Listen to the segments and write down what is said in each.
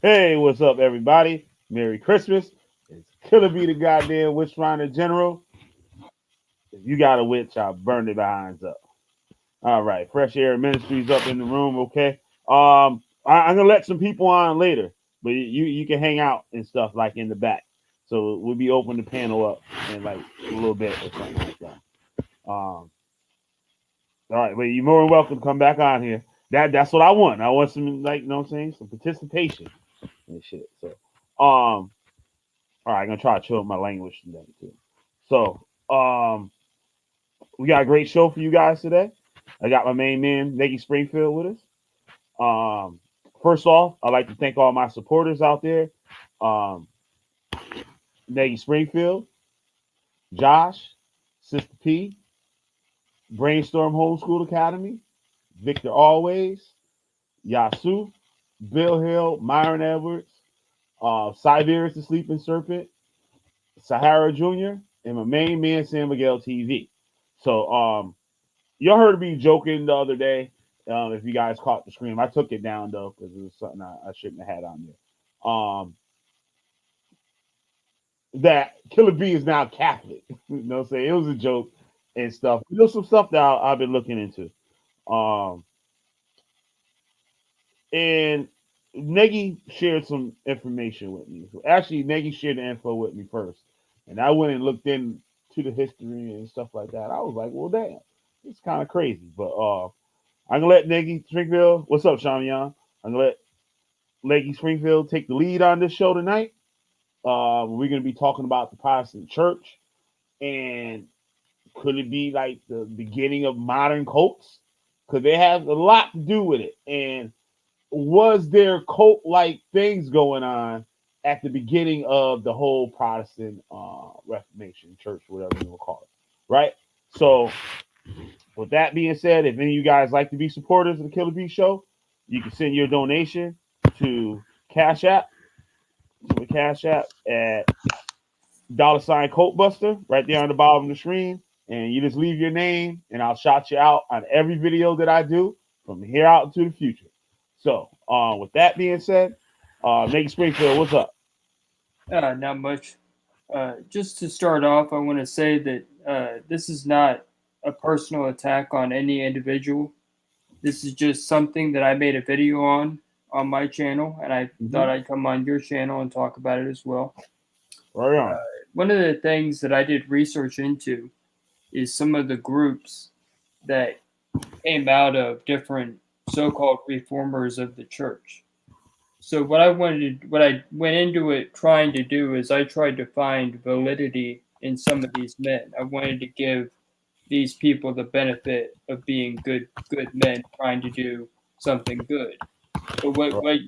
Hey, what's up, everybody? Merry Christmas. It's Killer Be the goddamn Witch Finder General. If you got a witch, I'll burn it behinds up. All right, Fresh Air Ministries up in the room. Okay. I'm gonna let some people on later, but you can hang out and stuff like in the back. So we'll be open the panel up in like a little bit or something like that. All right, but you're more than welcome to come back on here. That's what I want. I want some like you know what I'm saying, some participation and shit. So all right, I'm gonna try to chill my language today too. So, we got a great show for you guys today. I got my main man, Nagy Springfield, with us. Um, First off, I'd like to thank all my supporters out there. Um, Nagy Springfield, Josh, Sister P, Brainstorm Homeschool Academy, Victor Always, Yasu, Bill Hill, Myron Edwards, Siberius the Sleeping Serpent, Sahara Jr., and my main man, San Miguel TV. So, y'all heard me joking the other day. If you guys caught the scream, I took it down though because it was something I shouldn't have had on there. That Killer B is now Catholic. You know what I'm saying? It was a joke and stuff. Some stuff that I've been looking into. Um, and Negi shared some information with me. So actually, Negi shared the info with me first, and I went and looked into the history and stuff like that. I was like, well, damn, it's kind of crazy. But I'm gonna let Negi Springfield. What's up, Sean Young? I'm gonna let Negi Springfield take the lead on this show tonight. We're gonna be talking about the Protestant Church and could it be like the beginning of modern cults? Because they have a lot to do with it. And was there cult like things going on at the beginning of the whole Protestant Reformation Church, whatever you want to call it, right? So, with that being said, if any of you guys like to be supporters of the Killer Bee Show, you can send your donation to Cash App, to the Cash App at dollar sign Colt Buster right there on the bottom of the screen, and you just leave your name, and I'll shout you out on every video that I do from here out into the future. So, with that being said, Nate Springfield, what's up? Not much. Just to start off, I want to say that this is not a personal attack on any individual. This is just something that I made a video on my channel, and I Mm-hmm. thought I'd come on your channel and talk about it as well. Right on. One of the things that I did research into is some of the groups that came out of different so-called reformers of the church. So what I went into it trying to do is I tried to find validity in some of these men. I wanted to give these people the benefit of being good men trying to do something good. But Right.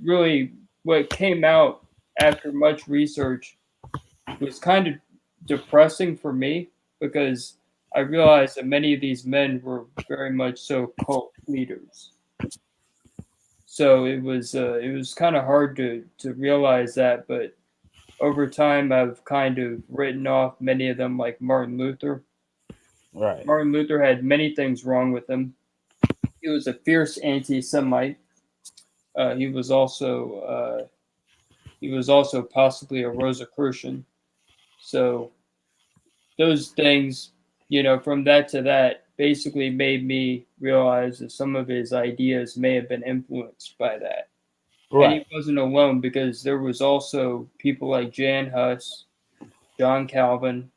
what came out after much research was kind of depressing for me because I realized that many of these men were very much so cult leaders. So it was kind of hard to realize that, but over time I've kind of written off many of them, like Martin Luther. Right. Martin Luther had many things wrong with him. He was a fierce anti-Semite. Uh, he was also uh, he was also possibly a Rosicrucian. So those things, from that to that, basically made me realize that some of his ideas may have been influenced by that. And Right. he wasn't alone because there was also people like Jan Hus, John Calvin,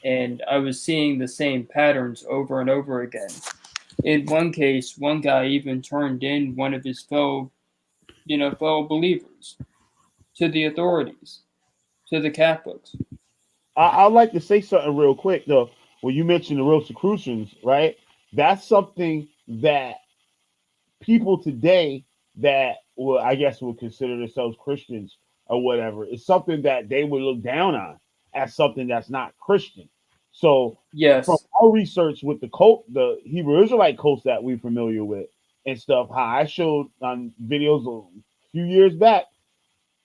and I was seeing the same patterns over and over again. In one case, one guy even turned in one of his fellow believers to the authorities, to the Catholics. I'd like to say something real quick though. When you mentioned the Rosicrucians, right? That's something that people today that will, I guess, would consider themselves Christians or whatever, is something that they would look down on as something that's not Christian. So, from Yes, our research with the Hebrew Israelite cults that we're familiar with and stuff, how I showed on videos a few years back,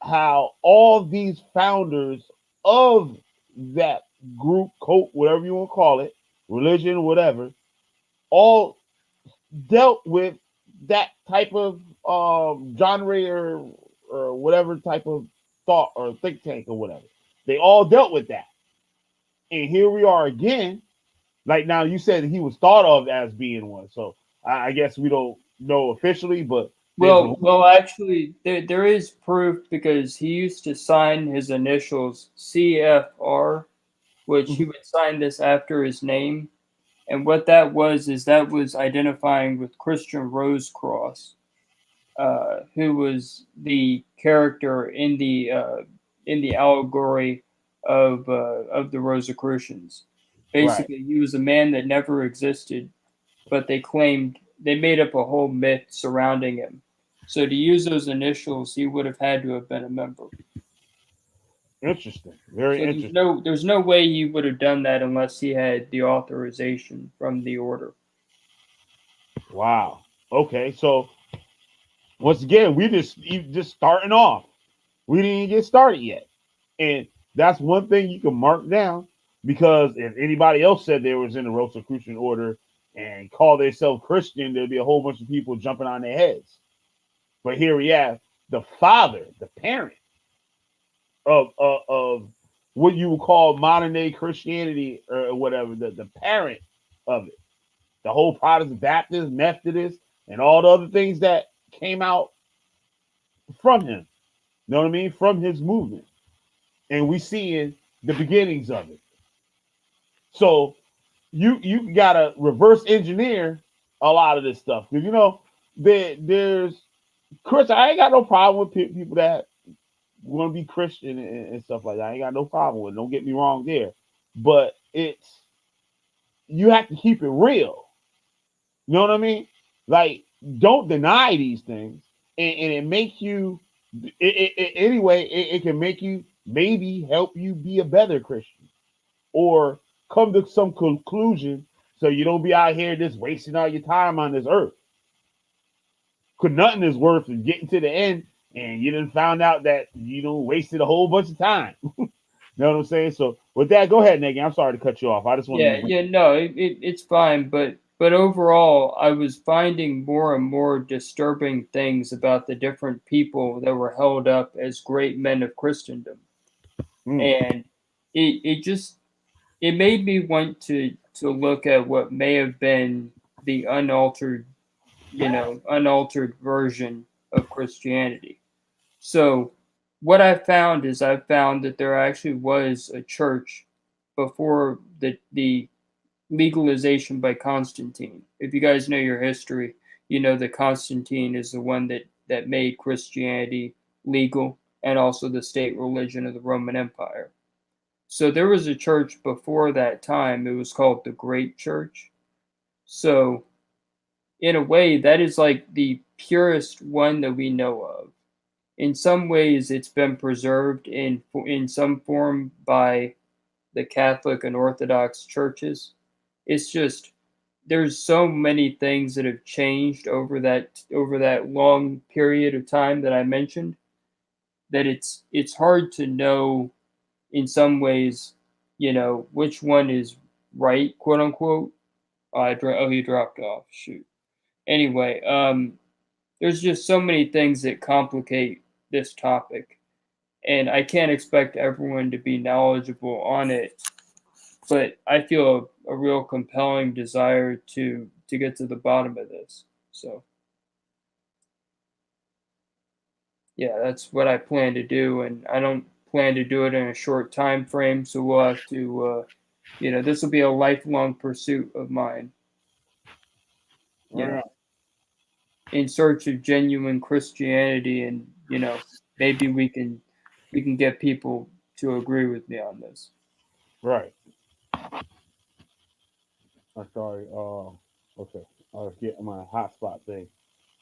how all these founders of that group, cult, whatever you want to call it, religion, whatever, all dealt with that type of genre or or whatever type of thought or think tank or whatever. They all dealt with that. And here we are again. Like now, you said he was thought of as being one. So I guess we don't know officially, but there's a Well, actually, there is proof because he used to sign his initials CFR, which he would sign this after his name. And what that was is that was identifying with Christian Rosecross, who was the character in the allegory of the Rosicrucians. right. Basically, he was a man that never existed, but they claimed they made up a whole myth surrounding him. So to use those initials, he would have had to have been a member. Interesting. Very So interesting. there's no way he would have done that unless he had the authorization from the order. Wow. Okay. So once again, we just starting off. We didn't even get started yet. And that's one thing you can mark down because if anybody else said they was in the Rosicrucian order and call themselves Christian, there'd be a whole bunch of people jumping on their heads. But here we have the father, the parent of what you would call modern day Christianity or whatever, the parent of it. The whole Protestant, Baptist, Methodist, and all the other things that came out from him. You know what I mean? From his movement. And we seeing the beginnings of it. So you gotta reverse engineer a lot of this stuff because there's Chris. I ain't got no problem with people that want to be Christian and stuff like that. I ain't got no problem with it. Don't get me wrong there, but it's you have to keep it real. You know what I mean? Like don't deny these things, and it makes you. Anyway, it can make you maybe help you be a better Christian or come to some conclusion so you don't be out here just wasting all your time on this earth. Because nothing is worth getting to the end and you done found out that you done wasted a whole bunch of time. You know what I'm saying? So with that, go ahead, Nagy. I'm sorry to cut you off. I just wanted Yeah, to bring. yeah, no, it's fine, but overall, I was finding more and more disturbing things about the different people that were held up as great men of Christendom, Mm, and it just it made me want to look at what may have been the unaltered, unaltered version of Christianity. So, what I found is I found that there actually was a church before the legalization by Constantine. If you guys know your history, you know that Constantine is the one that made Christianity legal and also the state religion of the Roman Empire. So there was a church before that time. It was called the Great Church. So in a way, that is like the purest one that we know of. In some ways, it's been preserved in some form by the Catholic and Orthodox churches. It's just there's so many things that have changed over that long period of time that I mentioned that it's hard to know in some ways, which one is right, quote unquote. Oh, he dropped off. Shoot. Anyway, there's just so many things that complicate this topic, and I can't expect everyone to be knowledgeable on it. But I feel a real compelling desire to get to the bottom of this. So yeah, that's what I plan to do, and I don't plan to do it in a short time frame. So we'll have to, this will be a lifelong pursuit of mine. You know, right. in search of genuine Christianity, and maybe we can get people to agree with me on this. Right. I'm sorry. Okay. I was getting my hotspot thing.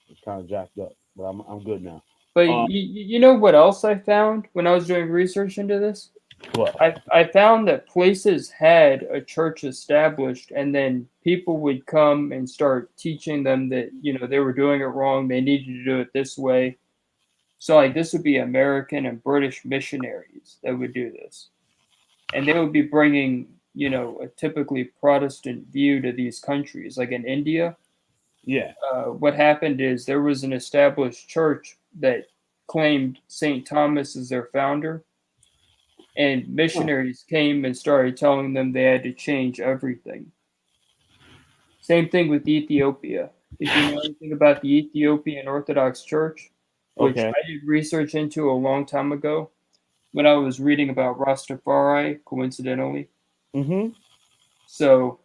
It's kind of jacked up, but I'm good now. But Um, you know what else I found when I was doing research into this? what? I found that places had a church established, and then people would come and start teaching them that they were doing it wrong. They needed to do it this way. So like this would be American and British missionaries that would do this, and they would be bringing a typically Protestant view to these countries. Like in India, Yeah. what happened is there was an established church that claimed St. Thomas as their founder, and Huh. missionaries came and started telling them they had to change everything. Same thing with Ethiopia. If you know anything about the Ethiopian Orthodox Church, which Okay. I did research into a long time ago when I was reading about Rastafari, coincidentally. Mm-hmm. So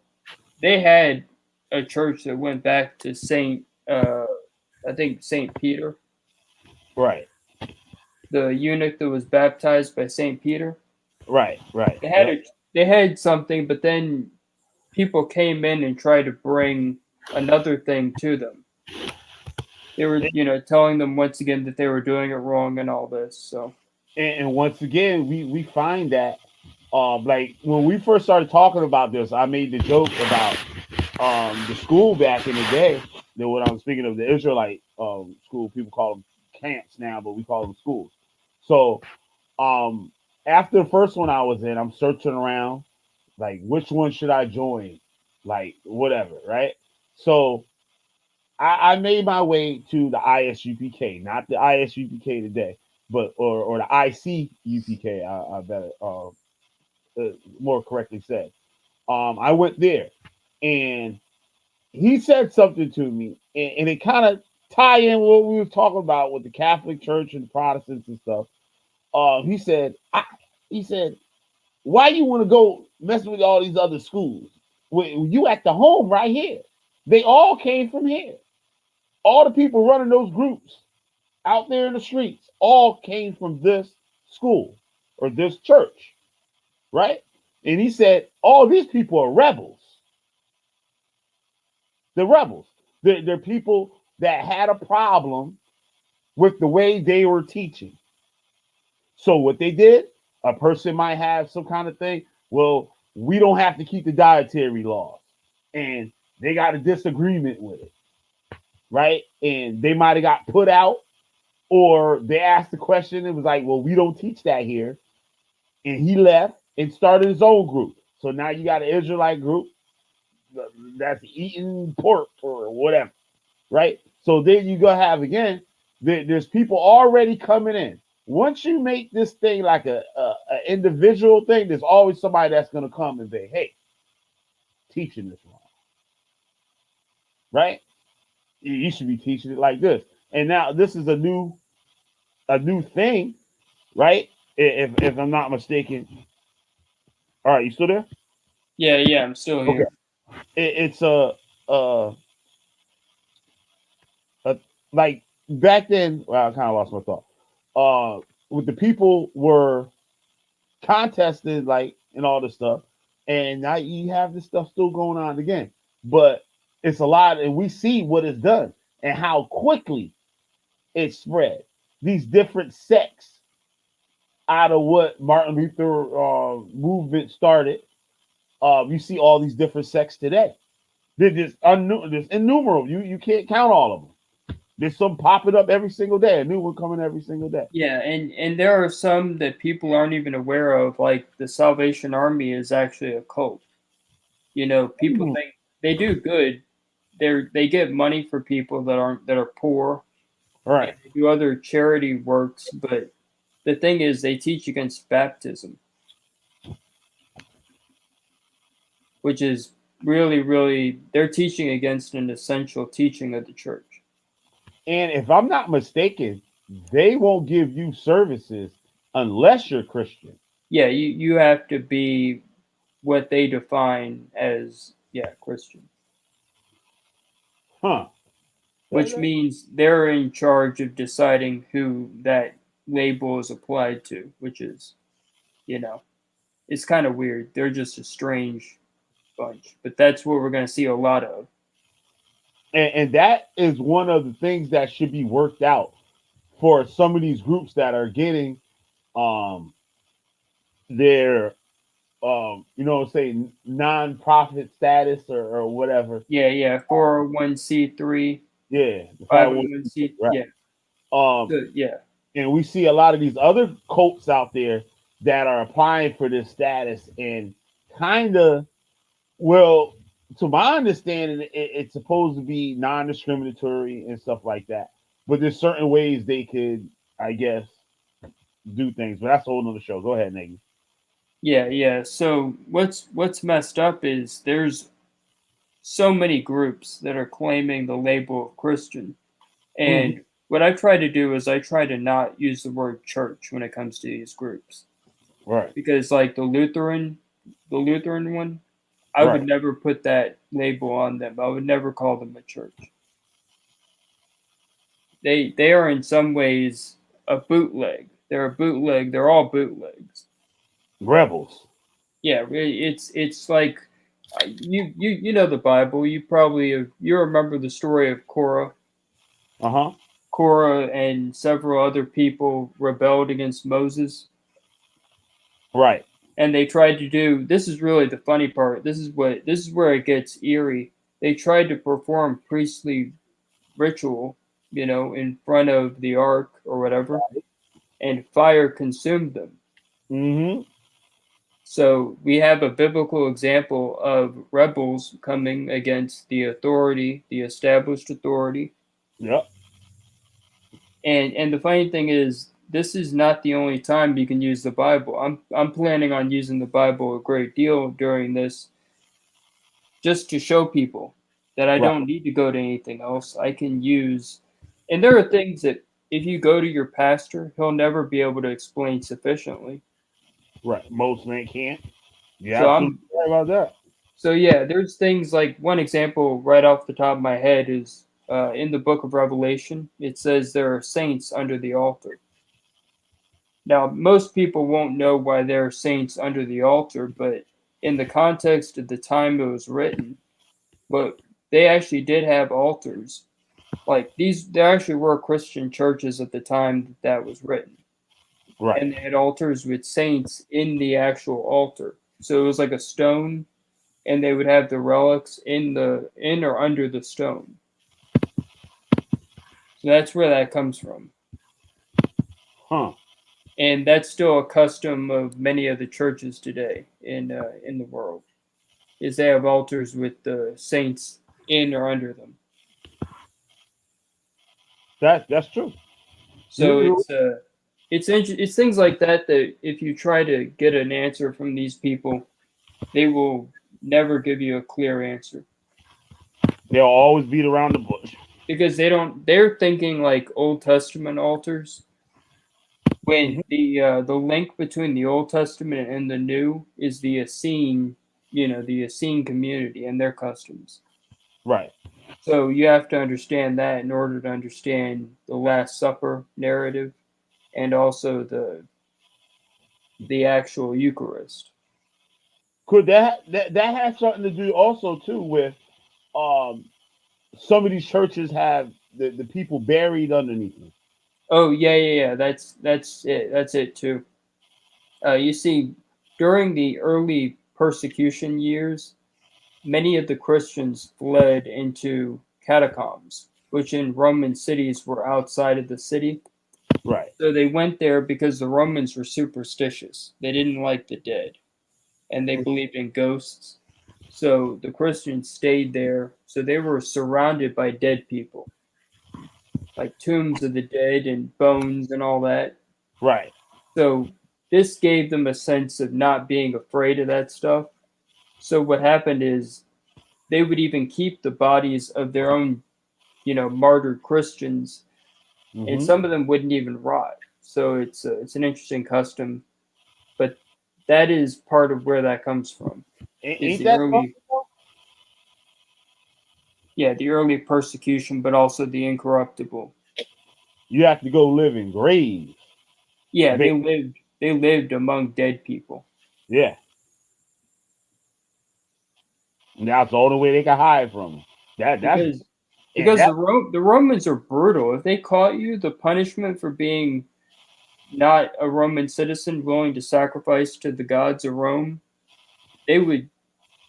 they had a church that went back to I think Saint Peter, Right. the eunuch that was baptized by Saint Peter. Right. Right. They had Yep. a they had something, but then people came in and tried to bring another thing to them. They were, telling them once again that they were doing it wrong and all this. So And once again, we find that like when we first started talking about this, I made the joke about the school back in the day. That what I'm speaking of, the Israelite school, people call them camps now, but we call them schools. So um, after the first one I was in, I'm searching around, like which one should I join, like whatever, right? So I made my way to the ISUPK, not the ISUPK today, but or the ICUPK. I better more correctly said. I went there, and he said something to me, and it kind of tie in what we were talking about with the Catholic Church and the Protestants and stuff. He said, he said, why you want to go mess with all these other schools? When you at the home right here. They all came from here. All the people running those groups out there in the streets all came from this school or this church, right? And he said, all these people are rebels. They're rebels. They're people that had a problem with the way they were teaching. So what they did, a person might have some kind of thing. Well, we don't have to keep the dietary laws, and they got a disagreement with it, right? And they might have got put out, or they asked the question. It was like, well, we don't teach that here, and he left and started his own group. So now you got an Israelite group that's eating pork or whatever, right? So then you go have again. There's people already coming in. Once you make this thing like a individual thing, there's always somebody that's going to come and say, "Hey, teaching this wrong, right? You should be teaching it like this." And now this is a new thing, right? If I'm not mistaken. All right, you still there? yeah, yeah, I'm still Okay. here. It's a uh, like back then. Well, I kind of lost my thought. With the people were contested, like and all this stuff, and now you have this stuff still going on again. But it's a lot, and we see what it's done and how quickly it spread. These different sects out of what Martin Luther movement started. You see all these different sects today. There's innumerable. You can't count all of them. There's some popping up every single day. A new one coming every single day. Yeah, and there are some that people aren't even aware of, like the Salvation Army is actually a cult. People Mhm. think they do good. They get money for people that are poor, and Right. they do other charity works. But the thing is, they teach against baptism, which is really, really they're teaching against an essential teaching of the church. And if I'm not mistaken, they won't give you services unless you're Christian. Yeah, you have to be what they define as, yeah, Christian, Huh. which means they're in charge of deciding who that label is applied to, which is, you know, it's kind of weird. They're just a strange bunch, but that's what we're going to see a lot of. And that is one of the things that should be worked out for some of these groups that are getting um their say non-profit status or whatever. Yeah, yeah, 401c3, Yeah, the 501. 501c, Right. yeah, Um, yeah, and we see a lot of these other cults out there that are applying for this status and kind of, well, to my understanding, it's supposed to be non-discriminatory and stuff like that. But there's certain ways they could. I guess, do things. But that's a whole nother show. Go ahead, Nigga. Yeah, yeah. So what's messed up is there's so many groups that are claiming the label of Christian. Hmm. And what I try to do is I try to not use the word church when it comes to these groups. Right, Because like the Lutheran one, I would right. never put that label on them. I would never call them a church. They are in some ways a bootleg. They're a bootleg. They're all bootlegs. Rebels. Yeah, it's like you know the Bible. You probably you remember the story of Korah. Uh huh. Korah and several other people rebelled against Moses, Right. and they tried to do. This is really the funny part. This is where it gets eerie. They tried to perform priestly ritual, in front of the ark or whatever, and fire consumed them. Hmm. So we have a biblical example of rebels coming against the authority, the established authority. Yep. And the funny thing is, this is not the only time you can use the Bible. I'm planning on using the Bible a great deal during this, just to show people that I Right. don't need to go to anything else. I can use, and there are things that if you go to your pastor, he'll never be able to explain sufficiently. Right. Most men can't. You're So absolutely I'm right about that. So yeah, there's things like one example right off the top of my head is in the book of Revelation. It says there are saints under the altar. Now, most people won't know why there are saints under the altar, but in the context of the time it was written, but they actually did have altars. Like these, there actually were Christian churches at the time that that was written, Right. and they had altars with saints in the actual altar. So it was like a stone, and they would have the relics in or under the stone. So that's where that comes from. Huh. And that's still a custom of many of the churches today in the world, is they have altars with the saints in or under them. That's true. So You- it's things like that that if you try to get an answer from these people, they will never give you a clear answer, They'll always beat around the bush. because they're thinking like Old Testament altars, when Hmm. the link between the Old Testament and the New is the Essene, the Essene community and their customs. Right. So you have to understand that in order to understand the Last Supper narrative and also the actual Eucharist. Could that have something to do also too with um some of these churches have the people buried underneath them. Oh yeah, yeah, yeah. That's it. That's it too. You see, during the early persecution years, many of the Christians fled into catacombs, which in Roman cities were outside of the city. Right. So they went there because the Romans were superstitious. They didn't like the dead and they believed in ghosts. So the Christians stayed there. So they were surrounded by dead people, like tombs of the dead and bones and all that. Right. So this gave them a sense of not being afraid of that stuff. So what happened is they would even keep the bodies of their own, martyred Christians, and Hmm. some of them wouldn't even rot. So it's an interesting custom, but that is part of where that comes from. Is Ain't the that early, something, though? yeah, the early persecution, but also the incorruptible. You have to go live in graves. Yeah, Ba- they lived among dead people, Yeah. And that's the only way they can hide from them. That's because and that the Romans are brutal. If they caught you, the punishment for being not a Roman citizen willing to sacrifice to the gods of Rome, they would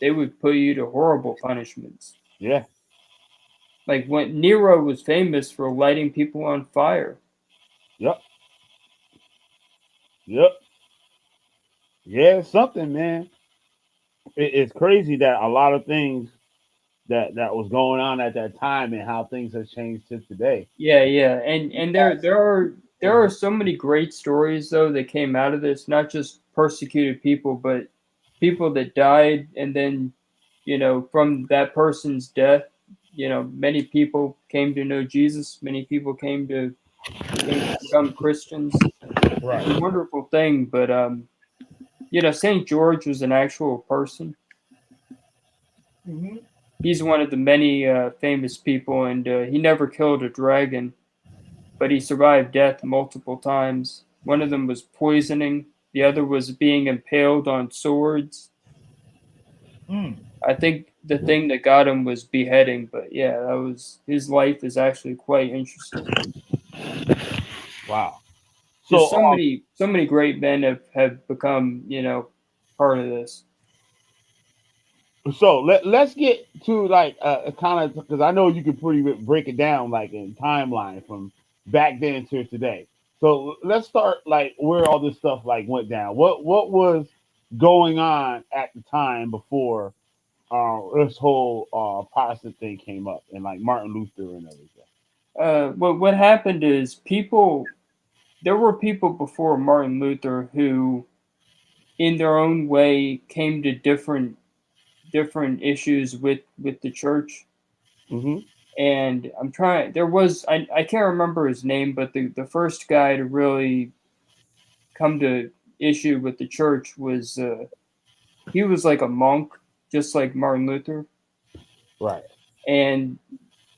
they would put you to horrible punishments. yeah. Like when Nero was famous for lighting people on fire. Yep. Yep. Yeah, it's something, man. It's crazy that a lot of things that was going on at that time and how things have changed to today. Yeah, yeah, and there are so many great stories though that came out of this, not just persecuted people, but people that died, and then from that person's death, many people came to know Jesus. Many people came to become Christians. It's a Right. wonderful thing. But Saint George was an actual person. Hmm. He's one of the many famous people, and he never killed a dragon, but he survived death multiple times. One of them was poisoning. The other was being impaled on swords. Mm. I think the thing that got him was beheading, but yeah, that was his life is actually quite interesting. Wow. Just So so many great men have become, part of this. let's get to like a kind of, because I know you can pretty break it down like in timeline from back then to today. So let's start like where all this stuff like went down. What was going on at the time before this whole Protestant thing came up and like Martin Luther and everything. What happened is people there were people before Martin Luther who, in their own way, came to different issues with the church. Hmm. And I'm trying. There was I can't remember his name, but the first guy to really come to issue with the church was he was like a monk, just like Martin Luther, Right. and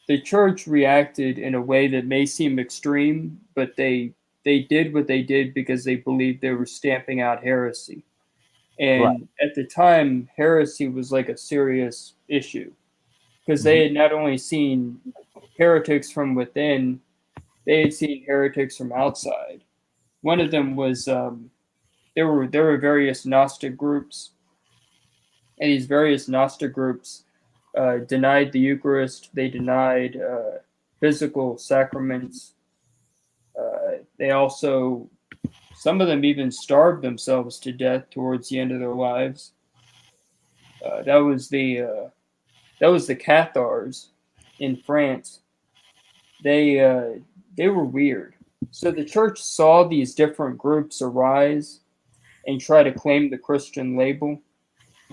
the church reacted in a way that may seem extreme, but they did what they did because they believed they were stamping out heresy. Right. And at the time, heresy was like a serious issue because they Hmm. had not only seen heretics from within, they had seen heretics from outside. One of them was there were various Gnostic groups, and these various Gnostic groups denied the Eucharist. They denied physical sacraments. They also, some of them even starved themselves to death towards the end of their lives. Uh, that was the uh, that was the Cathars in France. They uh, they were weird. So the church saw these different groups arise and try to claim the Christian label.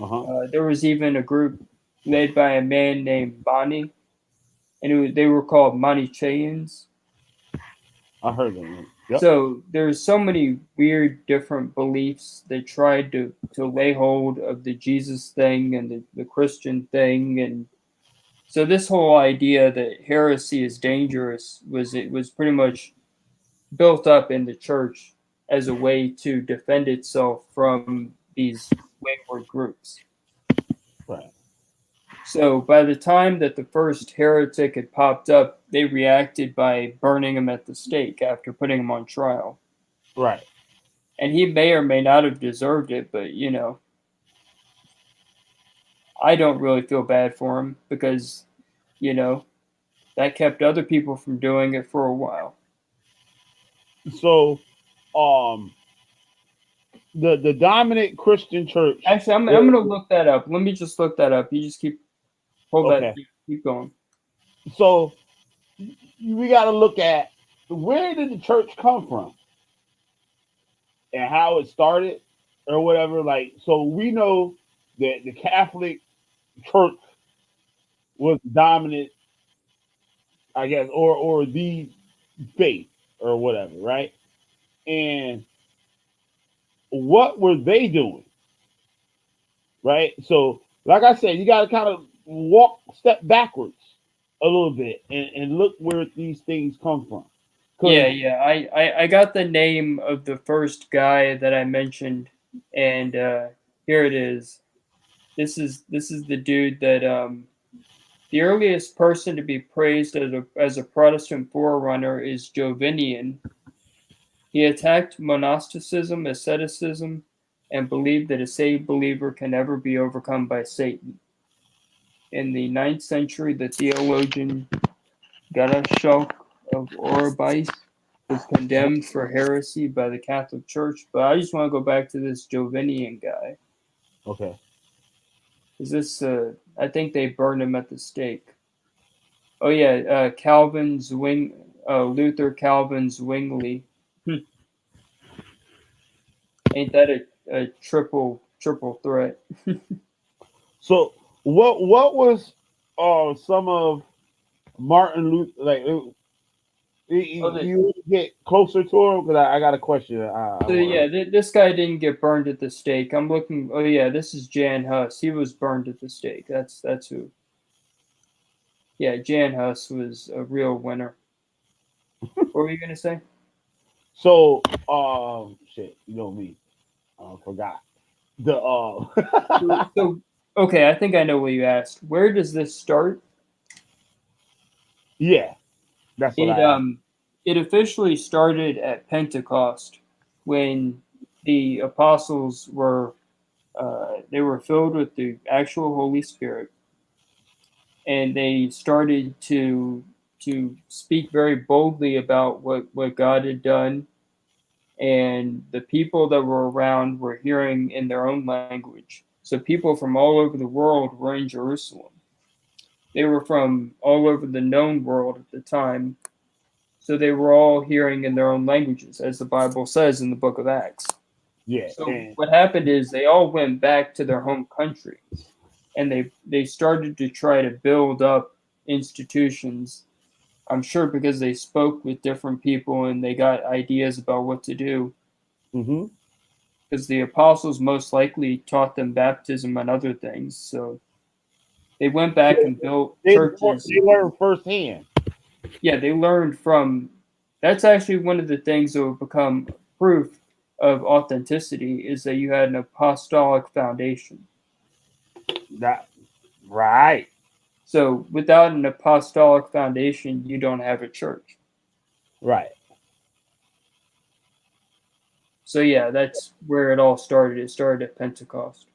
Uh huh. There was even a group led by a man named Bani, and they were called Manichaeans. I heard that. Yep. So there's so many weird different beliefs that tried to lay hold of the Jesus thing and the Christian thing. And so this whole idea that heresy is dangerous was pretty much built up in the church as a way to defend itself from these wayward groups. Right. So by the time that the first heretic had popped up, they reacted by burning him at the stake after putting him on trial. Right. And he may or may not have deserved it, but I don't really feel bad for him because, you know, that kept other people from doing it for a while. So um the dominant Christian church. Actually, I'm gonna look that up. Let me just look that up. You just hold that, Okay. keep going. So we got to look at where did the church come from and how it started or whatever. Like, so we know that the Catholic Church was dominant, I guess, or the faith or whatever, right? And what were they doing, right? So, like I said, you got to kind of step backwards a little bit and look where these things come from, Yeah, because yeah. I got the name of the first guy that I mentioned, and here it is. This is the dude that the earliest person to be praised as a Protestant forerunner is Jovinian. He attacked monasticism, asceticism, and believed that a saved believer can never be overcome by Satan. In the ninth century, the theologian Gottschalk of Orbice was condemned for heresy by the Catholic Church. But I just want to go back to this Jovinian guy. okay, Is this? I think they burned him at the stake. Oh yeah, Calvin Zwing, Luther Calvin Zwingli. Hmm. Ain't that a triple threat? So what was some of Martin Luther like? Oh, the, You get closer to him because I got a question. I so want yeah, this guy didn't get burned at the stake. I'm looking. Oh yeah, this is Jan Hus. He was burned at the stake. That's who. Yeah, Jan Hus was a real winner. What were you gonna say? so shit. You know me. Forgot the So okay, I think I know what you asked. Where does this start? yeah. That's what It I asked. um it officially started at Pentecost when the apostles were they were filled with the actual Holy Spirit, and they started to speak very boldly about what God had done, and the people that were around were hearing in their own language. So people from all over the world were in Jerusalem. They were from all over the known world at the time, so they were all hearing in their own languages, as the Bible says in the book of Acts. Yeah, So and what happened is they all went back to their home country, and they started to try to build up institutions. I'm sure because they spoke with different people and they got ideas about what to do. hmm Because the apostles most likely taught them baptism and other things. So they went so back and built they churches. they learned firsthand. Yeah, they learned from. That's actually one of the things that will become proof of authenticity is that you had an apostolic foundation. That right, So without an apostolic foundation, you don't have a church. right. So yeah, that's where it all started. It started at Pentecost.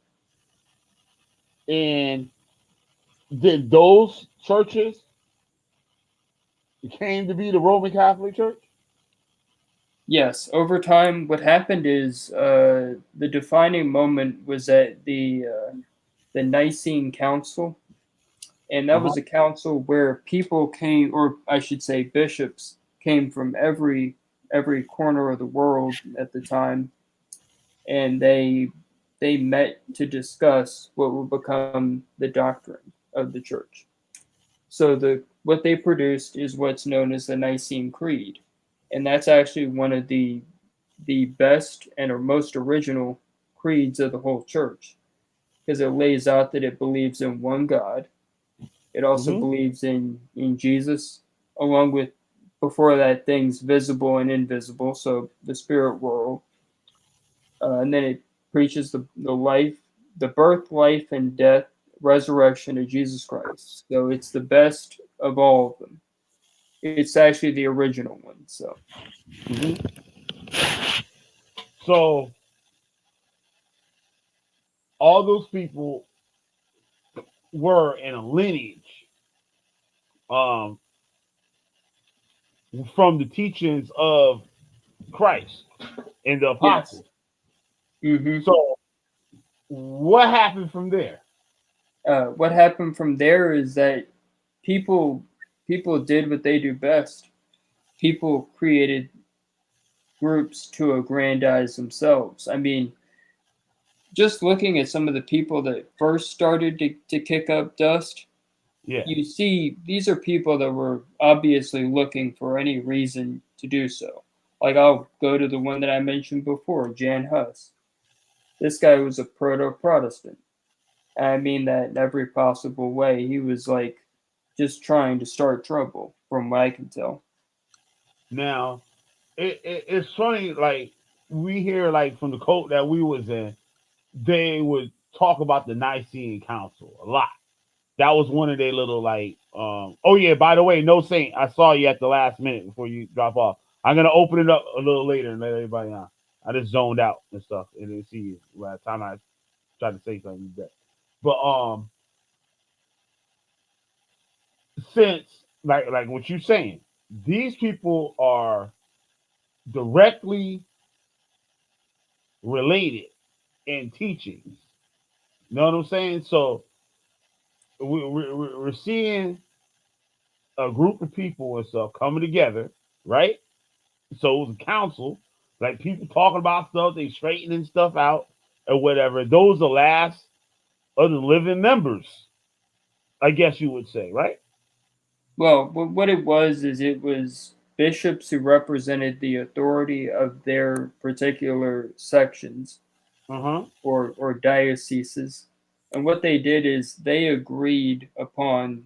And did those churches came to be the Roman Catholic Church? Yes, over time, what happened is the defining moment was at the Nicene Council, and Uh that huh. was a council where people came, or I should say, bishops came from every corner of the world at the time, and they met to discuss what would become the doctrine of the church. So the what they produced is what's known as the Nicene Creed, and that's actually one of the best and or most original creeds of the whole church because it lays out that it believes in one God. It also hmm believes in Jesus, along with before that things visible and invisible, so the spirit world, and then it preaches the life, the birth, life, and death, resurrection of Jesus Christ. So it's the best of all of them. It's actually the original one. So hmm So all those people were in a lineage um, from the teachings of Christ and the yes. apostles. Hmm. So what happened from there? What happened from there is that people people did what they do best. People created groups to aggrandize themselves. I mean, just looking at some of the people that first started to kick up dust, Yeah. you see these are people that were obviously looking for any reason to do so. Like I'll go to the one that I mentioned before, Jan Hus. This guy was a proto Protestant. I mean that in every possible way. He was like just trying to start trouble, from what I can tell. Now it's funny. Like we hear like from the cult that we was in, they would talk about the Nicene Council a lot. That was one of their little like. Oh yeah, by the way, no saint. I saw you at the last minute before you drop off. I'm gonna open it up a little later and let everybody know. I just zoned out and stuff and didn't see you last time I tried to say something. But since like what you're saying, these people are directly related in teachings. You know what I'm saying? So we're seeing a group of people and stuff coming together, right? So it was a council, like people talking about stuff, they straightening stuff out or whatever. Those are the last of the living members, I guess you would say, right? Well, what it was is it was bishops who represented the authority of their particular sections Uh huh. or dioceses. And what they did is they agreed upon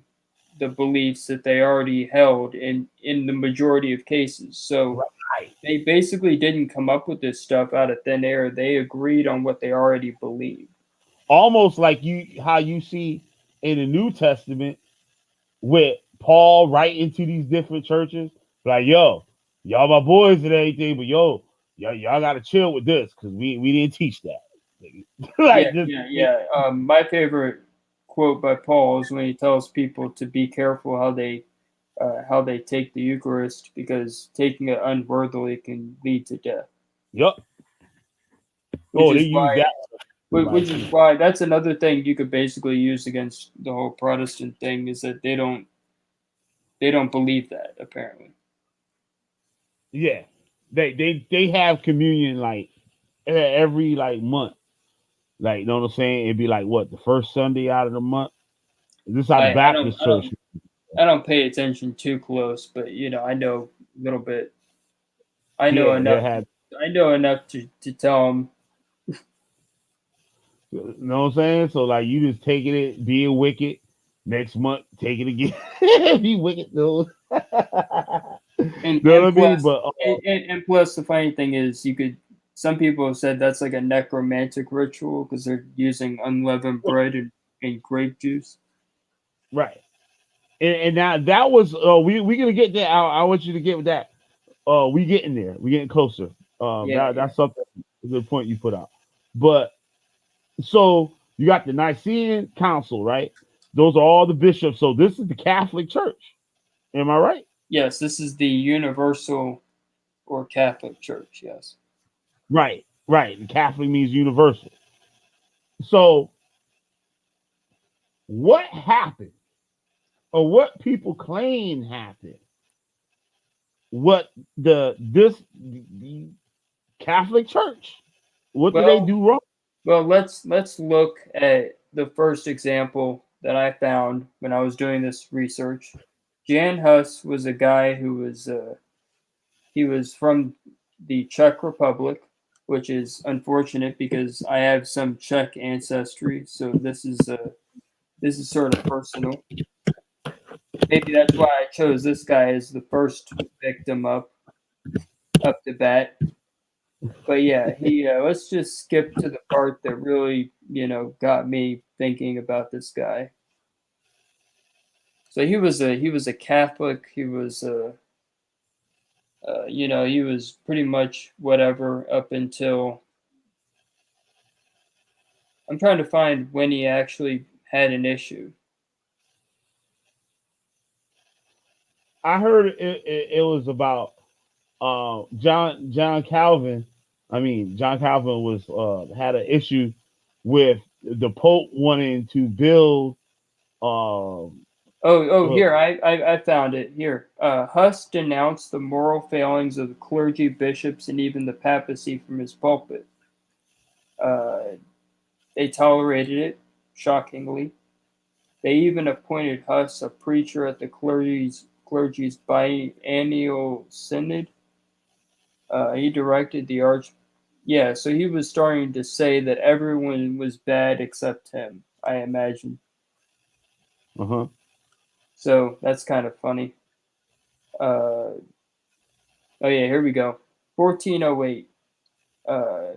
the beliefs that they already held in the majority of cases. So Right. they basically didn't come up with this stuff out of thin air. They agreed on what they already believed. Almost like you how you see in the New Testament with Paul writing to these different churches, like, yo, y'all my boys and everything, but yo, y'all gotta chill with this because we didn't teach that. Yeah, Like just yeah, yeah. My favorite quote by Paul is when he tells people to be careful how they take the Eucharist because taking it unworthily can lead to death. yup. Which Oh, they is use why that which like is why that's another thing you could basically use against the whole Protestant thing is that they don't believe that apparently. yeah. They have communion like every like month. Like you know what I'm saying? It'd be like what the first Sunday out of the month. This is how the I Baptist I church. I don't pay attention too close, but I know a little bit. I know Yeah, they enough had. I know enough to tell them. You know what I'm saying? So like you just taking it, being wicked. Next month, take it again. Be wicked, dude. You know what I mean? Plus But and plus the funny thing is you could some people have said that's like a necromantic ritual because they're using unleavened bread and grape juice. right. And now that was we gonna get there. I want you to get with that. We getting there. We getting closer. Yeah, yeah. That's something a good point you put out. But so you got the Nicene Council, right? Those are all the bishops. So this is the Catholic Church. Am I right? Yes, this is the universal or Catholic Church. Yes. Right, right. And Catholic means universal. So what happened, or what people claim happened? What the Catholic Church? What did they Well, do wrong? let's look at the first example that I found when I was doing this research. Jan Hus was a guy who was he was from the Czech Republic, which is unfortunate because I have some Czech ancestry, so this is sort of personal. Maybe that's why I chose this guy as the first victim up the bat. But yeah, he let's just skip to the part that really got me thinking about this guy. So he was a Catholic. He was he was pretty much whatever up until I'm trying to find when he actually had an issue. I heard it was about John Calvin. I mean, John Calvin was had an issue with the Pope wanting to build. Um, uh, Here I found it here. Huss denounced the moral failings of the clergy, bishops, and even the papacy from his pulpit. Uh, they tolerated it, shockingly. They even appointed Huss a preacher at the clergy's biennial synod. He directed the arch. Yeah, so he was starting to say that everyone was bad except him. I imagine. huh. So that's kind of funny. Uh, oh yeah, here we go. 1408. Uh,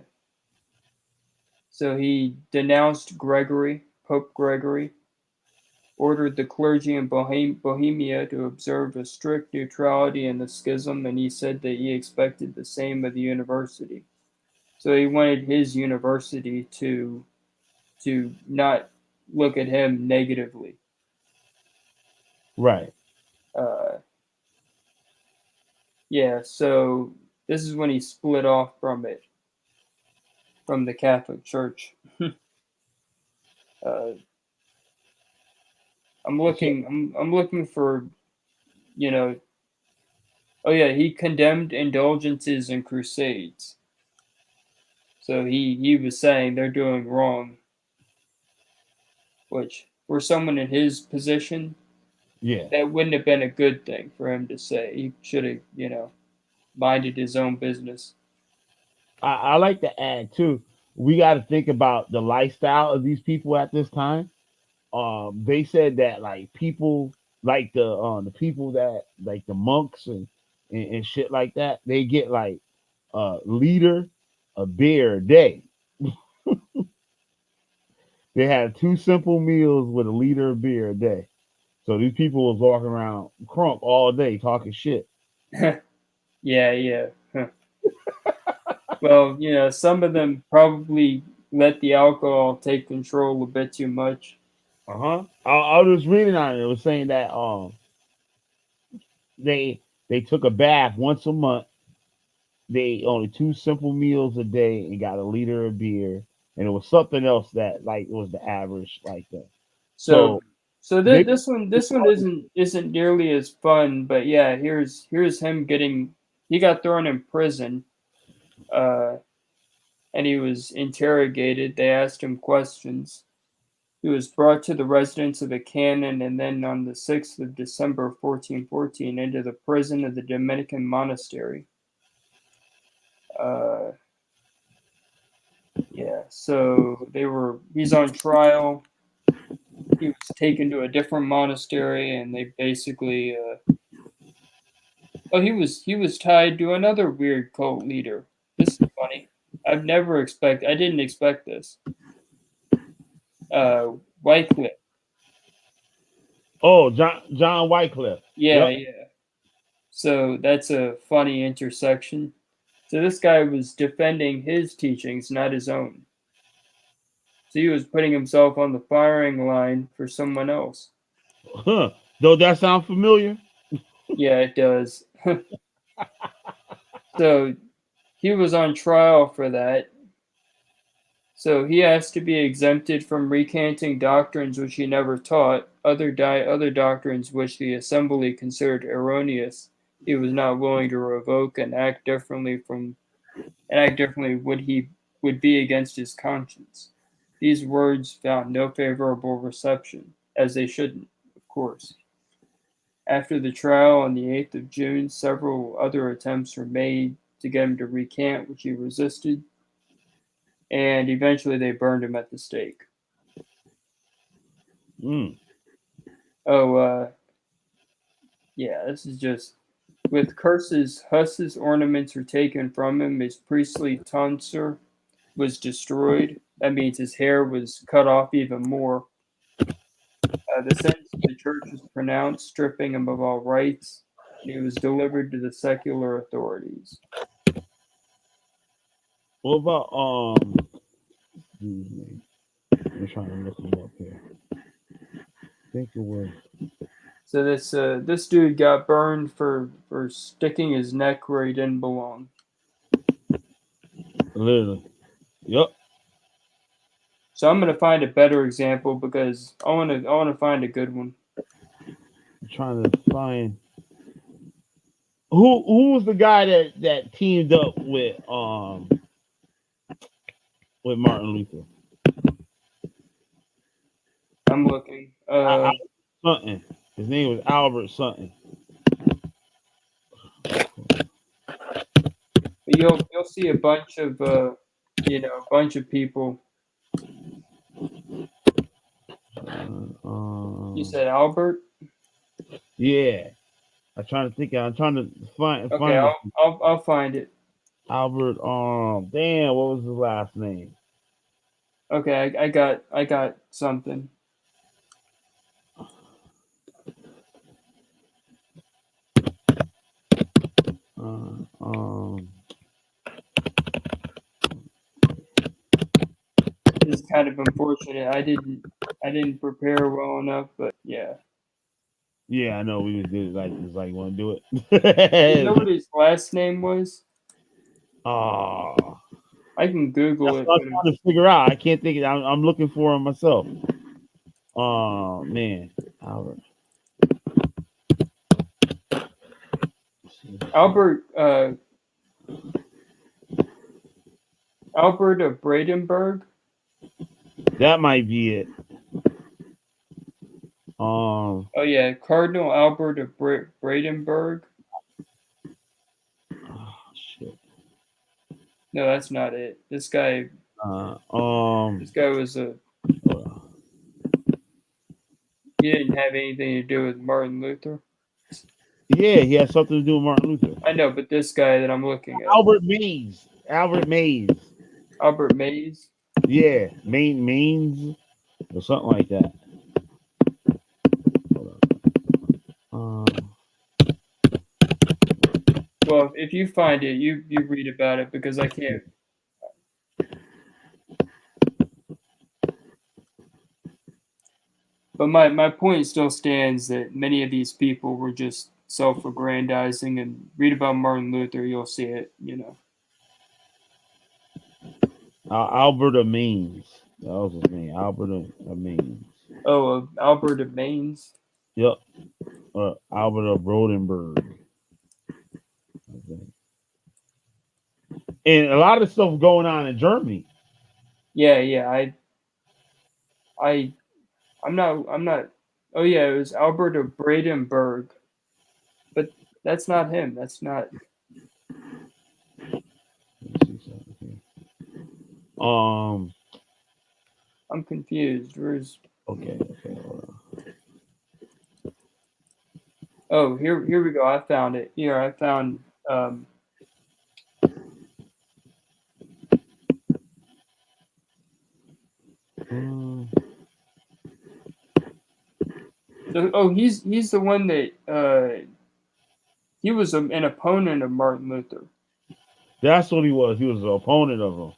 so he denounced Gregory, Pope Gregory, ordered the clergy in Bohemia to observe a strict neutrality in the schism, and he said that he expected the same of the university. So he wanted his university to not look at him negatively. Right. Uh, yeah, so this is when he split off from it, from the Catholic Church. uh, So I'm looking for you know Oh yeah, he condemned indulgences and crusades. So he was saying they're doing wrong, which for someone in his position, Yeah. that wouldn't have been a good thing for him to say. He should have, minded his own business. I like to add too. We got to think about the lifestyle of these people at this time. They said that like people like the people that like the monks and shit like that, they get like a liter of beer a day. They had two simple meals with a liter of beer a day. So these people was walking around crunk all day talking shit. Yeah, yeah. Huh. Well, some of them probably let the alcohol take control a bit too much. Uh huh. I was just reading on it. It was saying that they took a bath once a month. They only two simple meals a day and got a liter of beer, and it was something else that like it was the average like that. So, So so they this one isn't nearly as fun. But yeah, here's him getting he got thrown in prison. Uh, and he was interrogated. They asked him questions. He was brought to the residence of a canon and then on the 6th of December 1414 into the prison of the Dominican monastery. Uh, yeah, so he's on trial. He was taken to a different monastery and they basically, oh, he was tied to another weird cult leader. This is funny. I didn't expect this. Wycliffe. oh John Wycliffe. Yeah, Yep. yeah. So that's a funny intersection. So this guy was defending his teachings, not his own. So he was putting himself on the firing line for someone else. Huh. Though that sound familiar. Yeah, it does. So he was on trial for that. So he asked to be exempted from recanting doctrines which he never taught, other doctrines which the assembly considered erroneous. He was not willing to revoke and act differently would be against his conscience. These words found no favorable reception, as they shouldn't, of course. After the trial on the 8th of June, several other attempts were made to get him to recant, which he resisted, and eventually they burned him at the stake. Mm. Oh, yeah, this is just. With curses, Huss's ornaments were taken from him, his priestly tonsure was destroyed. That means his hair was cut off even more. The sentence of the church was pronounced, stripping him of all rights, and he was delivered to the secular authorities. What about excuse me. I'm trying to look him up here. I think it was So this dude got burned for sticking his neck where he didn't belong. literally. Yep. So I'm gonna find a better example because I wanna find a good one. I'm trying to find who was the guy that teamed up with Martin Luther. I'm looking. Something. His name was Albert something. You'll see a bunch of a bunch of people. You Um, said Albert. yeah. I'm trying to think. I'm trying to Okay, find I'll find it. Albert. Damn, what was his last name? Okay, I got something. Uh, um, This is kind of unfortunate. I didn't prepare well enough, but yeah. yeah, I know we did it like it's like want to do You know it. what his last name was? Oh, I can Google that's it, what but I'm trying to figure out. I can't think. I'm looking for him myself. Oh man, Albert. Albert Albert of Brandenburg. That might be it. Um, Oh yeah, Cardinal Albert of Brandenburg. oh, shit. No, that's not it. Uh, This um, guy was a. uh, He didn't have anything to do with Martin Luther. yeah, he had something to do with Martin Luther. I know, but this guy that I'm looking at, Albert Mays. Albert Mays. Albert Mays. Yeah, Mains or something like that. Hold on. Well, if you find it, you read about it because I can't. But my point still stands that many of these people were just self-aggrandizing. And read about Martin Luther, you'll see it. Albert Mains. That was his name. Albert Mains. Oh, Albert of Mainz. Yep. Albert of Rodenberg. Okay. And a lot of stuff going on in Germany. Yeah, yeah. I, I'm not. Oh yeah, it was Albert of Brandenburg, but that's not him. That's not. Let me see something here. I'm confused. Where's? Okay, hold Oh, here we go. I found it. Here I found. Um, on. oh, he's the one that he was an opponent of Martin Luther. That's what he was. He was an opponent of him.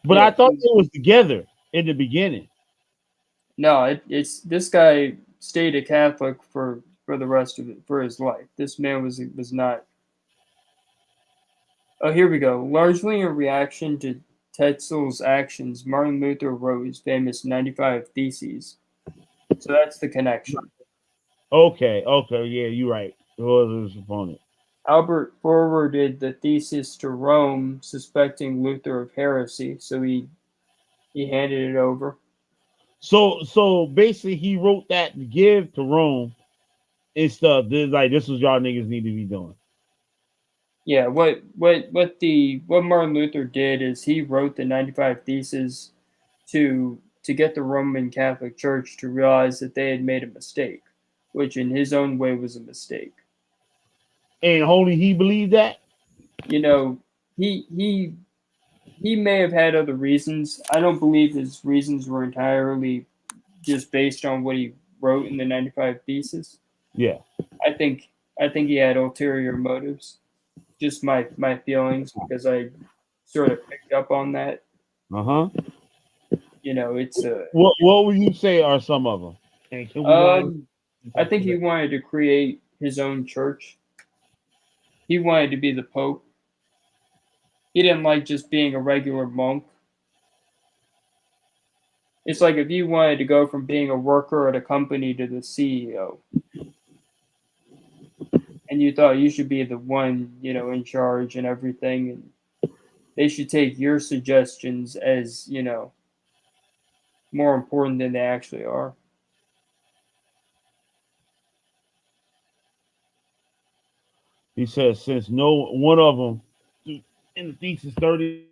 But Yeah. I thought they was together in the beginning. No, it's this guy stayed a Catholic for the rest of it for his life. This man was not. Oh, here we go. Largely in reaction to Tetzel's actions, Martin Luther wrote his famous 95 Theses. So that's the connection. Okay, yeah, you're right. It was his opponent. Albert forwarded the thesis to Rome, suspecting Luther of heresy, so he handed it over. So basically he wrote that to give to Rome and stuff. This was y'all niggas need to be doing. Yeah, what Martin Luther did is he wrote the 95 Theses to get the Roman Catholic Church to realize that they had made a mistake, which in his own way was a mistake. And only he believed that? You know, he he he may have had other reasons. I don't believe his reasons were entirely just based on what he wrote in the 95 Thesis. Yeah. I think I think he had ulterior motives. Just my feelings because I sort of picked up on that. Uh-huh. It's a What would you say are some of them? And can we go ahead um and I talk think to he that? wanted to create his own church. He wanted to be the pope. He didn't like just being a regular monk. It's like if you wanted to go from being a worker at a company to the CEO, and you thought you should be the one, in charge and everything, and they should take your suggestions as, more important than they actually are. He says since no one of them in the thesis 30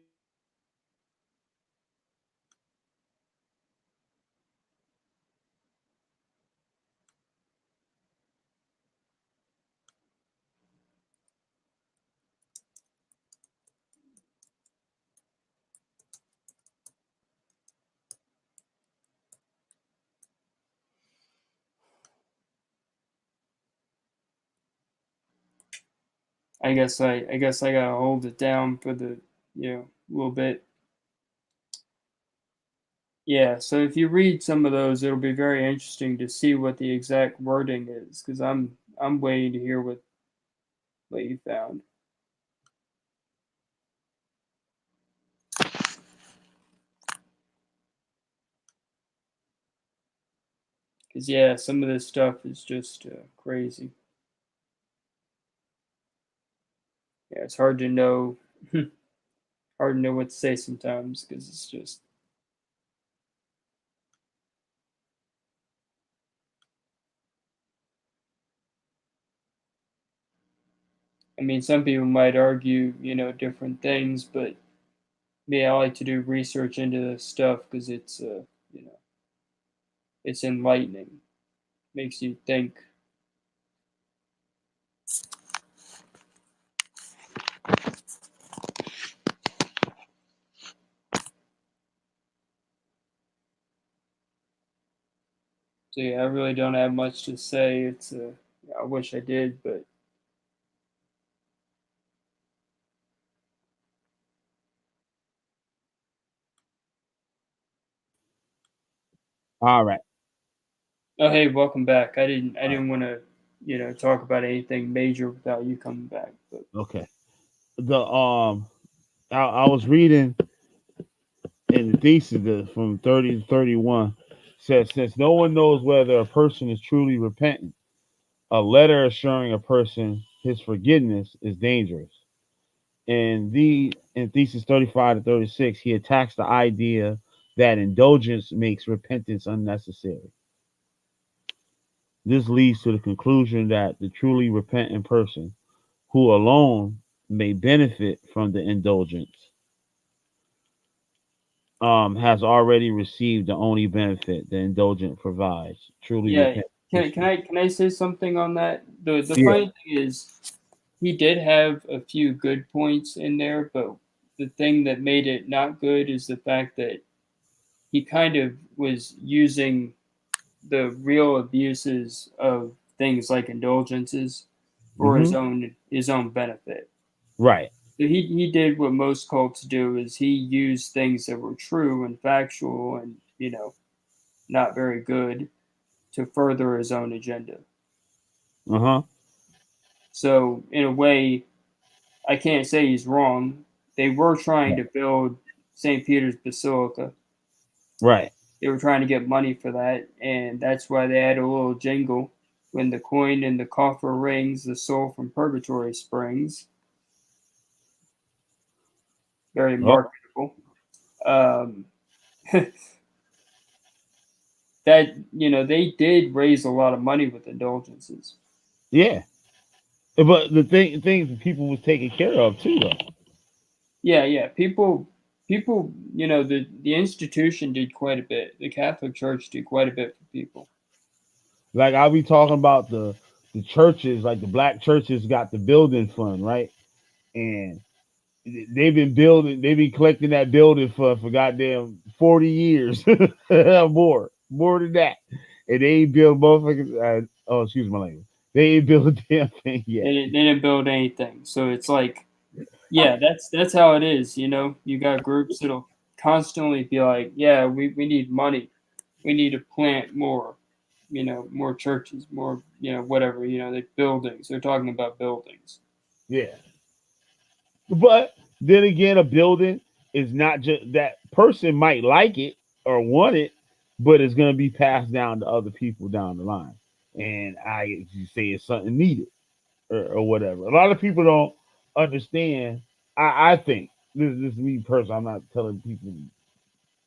I guess I gotta hold it down for the little bit. Yeah, so if you read some of those, it'll be very interesting to see what the exact wording is, because I'm waiting to hear what you found. Because yeah, some of this stuff is just crazy. yeah, it's hard to know, hard to know what to say sometimes because it's just. I mean, some people might argue, different things, but me, I like to do research into this stuff because you know, it's enlightening, makes you think. So yeah, I really don't have much to say. I wish I did, but All right. oh hey, welcome back. I All right. didn't want to, talk about anything major without you coming back. But Okay. The I was reading in the thesis from 30 to 31 says since no one knows whether a person is truly repentant, a letter assuring a person his forgiveness is dangerous. In thesis 35 to 36, he attacks the idea that indulgence makes repentance unnecessary. This leads to the conclusion that the truly repentant person, who alone may benefit from the indulgence, has already received the only benefit the indulgence provides. Truly yeah, repentant can Christian. I say something on that? The Yeah. funny thing is, he did have a few good points in there, but the thing that made it not good is the fact that he kind of was using the real abuses of things like indulgences for Hmm. his own benefit. Right. So he did what most cults do is he used things that were true and factual and not very good to further his own agenda. Uh huh. So in a way, I can't say he's wrong. They were trying Right. to build St. Peter's Basilica. Right. They were trying to get money for that, and that's why they had a little jingle. When the coin in the coffer rings, the soul from purgatory springs. Very Oh, marketable. Um, that they did raise a lot of money with indulgences. yeah. But the things that people was taken care of too, though. Yeah, yeah. People. The institution did quite a bit. The Catholic Church did quite a bit for people. Like I'll be talking about the churches, like the black churches got the building fund, right? And they've been collecting that building for goddamn 40 years, more than that, and they ain't built motherfuckers. Oh, excuse my language. They ain't built a damn thing yet. They didn't build anything, so it's like, yeah, that's how it is. You got groups that'll constantly be like, yeah, we need money, we need to plant more, more churches, more, whatever, the buildings. They're talking about buildings. Yeah, but then again, a building is not just that person might like it or want it, but it's gonna be passed down to other people down the line. And you say it's something needed or whatever. A lot of people don't understand. I think this is me personally. I'm not telling people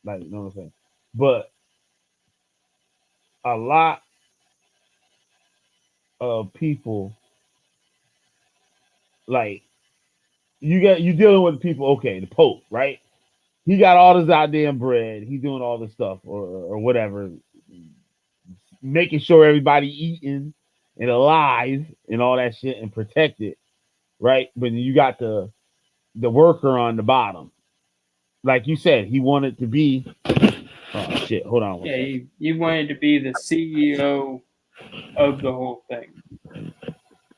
like you know what I'm saying, but a lot of people like you dealing with people. Okay, the Pope, right? He got all this goddamn bread. He's doing all this stuff or whatever, making sure everybody eating and alive and all that shit and protected, right? But you got the worker on the bottom. Like you said, he wanted to be. Oh shit! Hold on one Yeah, second. you wanted to be the CEO of the whole thing.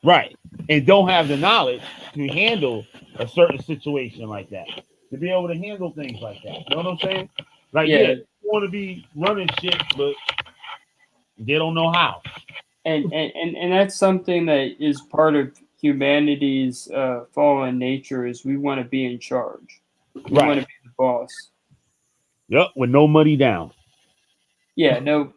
Right, and don't have the knowledge to handle a certain situation like that. To be able to handle things like that. You know what I'm saying? Like, yeah, Yeah, you want to be running shit, but they don't know how. and that's something that is part of humanity's fallen nature is we want to be in charge. We want Right. to be the boss. Yep. With no money down. Yeah, no,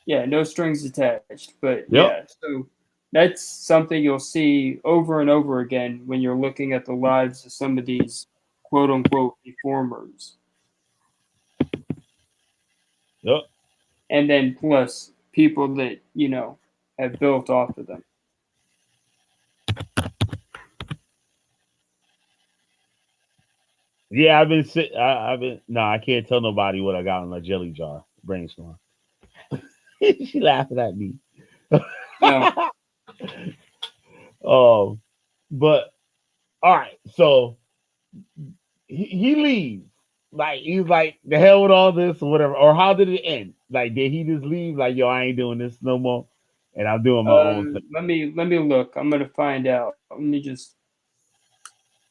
yeah, no strings attached. But Yep. yeah, so That's something you'll see over and over again when you're looking at the lives of some of these quote unquote reformers. Yep. And then plus people that, have built off of them. Yeah, I've been sick. I've been no, I can't tell nobody what I got in my jelly jar. Brainstorm. She laughing at me. No. um, but all right, so he leaves. Like he's like the hell with all this or whatever. Or how did it end? Like did he just leave? Like yo, I ain't doing this no more, and I'm doing my own thing. Let me look. I'm gonna find out. Let me just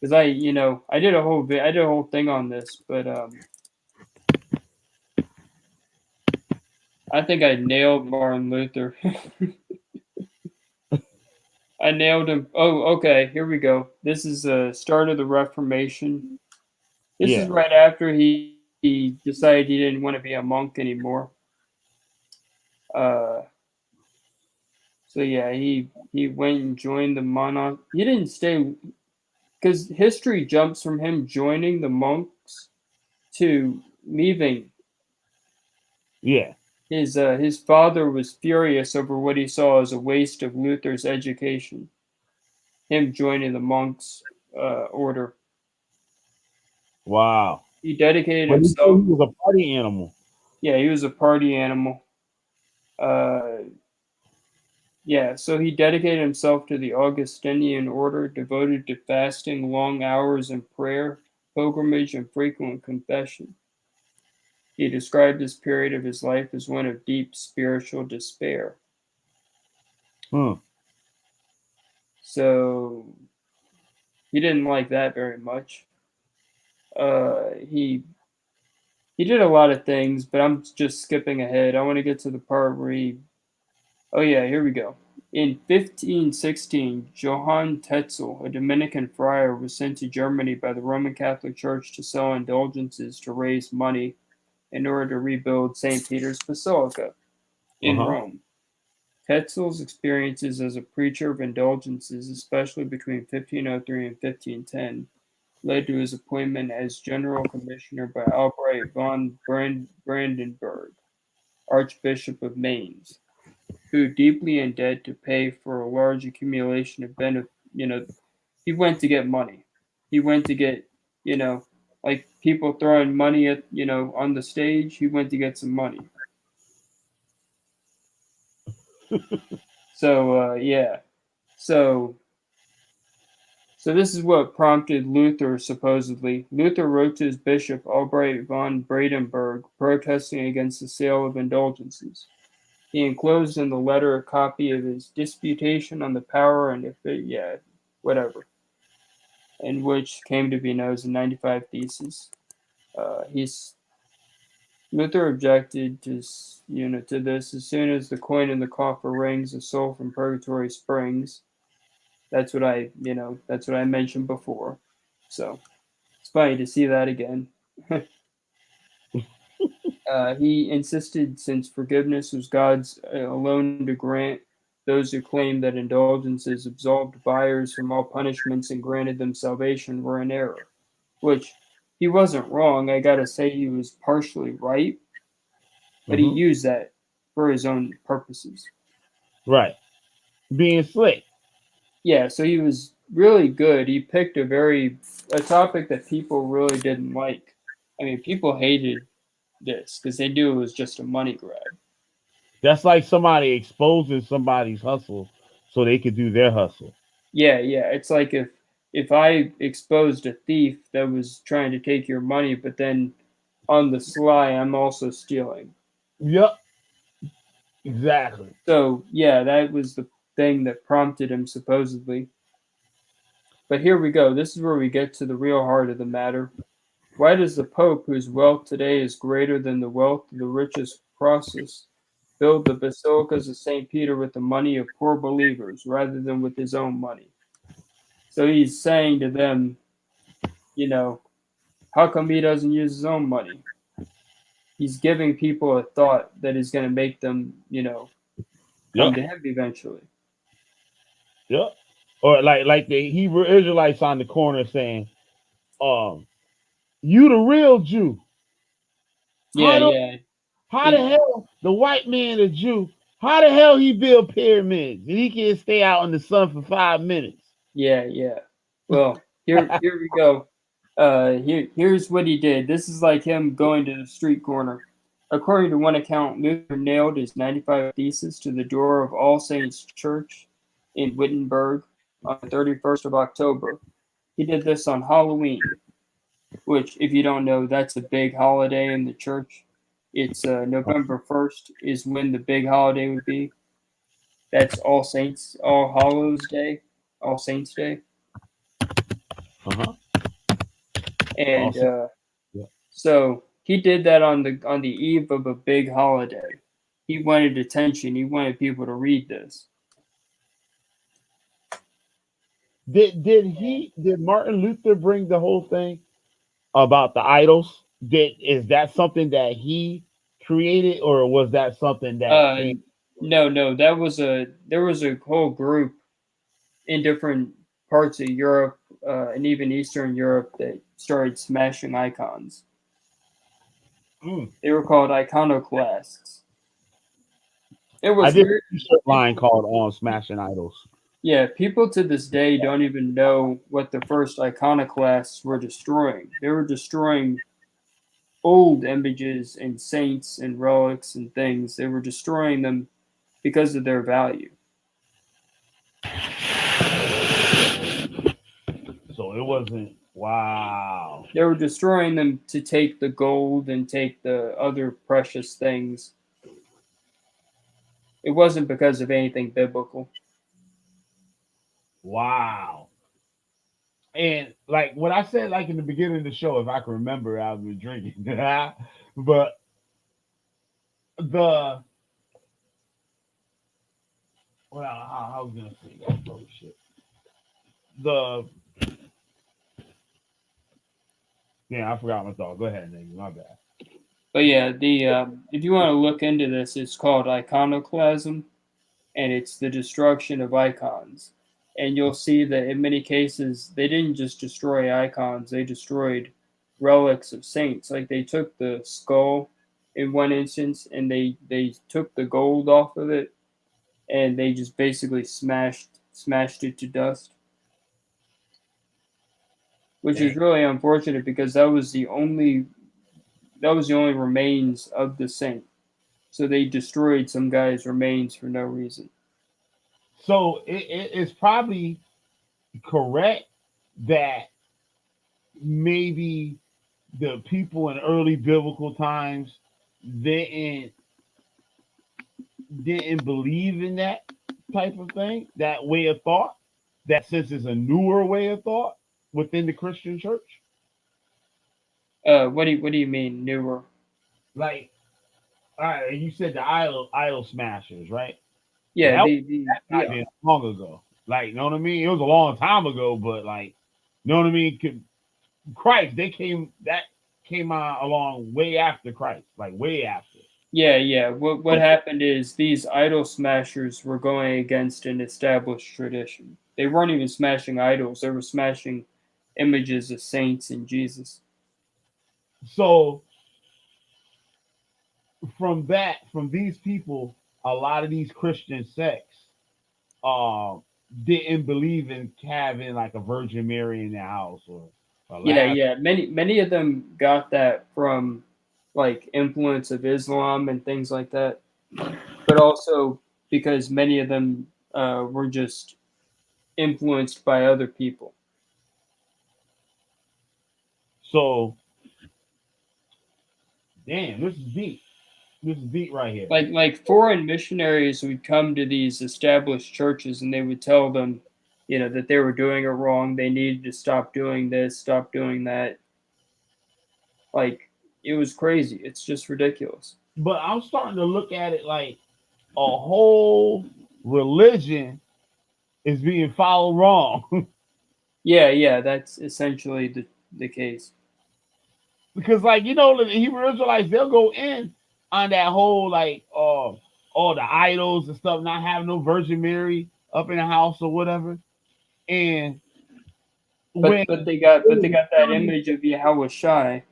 because I did a whole thing on this, but I think I nailed Martin Luther. I nailed him. Oh, okay. Here we go. This is the start of the Reformation. This is Yeah. right after he decided he didn't want to be a monk anymore. Uh, so yeah, he went and joined the monarch. He didn't stay because history jumps from him joining the monks to leaving. Yeah. His father was furious over what he saw as a waste of Luther's education. Him joining the monks order. Wow. He dedicated But he said himself. he was a party animal. Yeah, he was a party animal. Uh, yeah, so he dedicated himself to the Augustinian order, devoted to fasting, long hours in prayer, pilgrimage, and frequent confession. He described this period of his life as one of deep spiritual despair. Hmm. So he didn't like that very much. He did a lot of things, but I'm just skipping ahead. I want to get to the part where he. Oh yeah, here we go. In 1516, Johann Tetzel, a Dominican friar, was sent to Germany by the Roman Catholic Church to sell indulgences to raise money in order to rebuild St. Peter's Basilica Uh in huh. Rome. Tetzel's experiences as a preacher of indulgences, especially between 1503 and 1510, led to his appointment as general commissioner by Albrecht von Brandenburg, Archbishop of Mainz, who, deeply in debt to pay for a large accumulation of he went to get money. He went to get, you know, like people throwing money at, on the stage. He went to get some money. So, yeah. So, so this is what prompted Luther, supposedly. Luther wrote to his bishop, Albrecht von Brandenburg, protesting against the sale of indulgences. He enclosed in the letter a copy of his disputation on the power and whatever, in which came to be known as the 95 Theses. He's Luther objected to this. As soon as the coin in the coffer rings, the soul from purgatory springs. That's what I mentioned before. So it's funny to see that again. He insisted, since forgiveness was God's alone to grant, those who claimed that indulgences absolved buyers from all punishments and granted them salvation were in error. Which he wasn't wrong. I gotta say he was partially right, but he Mm-hmm. used that for his own purposes. Right. Being slick. Yeah, so he was really good. He picked a topic that people really didn't like. I mean, people hated this because they knew it was just a money grab. That's like somebody exposing somebody's hustle so they could do their hustle. Yeah, yeah. It's like if I exposed a thief that was trying to take your money, but then on the sly, I'm also stealing. Yep. Exactly. So yeah, that was the thing that prompted him supposedly. But here we go. This is where we get to the real heart of the matter. Why does the Pope, whose wealth today is greater than the wealth of the richest Crossus, build the basilicas of St. Peter with the money of poor believers rather than with his own money? So he's saying to them, you know, how come he doesn't use his own money? He's giving people a thought that is going to make them, come Yep. to him eventually. Yep. Or like the Hebrew Israelites on the corner saying, um, "You the real Jew. Yeah, How the yeah. how the He, hell the white man a Jew? How the hell he build pyramids and he can stay out in the sun for 5 minutes?" yeah, yeah. Well, here we go. Here's what he did. This is like him going to the street corner. According to one account, Luther nailed his 95 Theses to the door of All Saints Church in Wittenberg on the 31st of October. He did this on Halloween, which, if you don't know, that's a big holiday in the church. It's November 1st is when the big holiday would be. That's All Saints, All Hallows Day, All Saints Day. Uh-huh. And Also, yeah. so he did that on the eve of a big holiday. He wanted attention. He wanted people to read this. Did Martin Luther bring the whole thing about the idols? Is that something that he created, or was that something that Uh, came? no, no, that was a there was a whole group in different parts of Europe and even Eastern Europe that started smashing icons. Mm. They were called iconoclasts. It I was did a weird. t-shirt line People, called "On Smashing Idols." yeah, people to this day don't even know what the first iconoclasts were destroying. They were destroying old images and saints and relics and things. They were destroying them because of their value. So it wasn't. Wow. They were destroying them to take the gold and take the other precious things. It wasn't because of anything biblical. Wow. And like what I said, like in the beginning of the show, if I can remember, I've been drinking. But the well, I was gonna say that. Oh shit. The Yeah, I forgot my thought. Go ahead, nigga. My bad. But yeah, the if you want to look into this, it's called iconoclasm, and it's the destruction of icons. And you'll see that in many cases, they didn't just destroy icons; they destroyed relics of saints. Like they took the skull in one instance, and they took the gold off of it, and they just basically smashed it to dust, which is Dang. really unfortunate because that was the only remains of the saint. So they destroyed some guy's remains for no reason. So it's probably correct that maybe the people in early biblical times didn't didn't believe in that type of thing, that way of thought. That since it's a newer way of thought within the Christian church, What do you mean newer? like all right, you said the idol smashers, right? Well, Yeah, that the might have been long ago. Like, you know what I mean? It was a long time ago, but like, you know what I mean? Christ, that came on along way after Christ, like way after. yeah. What happened is these idol smashers were going against an established tradition. They weren't even smashing idols; they were smashing images of saints and Jesus. So from these people, a lot of these Christian sects um didn't believe in having like a Virgin Mary in their house or a Yeah, lab. yeah. Many of them got that from like influence of Islam and things like that, but also because many of them were just influenced by other people. So damn, this is deep. This is deep right here. Like foreign missionaries would come to these established churches and they would tell them, you know, that they were doing it wrong. They needed to stop doing this, stop doing that. Like it was crazy. It's just ridiculous. But I'm starting to look at it like a whole religion is being followed wrong. Yeah, yeah. That's essentially the case. Because like the Hebrew Israelites, they'll go in on that whole like all the idols and stuff, not having no Virgin Mary. up in the house or whatever. And But when but they got that image of Yahweh Shai.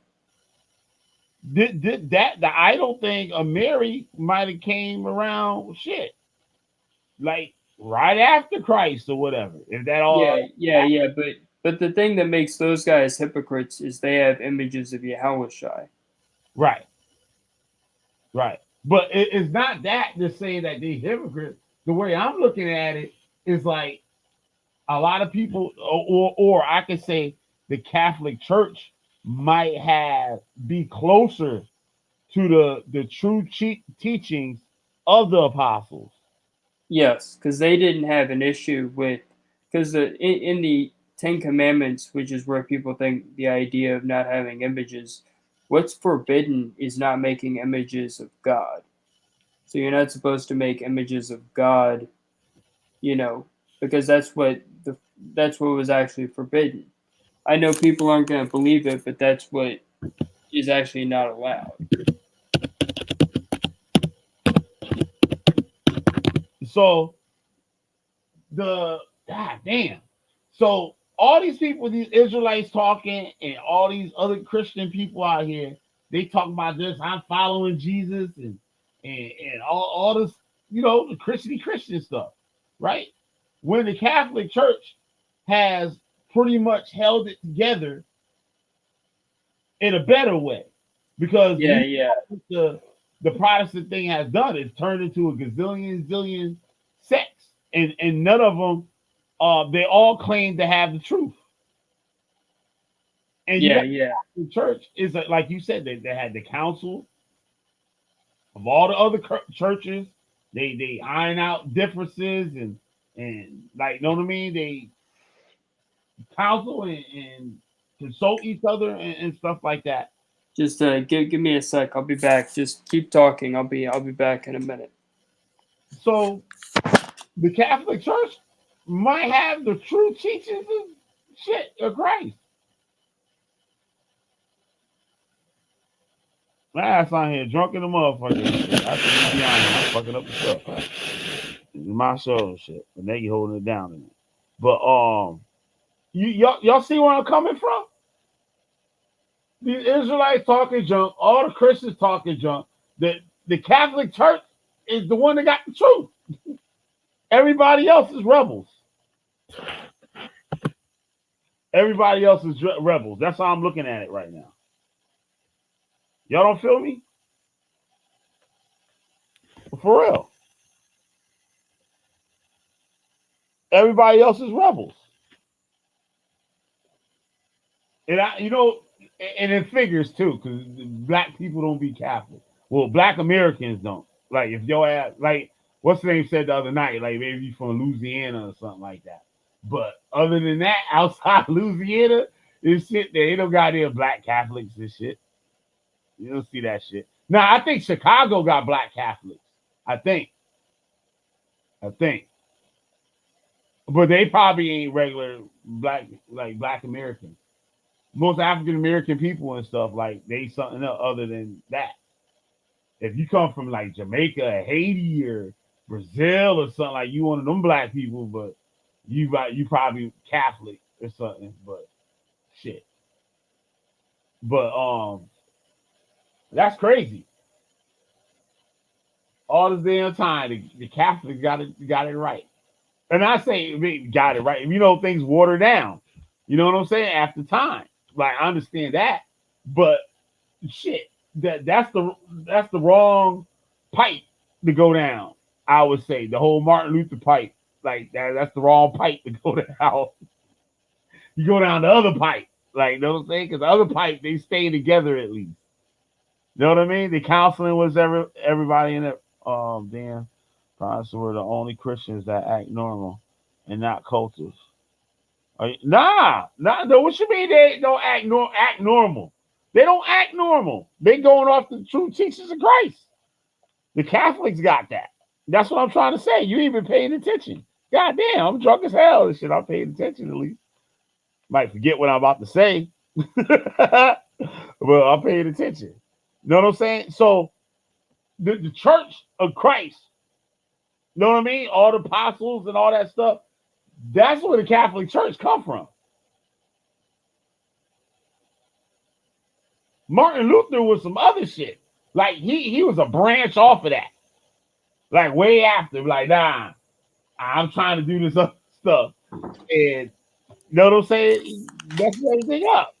that the idol thing of Mary might have came around shit like right after Christ or whatever. If that all Yeah. But the thing that makes those guys hypocrites is they have images of Yahweh Shai. right, right. But it's not that to say that they hypocrites. The way I'm looking at it is like a lot of people, or I could say the Catholic Church might have be closer to the true teachings of the apostles. Yes, because they didn't have an issue with because in the Ten Commandments, which is where people think the idea of not having images, what's forbidden is not making images of God. So you're not supposed to make images of God, you know, because that's what was actually forbidden. I know people aren't going to believe it, but that's what is actually not allowed. So the God damn. So all these people, these Israelites talking, and all these other Christian people out here, they talk about this. I'm following Jesus and all this, the Christian stuff, right? When the Catholic Church has pretty much held it together in a better way, because Yeah, yeah, the Protestant thing has done is turned into a gazillion zillion sects, and none of them they all claim to have the truth. And you yeah, got yeah. the church is like you said, they had the council of all the other churches. They iron out differences and like you know what I mean. They counsel and consult each other and stuff like that. Just give me a sec. I'll be back. Just keep talking. I'll be back in a minute. So the Catholic Church might have the true teachings of shit of Christ. My ass on here drunk in the motherfucker. I should be honest. I'm fucking up the stuff. It's my show and shit. But they holding it down in it. But y'all see where I'm coming from? These Israelites talking junk, all the Christians talking junk. The Catholic Church is the one that got the truth. Everybody else is rebels. Everybody else is rebels. That's how I'm looking at it right now. Y'all don't feel me? For real. Everybody else is rebels. And and it figures too, because black people don't be Catholic. Well, black Americans don't. Like if your ass, like what's the name said the other night, like maybe you from Louisiana or something like that. But other than that, outside Louisiana, this shit, they ain't no goddamn black Catholics and shit. You don't see that shit. Now I think Chicago got black Catholics. I think. I think. But they probably ain't regular black Americans. Most African American people and stuff like they something else other than that. If you come from like Jamaica or Haiti or Brazil or something like you one of them black people, but you probably Catholic or something. But shit. But that's crazy. All this damn time the Catholics got it right. And I say got it right. Things water down. You know what I'm saying? After time. Like I understand that. But shit, that's the wrong pipe to go down. I would say the whole Martin Luther pipe, like that's the wrong pipe to go down. You go down the other pipe, like you know what I'm saying? Because the other pipe they stay together at least. You know what I mean? The counseling was everybody in it. Damn, Protestants were the only Christians that act normal and not cultists. Nah. No, what you mean they don't act normal? They don't act normal. They going off the true teachings of Christ. The Catholics got that. That's what I'm trying to say. You ain't even paying attention. God damn, I'm drunk as hell. This shit, I'm paying attention at least. Might forget what I'm about to say, but I'm paying attention. You know what I'm saying? So the Church of Christ know what I mean? All the apostles and all that stuff. That's where the Catholic Church come from. Martin Luther was some other shit. Like he was a branch off of that. Like way after, like nah, I'm trying to do this other stuff, and you know what I'm saying? That's everything up.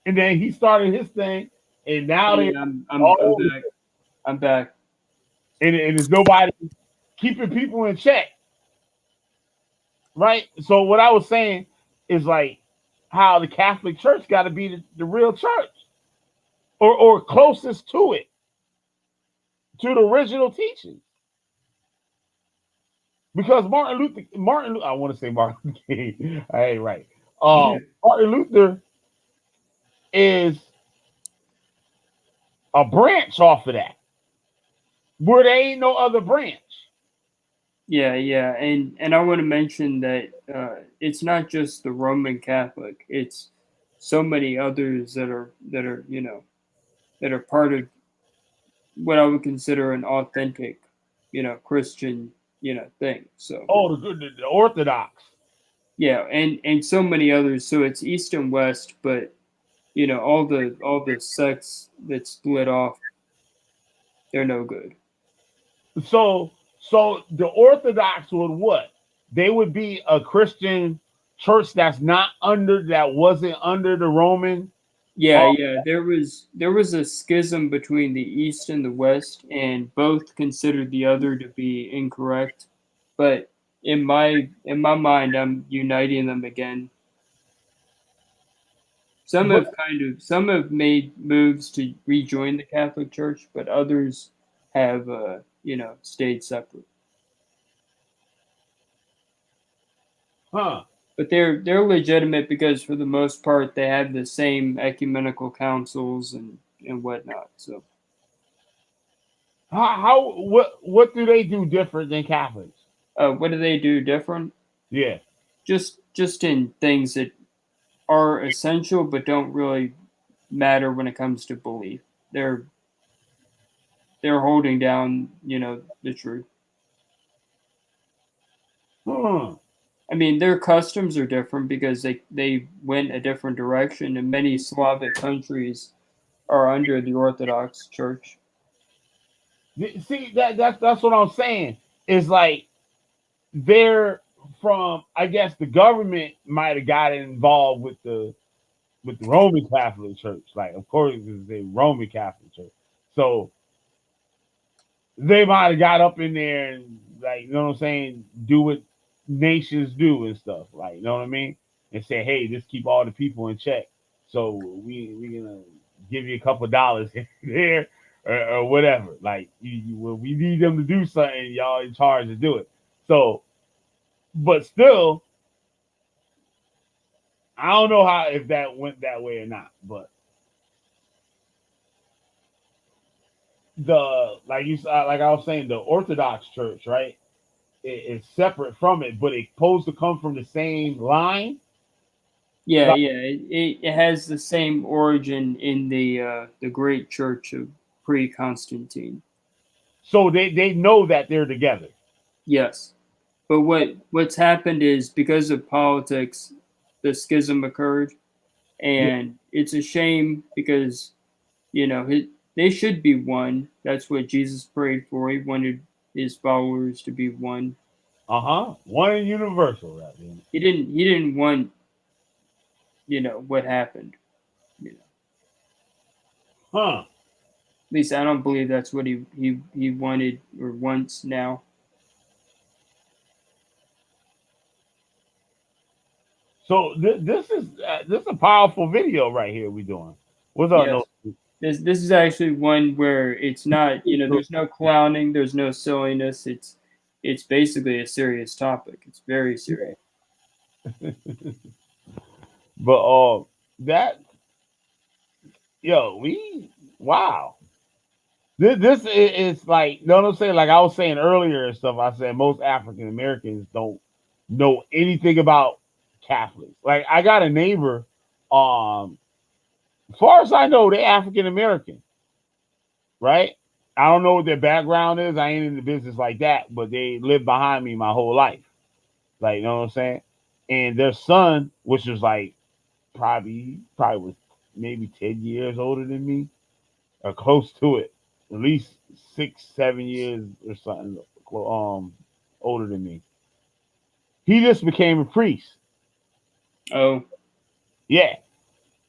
And then he started his thing, and now Hey, they I'm all I'm over, back. I'm back. and there's nobody keeping people in check, right? So what I was saying is like how the Catholic Church got to be the real church, or closest to it, to the original teaching. Because I want to say Martin Luther King. I ain't right. Martin Luther is a branch off of that, where there ain't no other branch. Yeah, and I want to mention that it's not just the Roman Catholic; it's so many others that are that are part of what I would consider an authentic Christian thing. So Oh, the Orthodox. yeah, and so many others. So it's East and West, but all the sects that split off, they're no good. So so the Orthodox would what? They would be a Christian church that's not under that wasn't under the Roman. Yeah, Uh, yeah. There was a schism between the East and the West, and both considered the other to be incorrect. But in my mind, I'm uniting them again. but Some have made moves to rejoin the Catholic Church, but others have stayed separate. huh? But they're legitimate because for the most part they have the same ecumenical councils and whatnot. So How what do they do different than Catholics? what do they do different? Yeah. Just in things that are essential but don't really matter when it comes to belief. They're they're holding down the truth. Hmm. I mean, their customs are different because they went a different direction, and many Slavic countries are under the Orthodox Church. See that's what I'm saying. It's like they're from. I guess the government might have got involved with the Roman Catholic Church. Like, of course, it's the Roman Catholic Church. So they might have got up in there and, like, you know what I'm saying, do what nations do and stuff. Like, you know what I mean? And say, hey, just keep all the people in check. So we gonna give you a couple dollars here or whatever. Like, when we need them to do something, y'all in charge to do it. So, but still, I don't know how if that went that way or not. But the like I was saying, the Orthodox Church, right? Is separate from it, but it's supposed to come from the same line. Yeah, Like, yeah. It has the same origin in the great church of pre-Constantine. so they know that they're together. Yes, but what's happened is because of politics, the schism occurred, Yeah. and it's a shame because they should be one. That's what Jesus prayed for. He wanted his followers to be one. Uh-huh. One and universal, right? Then. He didn't want what happened. Huh. At least I don't believe that's what he wanted or wants now. So this is a powerful video right here we doing. What's our Yes. notes? This is actually one where it's not, there's no clowning, there's no silliness. It's basically a serious topic. It's very serious. But that yo we wow. This is like, you know what I'm saying? Like I was saying earlier and stuff. I said most African Americans don't know anything about Catholics. Like I got a neighbor. As far as I know, they're African American, right? I don't know what their background is. I ain't in the business like that, but they lived behind me my whole life. Like, you know what I'm saying? And their son, which was like probably was maybe 10 years older than me, or close to it, at least 6, 7 years or something, older than me. He just became a priest. Oh, Yeah,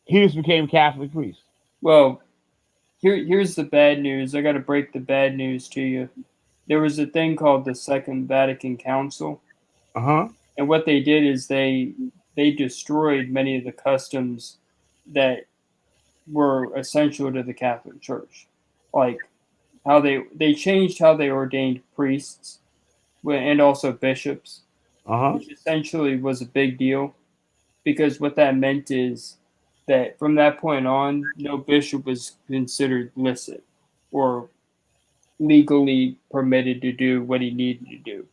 he just became a Catholic priest. well, here's the bad news. I got to break the bad news to you. There was a thing called the Second Vatican Council, Uh huh. and what they did is they destroyed many of the customs that were essential to the Catholic Church, like how they changed how they ordained priests and also bishops, Uh huh. which essentially was a big deal because what that meant is that from that point on, no bishop was considered licit or legally permitted to do what he needed to do.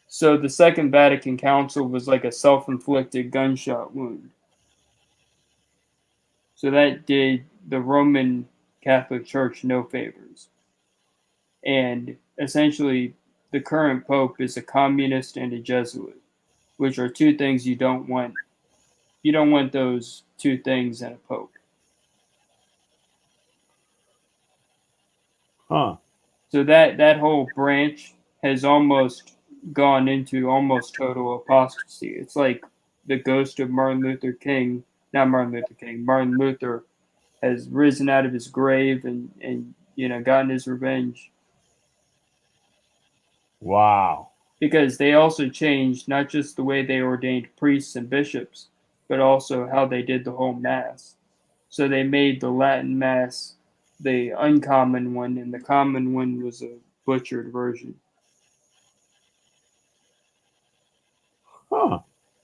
So the Second Vatican Council was like a self inflicted gunshot wound. So that did the Roman Catholic Church no favors. And essentially, the current Pope is a communist and a Jesuit, which are two things you don't want. You don't want those two things in a Pope. Huh. So that whole branch has almost gone into almost total apostasy. It's like the ghost of Martin Luther King, not Martin Luther King, Martin Luther has risen out of his grave and gotten his revenge Wow. because they also changed not just the way they ordained priests and bishops, but also how they did the whole mass. So they made the Latin mass the uncommon one, and the common one was a butchered version. Huh.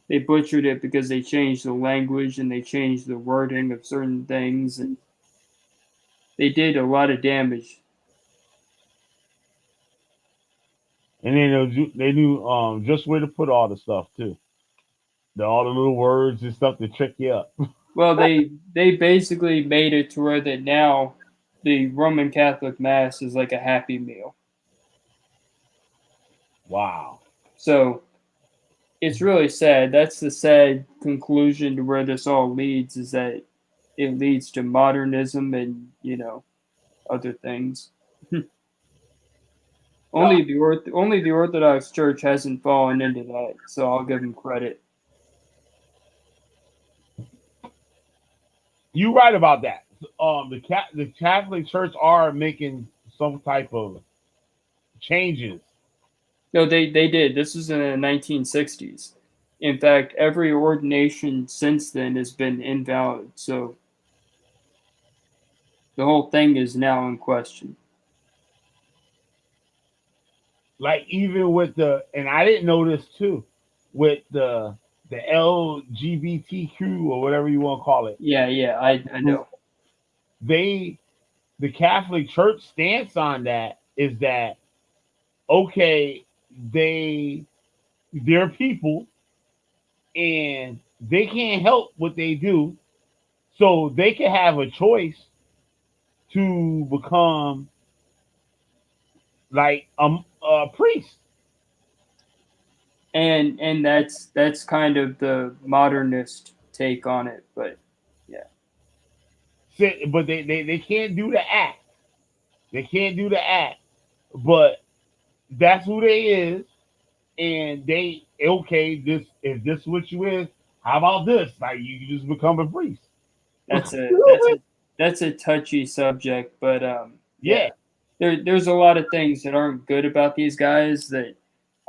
They butchered it because they changed the language and they changed the wording of certain things, and they did a lot of damage. And they knew just where to put all the stuff too. All the little words and stuff to trick you up. Well, they basically made it to where that now the Roman Catholic Mass is like a happy meal. Wow. So it's really sad. That's the sad conclusion to where this all leads is that it leads to modernism and other things. No, Only the Orthodox Church hasn't fallen into that, so I'll give them credit. you're right about that. The Catholic Church are making some type of changes. No, they did. This was in the 1960s. In fact, every ordination since then has been invalid. So the whole thing is now in question. Like even with and I didn't know this too, with the LGBTQ or whatever you want to call it. Yeah, yeah, I know. They the Catholic Church stance on that is that okay, they they're people and they can't help what they do, so they can have a choice to become like a priest. And that's kind of the modernist take on it, but yeah. But they can't do the act. They can't do the act. But that's who they is, and they okay. This if this what you is, how about this? Like you just become a priest. That's a touchy subject, but Yeah. yeah. There's a lot of things that aren't good about these guys that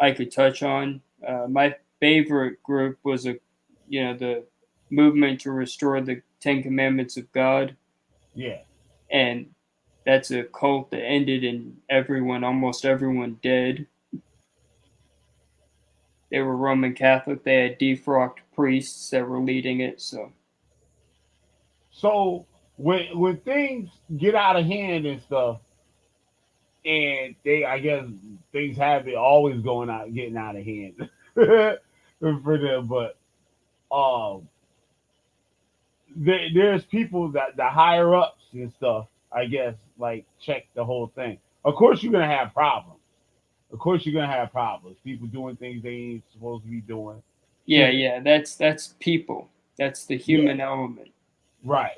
I could touch on. My favorite group was the movement to restore the Ten Commandments of God, Yeah. and that's a cult that ended in almost everyone dead. They were Roman Catholic. They had defrocked priests that were leading it. So So when things get out of hand and stuff, and they I guess things have it always going out getting out of hand for them, but um there's people that the higher ups and stuff. I guess, like check the whole thing. Of course, you're gonna have problems. Of course, you're gonna have problems. People doing things they ain't supposed to be doing. Yeah, Just yeah, that's people. That's the yeah, human element. right.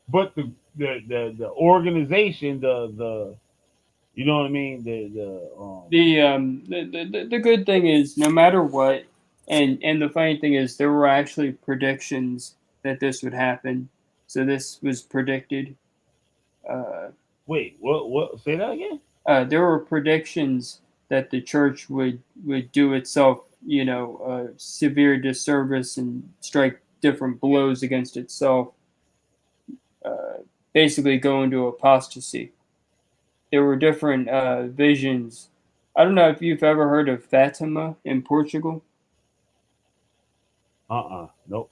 But the organization, the you know what I mean, The good thing is no matter what, and the funny thing is there were actually predictions that this would happen. So this was predicted. Uh, wait, what? Say that again. there were predictions that the church would do itself, severe disservice and strike different blows against itself, uh, basically go into apostasy. There were different visions. I don't know if you've ever heard of Fatima in Portugal. Nope.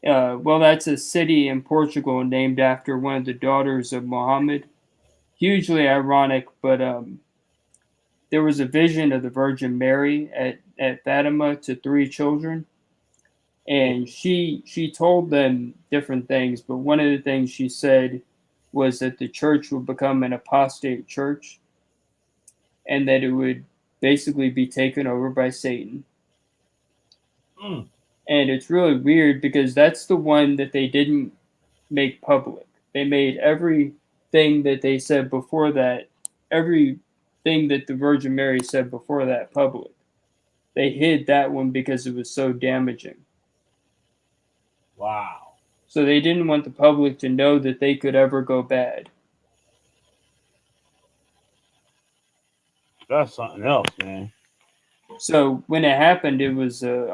Well, that's a city in Portugal named after one of the daughters of Muhammad. Hugely ironic, but there was a vision of the Virgin Mary at Fatima to three children, Yeah. and she told them different things. But one of the things she said was that the church would become an apostate church, and that it would basically be taken over by Satan. Mm, And it's really weird because that's the one that they didn't make public. They made everything that they said before that, everything that the Virgin Mary said before that public. They hid that one because it was so damaging. wow. So they didn't want the public to know that they could ever go bad. That's something else, man. So when it happened, it was uh,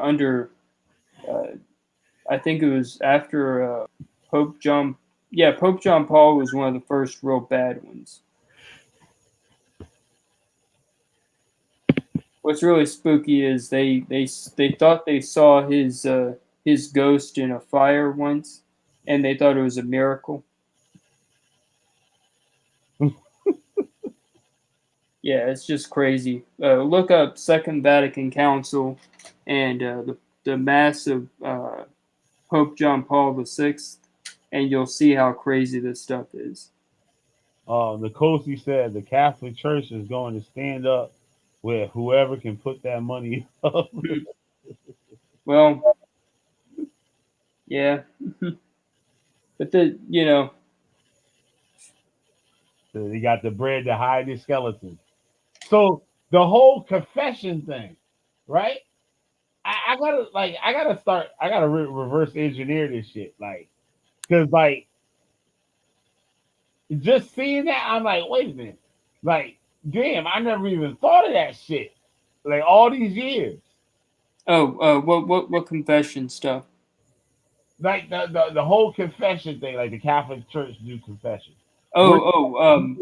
I think it was after Pope John. Yeah, Pope John Paul was one of the first real bad ones. What's really spooky is they thought they saw his ghost in a fire once, and they thought it was a miracle. Yeah, it's just crazy. Look up Second Vatican Council and the Mass of Pope John Paul VI, and you'll see how crazy this stuff is. Nicosi said the Catholic Church is going to stand up with whoever can put that money up. Well, yeah, but They got the bread to hide the skeleton. So the whole confession thing, right? I gotta reverse engineer this shit, like, cause like just seeing that, I'm like, wait a minute, like, damn, I never even thought of that shit, like all these years, Oh, what confession stuff? like the whole confession thing, like the Catholic Church do confession.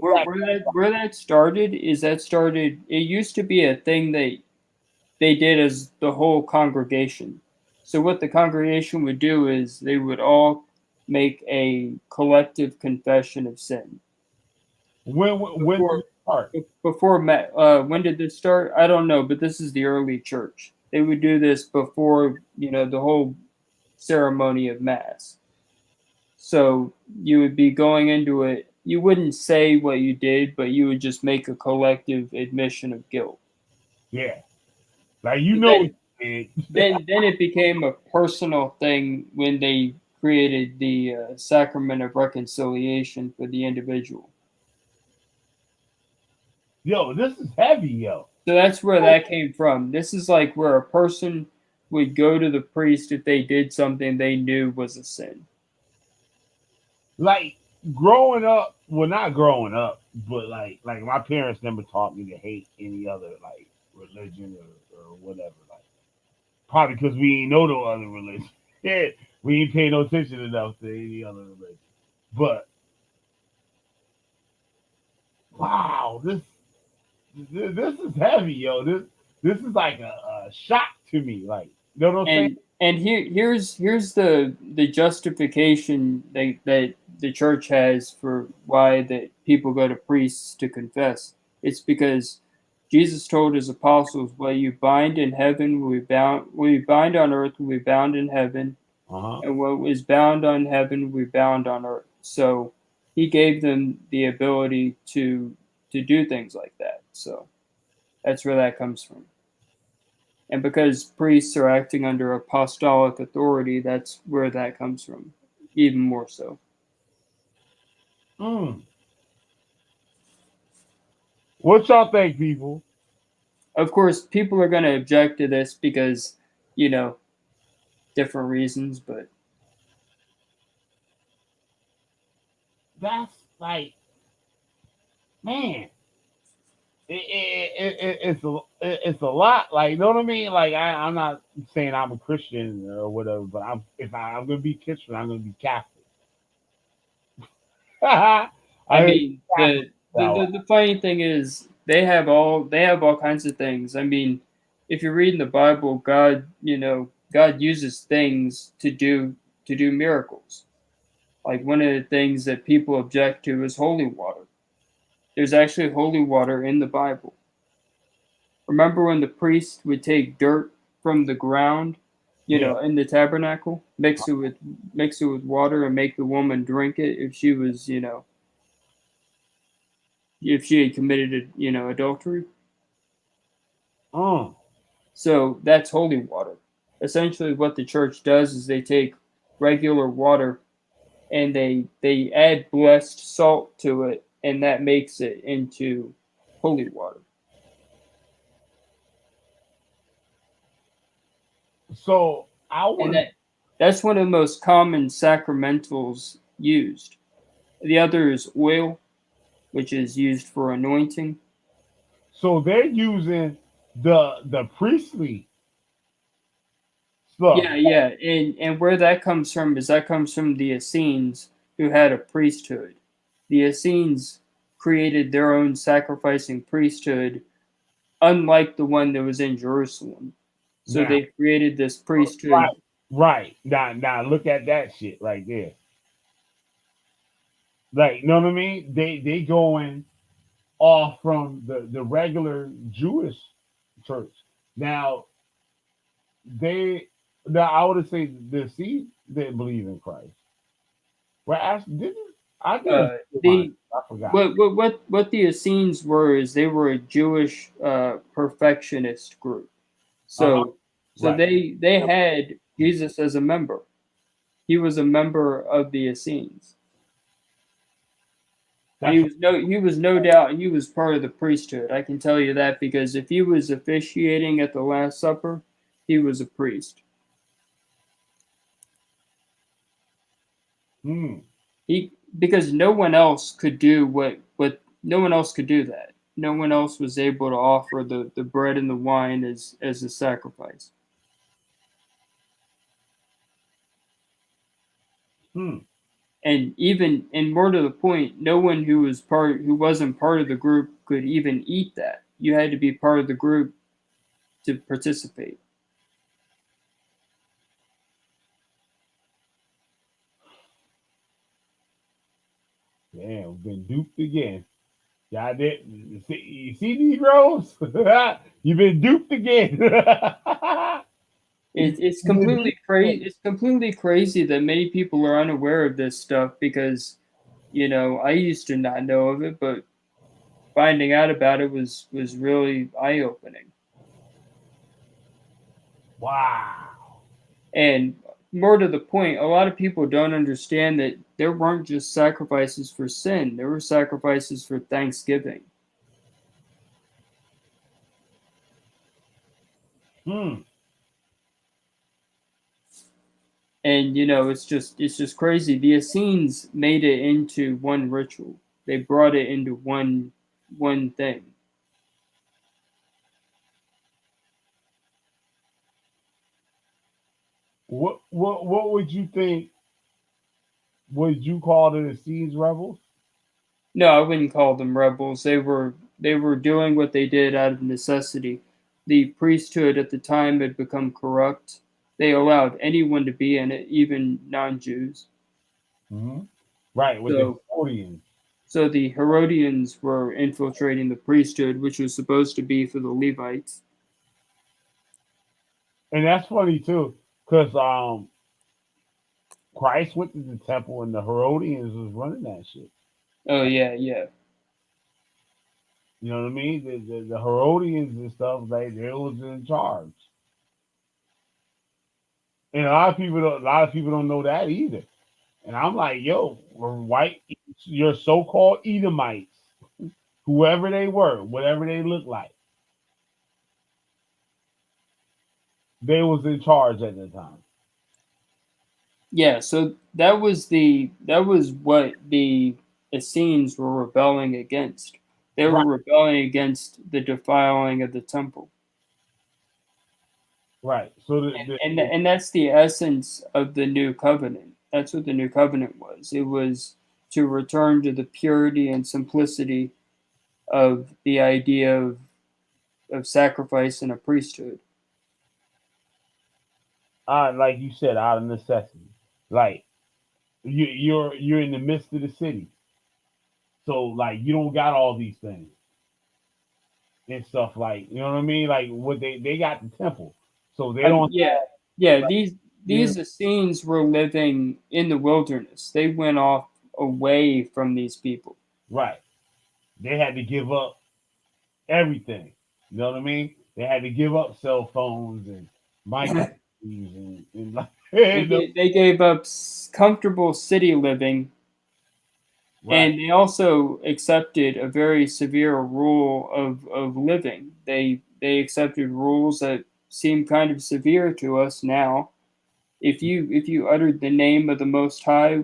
Where Where that started is that started. It used to be a thing that they did as the whole congregation. So what the congregation would do is they would all make a collective confession of sin when did before it start? when did this start? I don't know, but this is the early church. They would do this before the whole ceremony of mass. So you would be going into it. You wouldn't say what you did, but you would just make a collective admission of guilt. Yeah, like you But know what you did. then it became a personal thing when they created the sacrament of reconciliation for the individual. Yo, this is heavy, yo. So that's where that came from. This is like where a person would go to the priest if they did something they knew was a sin. Like growing up, well, not growing up, but like my parents never taught me to hate any other like religion or whatever. Like probably because we ain't know no other religion. Yeah, we ain't pay no attention enough to any other religion. But wow, this is heavy, yo. This is like a shock to me. Like, you know what I'm saying? And here's the justification that the church has for why that people go to priests to confess. It's because Jesus told his apostles, "What you bind in heaven will be bound. What you bind on earth will be bound in heaven. Uh-huh. and what was bound on heaven will be bound on earth. So he gave them the ability to do things like that. So that's where that comes from. And because priests are acting under apostolic authority, that's where that comes from, even more so. Mm. What y'all think, people? Of course, people are going to object to this because, you know, different reasons, but That's like, man, it's a lot. Like, you know what I mean? Like, I'm not saying I'm a Christian or whatever, but I'm gonna be Christian, I'm gonna be Catholic. I'm I gonna be mean, Catholic. So, the funny thing is they have all kinds of things. I mean, if you're reading the Bible, God, God uses things to do miracles. Like one of the things that people object to is holy water. There's actually holy water in the Bible. Remember when the priest would take dirt from the ground, yeah. in the tabernacle, mix it with water and make the woman drink it if she was, if she had committed, adultery. Mm. So that's holy water. Essentially, what the church does is they take regular water and they add blessed salt to it, and that makes it into holy water. So I And want. that's one of the most common sacramentals used. The other is oil, which is used for anointing. So they're using the priestly stuff. Yeah, yeah, and where that comes from is that comes from the Essenes who had a priesthood. The Essenes created their own sacrificing priesthood, unlike the one that was in Jerusalem. So Now, they created this right, priesthood. right. Now, look at that shit right there. Like, you know what I mean? They going off from the regular Jewish church. Now they now I would say the seed didn't believe in Christ. Well, actually, didn't I did Uh, mine? the I forgot. what the Essenes were is they were a Jewish perfectionist group. Uh huh. So Right. they had Jesus as a member. He was a member of the Essenes. And That's he was no doubt he was part of the priesthood. I can tell you that because if he was officiating at the Last Supper, he was a priest. hmm. He because no one else could do what no one else could do that. No one else was able to offer the bread and the wine as a sacrifice. Hmm. And even and more to the point, no one who wasn't part of the group could even eat that. You had to be part of the group to participate. Damn, been duped again. Y'all did you see Negroes? You've been duped again. It's You've been completely duped again. crazy. It's completely crazy that many people are unaware of this stuff because I used to not know of it, but finding out about it was really eye opening. Wow. And more to the point, a lot of people don't understand that there weren't just sacrifices for sin; there were sacrifices for thanksgiving. Hmm. And it's just crazy. The Essenes made it into one ritual. They brought it into one thing. What would you think? Would you call the Seas rebels? No, I wouldn't call them rebels. They were doing what they did out of necessity. The priesthood at the time had become corrupt. They allowed anyone to be in it, even non-Jews. Hmm. Right, with the So Herodians. so the Herodians were infiltrating the priesthood, which was supposed to be for the Levites. And that's funny too, because Christ went to the temple, and the Herodians was running that shit. Oh yeah, yeah, You know what I mean? The Herodians and stuff, like they was in charge. And a lot of people don't know that either. And I'm like, yo, white, your so-called Edomites, whoever they were, whatever they looked like, they was in charge at the time. yeah. So that was what the Essenes were rebelling against. They were Right, rebelling against the defiling of the temple. right. So And that's the essence of the new covenant. That's what the new covenant was. It was to return to the purity and simplicity of the idea of sacrifice and a priesthood. like you said, out of necessity. Like you're in the midst of the city, so like you don't got all these things and stuff. Like you know what I mean? Like what they got the temple, so they don't Yeah, yeah. like you know, These Essenes were living in the wilderness. They went off away from these people. right. They had to give up everything. You know what I mean? They had to give up cell phones and microwaves and like you know, They gave up comfortable city living, right. and they also accepted a very severe rule of living. They accepted rules that seem kind of severe to us now. If you uttered the name of the Most High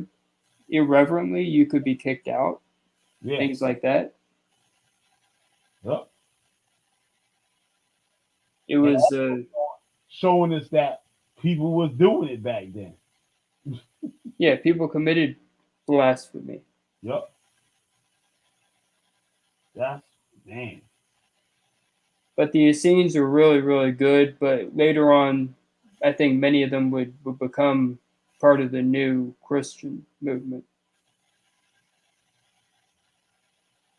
irreverently, you could be kicked out. Yeah. Things like that. Yep. It And was showing us that people was doing it back then. yeah, people committed blasphemy. Yep. That's man. But the Essenes were really, really good. But later on, I think many of them would become part of the new Christian movement.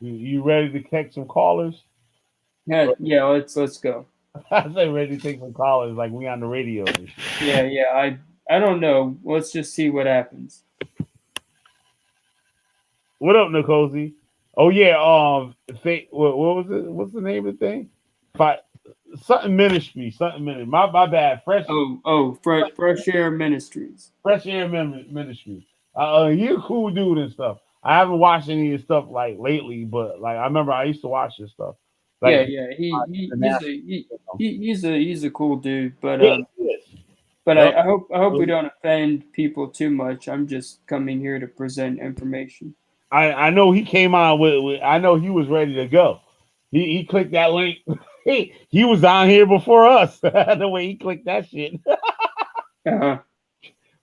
You ready to catch some callers? Yeah, yeah. Let's go. I say ready to take some callers like we on the radio and shit. Yeah, yeah. I don't know. Let's just see what happens. What up, Nicosi? Oh yeah, what was it? What's the name of the thing? Fi- Something ministry, something ministry. My bad. Fresh Air Ministries. Fresh air ministry. You're a cool dude and stuff. I haven't watched any of his stuff like lately, but like I remember I used to watch his stuff. Yeah, Like yeah. the national. He's a cool dude. Yeah, he is. But Yep. I hope we don't offend people too much. I'm just coming here to present information. I know he came on with I know he was ready to go. He clicked that link. He was on here before us. The way he clicked that shit. Uh-huh.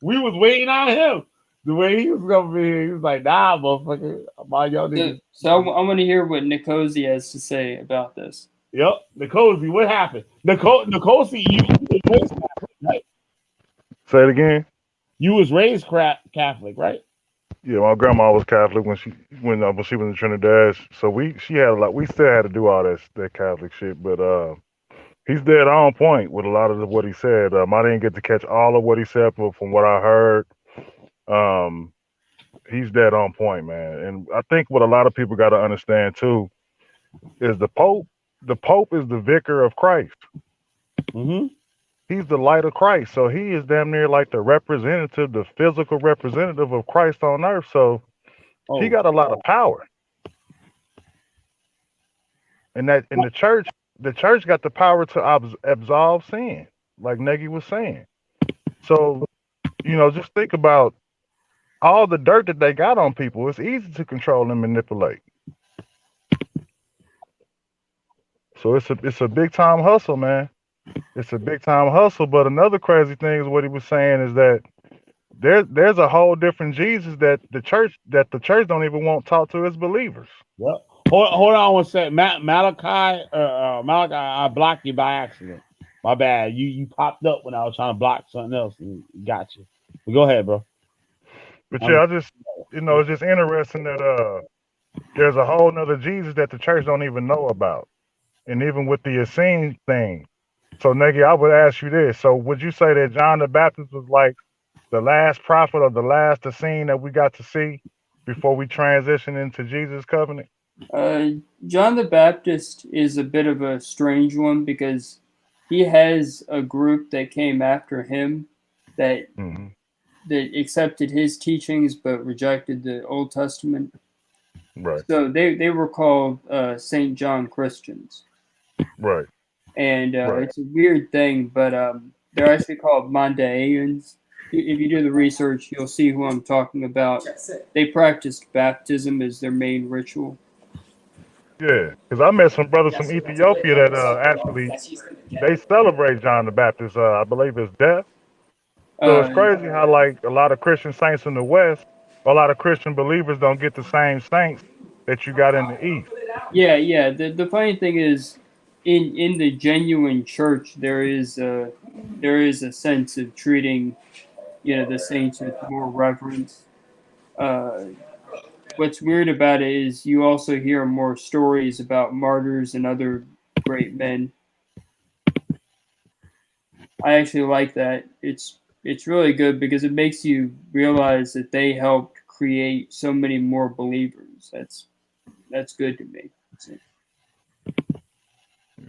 We was waiting on him. The way he was coming here, he was like, nah, motherfucker. My y'all So, niggas. I want to hear what Nicosi has to say about this. Yep. Nicosi, what happened? Nicosi, you was raised Catholic, right? Say it again. You was raised Catholic, right? Yeah, my grandma was Catholic when she was in Trinidad. So she had a lot. We still had to do all that Catholic shit, but he's dead on point with a lot of what he said. I didn't get to catch all of what he said, but from what I heard, um, he's dead on point, man. And I think what a lot of people got to understand too is the Pope. The Pope is the vicar of Christ. Mm-hmm. He's the light of Christ. So he is damn near like the representative, the physical representative of Christ on earth. So he Oh, got a lot of power. And that in the church got the power to absolve sin, like Negi was saying. So, just think about all the dirt that they got on people. It's easy to control and manipulate. So it's a big time hustle, man. It's a big time hustle. But another crazy thing is what he was saying is that there's a whole different Jesus that the church don't even want taught to its believers. yep. Hold on one second. Malachi, I blocked you by accident. My bad. You popped up when I was trying to block something else and got you. But go ahead, bro. But I'm, yeah, I just it's just interesting that there's a whole nother Jesus that the church don't even know about. And even with the Essene thing. So Negi, I would ask you this. So would you say that John the Baptist was like the last prophet or the last the scene that we got to see before we transition into Jesus' covenant? Uh, John the Baptist is a bit of a strange one because he has a group that came after him that Hmm. that accepted his teachings but rejected the Old Testament. Right, So they were called Saint John Christians, right, and right. it's a weird thing, but they're actually called Mandaeans. If you do the research, you'll see who I'm talking about. They practiced baptism as their main ritual. Yeah, because I met some brothers from Ethiopia that actually they celebrate John the Baptist. I believe his death. So it's Uh, crazy how like a lot of Christian saints in the West, a lot of Christian believers don't get the same saints that you got in the East. yeah, yeah. The funny thing is, in the genuine church, there is a sense of treating the saints with more reverence. Uh, what's weird about it is you also hear more stories about martyrs and other great men. I actually like that. It's really good because it makes you realize that they helped create so many more believers. That's good to me.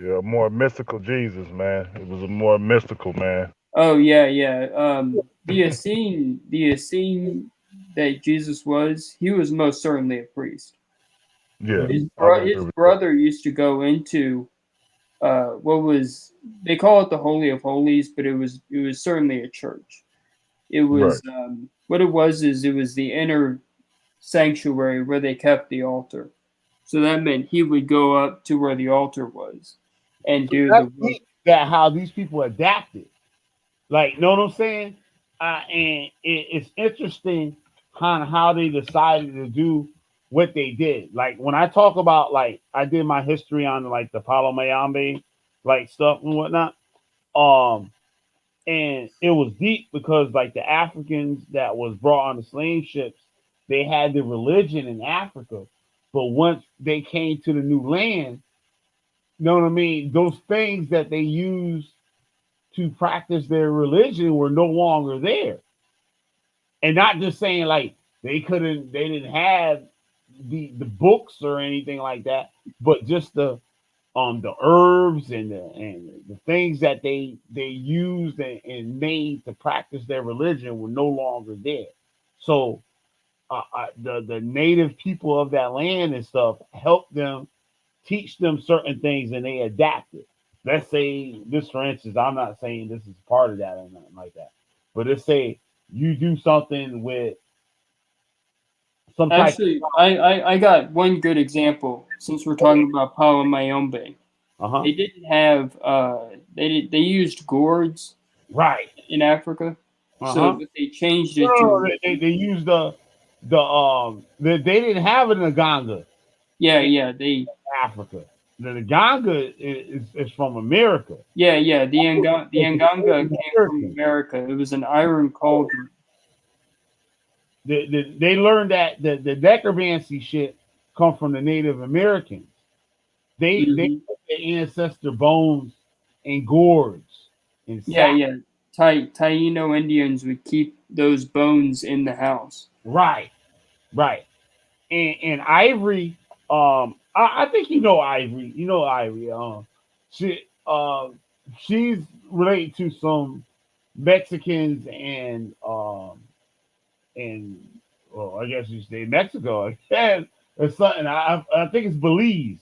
Yeah, more mystical Jesus, man. It was a more mystical man. Oh yeah, yeah. The Essene that Jesus was, he was most certainly a priest. Yeah, I would His agree with that. brother used to go into what was they call it the Holy of Holies, but it was certainly a church. It Right. was what it was is it was the inner sanctuary where they kept the altar. So that meant he would go up to where the altar was and So do the that's work. deep, that how these people adapted. Like, know what I'm saying? And it's interesting on how they decided to do what they did. Like when I talk about like I did my history on like the Palo Mayombe like stuff and whatnot. Um, and it was deep because like the Africans that was brought on the slave ships, they had the religion in Africa, but once they came to the new land, you know what I mean? Those things that they used to practice their religion were no longer there. And not just saying like they didn't have the books or anything like that, but just the herbs and the things that they used and made to practice their religion were no longer there. So the native people of that land and stuff helped them teach them certain things and they adapted. Let's say this, for instance, I'm not saying this is part of that or nothing like that, but let's say you do something with some type Actually, I got one good example since we're of talking about Palo Mayombe. uh huh They didn't have they used gourds right in Africa, uh so huh but they changed no, it no, no, to they use they didn't have it in Uganda yeah in yeah they Africa. The Uganda is from America. yeah yeah the It's Nganga Native came from American. America. It was an iron cauldron. They learned that the necromancy shit come from the Native Americans. They Hmm. put their ancestor bones in gourds in Yeah sacks. yeah. Taino Indians would keep those bones in the house. Right, right. And Ivory, I think you know Ivory. You know Ivory. She she's related to some Mexicans and well, I guess you say Mexico. And it's something I think it's Belize.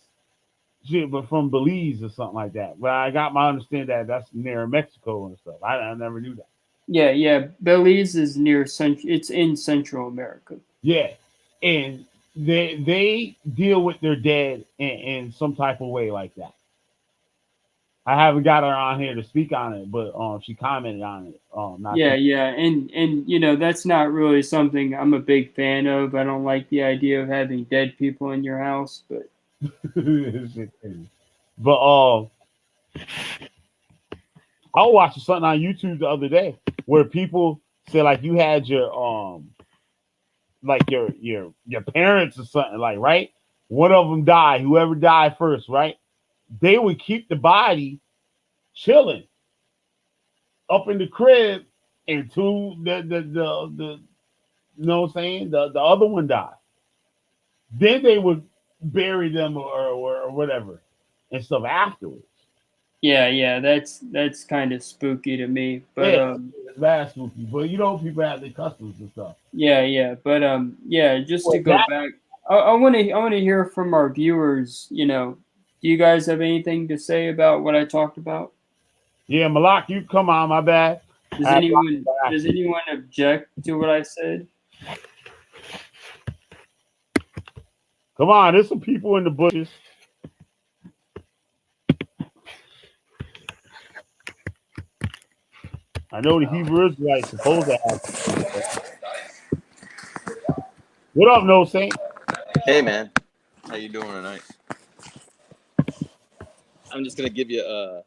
Shit, but from Belize or something like that. But I got my understanding that that's near Mexico and stuff. I never knew that. Yeah yeah. Belize is near it's in Central America. Yeah, and they deal with their dead in some type of way like that. I haven't got her on here to speak on it, but she commented on it. Not Yeah, too. yeah, and that's not really something I'm a big fan of. I don't like the idea of having dead people in your house, but But I was watching something on YouTube the other day where people say like you had your like your parents or something like right. One of them died. Whoever died first, right? They would keep the body chilling up in the crib and two the you know what I'm saying, the other one died. Then they would bury them or whatever and stuff afterwards. Yeah, yeah, that's kind of spooky to me. But Yeah, it's bad spooky. But you know people have their customs and stuff. yeah, yeah, but yeah, just to Well, go that back, I want to hear from our viewers. Do you guys have anything to say about what I talked about? yeah, Malak, you come on, my bad. Does I had a lot anyone to ask does you. anyone object to what I said? Come on, there's some people in the bushes. I know the Hebrew Israelites supposed to have some stuff. What up, No Saint? Hey man, how you doing tonight? I'm just gonna give you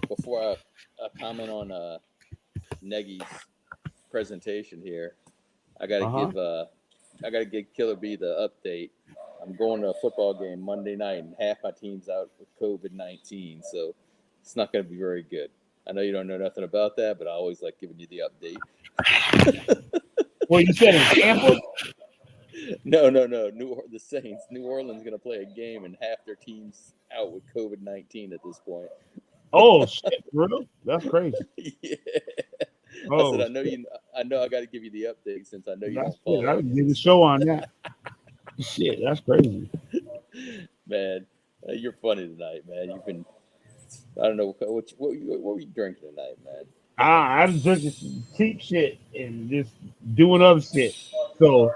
before I comment on Negi's presentation here. I gotta Uh-huh. give Killer B the update. I'm going to a football game Monday night, and half my team's out with COVID-19, so it's not gonna be very good. I know you don't know nothing about that, but I always like giving you the update. Well, you said in Tampa? No, the Saints. New Orleans gonna play a game, and half their team's out with COVID-19 at this point. Oh shit, bro. That's crazy. Yeah. I said, Oh I know shit. you. I know I got to give you the update since I know you That's don't shit. I follow didn't me. do the show on that. Shit, that's crazy. Man, you're funny tonight, man. You've been. I don't know what were you drinking tonight, man. I was drinking some cheap shit and just doing other shit. So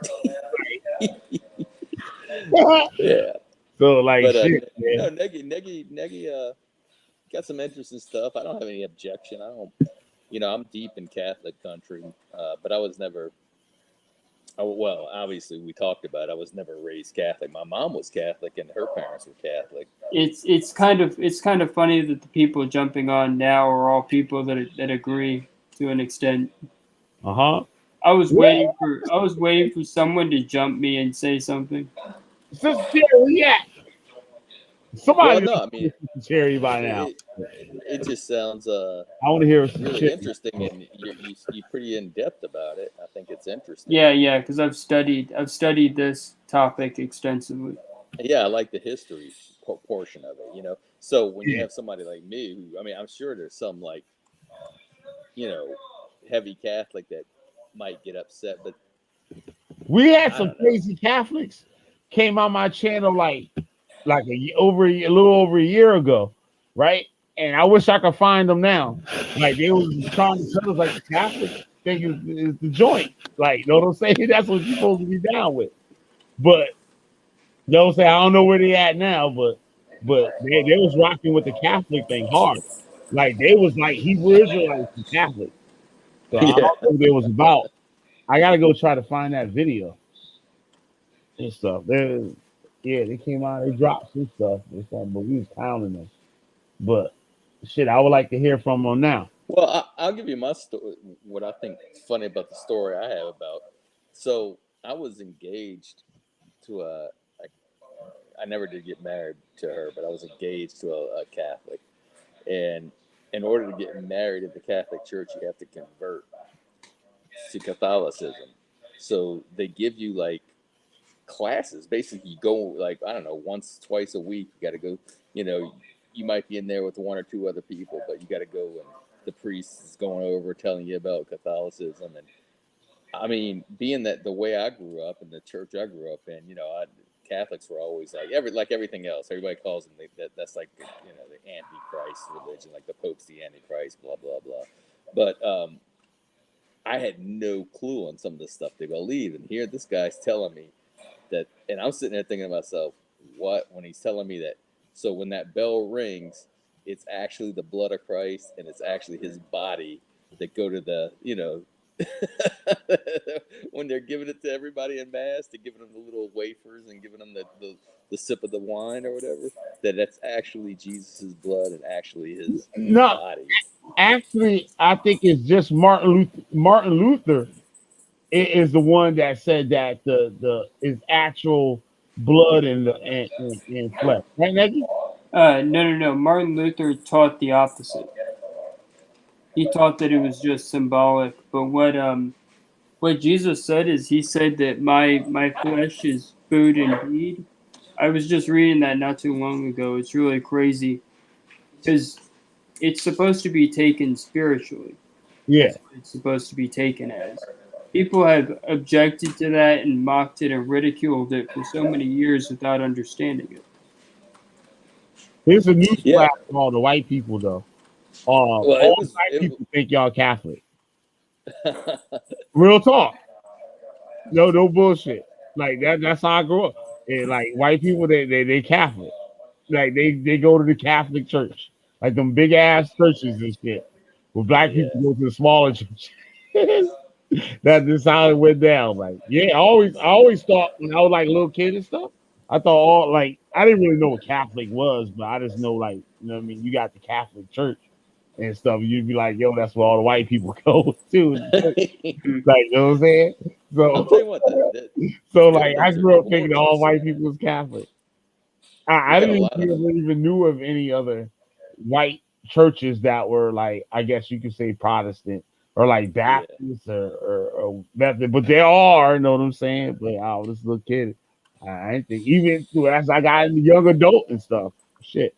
Yeah, so like but shit, man. no, Negi, got some interesting stuff. I don't have any objection. I don't. I'm deep in Catholic country, but I was never. Well, obviously, we talked about it. I was never raised Catholic. My mom was Catholic, and her parents were Catholic. It's kind of funny that the people jumping on now are all people that agree to an extent. Uh-huh. I was Well, waiting for I was waiting for someone to jump me and say something. Sister Cherry, yeah. Well, Somebody no, knows I mean, Sister Cherry by now. it it just sounds I want to hear some really shit. interesting, and you're pretty in depth about it. I think it's interesting. Yeah, yeah, because I've studied this topic extensively. Yeah, I like the history portion of it. So when you Yeah. have somebody like me, who I mean, I'm sure there's some like you know heavy Catholic that might get upset, but We had I some don't know. crazy Catholics came on my channel like a little over a year ago, right? And I wish I could find them now. Like they was trying to tell us like the Catholic thing is the joint. Like, you know what I'm saying? That's what you're supposed to be down with. But you know what I'm saying? I don't know where they at now, but they was rocking with the Catholic thing hard. Like they was like Hebrew Israelites and Catholic. So I don't Yeah, know what it was about. I gotta go try to find that video and stuff. Yeah, they came out, they dropped some stuff and stuff, but we was pounding them. But shit, I would like to hear from them now. well, I'll give you my story. What I think is funny about the story I have about. So I was engaged to a. I never did get married to her, but I was engaged to a Catholic. And in order to get married in the Catholic Church, you have to convert to Catholicism. So they give you like classes. Basically, you go like I don't know once, twice a week. You got to go. You know, you might be in there with one or two other people, but you got to go and the priest is going over telling you about Catholicism. And I mean, being that the way I grew up in the church I grew up in, Catholics were always like everything else. Everybody calls them that's like the Antichrist religion, like the Pope's the Antichrist, blah blah blah. But I had no clue on some of the stuff they believe, and here this guy's telling me that, and I'm sitting there thinking to myself, what when he's telling me that? So when that bell rings, it's actually the blood of Christ, and it's actually his body that go to the. When they're giving it to everybody in mass, they're giving them the little wafers and giving them the sip of the wine or whatever. That's actually Jesus's blood and actually his No, body. actually, I think it's just Martin Luther. Martin Luther is the one that said that the is actual blood and flesh. Right, Nagy? No, no, no. Martin Luther taught the opposite. he taught that it was just symbolic. But what Jesus said is he said that my flesh is food indeed. I was just reading that not too long ago. It's really crazy because it's supposed to be taken spiritually. Yeah. That's what it's supposed to be taken as. People have objected to that and mocked it and ridiculed it for so many years without understanding it. Here's a news Yeah. flash for all the white people though. Well, All it was. black It, people think y'all Catholic. Real talk. No bullshit. Like that's how I grew up. And like white people, they Catholic. Like they go to the Catholic church, like them big ass churches and shit. Where black yeah. people go to the smaller churches. That's how it went down. Like, yeah, I always thought when I was like a little kid and stuff, I thought all like I didn't really know what Catholic was, but I just know like you know what I mean. You got the Catholic Church and stuff. You'd be like, yo, that's where all the white people go to. Mhm. Like, you know what I'm saying? I'll tell So, you what. so There have like been I some grew up thinking wars all recently. white people was Catholic. We I got a didn't lot of. even knew of any other white churches that were like I guess you could say Protestant or like Yeah. Baptist or Methodist, but there are, you know what I'm saying? But I was this little kid. I didn't think even as I got in the young adult and stuff. Shit,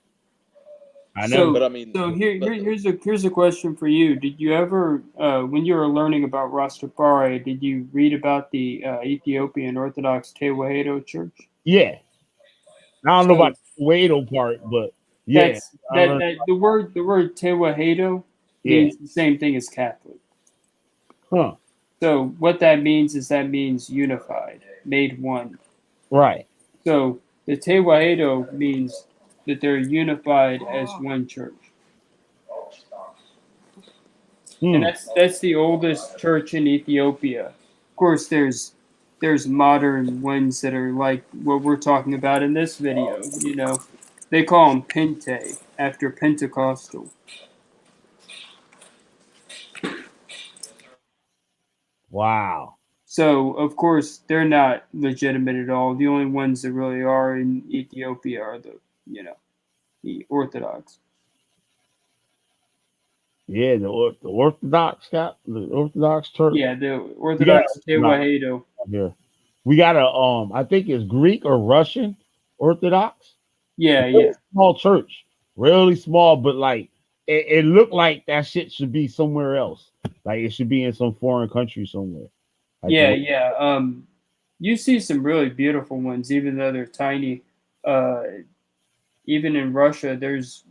I never. But So I mean, so but here's a question for you. Did you ever when you were learning about Rastafari, did you read about the Ethiopian Orthodox Tewahedo Church? Yeah, I don't know about So the Wado part, but yeah, that's I learned. that the word Tewahedo Yeah, means the same thing as Catholic. huh? So what that means is that means unified, made one. Right. So the Tewahedo means that they're unified as one church. And Hmm. that's the oldest church in Ethiopia. Of course, there's modern ones that are like what we're talking about in this video. You know, they call them Pente after Pentecostal. Wow. So of course they're not legitimate at all. The only ones that really are in Ethiopia are the the Orthodox. Yeah, the Orthodox got the Orthodox Church. Yeah, the You got Orthodox Orthodox Tewahedo. here. We got a I think it's Greek or Russian Orthodox. Yeah, Really yeah. small church. Really small, but like it looked like that shit should be somewhere else. Like it should be in some foreign country somewhere. Like Yeah, the yeah. You see some really beautiful ones, even though they're tiny. Uh, Even in Russia, there's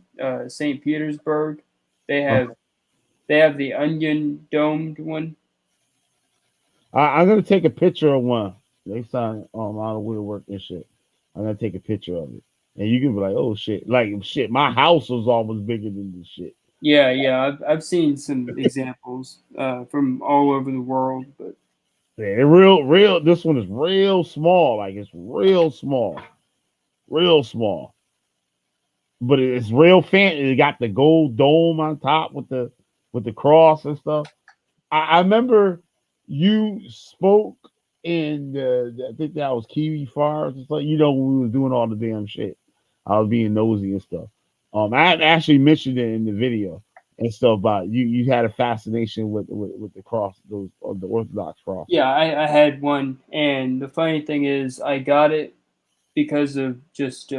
St. Petersburg. They uh, have they have the onion domed one. I'm gonna take a picture of one. They sign out of woodwork and shit. I'm gonna take a picture of it. And you can be like, oh shit. Like shit, my house was almost bigger than this shit. Yeah, yeah. I've seen some examples from all over the world, but Yeah, they're real. This one is real small. Like it's real small. But it's real fancy. It got the gold dome on top with the cross and stuff. I remember you spoke in I think that was Kiwi Farms and stuff. You know when we was doing all the damn shit. I was being nosy and stuff. I actually mentioned it in the video and stuff about you. You had a fascination with the cross, those the Orthodox cross. yeah, I had one, and the funny thing is, I got it because of just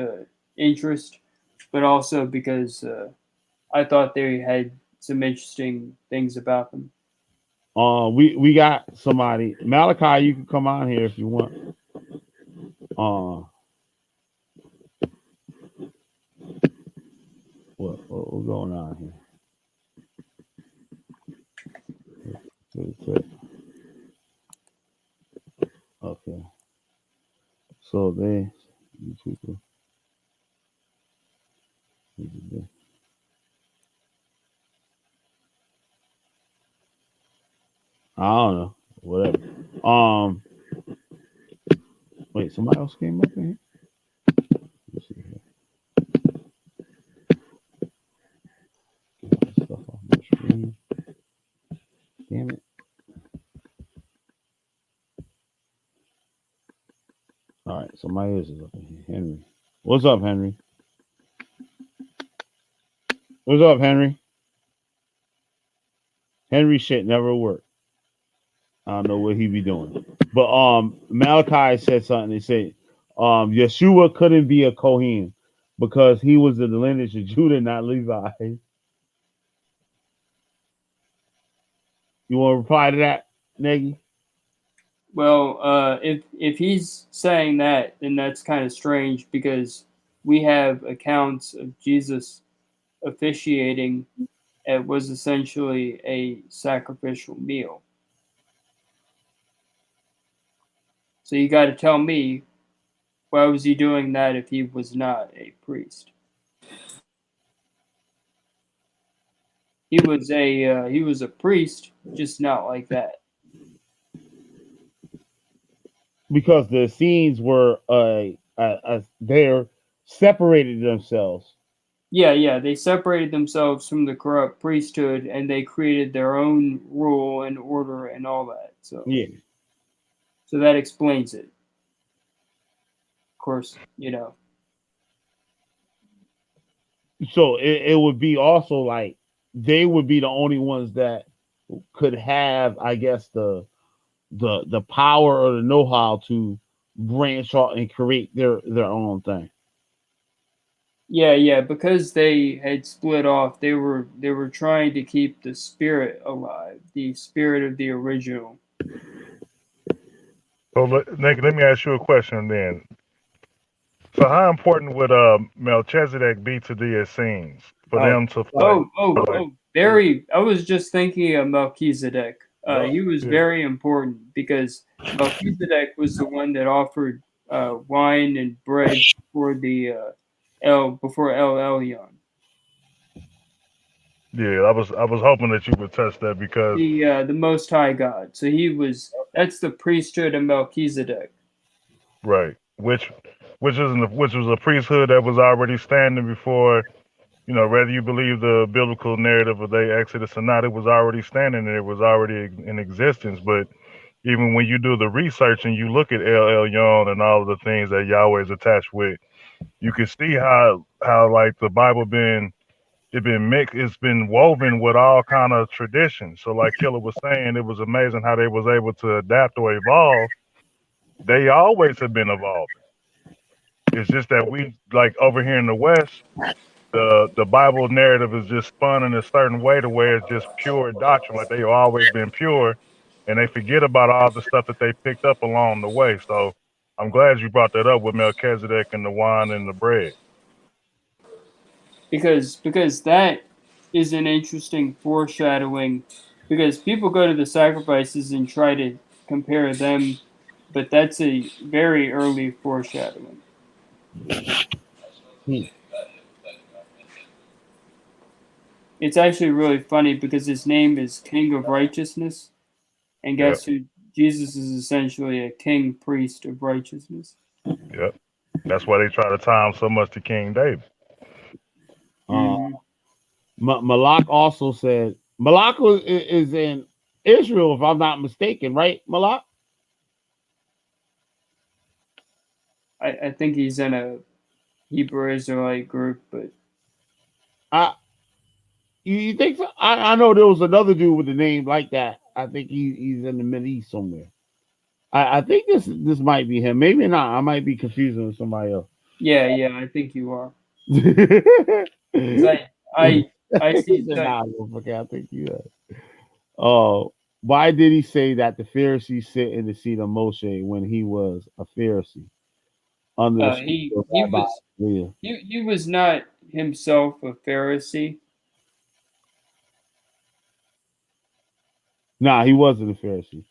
interest, but also because I thought they had some interesting things about them. We got somebody Malachi. You can come on here if you want. Uh, what's going on here? Okay, so they you people. I don't know. Whatever. Wait, somebody else came up in here. Let's see here. Get all this stuff off my screen. Damn it. All right, somebody else is up in here. Henry. What's up, Henry? What's up, Henry? Henry shit never worked. I don't know what he be doing. But Malachi said something. He said Yeshua couldn't be a Kohen because he was of the lineage of Judah, not Levi. You want to reply to that, Nagy? Well, if he's saying that, then that's kind of strange because we have accounts of Jesus officiating at was essentially a sacrificial meal. So you got to tell me, why was he doing that if he was not a priest? He was a priest, just not like that. Because the scenes were they're separated themselves. Yeah, yeah, they separated themselves from the corrupt priesthood and they created their own rule and order and all that. Yeah. So that explains it. Of course, you know. So it would be also like they would be the only ones that could have, I guess, the power or the know how to branch out and create their own thing. Yeah, yeah, because they had split off, they were trying to keep the spirit alive, the spirit of the original. So, Nick, let me ask you a question then. So, how important would Melchizedek be to the Essenes for Oh, them to fight? Like, Very. I was just thinking of Melchizedek. yeah, He was yeah, very important because Melchizedek was the one that offered wine and bread before the before El Elyon, yeah, I was hoping that you would touch that because the Most High God. So he was. That's the priesthood of Melchizedek. right, which was a priesthood that was already standing before. Whether you believe the biblical narrative of the Exodus or not, it was already standing and it was already in existence. But even when you do the research and you look at El Elyon and all of the things that Yahweh is attached with, you can see how like the Bible been mixed, it's been woven with all kind of traditions. So like Killer was saying, it was amazing how they was able to adapt or evolve. They always have been evolving. It's just that we like over here in the West, the Bible narrative is just spun in a certain way to where it's just pure doctrine, like they've always been pure, and they forget about all the stuff that they picked up along the way. So I'm glad you brought that up with Melchizedek and the wine and the bread. Because that is an interesting foreshadowing because people go to the sacrifices and try to compare them, but that's a very early foreshadowing. hmm. It's actually really funny because his name is King of Righteousness, and Yep, guess who? Jesus is essentially a king priest of righteousness. yep. That's why they try to tie him so much to King David. uh, Hmm. Malak also said Malak is in Israel, if I'm not mistaken, right? Malak. I think he's in a Hebrew Israelite group, but I you think so? I know there was another dude with a name like that. I think he's in the Middle East somewhere. I think this might be him. Maybe not. I might be confusing with somebody else. yeah, yeah, I think you are. Because He I see said, that. "Nah, motherfucker, I think you." Why did he say that the Pharisees sit in the seat of Moshe when he was a Pharisee under the school He of he Rabbi was Leah? he was not himself a Pharisee Nah, he wasn't a Pharisee.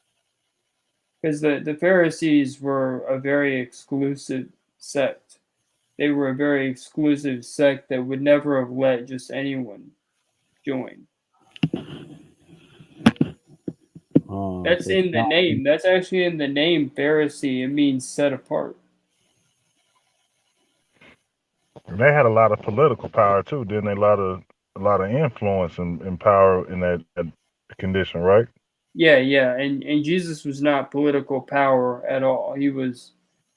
because the Pharisees were a very exclusive sect. They were a very exclusive sect that would never have let just anyone join. That's So in the name. That's actually in the name Pharisee. It means set apart. And they had a lot of political power too, didn't they? A lot of influence and power in that condition, right? Yeah, yeah, and Jesus was not political power at all. He was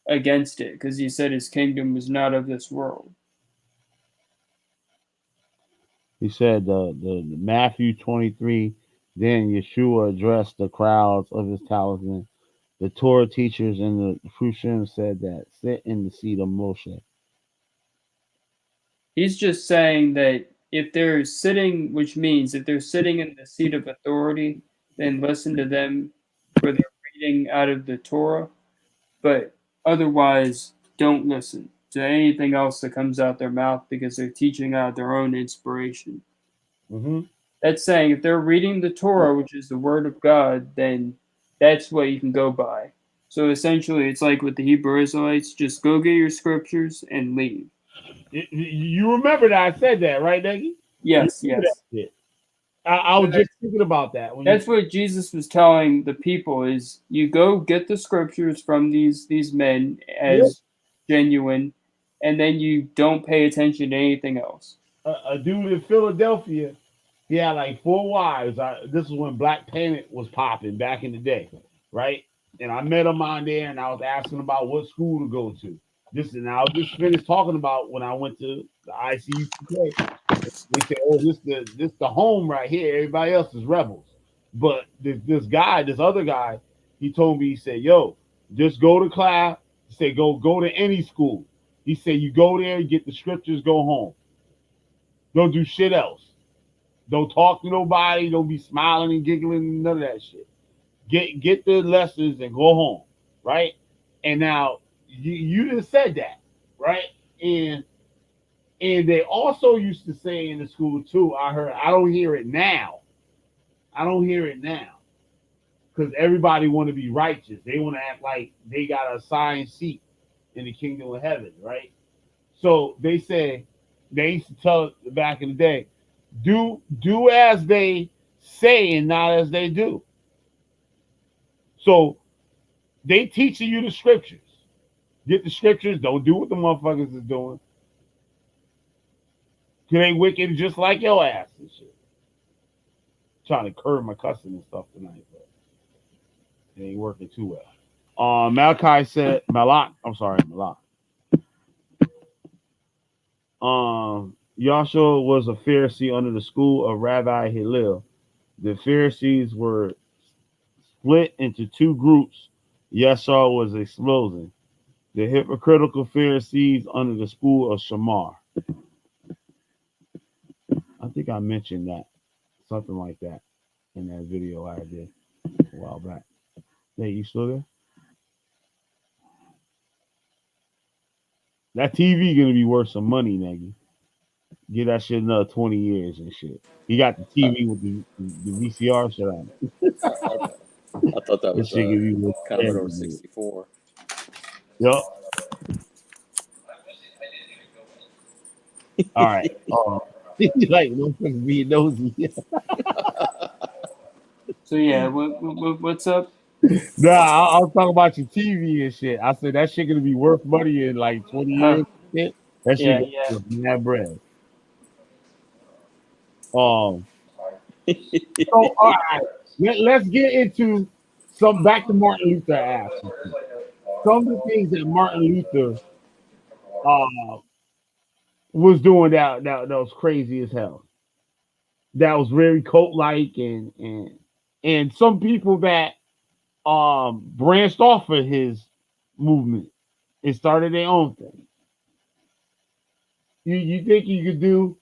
against it because he said his kingdom was not of this world. he said the Matthew 23. Then Yeshua addressed the crowds of his talisman. The Torah teachers and the Prushim said that sit in the seat of Moshe. He's just saying that if they're sitting, which means if they're sitting in the seat of authority, then listen to them for their reading out of the Torah, but otherwise don't listen to anything else that comes out their mouth because they're teaching out their own inspiration. Mm-hmm. That's saying if they're reading the Torah, which is the word of God, then that's what you can go by. So essentially, it's like with the Hebrew Israelites, just go get your scriptures and leave. You remember that I said that, right, Neggy? You Yes, remember that yes. shit. I was just thinking about that when That's what Jesus was telling the people: is you go get the scriptures from these men yeah, as genuine, and then you don't pay attention to anything else. a dude in Philadelphia. He had like 4 wives. This is when Black Planet was popping back in the day, right? And I met him on there, and I was asking about what school to go to. This and I was just finished talking about when I went to the ICU. They say, "Oh, this the home right here. Everybody else is rebels." But this other guy, he told me, he said, "Yo, just go to class." He said, "Go to any school." He said, "You go there, you get the scriptures, go home. Don't do shit else. Don't talk to nobody. Don't be smiling and giggling. None of that shit. Get the lessons and go home, right?" And now you just said that, right? And they also used to say in the school too. I heard. I don't hear it now. I don't hear it now because everybody want to be righteous. They want to act like they got a assigned seat in the kingdom of heaven, right? So they say they used to tell back in the day, do as they say and not as they do. So they teaching you the scriptures. Get the scriptures. Don't do what the motherfuckers is doing. Cause they wicked just like your ass and shit. Trying to curb my cussing and stuff tonight, but it ain't working too well. Malachi said Malak. I'm sorry, Malak. Yahshua was a Pharisee under the school of Rabbi Hillel. The Pharisees were split into two groups. Yeshua was exposing the hypocritical Pharisees under the school of Shamar. I think I mentioned that, something like that, in that video I did a while back. Hey, you still there? That TV gonna be worth some money, Nagy. Get that shit another 20 years and shit. He got the Uh, TV with the VCR shit on it. okay. I thought that This was shit gonna be worth Commodore everything. 64. Yup. All right. Like motherfuckers being nosy. So yeah, what's up? Nah, I was talking about your TV and shit. I said that shit gonna be worth money in like 20 Huh? years. Shit. That shit Yeah, gonna be yeah. worth mad bread. Um. So all right, let's get into some back to Martin Luther asked. Some of the things that Martin Luther uh was doing that was crazy as hell. That was very cult like and some people that branched off of his movement and started their own thing. You think you could do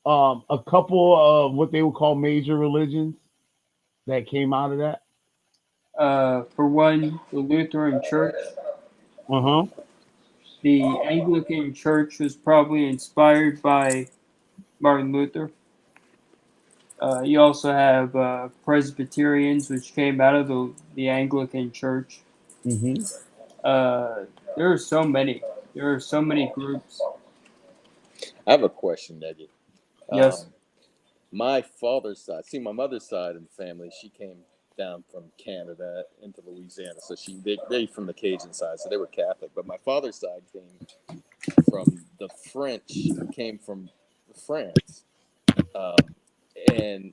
a couple of what they would call major religions that came out of that? For one, the Lutheran Church, Uh-huh. the Anglican Church was probably inspired by Martin Luther. You also have Presbyterians, which came out of the Anglican Church. Mm-hmm. Uh, there are so many. There are so many groups. I have a question, Neggy. Yes. My father's side, see, my mother's side of the family, she came down from Canada into Louisiana. So they from the Cajun side, so they were Catholic. But my father's side from the French, came from France. Um, and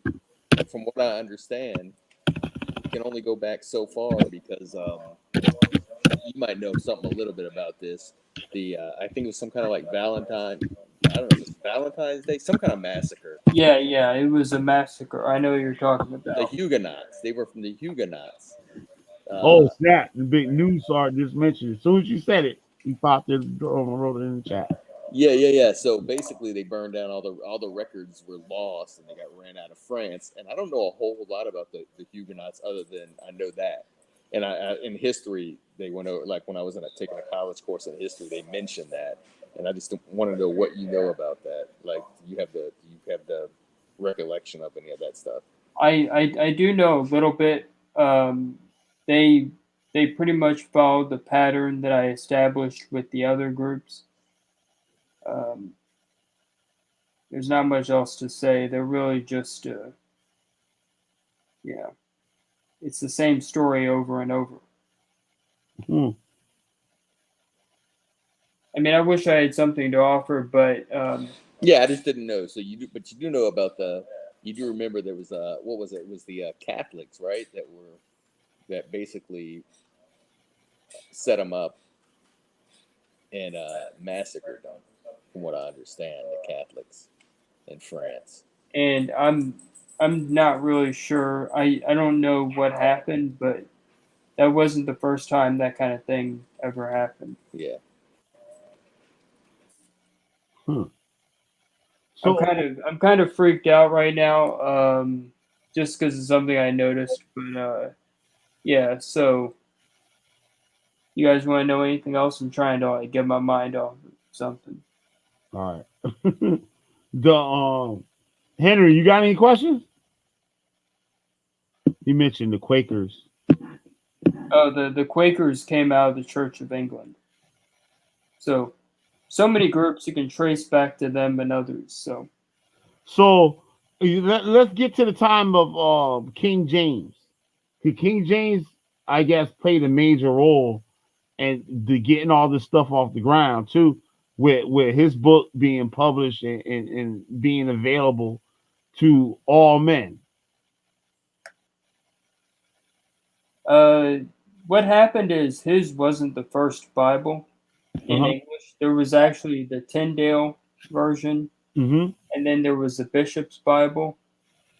from what I understand, you can only go back so far because you might know something a little bit about this. I think it was some kind of like Valentine. I don't know if it's Valentine's Day, some kind of massacre. Yeah, it was a massacre. I know what you're talking The about. Huguenots. They were from the Huguenots. Oh snap! The big news sergeant just mentioned it. As soon as you said it, he popped it and wrote it in the chat. Yeah. So basically, they burned down all the records were lost, and they got ran out of France. And I don't know a whole lot about the Huguenots other than I know that. And I in history they went over, like when I was taking a college course in history, they mentioned that, and I just want to know what you know about that. Like, you have the recollection of any of that stuff? I do know a little bit. They they pretty much followed the pattern that I established with the other groups. Um, there's not much else to say. They're really just yeah, it's the same story over and over. Hmm. I mean, I wish I had something to offer, but Yeah, I just didn't know. So but you do know about you do remember there was what was it? It was the Catholics, right? That basically set them up and massacred them, from what I understand, the Catholics in France. and I'm not really sure. I don't know what happened, but that wasn't the first time that kind of thing ever happened. Yeah. Hmm. I'm So kind of freaked out right now, just because of something I noticed. But yeah. So you guys want to know anything else? I'm trying to like, get my mind off of something. all right. The Henry, you got any questions? You mentioned the Quakers. Oh, the Quakers came out of the Church of England. So many groups you can trace back to them and others. So So let's get to the time of King James. King James, I guess, played a major role in the getting all this stuff off the ground too, with his book being published and being available to all men. uh, what happened is his wasn't the first Bible in Uh-huh. English. There was actually the Tyndale version, Mm-hmm. and then there was the Bishop's Bible.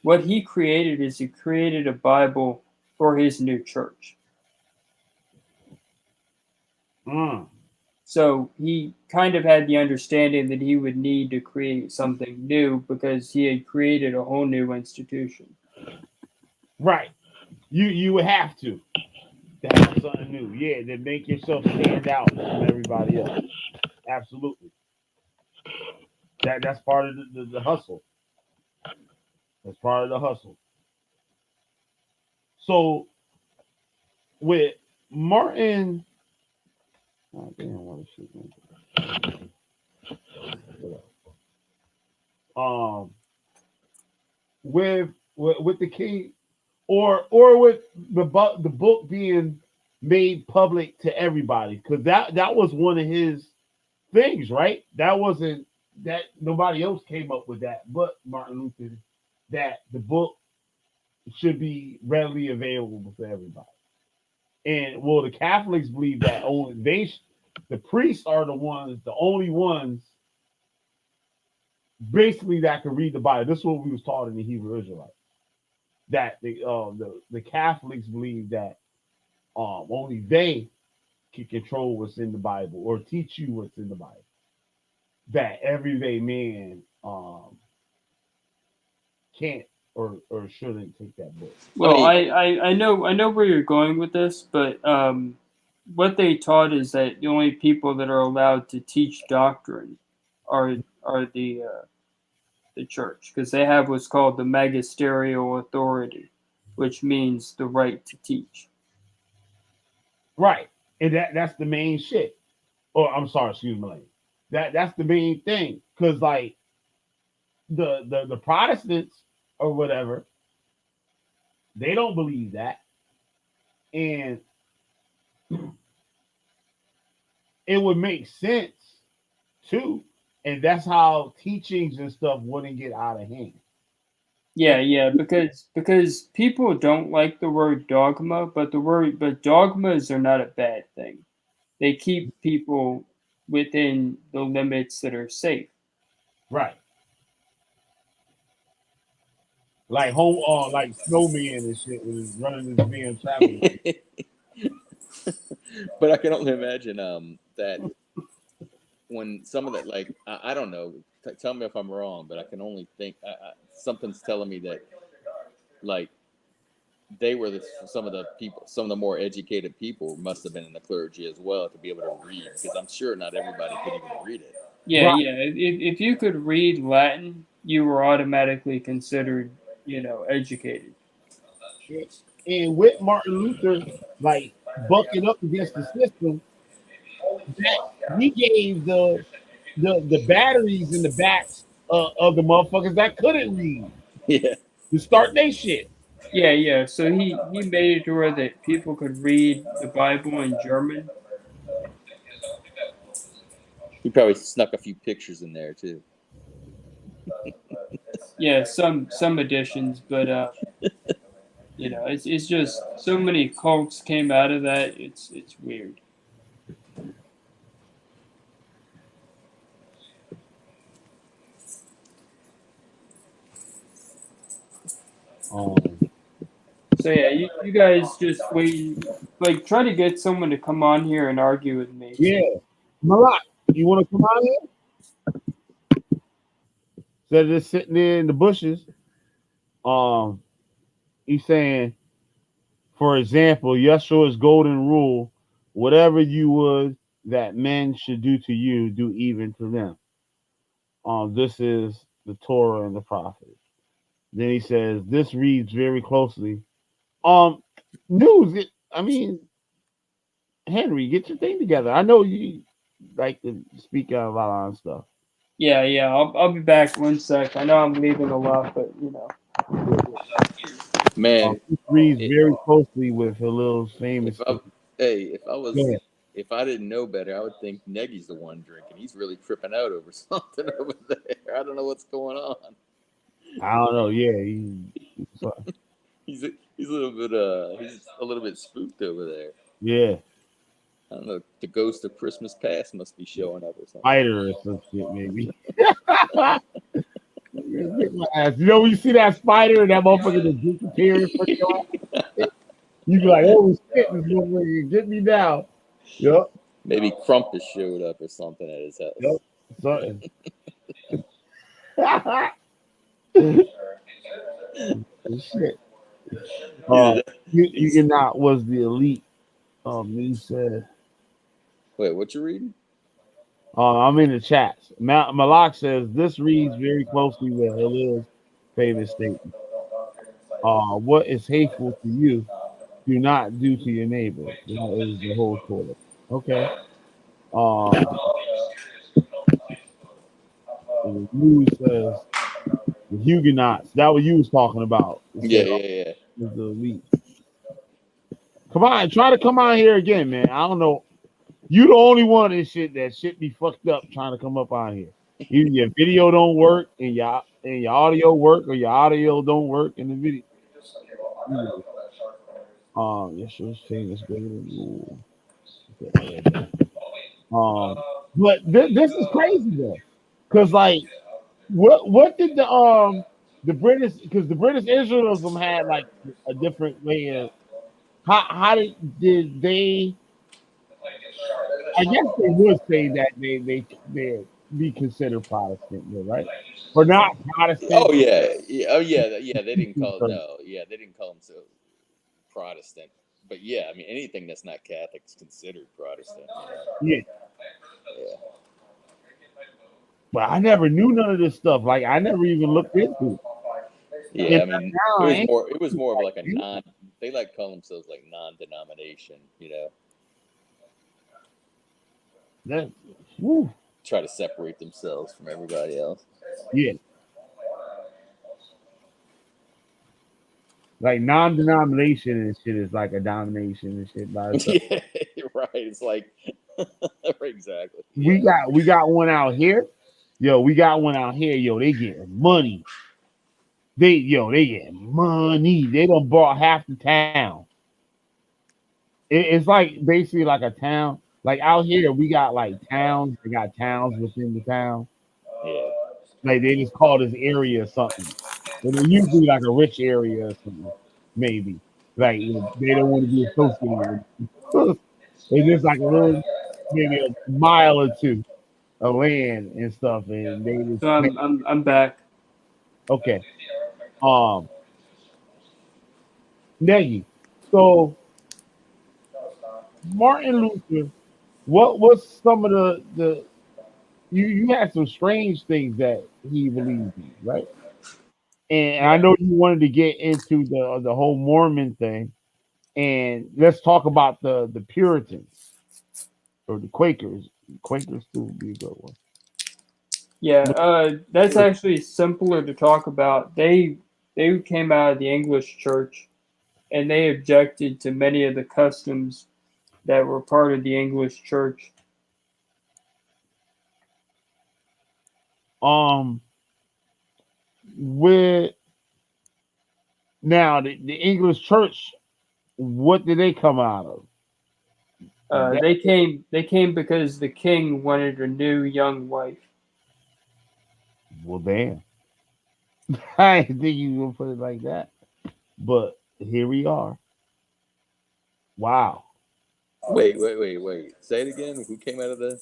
What he created is he created a Bible for his new church. Mm. So he kind of had the understanding that he would need to create something new because he had created a whole new institution. Right. You would have to have something new. Yeah, to make yourself stand out from everybody else. Absolutely. That's part of the hustle. That's part of the hustle. So with Martin, oh, damn, what is shit, um, with the king, or with the book being made public to everybody, because that was one of his things, right? That wasn't that nobody else came up with that, but Martin Luther, that the book should be readily available for everybody. And well, the Catholics believe that only the priests are the only ones, basically that can read the Bible. This is what we was taught in the Hebrew Israelite. That the Catholics believe that only they can control what's in the Bible or teach you what's in the Bible. That everyday man can't or shouldn't take that book. Well, I know where you're going with this, but what they taught is that the only people that are allowed to teach doctrine are are the church because they have what's called the magisterial authority, which means the right to teach. Right. And that's the main shit. Or I'm sorry, excuse me. That's the main thing. Cause like the Protestants or whatever, they don't believe that. And it would make sense too. And that's how teachings and stuff wouldn't get out of hand. Yeah, because people don't like the word dogma, but dogmas are not a bad thing. They keep people within the limits that are safe. Right. Like home, like snowman and shit was running this damn traffic. But I can only imagine that when some of that, like I don't know, tell me if I'm wrong, but I can only think something's telling me that like they were some of the people, some of the more educated people must have been in the clergy as well to be able to read, because I'm sure not everybody could even read it. Yeah, Right. yeah. If you could read Latin, you were automatically considered, educated. And with Martin Luther, like bucking up against the system, that he gave the batteries in the backs of the motherfuckers that couldn't read Yeah, to start their shit. Yeah, yeah. So he made it to where that people could read the Bible in German. he probably snuck a few pictures in there too. Yeah, some editions, but it's just so many cults came out of that. It's weird. Um, So yeah, you guys just wait, like try to get someone to come on here and argue with me. yeah, Malak, you want to come out here? Instead of just sitting there in the bushes, um, he's saying, for example, Yeshua's golden rule: whatever you would that men should do to you, do even to them. This is the Torah and the prophets. Then he says, this reads very closely. Um, news. I mean, Henry, get your thing together. I know you like to speak out about on stuff. Yeah, yeah. I'll be back one sec. I know I'm leaving a lot, but Man, This reads it, very closely with Halil's if famous I statement. hey, Go ahead. if I didn't know better, I would think Negi's the one drinking. He's really tripping out over something over there. I don't know what's going on. I don't know. Yeah, He's a, he's a little bit he's a little bit spooked over there. yeah, I don't know. The ghost of Christmas past must be showing up or something. spider or some shit maybe. Get my ass. You know when you see that spider and that motherfucker just disappearing from your ass, you be like, "Oh shit, this motherfucker get me now." Yep, Maybe Crumpus showed up or something at his yep, house. something. Shit. Uh, Either that, you he's cannot was the elite. He said, wait, what you reading? I'm in the chats. Malak says this reads very closely with Halil's famous statement. What is hateful to you, do not do to your neighbor. That is the whole Torah. Okay. Um, the news says the Huguenots. That what you was talking about. It Yeah, said yeah, yeah. was the elite. Come on, try to come on here again, man. I don't know. You the only one in shit that shit be fucked up trying to come up on here. Either your video don't work and your audio work, or your audio don't work in the video. Yes, you're saying this golden rule. But this is crazy though, because like, what did the British, because the British Israelism had like a different way of how did they? I guess they would say that they be considered Protestant, right? Or not Protestant. Oh yeah, yeah, oh yeah, yeah. They didn't call no, yeah, they didn't call themselves Protestant. But yeah, I mean anything that's not Catholic is considered Protestant. Yeah, Yeah, but I never knew none of this stuff. Like I never even looked into it. yeah. And I mean now I ain't it was more of like a like, non. They like call themselves like non-denomination. that, whew, Try to separate themselves from everybody else. yeah, like non-denomination and shit is like a domination and shit by itself. Yeah, right. It's like exactly. We Yeah. got one out here. Yo, we got one out here. Yo, they get money. They get money. They done bought half the town. It's like basically like a town. Like out here, we got like towns. They got towns within the town. Yeah. Like they just call this area something. And it's usually like a rich area or something, maybe. Like they don't want to be associated with. It's just like a little, maybe a mile or two of land and stuff, and they just So I'm back. okay. Um, Negi. So Martin Luther, what was some of the you had some strange things that he believed in, right? And I Yeah. know you wanted to get into the whole Mormon thing, and let's talk about the Puritans or the Quakers. Quakers too would be a good one. Yeah, But that's actually simpler to talk about. They came out of the English church and they objected to many of the customs that were part of the English church. um, with now the English Church, what did they come out of? Like that? They came because the king wanted a new young wife. Well, damn. I didn't think you were gonna put it like that, but here we are. Wow. Wait. Say it again. Who came out of the?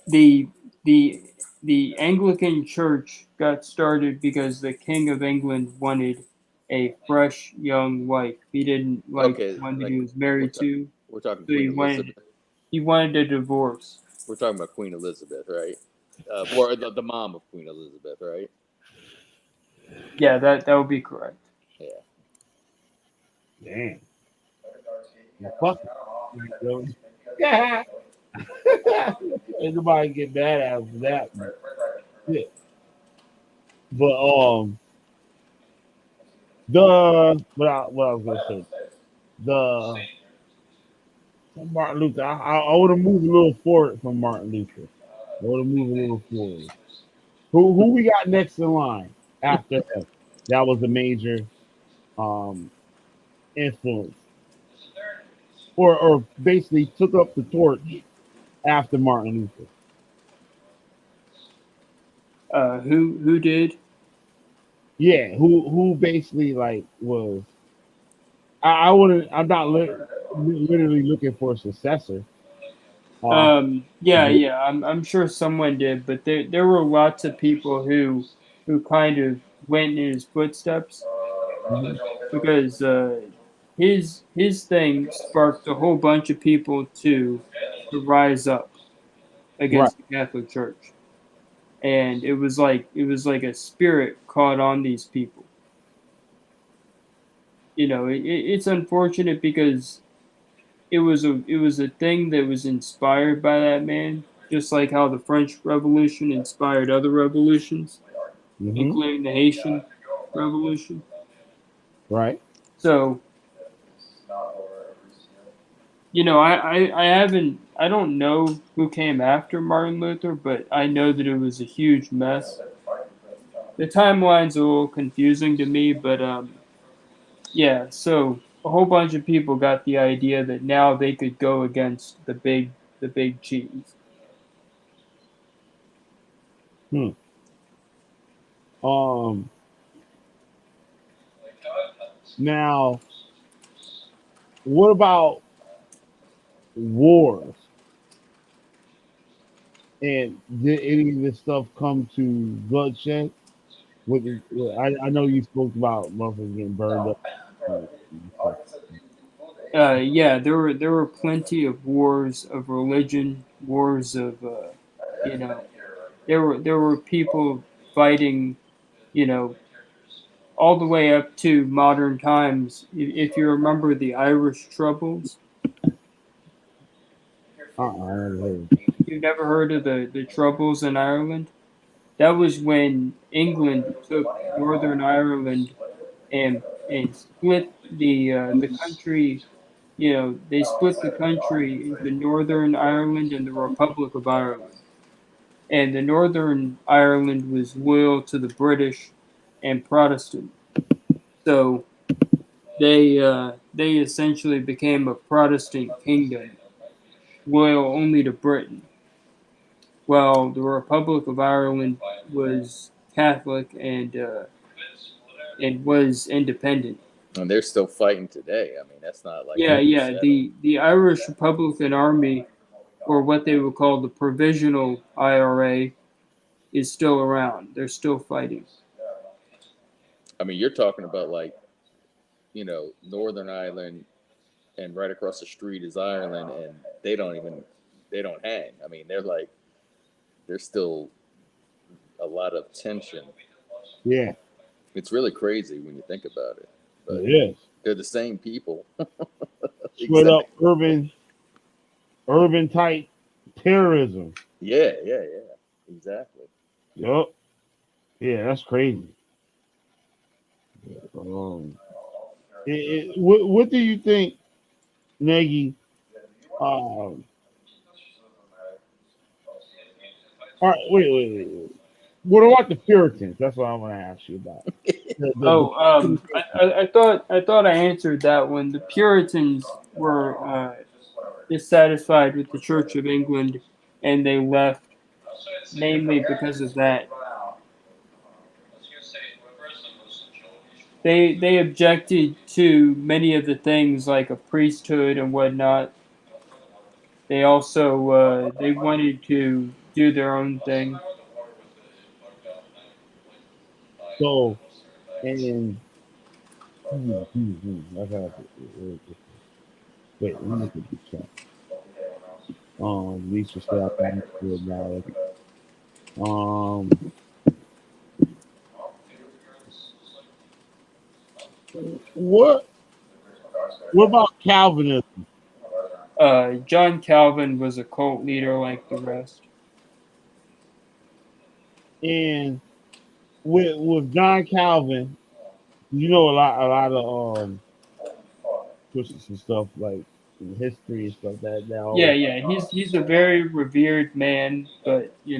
The the the Anglican Church got started because the King of England wanted a fresh young wife. He didn't like Okay, the one that like he was we're married ta- to, we're talking so Queen Elizabeth. he wanted a divorce. We're talking about Queen Elizabeth, right? Or the mom of Queen Elizabeth, right? Yeah, that would be correct. Yeah. Damn. Well, fuck it. Like, yeah. Ain't nobody get mad at him for that. But, yeah. But what I was gonna say, the Martin Luther. I want to move a little forward from Martin Luther. I want to move a little forward. Who we got next in line after him? That was a major um influence, or basically took up the torch after Martin Luther. Who did? Yeah, who basically like was. I wouldn't. I'm not literally looking for a successor. Uh, Yeah. I'm sure someone did, but there were lots of people who kind of went in his footsteps mhm. because his thing sparked a whole bunch of people to rise up Right. against the Catholic Church, and it was like a spirit caught on these people. It's unfortunate because it was a thing that was inspired by that man, just like how the French Revolution inspired other revolutions, Hmm. including the Haitian Revolution. Right. So, I don't know who came after Martin Luther, but I know that it was a huge mess. The timeline's a little confusing to me, but yeah. So a whole bunch of people got the idea that now they could go against the big cheese. Hmm. Um. Now, what about wars? And did any of this stuff come to bloodshed? I know you spoke about motherfuckers getting burned up and stuff. Yeah, there were plenty of wars of religion, wars of you know, there were people fighting, you know, all the way up to modern times. If you remember the Irish Troubles, I never heard. you've never heard of the Troubles in Ireland? That was when England took Northern Ireland and split the country. They split the country into Northern Ireland and the Republic of Ireland. And the Northern Ireland was loyal to the British and Protestant. So they essentially became a Protestant kingdom, loyal only to Britain. While the Republic of Ireland was Catholic and was independent. And they're still fighting today. I mean, that's not like Yeah, really yeah. settled. The Irish Republican Army, or what they would call the Provisional IRA, is still around. They're still fighting. I mean, you're talking about like, Northern Ireland, and right across the street is Ireland, and they don't hang. I mean, there's still a lot of tension. Yeah, It's really crazy when you think about it, it but is. they're the same people. Straight up Exactly. urban type terrorism. Yeah, yeah, yeah. Exactly. Yup. Yeah, that's crazy. Um, what do you think, Nagy? All right, wait. What about the Puritans? That's what I'm going to ask you about. Oh, The I thought I answered that one. The Puritans were dissatisfied with the Church of England, and they left mainly because of that. They objected to many of the things like a priesthood and whatnot. They also they wanted to do their own thing. so and I got wait. Let me look at the chat. Lisa said I can do about it. Um, what what about Calvinism? John Calvin was a cult leader like the rest. And with John Calvin, you know a lot of Christians and stuff like in history and stuff that Yeah, always yeah, he's a very revered man, but you,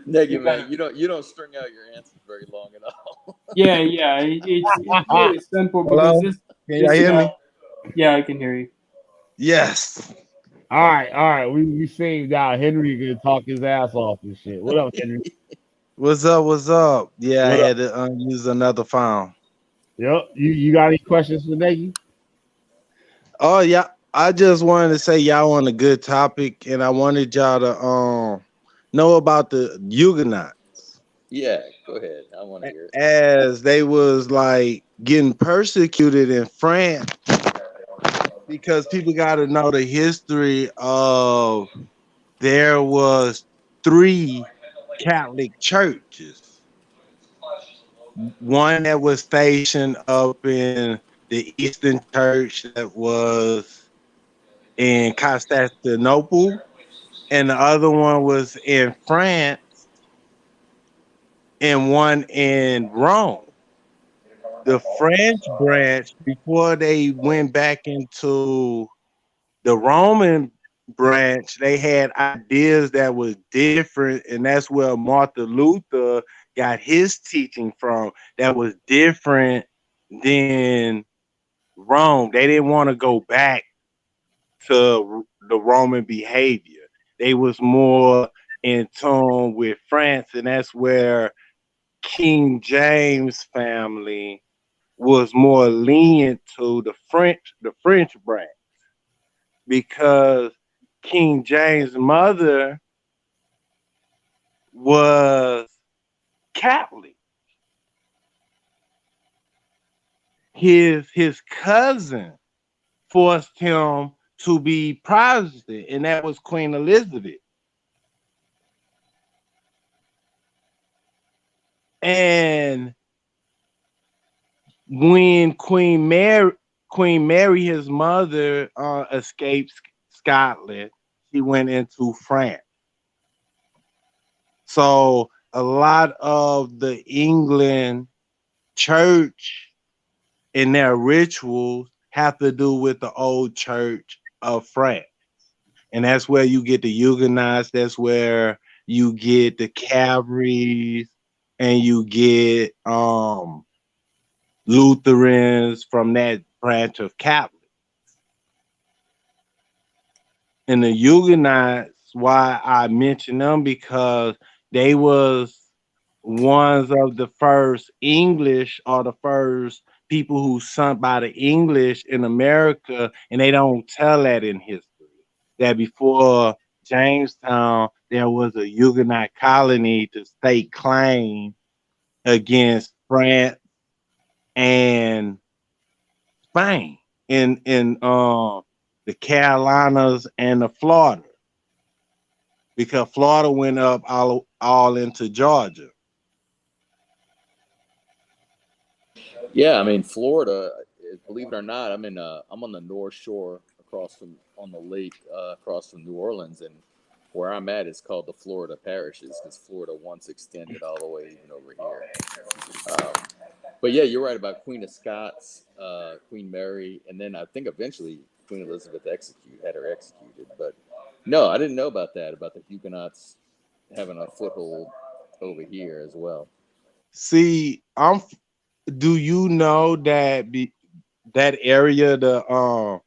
Negative, you man. gotta. You don't string out your answers very long at all. Yeah, yeah, it's really simple because Hello? this Can y'all this hear guy. me? Yeah, I can hear you. Yes. all right. We saved out. Henry gonna talk his ass off and shit. What up, Henry? What's up? What's up? Yeah, I What up? had to use another phone. Yep. You got any questions for Nagy? Oh yeah. I just wanted to say y'all on a good topic, and I wanted y'all to know about the Huguenots Yeah, go ahead. I want to hear it. as they was like getting persecuted in France because people got to know the history of there was three Catholic churches. One that was stationed up in the Eastern Church that was in Constantinople, and the other one was in France, and one in Rome. The French branch, before they went back into the Roman branch, they had ideas that was different, and that's where Martin Luther got his teaching from. That was different than Rome. They didn't want to go back to the Roman behavior. They was more in tune with France, and that's where King James family was more lenient to the French branch, because King James' mother was Catholic. His cousin forced him to be Protestant, and that was Queen Elizabeth. And when Queen Mary, his mother, escaped Scotland, she went into France. So a lot of the England church and their rituals have to do with the old church of France. And that's where you get the Huguenots, that's where you get the Calvaries, and you get Lutherans from that branch of Catholic. And the Huguenots why I mentioned them, because they was ones of the first English, or the first people who sent by the English in America, and they don't tell that in history. That before Jamestown, there was a Huguenot colony to stake claim against France and Spain in the Carolinas and the Florida, because Florida went up all into Georgia. Yeah, I mean Florida. Believe it or not, I'm on the North Shore, across from on the lake, across from New Orleans, and where I'm at is called the Florida Parishes, because Florida once extended all the way even over here. Um, but yeah, you're right about Queen of Scots, Queen Mary, and then I think eventually Queen Elizabeth had her executed. But no, I didn't know about the Huguenots having a foothold over here as well. See, do you know that that area, the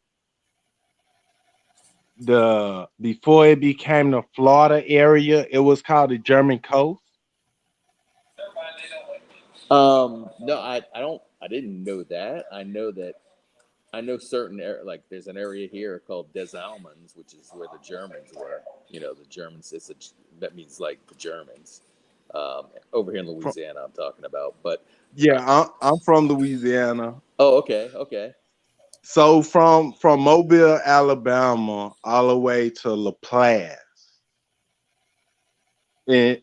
before it became the Florida area, it was called the German coast? No, I don't. I didn't know that. I know certain like there's an area here called Des Allemands, which is where the Germans were. You know, the Germans. That means like the Germans. Over here in From, Louisiana, I'm talking about. But yeah, I'm from Louisiana. oh, okay, okay. So from Mobile, Alabama, all the way to LaPlace, in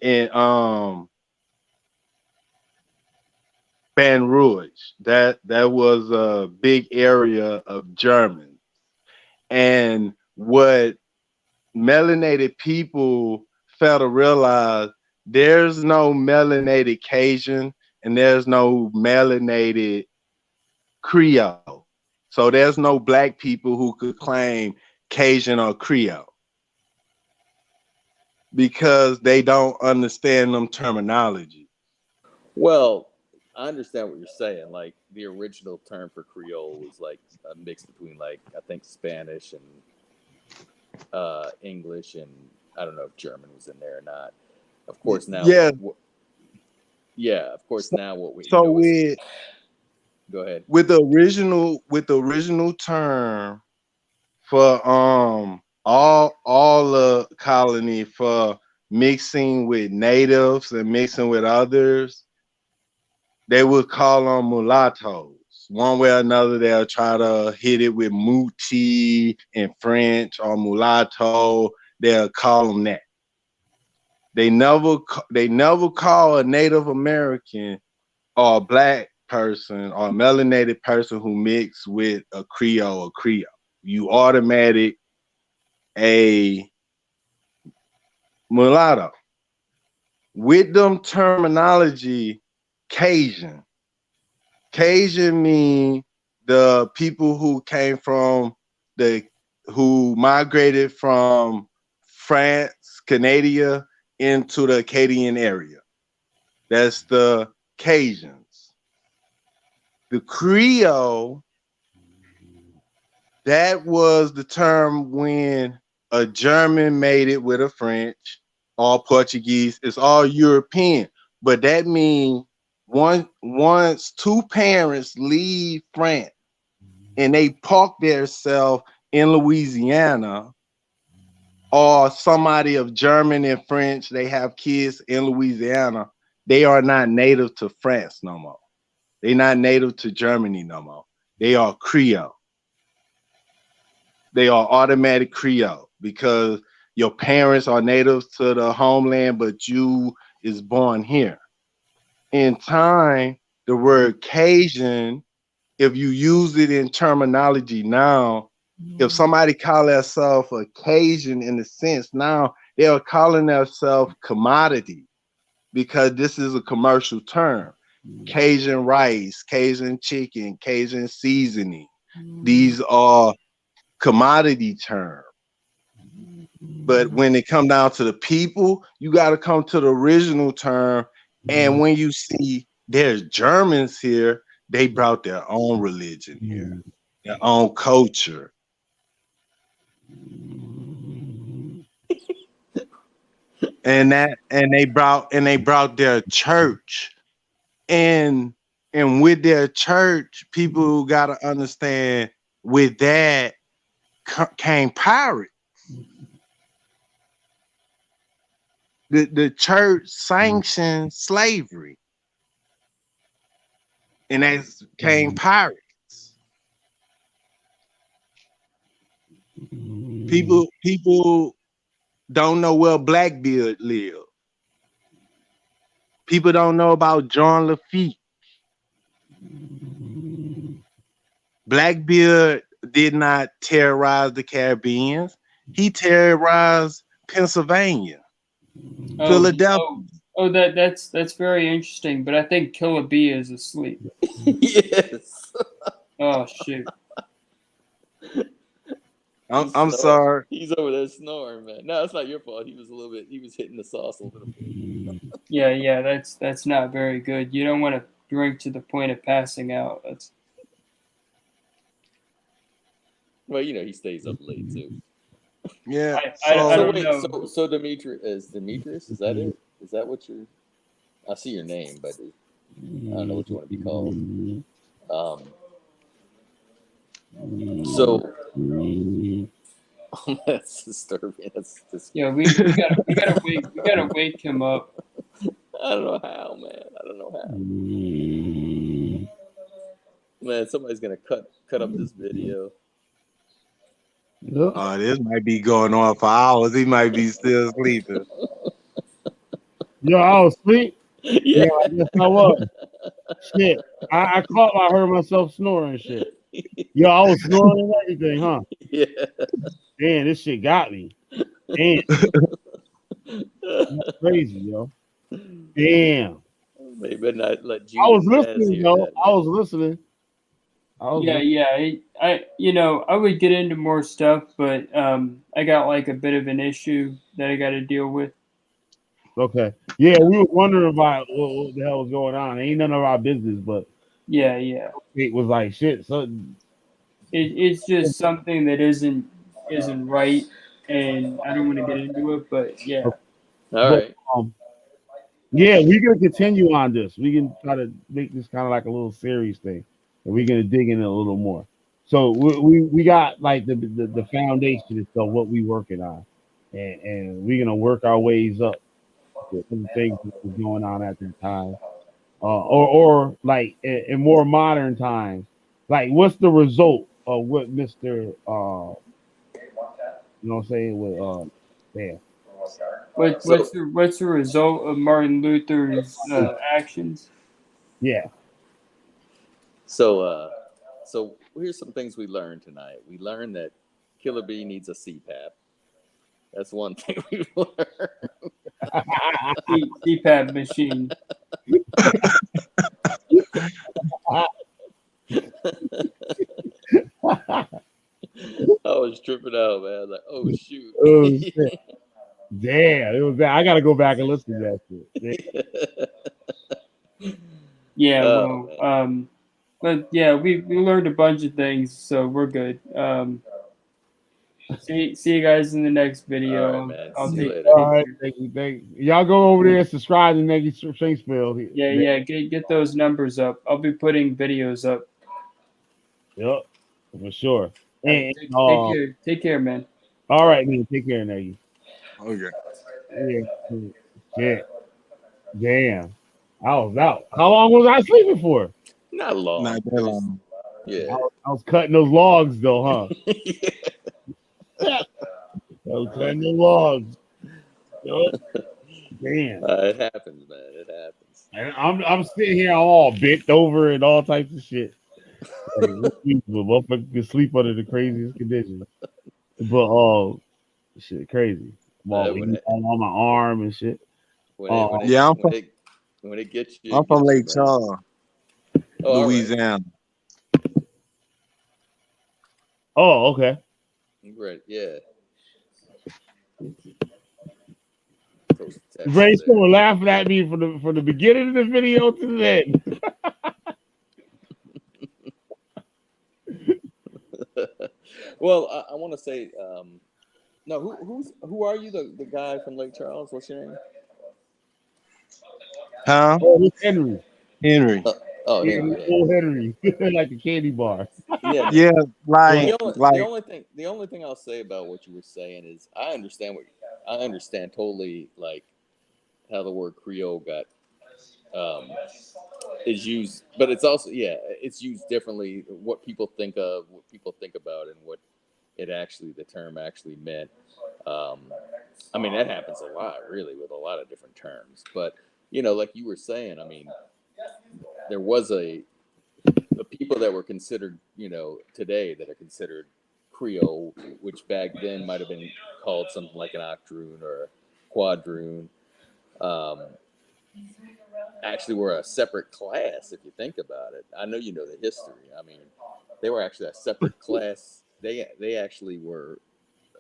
Baton Rouge, that was a big area of Germans. And what melanated people fail to realize, there's no melanated Cajun and there's no melanated Creole. So there's no black people who could claim Cajun or Creole, because they don't understand them terminology. Well, I understand what you're saying. Like the original term for Creole was like a mix between like I think Spanish and English, and I don't know if German was in there or not. Of course, now, Yeah. yeah, of course So, now what we so is go ahead. with the original term for all the colony, for mixing with natives and mixing with others, they would call them mulattoes. One way or another, they'll try to hit it with muti in French, or mulatto. They'll call them that. They never call a Native American or a black person or a melanated person who mix with a Creole or Creole. You automatic a mulatto. With them terminology, Cajun. Cajun mean the people who came from the who migrated from France, Canada into the Acadian area. That's the Cajuns. The Creole, that was the term when a German made it with a French, all Portuguese. It's all European. But that means once two parents leave France and they park themselves in Louisiana, or somebody of German and French, they have kids in Louisiana, they are not native to France no more. They're not native to Germany no more. They are Creole. They are automatic Creole, because your parents are natives to the homeland, but you is born here. In time, the word Cajun, if you use it in terminology now, if somebody call themselves a Cajun, in the sense now, they are calling themselves commodity, because this is a commercial term. Cajun rice, Cajun chicken, Cajun seasoning. These are commodity terms. But when it come down to the people, you got to come to the original term. And when you see there's Germans here, they brought their own religion here, their own culture. and they brought their church, and with their church, people got to understand, with that came pirates. The church sanctioned slavery, and that came pirates. People don't know where Blackbeard lived. People don't know about John Lafitte. Blackbeard did not terrorize the Caribbean. He terrorized Pennsylvania, Philadelphia. That's very interesting. But I think Killer B is asleep. Yes. Oh shoot. I'm sorry. He's over there snoring, man. No, it's not your fault. He was hitting the sauce a little bit. Yeah. That's not very good. You don't want to drink to the point of passing out. That's Well, he stays up late too. Yeah. I don't wait, know. so Demetrius, is that it? Is that what you're? I see your name, but I don't know what you want to be called. So that's disturbing. Yeah, we gotta wake him up. I don't know how, man. I don't know how. Man, somebody's gonna cut up this video. This might be going on for hours. He might be still sleeping. Yo, I was asleep. Yeah. I guess I was. Shit. I caught. I heard myself snoring and shit. Yo, I was snoring and everything, huh? Yeah. Damn, this shit got me. Damn. That's crazy, yo. Damn. They better not let you. I was listening, though. I was listening. I would get into more stuff, but I got like a bit of an issue that I got to deal with. Okay. Yeah, we were wondering about what the hell was going on. It ain't none of our business, but Yeah. it was like shit. So It's just something that isn't right, and I don't want to get into it. But yeah. All right. Yeah, we're gonna continue on this. We can try to make this kind of like a little series thing, and we're gonna dig in it a little more. So we got like the foundation of what we working on, and we're gonna work our ways up with the things that was going on at the time, or like in more modern times. Like, what's the result of what Mister you know what I'm saying with yeah. What's the result of Martin Luther's actions? Yeah. So here's some things we learned tonight. We learned that Killer B needs a CPAP. That's one thing we've learned. CPAP machine. I was tripping out, man. I was like, oh shoot. Oh shit. Damn, it was that. I gotta go back and listen to that shit. Yeah, but yeah, we learned a bunch of things, so we're good. See you guys in the next video. All right, man. I'll See you take later. All right, thank you. Y'all go over there and subscribe to Nagy Shakespeare. Yeah, get those numbers up. I'll be putting videos up. Yep, for sure. And Take care, man. all right, man. Take care, Nagy. Okay. Yeah. Shit. Damn. I was out. How long was I sleeping for? Not long. Not that long. Yeah. I was cutting those logs though, huh? Yeah. I was cutting the logs. Yep. Damn. It happens, man. It happens. And I'm sitting here all bent over and all types of shit. Like, motherfucker can sleep under the craziest conditions. But shit, crazy. On my arm and shit. When it gets you, I'm from Lake Charles, Louisiana. Right. Oh, okay. Right, yeah. Ray's still laughing at me from the beginning of the video to the end. Well, I want to say No, who are you? The guy from Lake Charles? What's your name? Huh? Oh, it's Henry. Henry. Uh, oh, Yeah, Henry. Yeah, old Henry, like the candy bar. yeah. Yeah, Go like like The only thing I'll say about what you were saying is I understand totally like how the word Creole got um, is used, but it's also it's used differently. What people think of, what people think about, and what the term actually meant. Um, I mean, that happens a lot, really, with a lot of different terms. But like you were saying, I mean, there was the people that were considered, today that are considered Creole, which back then might have been called something like an octoroon or a quadroon. Um, actually were a separate class if you think about it. I know you know the history. I mean, they were actually a separate class. They actually were,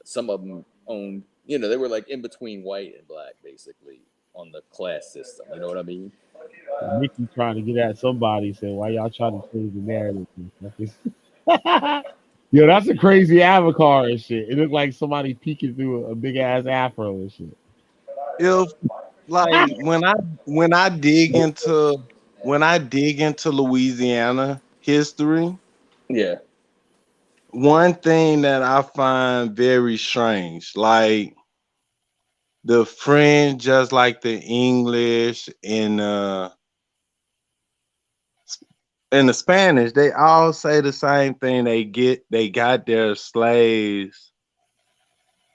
some of them owned, they were like in between white and black basically on the class system. You know what I mean? Mickey trying to get at somebody said, "Why y'all trying to change the narrative?" Motherfuckers?" Yo, that's a crazy avatar and shit. It looked like somebody peeking through a big ass afro and shit. if like when I dig into Louisiana history, Yeah. one thing that I find very strange, like the French, just like the English and the Spanish, they all say the same thing. They got their slaves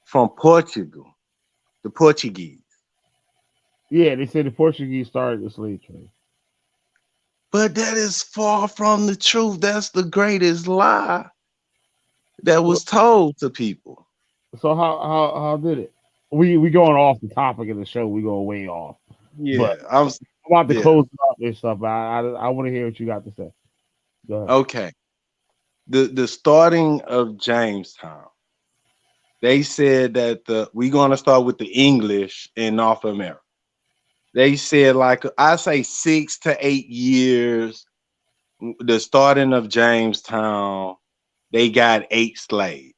from Portugal, the Portuguese. Yeah, they said the Portuguese started the slave trade. But that is far from the truth. That's the greatest lie that Well, was told to people. so how did it? We going off the topic of the show. We going way off, Yeah, but I'm about to yeah. close up and stuff. I want to hear what you got to say. Go ahead. Okay. The starting of Jamestown. They said that we're gonna start with the English in North America. They said like I say 6 to 8 years. The starting of Jamestown, they got 8 slaves.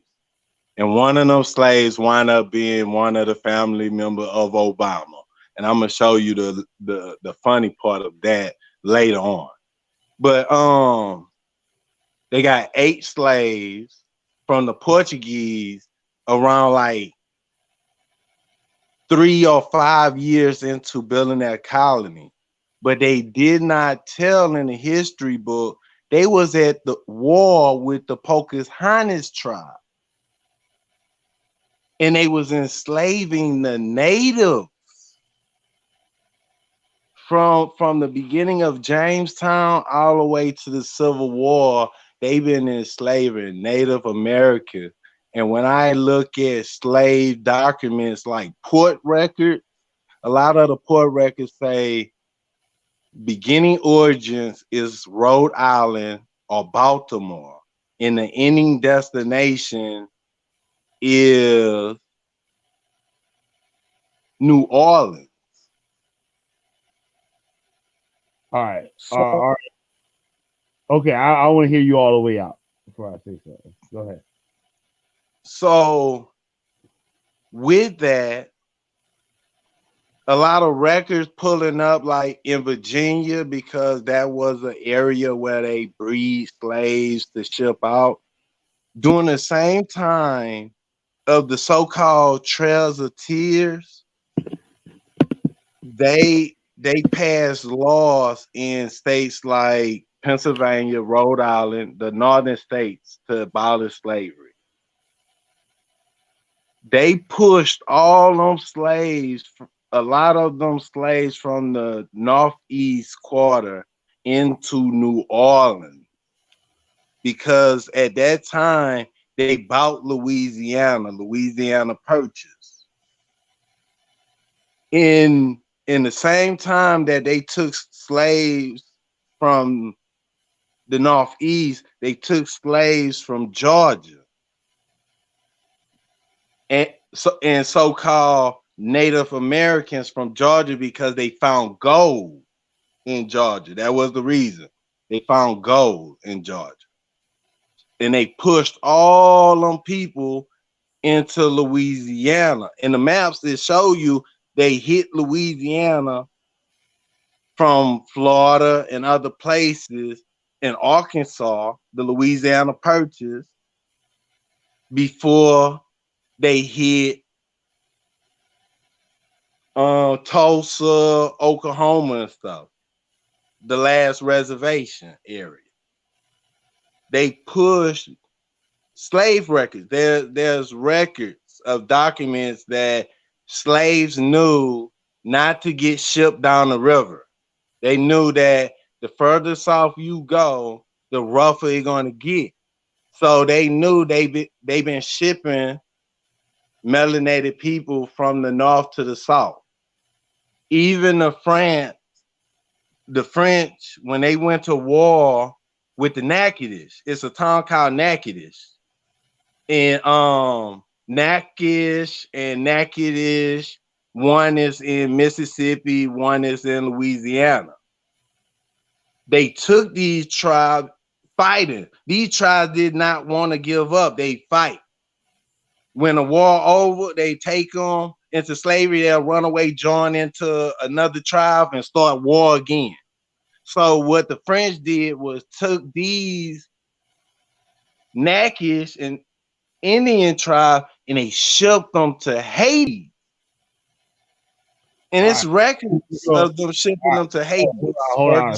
And one of them slaves wound up being one of the family member of Obama. And I'm gonna show you the funny part of that later on. But they got 8 slaves from the Portuguese around like 3 or 5 years into building that colony. But they did not tell in the history book they was at the war with the Pocahontas tribe, and they was enslaving the native from the beginning of Jamestown all the way to the Civil War. They've been enslaving Native Americans. And when I look at slave documents like port records, a lot of the port records say beginning origins is Rhode Island or Baltimore, and the ending destination is New Orleans. All right. So, All right. Okay. I want to hear you all the way out before I say something. Go ahead. so with that, a lot of records pulling up like in Virginia because that was an area where they breed slaves to ship out. During the same time of the so-called Trails of Tears, they passed laws in states like Pennsylvania, Rhode Island, the northern states to abolish slavery. They pushed all them slaves, a lot of them slaves from the northeast quarter into New Orleans because at that time they bought Louisiana Purchase. In the same time that they took slaves from the northeast, they took slaves from Georgia and so-called Native Americans from Georgia because they found gold in Georgia. That was the reason. They found gold in Georgia. And they pushed all them people into Louisiana. In the maps that show you they hit Louisiana from Florida and other places in Arkansas, the Louisiana Purchase, before they hit Tulsa, Oklahoma and stuff, the last reservation area. They pushed slave records. There's records of documents that slaves knew not to get shipped down the river. They knew that the further south you go, the rougher it's going to get. So they knew they've been shipping melanated people from the north to the south. Even the French, when they went to war with the Natchitoches, it's a town called Natchitoches. And Natchitoches, one is in Mississippi, one is in Louisiana. They took these tribes fighting. These tribes did not want to give up. They fight. When the war over, they take them into slavery. They'll run away, join into another tribe, and start war again. So what the French did was took these Natchitoches and Indian tribe and they shipped them to Haiti. And it's records of them shipping them to Haiti. Hold on a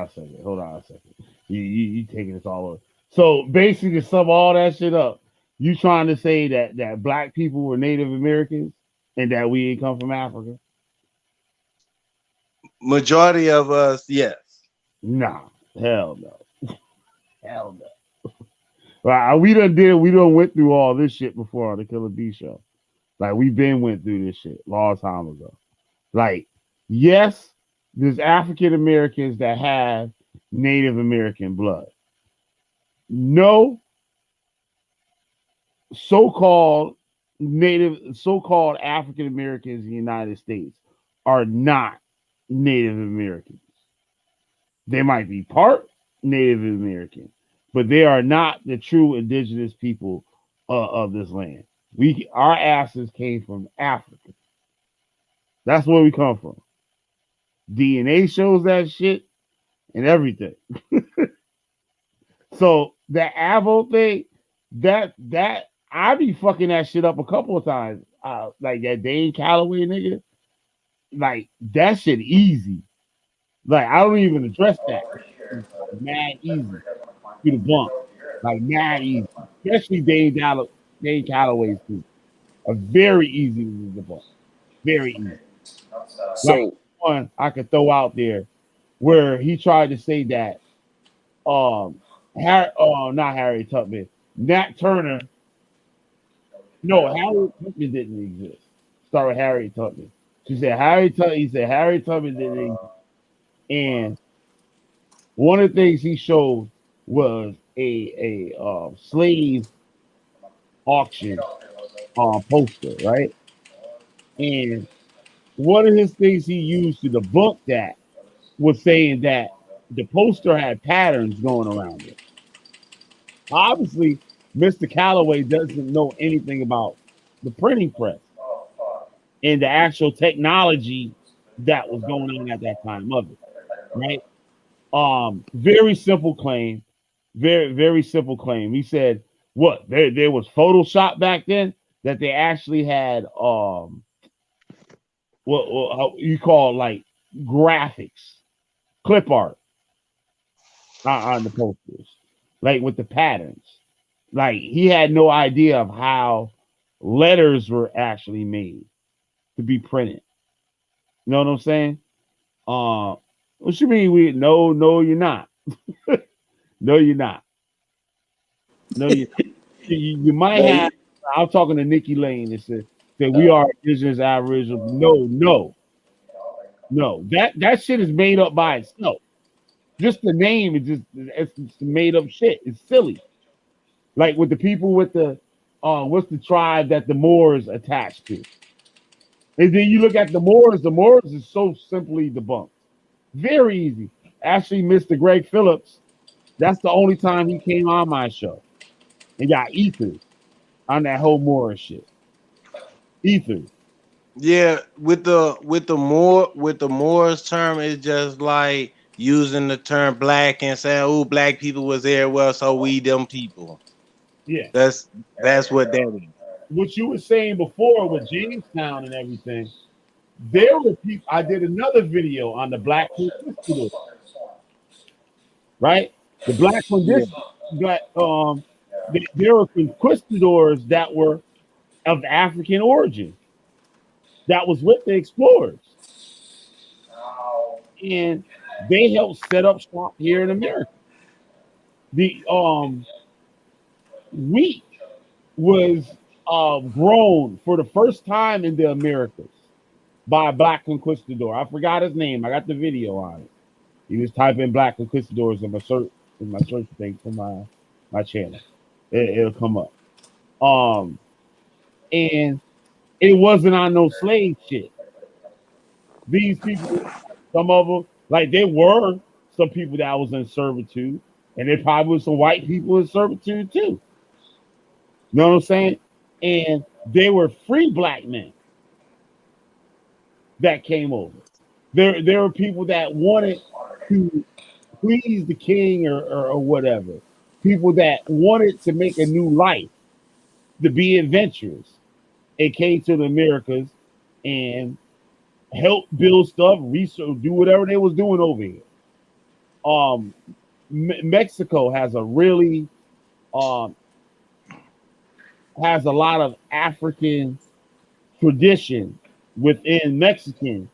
second. You taking this all over. So basically, to sum all that shit up, you trying to say that black people were Native Americans and that we ain't come from Africa? Majority of us, yes. Nah, hell no. Hell no. Right, we done went through all this shit before on the Killer B show. Like, we went through this shit a long time ago. Like, yes, there's African Americans that have Native American blood. No, so-called African Americans in the United States are not Native Americans. They might be part Native American, but they are not the true indigenous people of this land. Our asses came from Africa. That's where we come from. DNA shows that shit and everything. So that Avo thing, that I be fucking that shit up a couple of times. Like that Dane Calloway nigga, like that shit easy. Like I don't even address that. It's mad easy to the bump, like mad easy. Especially Dane Calloway's too. A very easy to the bump. Very easy. So like one I could throw out there where he tried to say that not Harry Tubman, Nat Turner. No, Harry Tubman didn't exist. Start with Harry Tubman. He said Harry Tubman didn't exist. And one of the things he showed was a slave auction poster, right? And one of his things he used to debunk that was saying that the poster had patterns going around it. Obviously, Mr. Calloway doesn't know anything about the printing press and the actual technology that was going on at that time of it, right? Very simple claim. Very, very simple claim. He said, what, there was Photoshop back then, that they actually had what you call like graphics, clip art on the posters, like with the patterns. Like he had no idea of how letters were actually made to be printed. You know what I'm saying? What you mean no, you're not. No, you're not. No, you might have. I was talking to Nikki Lane and said we are indigenous Aboriginal. No. That shit is made up by itself. Just the name is it's made up shit. It's silly. Like with the people with the what's the tribe that the Moors attached to? And then you look at the Moors is so simply debunked. Very easy. Actually, Mr. Greg Phillips, that's the only time he came on my show and got ethers on that whole Moorish shit. Ether. Yeah, with the Moors term, it's just like using the term black and saying, "Oh, black people was there, well, so we them people." Yeah. That's what that is. What you were saying before with Jamestown and everything, there were people. I did another video on the Black Conquistadors, right? The Black Yeah, Conquistadors, black, there were conquistadors that were of African origin that was with the explorers, and they helped set up shop here in America. The wheat was grown for the first time in the Americas by a black conquistador. I forgot his name. I got the video on it. He was typing black conquistadors in my search thing for my channel. It'll come up. Um, and it wasn't on no slave shit. These people, some of them, like there were some people that was in servitude, and there probably was some white people in servitude too. You know what I'm saying? And they were free black men that came over. There were people that wanted to please the king or whatever. People that wanted to make a new life, to be adventurous. It came to the Americas and help build stuff, research, do whatever they was doing over here. Um, Mexico has a really um has a lot of African tradition within Mexican,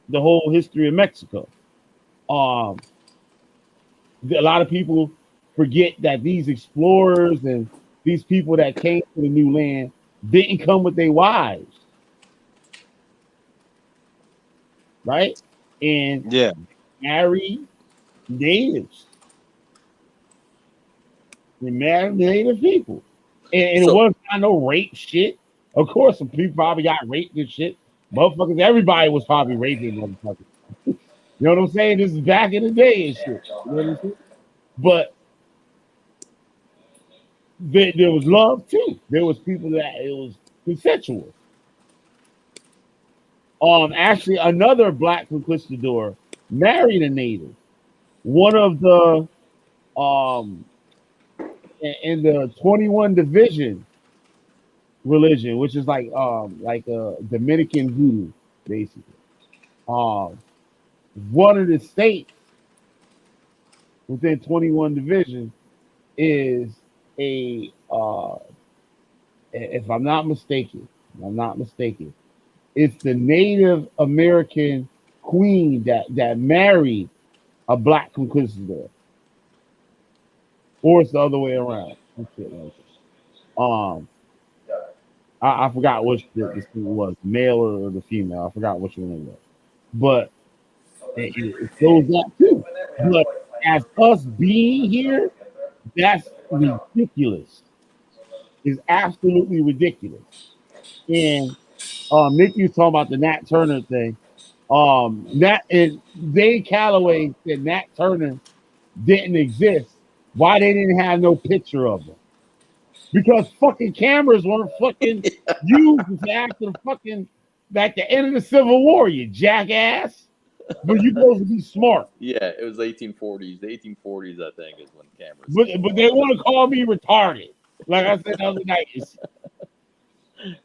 the whole history of Mexico. Um, a lot of people forget that these explorers and these people that came to the new land didn't come with their wives, right? And yeah. marry natives. They married native people. And it So wasn't no rape shit. Of course, some people probably got raped and shit. Motherfuckers, everybody was probably raping motherfuckers. You know what I'm saying? This is back in the day and shit. You know what I'm saying? But there was love too. There was people that it was consensual. Actually, another black conquistador married a native. One of the um in the 21 division religion, which is like a Dominican voodoo, basically. Um, one of the states within 21 division is a if I'm not mistaken, it's the Native American queen that married a black conquistador, or it's the other way around. Some shit like that. I forgot which the student was, male or the female. I forgot which one it was, but it shows that too. But as us being here, that's ridiculous. It's absolutely ridiculous. And Nick, you was talking about the Nat Turner thing. Nat and Dave Calloway said Nat Turner didn't exist. Why they didn't have no picture of him? Because fucking cameras weren't fucking used until after the fucking at the end of the Civil War, you jackass. But you supposed to be smart. yeah, it was 1840s. The 1840s, I think, is when cameras But came but they out. want to call me retarded. Like I said the other night. You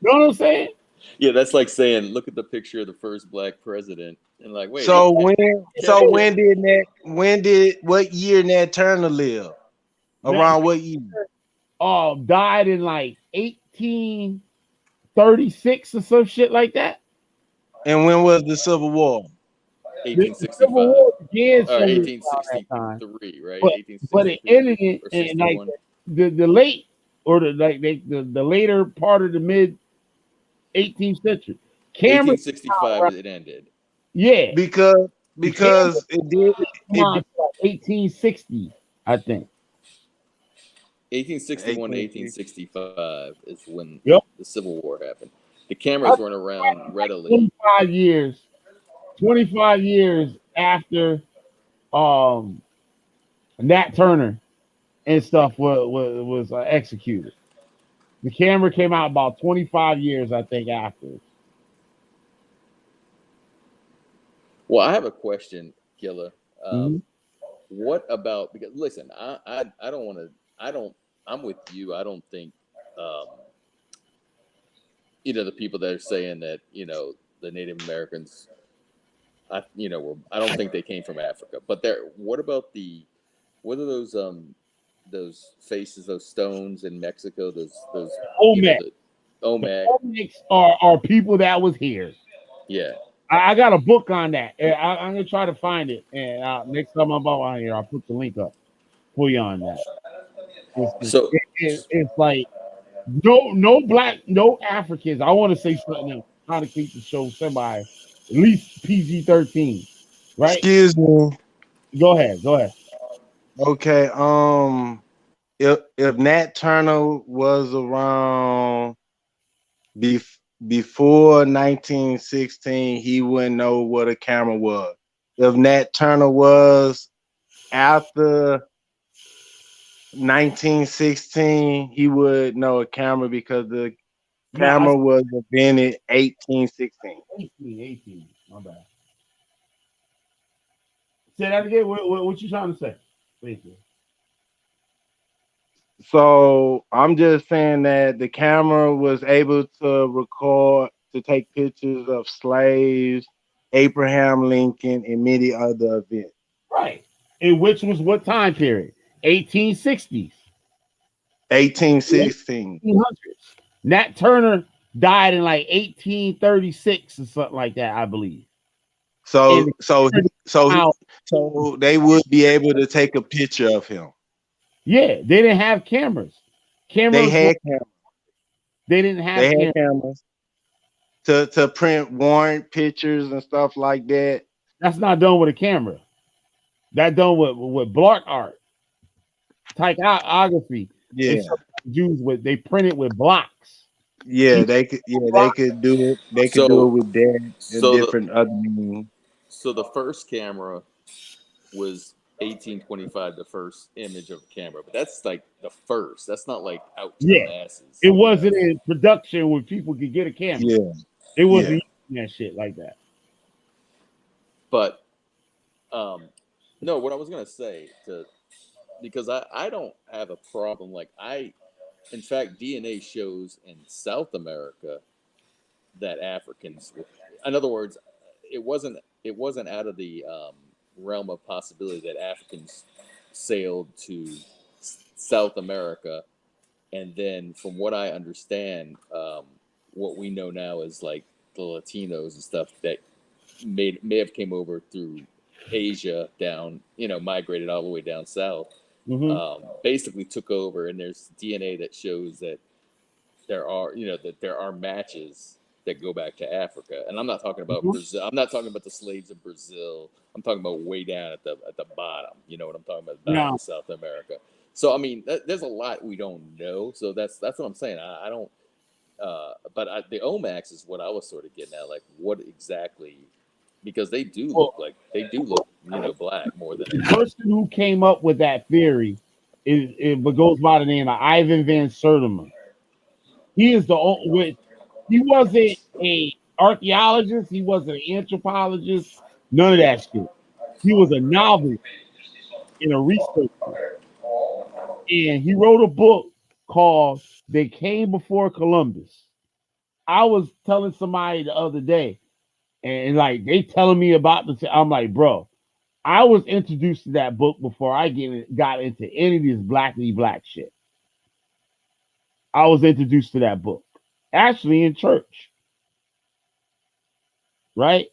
know what I'm saying? Yeah, that's like saying, look at the picture of the first black president, and like, wait, So isn't that when Kennedy? did what year Nat Turner live? That Around what year? died in like 1836 or some shit like that. And when was the Civil War? The Civil 1865 War began or somewhere around that time, 1863, right? but it 1863 ended or in like 61. the late or the later part of the mid 18th century. Cameras come out 1865 around, it ended. yeah, Because the cameras because it did come it out did like 1860, I think. 1861 to 1860. 1865 is when Yep. the Civil War happened. The I cameras think weren't around like readily. 25 years after um Nat Turner and stuff was executed. The camera came out about 25 years, I think, after. Well, I have a question, Gilla. Mhm. What about, because listen, I don't want to, I'm with you. I don't think, um, the people that are saying that, the Native Americans, I don't think they came from Africa. But what about what are those faces, those stones in Mexico, those, Olmec. the The Olmec? Olmecs are people that was here. Yeah. I got a book on that. I'm gonna try to find it, and next time I'm on here, I'll put the link up for you on that. So, It's like no black, no Africans. I want to say something else. Trying to keep the show semi, at least PG-13, right? Excuse me. Go ahead, go ahead. Okay. If Nat Turner was around before 1916, he wouldn't know what a camera was. If Nat Turner was after 1916, he would know a camera because the No, I camera said was invented 1816. 18. My bad. Say that again. What you trying to say? Thank you. So I'm just saying that the camera was able to record, to take pictures of slaves, Abraham Lincoln, and many other events. Right. And which was what time period? 1860s. 1816. 1800s. Nat Turner died in like 1836 or something like that, I believe. And So the so camera so out, so they would be able to take a picture of him. yeah, they didn't have cameras. They Cameras were, had cameras. they didn't They have had cameras. cameras to print warrant pictures and stuff like that. That's not done with a camera. That done with block art, typography. And Yeah. some Jews with they print it with blocks. Yeah, Each they could. Yeah, they block, could do it. They could do it so, with that and so the, different other means. so the first camera was 1825, the first image of a camera, but that's like the first. That's not like out to the yeah. masses, It wasn't in production where people could get a camera. Yeah, It yeah. wasn't using that shit like that. But no, what I was gonna say because I don't have a problem. Like in fact, DNA shows in South America that Africans were, in other words, it wasn't out of the realm of possibility that Africans sailed to South America, and then from what I understand, what we know now is like the Latinos and stuff that may have came over through Asia down, migrated all the way down south, Mm-hmm. basically took over, and there's DNA that shows that there are matches that go back to Africa. And I'm not talking about Mm-hmm. Brazil. I'm not talking about the slaves of Brazil. I'm talking about way down at the bottom. You know what I'm talking about? Bottom Now, of South America. So I mean, there's a lot we don't know. So that's what I'm saying. I don't. But the Omax is what I was sort of getting at. Like, what exactly? Because well, they do look black more than the anything. person who came up with that theory but goes by the name of Ivan Van Sertima. He is the only. He wasn't a archaeologist. He wasn't an anthropologist. None of that shit. He was a novelist and a researcher, and he wrote a book called "They Came Before Columbus." I was telling somebody the other day, and like they telling me about this. I'm like, bro, I was introduced to that book before I got into any of this blackity black shit. I was introduced to that book actually in church, right?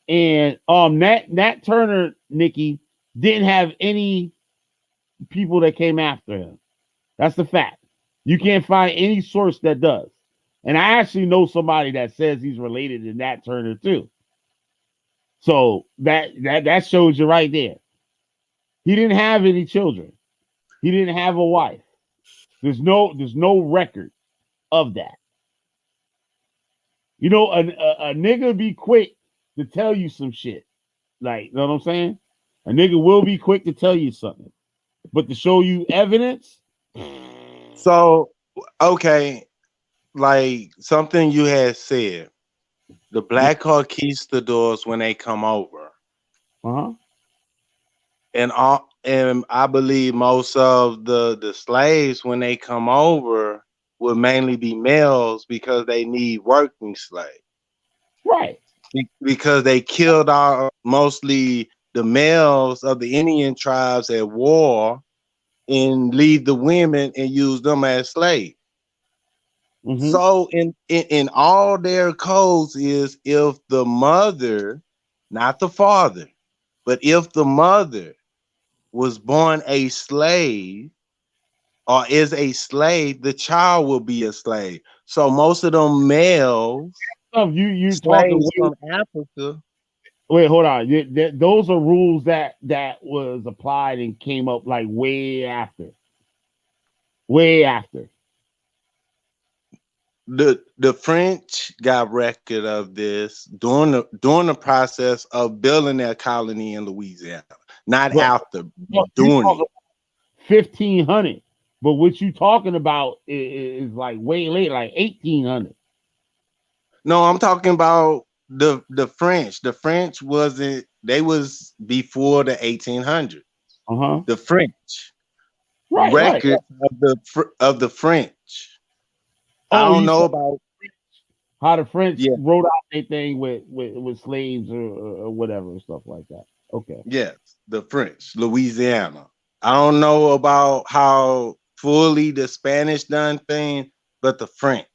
And Nat Turner, Nikki, didn't have any people that came after him. That's the fact. You can't find any source that does. And I actually know somebody that says he's related to Nat Turner too. So that shows you right there. He didn't have any children. He didn't have a wife. There's no record of that. You know, a nigga be quick to tell you some shit. Like, you know what I'm saying? A nigga will be quick to tell you something, but to show you evidence, So okay, like something you had said. The black conquistadors when they come over, Uh-huh. and I believe most of the slaves when they come over will mainly be males because they need working slaves. Right. Because they killed mostly the males of the Indian tribes at war and leave the women and use them as slaves. Mm-hmm. So in all their codes is if the mother, not the father, but if the mother was born a slave or is a slave, the child will be a slave. So most of them males, You talking slaves way, from Africa. wait, hold on. Those are rules that was applied and came up like way after. Way after. The French got record of this during the process of building their colony in Louisiana, not But after, no, you doing talking it. 1500. But what you talking about is like way late, like 1800. No, I'm talking about the French. The French wasn't. They was before the 1800s. Uh-huh. The French Right. record of the French. I Oh, don't you know saw about. how the French Yeah, wrote out their thing with slaves or whatever and stuff like that. Okay. yes, the French, Louisiana. I don't know about how fully the Spanish done thing, but the French.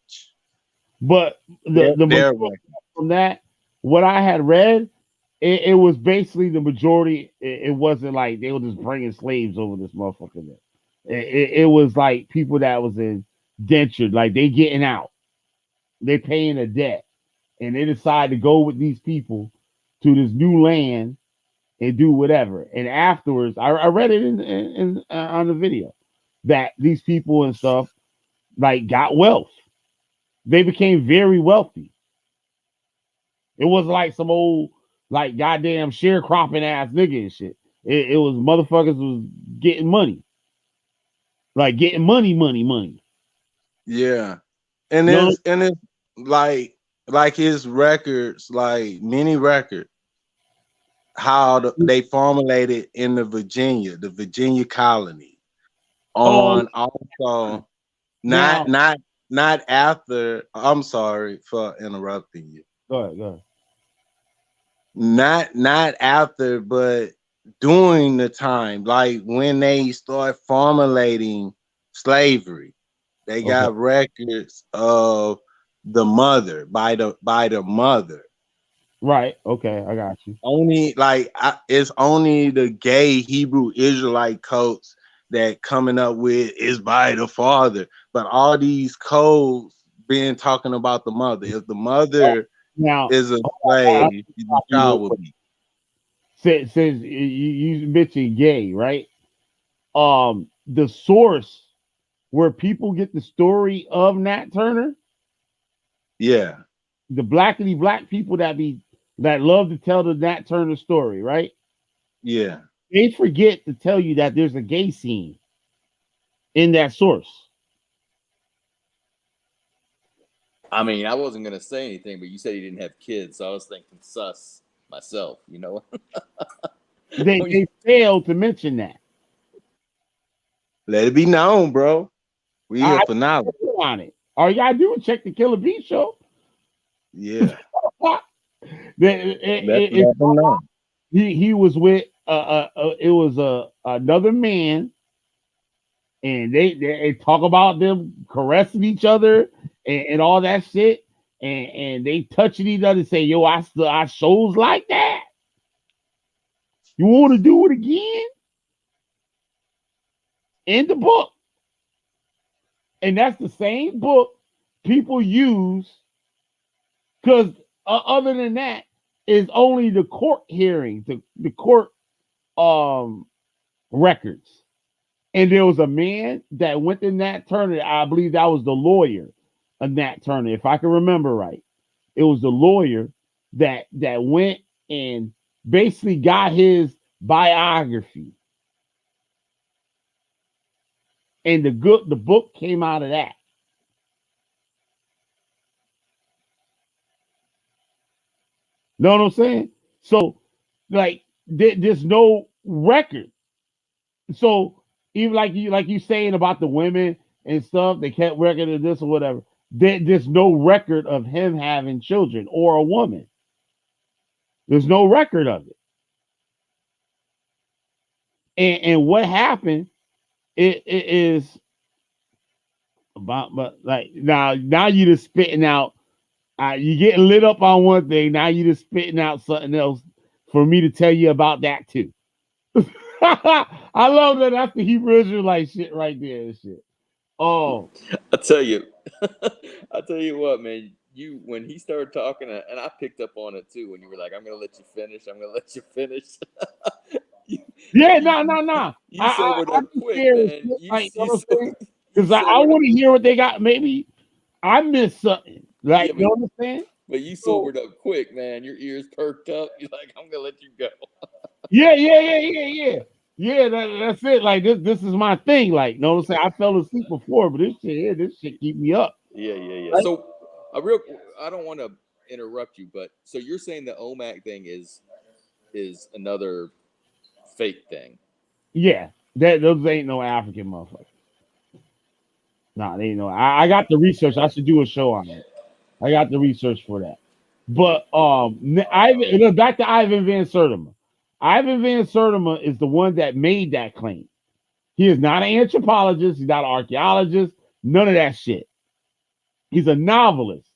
But Their, the their majority from that, what I had read, it was basically the majority. It wasn't like they were just bringing slaves over this motherfucker. It was like people that was indentured, like they getting out, they paying a debt, and they decide to go with these people to this new land and do whatever. And afterwards, I read it in on the video that these people and stuff like got wealth. They became very wealthy. It wasn't like some old like goddamn sharecropping ass nigga and shit. It was motherfuckers was getting money, like getting money. yeah, and No, it's like his records, like many records, how they formulated in the Virginia colony. oh On also not now not not after. I'm sorry for interrupting you. go ahead. Not after, but during the time, like when they start formulating slavery, they Okay, got records of the mother by the mother. right. Okay, I got you. Only it's only the gay Hebrew Israelite codes that coming up with is by the father, but all these codes been talking about the mother. If the mother Now, is a I slave, the stop you real child will quick. be. Since you mentioned gay, right? The source where people get the story of Nat Turner, Yeah, the blackity black people that love to tell the Nat Turner story, right? yeah. They forget to tell you that there's a gay scene in that source. I mean, I wasn't gonna say anything, but you said he didn't have kids, so I was thinking sus myself. You know, They When you- they fail to mention that. Let it be known, bro. We here I for knowledge. on it. All you gotta do is check the Killer Bee show. Yeah, It, let them know. he was with it was another man, and they talk about them caressing each other and all that shit, and they touching each other and say, "Yo, I shows like that. You want to do it again?" In the book, and that's the same book people use because other than that is only the court hearings, the court um records. And there was a man that went to Nat Turner. I believe that was the lawyer of Nat Turner, if I can remember right. It was the lawyer that went and basically got his biography. And the book came out of that. Know what I'm saying? So, like, there's no record. So even like you saying about the women and stuff, they kept record of this or whatever. There's no record of him having children or a woman. There's no record of it. And what happened? It is about, but like now you just spitting out. You getting lit up on one thing. Now you just spitting out something else for me to tell you about that too. I love that. That's the Hebrew Israelite shit right there and shit. Oh, I tell you, I tell you what, man. You when he started talking, and I picked up on it too. When you were like, "I'm gonna let you finish. I'm gonna let you finish." you, yeah, you, no. you sobered I up can quick, share man. shit, like, you know what I'm saying? You Because I sobered up. want to hear what they got. Maybe I missed something. Yeah, Like, you know what I'm saying? but you So sobered up quick, man. Your ears perked up. You're like, "I'm gonna let you go." yeah. Yeah, that's it. Like this is my thing. Like, you know what I'm saying? I fell asleep before, but this shit keep me up. Yeah. Right? So, a real, I don't want to interrupt you, but so you're saying the OMAC thing is another fake thing? Yeah, those ain't no African motherfuckers. Nah, they ain't no. I got the research. I should do a show on it. I got the research for that. But Ivan, back to Ivan Van Sertima. Ivan Van Sertima is the one that made that claim. He is not an anthropologist. He's not an archaeologist. None of that shit. He's a novelist,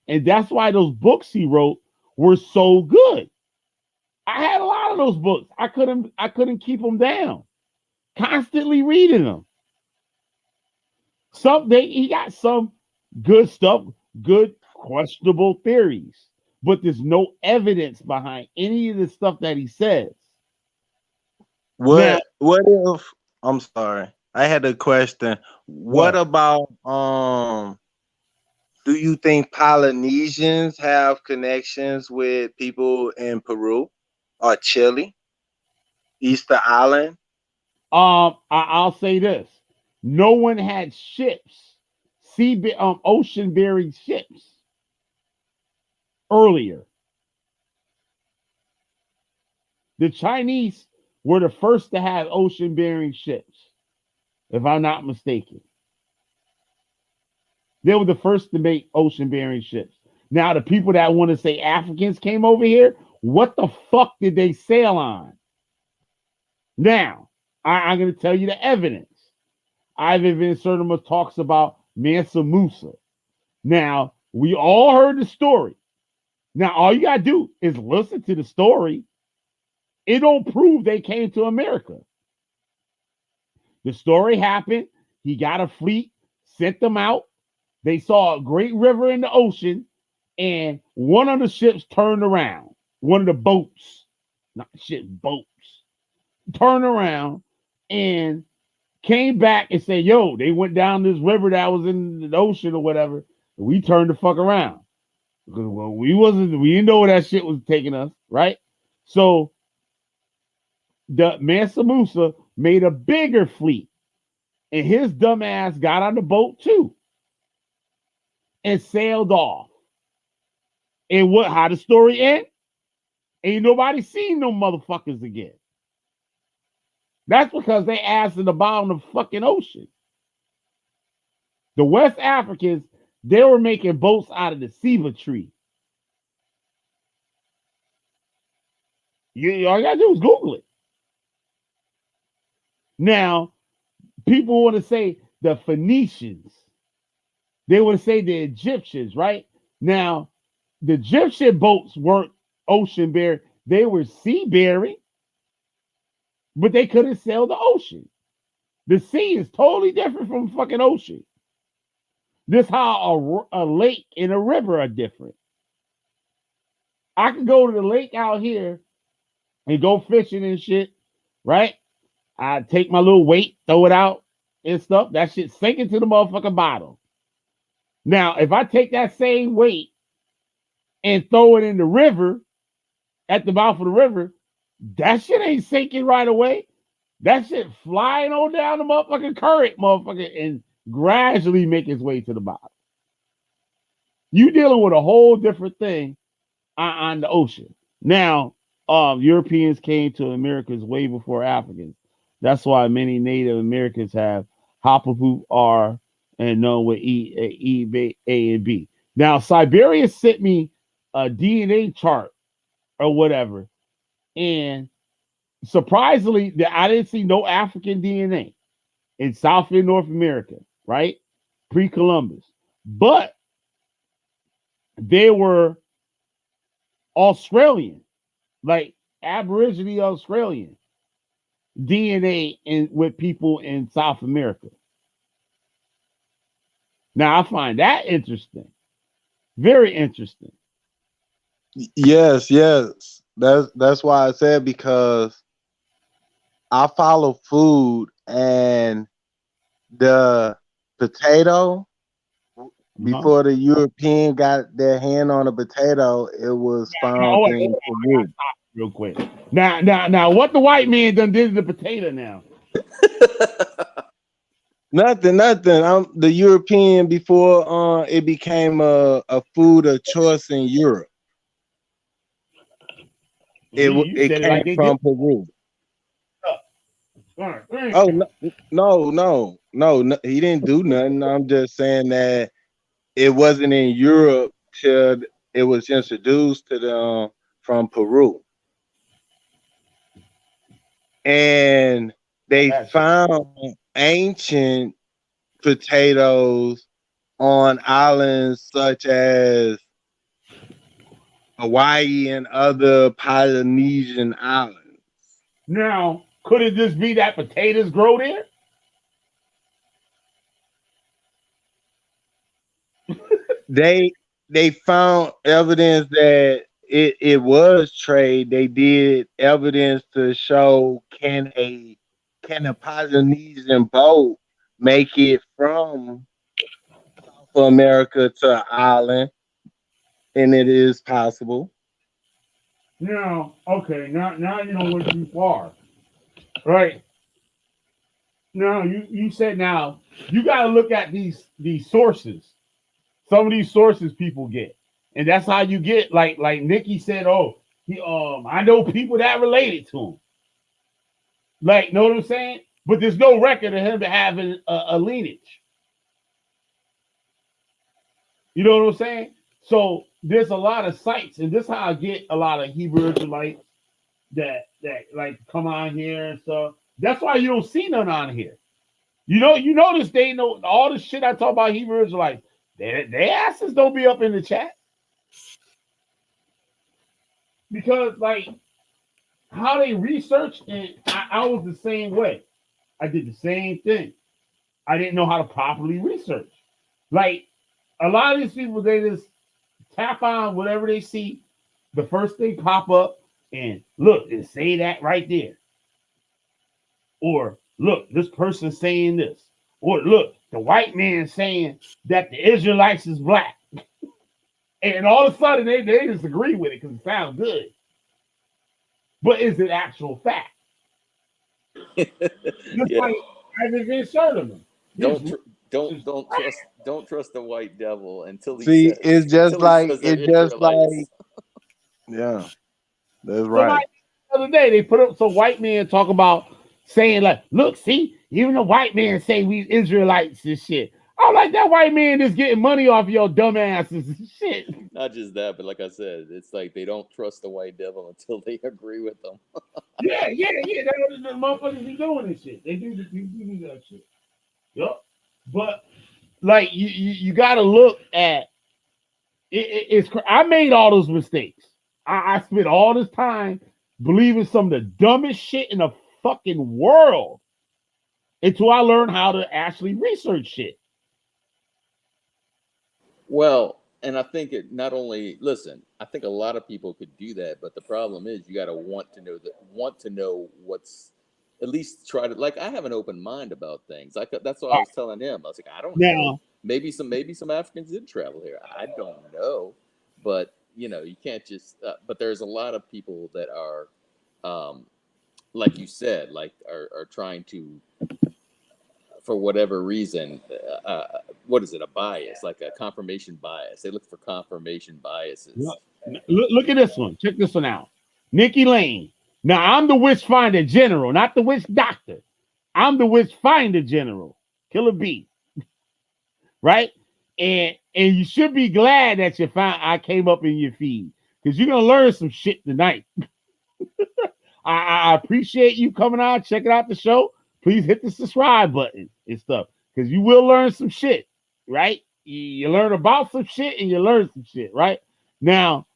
and that's why those books he wrote were so good. I had a lot of those books. I couldn't keep them down. Constantly reading them. He got some good stuff, good questionable theories, but there's no evidence behind any of the stuff that he says. Now, What if I'm sorry. I had a question. What what? about do you think Polynesians have connections with people in Peru or Chile, Easter Island? I'll say this: no one had ships, ocean bearing ships earlier. The Chinese were the first to have ocean bearing ships, if I'm not mistaken. They were the first to make ocean bearing ships. Now, the people that want to say Africans came over here, what the fuck did they sail on? Now, I'm going to tell you the evidence. Ivan Van Sertima talks about Mansa Musa. Now, we all heard the story. Now, all you got to do is listen to the story. It don't prove they came to America. The story happened. He got a fleet, sent them out. They saw a great river in the ocean, and one of the ships turned around. One of the boats, not shit, boats, turned around and came back and said, "Yo, they went down this river that was in the ocean or whatever. And we turned the fuck around because well, we didn't know where that shit was taking us, right? So the Mansa Musa made a bigger fleet, and his dumb ass got on the boat too and sailed off. And what? How the story end? Ain't nobody seen no motherfuckers again. That's because they ass in the bottom of the fucking ocean. The West Africans, they were making boats out of the ceiba tree. All you gotta do is Google it. Now, people want to say the Phoenicians. They want to say the Egyptians, right? Now, the Egyptian boats weren't ocean bearing, they were sea bearing, but they couldn't sail the ocean. The sea is totally different from fucking ocean. This how a lake and a river are different. I can go to the lake out here and go fishing and shit, right? I take my little weight, throw it out and stuff. That shit sinking to the motherfucking bottom. Now, if I take that same weight and throw it in the river, at the mouth of the river, that shit ain't sinking right away. That shit flying on down the motherfucking current, motherfucker, and gradually make its way to the bottom. You dealing with a whole different thing on the ocean. Now, Europeans came to Americas way before Africans. That's why many Native Americans have Hapahoop R and known with A, and B. Now, Siberia sent me a DNA chart or whatever, and surprisingly, I didn't see no African DNA in South and North America, right? Pre-Columbus, but they were Australian, like Aborigine Australian DNA in with people in South America. Now I find that interesting, very interesting. Yes, yes. That's why I said, because I follow food, and the potato, Uh-huh. before the European got their hand on a potato, it was Oh, found wait, in Peru. real quick. Now, what the white man done did to the potato now? Nothing, nothing. I'm the European before it became a food of choice in Europe. You It said it like came they did. from Peru. All right. Oh no, he didn't do nothing. I'm just saying that it wasn't in Europe till it was introduced to them from Peru, and they Gotcha. found ancient potatoes on islands such as Hawaii and other Polynesian islands. Now, could it just be that potatoes grow there? They they found evidence that it was trade. They did evidence to show, can a Polynesian boat make it from South America to an island, and it is possible. Now, okay, now you don't went too far, right? Now you said now you got to look at these sources. Some of these sources people get, and that's how you get like Nikki said. Oh, I know people that related to him. Like, know what I'm saying? But there's no record of him having a lineage. You know what I'm saying? So there's a lot of sites, and this is how I get a lot of Hebrew Israelites that like come on here and stuff. That's why you don't see none on here. You notice they know all the shit I talk about Hebrew Israelites. Their asses don't be up in the chat because like how they research, and I was the same way. I did the same thing. I didn't know how to properly research. Like a lot of these people, they just tap on whatever they see, the first thing pop up, and look and say that right there. Or look, this person saying this. Or look, the white man saying that the Israelites is black. And all of a sudden they disagree with it because it sounds good. But is it actual fact? Just Yeah. like I just showed them. His Don't tr- don't trust the white devil See, until he says they're it's just like Israelites. yeah, that's somebody right. the other day they put up some white man talk about saying like, look, see, even the white man say we Israelites and shit. I'm like that white man is getting money off your dumb asses and shit. Not just that, but like I said, it's like they don't trust the white devil until they agree with them. Yeah. That's what the motherfuckers be doing this shit. They do that shit. Yup. But like you got to look at I made all those mistakes. I spent all this time believing some of the dumbest shit in the fucking world until I learned how to actually research shit. Well, and I think it not only listen. I think a lot of people could do that, but the problem is you got to want to know what's at least try to like. I have an open mind about things. That's what I was telling him. I was like, I don't know. Now, Maybe some Africans did travel here. I don't know, but you can't just. But there's a lot of people that are, um, like you said, like are trying to for whatever reason, what is it? A bias, like a confirmation bias. They look for confirmation yeah, biases. Look at this one. Check this one out. Nikki Lane. Now I'm the witch finder general, not the witch doctor. I'm the witch finder general. Killer B. Right? And you should be glad that you found I came up in your feed because you're gonna learn some shit tonight. I appreciate you coming out, checking out the show. Please hit the subscribe button and stuff because you will learn some shit, right? You learn about some shit and you learn some shit, right? Now,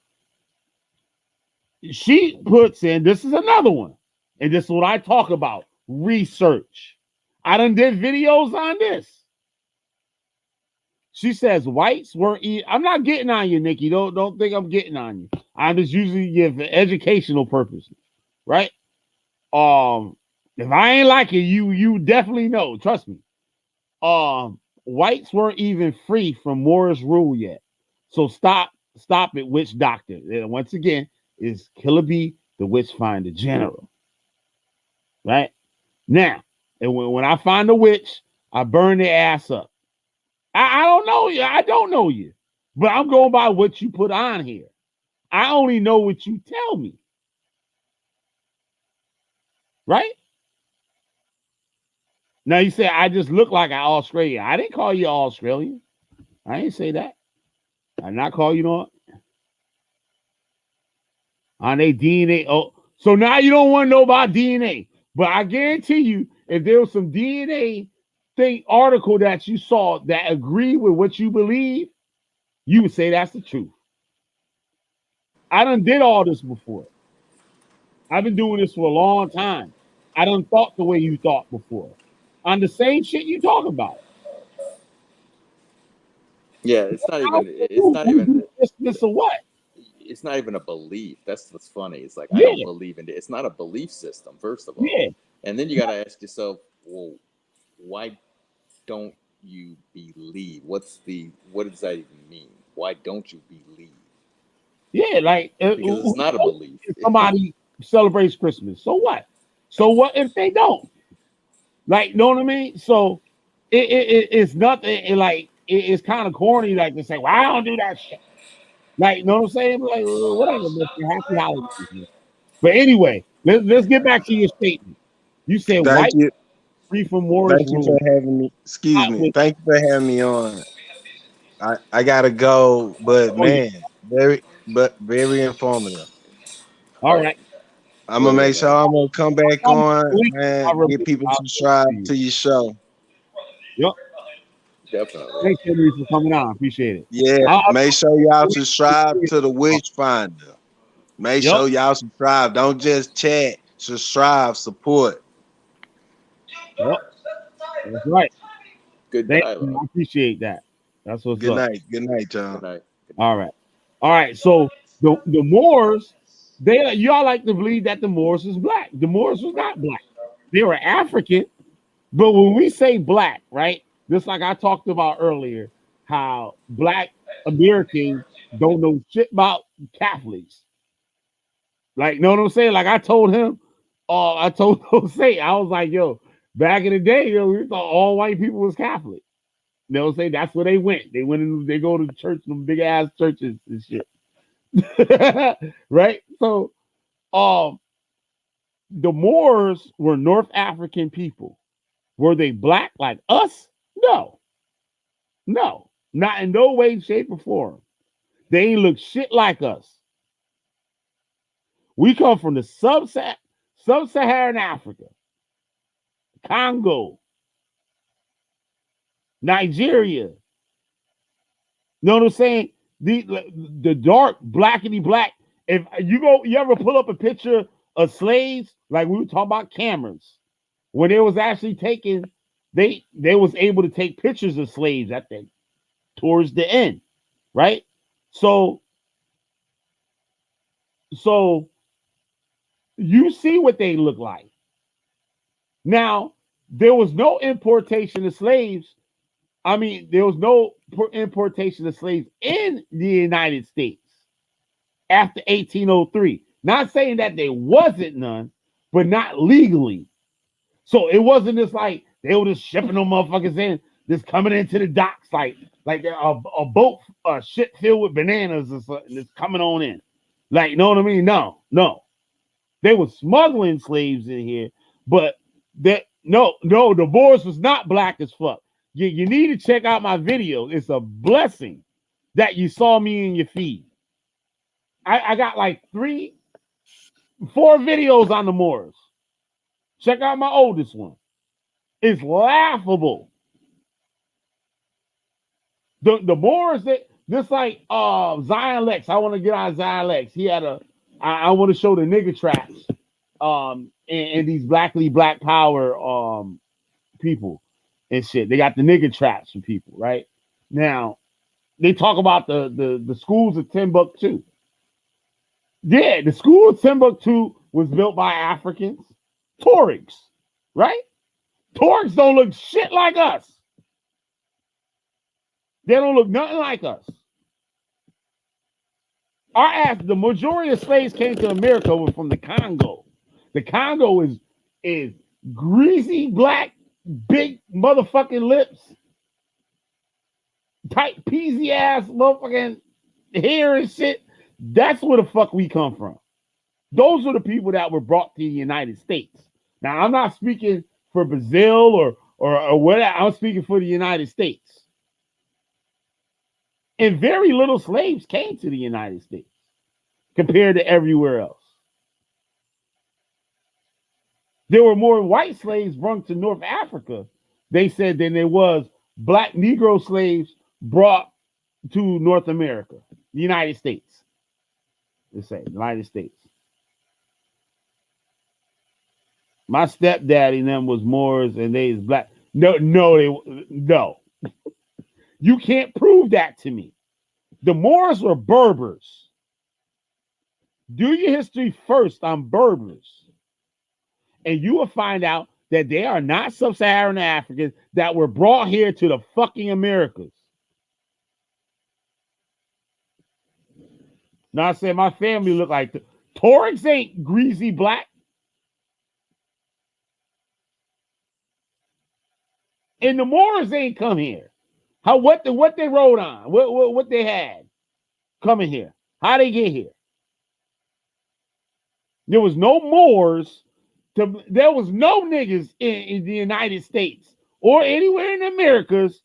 she puts in this is another one, and this is what I talk about research. I done did videos on this. She says whites weren't. I'm not getting on you, Nikki. Don't think I'm getting on you. I'm just using you for educational purposes, right? If I ain't like it, you definitely know. Trust me. Whites weren't even free from Moore's rule yet. So stop it, witch doctor. And once again, is Killer B the witch finder general, right? Now, and when I find a witch, I burn their ass up. I don't know you. I don't know you, but I'm going by what you put on here. I only know what you tell me, right? Now you say I just look like an Australian. I didn't call you Australian. I didn't say that. I did not call you on their DNA. Oh, so now you don't want to know about DNA. But I guarantee you, if there was some DNA article that you saw that agreed with what you believe, you would say that's the truth. I done did all this before. I've been doing this for a long time. I done thought the way you thought before. On the same shit you talk about. Yeah, it's not even this or what? It's not even a belief. That's what's funny. It's like I Yeah. don't believe in it. It's not a belief system, first of all. Yeah. And then you gotta ask yourself, well, why don't you believe? What does that even mean? Why don't you believe? Yeah, like Because it's not a belief. Somebody celebrates Christmas. So what? So what if they don't? Like, know what I mean? So it's nothing. It's kind of corny, like to say, "Well, I don't do that shit." Like, know what I'm saying? Like, whatever. Happy holidays. But anyway, let's get back to your statement. You said Thank white you. free from Moore's Thank you rule. for having me. Excuse me. With, Thank you for having me on. I gotta go, but man, very informative. all right. I'm gonna make sure I'm gonna come back on, I'll man. Get people subscribed to your show. Yep. Definitely. Thanks, Henry, for coming on. Appreciate it. Yeah, make sure y'all subscribe to the Witch Finder. Make sure y'all subscribe. Don't just chat. Subscribe, support. Yep. That's right. Good dialogue. I appreciate that. That's what's Good up. night. Good night, y'all. Good night. All right. All right. So the Moors, y'all like to believe that the Moors was black. The Moors was not black. They were African. But when we say black, right? Just like I talked about earlier, how black Americans don't know shit about Catholics. Like, know what I'm saying? Like I told him, I told Jose, I was like, yo, back in the day, we thought all white people was Catholic. They'll say that's where they went. They went and they go to church, them big ass churches and shit. Right? So the Moors were North African people. Were they black like us? No. No. Not in no way, shape, or form. They ain't look shit like us. We come from the sub-Saharan Africa, Congo, Nigeria. Know what I'm saying? The dark, blackity black. If you ever pull up a picture of slaves, like we were talking about cameras, when they was actually taking, they was able to take pictures of slaves at the towards the end, right? So you see what they look like. Now, there was no importation of slaves. I mean, there was no importation of slaves in the United States after 1803. Not saying that there wasn't none, but not legally. So it wasn't just like they were just shipping them motherfuckers in. that's coming into the docks like a boat shit filled with bananas or something that's coming on in. Like, know what I mean? No. They were smuggling slaves in here, but the Moors was not black as fuck. You need to check out my video. It's a blessing that you saw me in your feed. I got like 4 videos on the Moors. Check out my oldest one. It's laughable. The Moors that this like Zion Lex. I want to get on Zion Lex. He had I want to show the nigger traps and these black power people and shit. They got the nigger traps for people, right? Now they talk about the schools of Timbuktu. Yeah, the school of Timbuktu was built by Africans, Tuaregs, right? Tuaregs don't look shit like us. They don't look nothing like us. The majority of slaves came to America were from the Congo. The Congo is greasy, black, big motherfucking lips, tight, peasy ass motherfucking hair and shit. That's where the fuck we come from. Those are the people that were brought to the United States. Now, I'm not speaking for Brazil or whatever. I'm speaking for the United States. And very little slaves came to the United States compared to everywhere else. There were more white slaves brought to North Africa, they said, than there was black Negro slaves brought to North America, the United States. They say, United States. My stepdaddy and them was Moors and they is black. No. You can't prove that to me. The Moors were Berbers. Do your history first on Berbers. And you will find out that they are not sub-Saharan Africans that were brought here to the fucking Americas. Now I said my family look like Tuaregs ain't greasy black. And the Moors ain't come here. What they rode on? What they had coming here? How they get here? There was no Moors. There was no niggas in the United States or anywhere in the Americas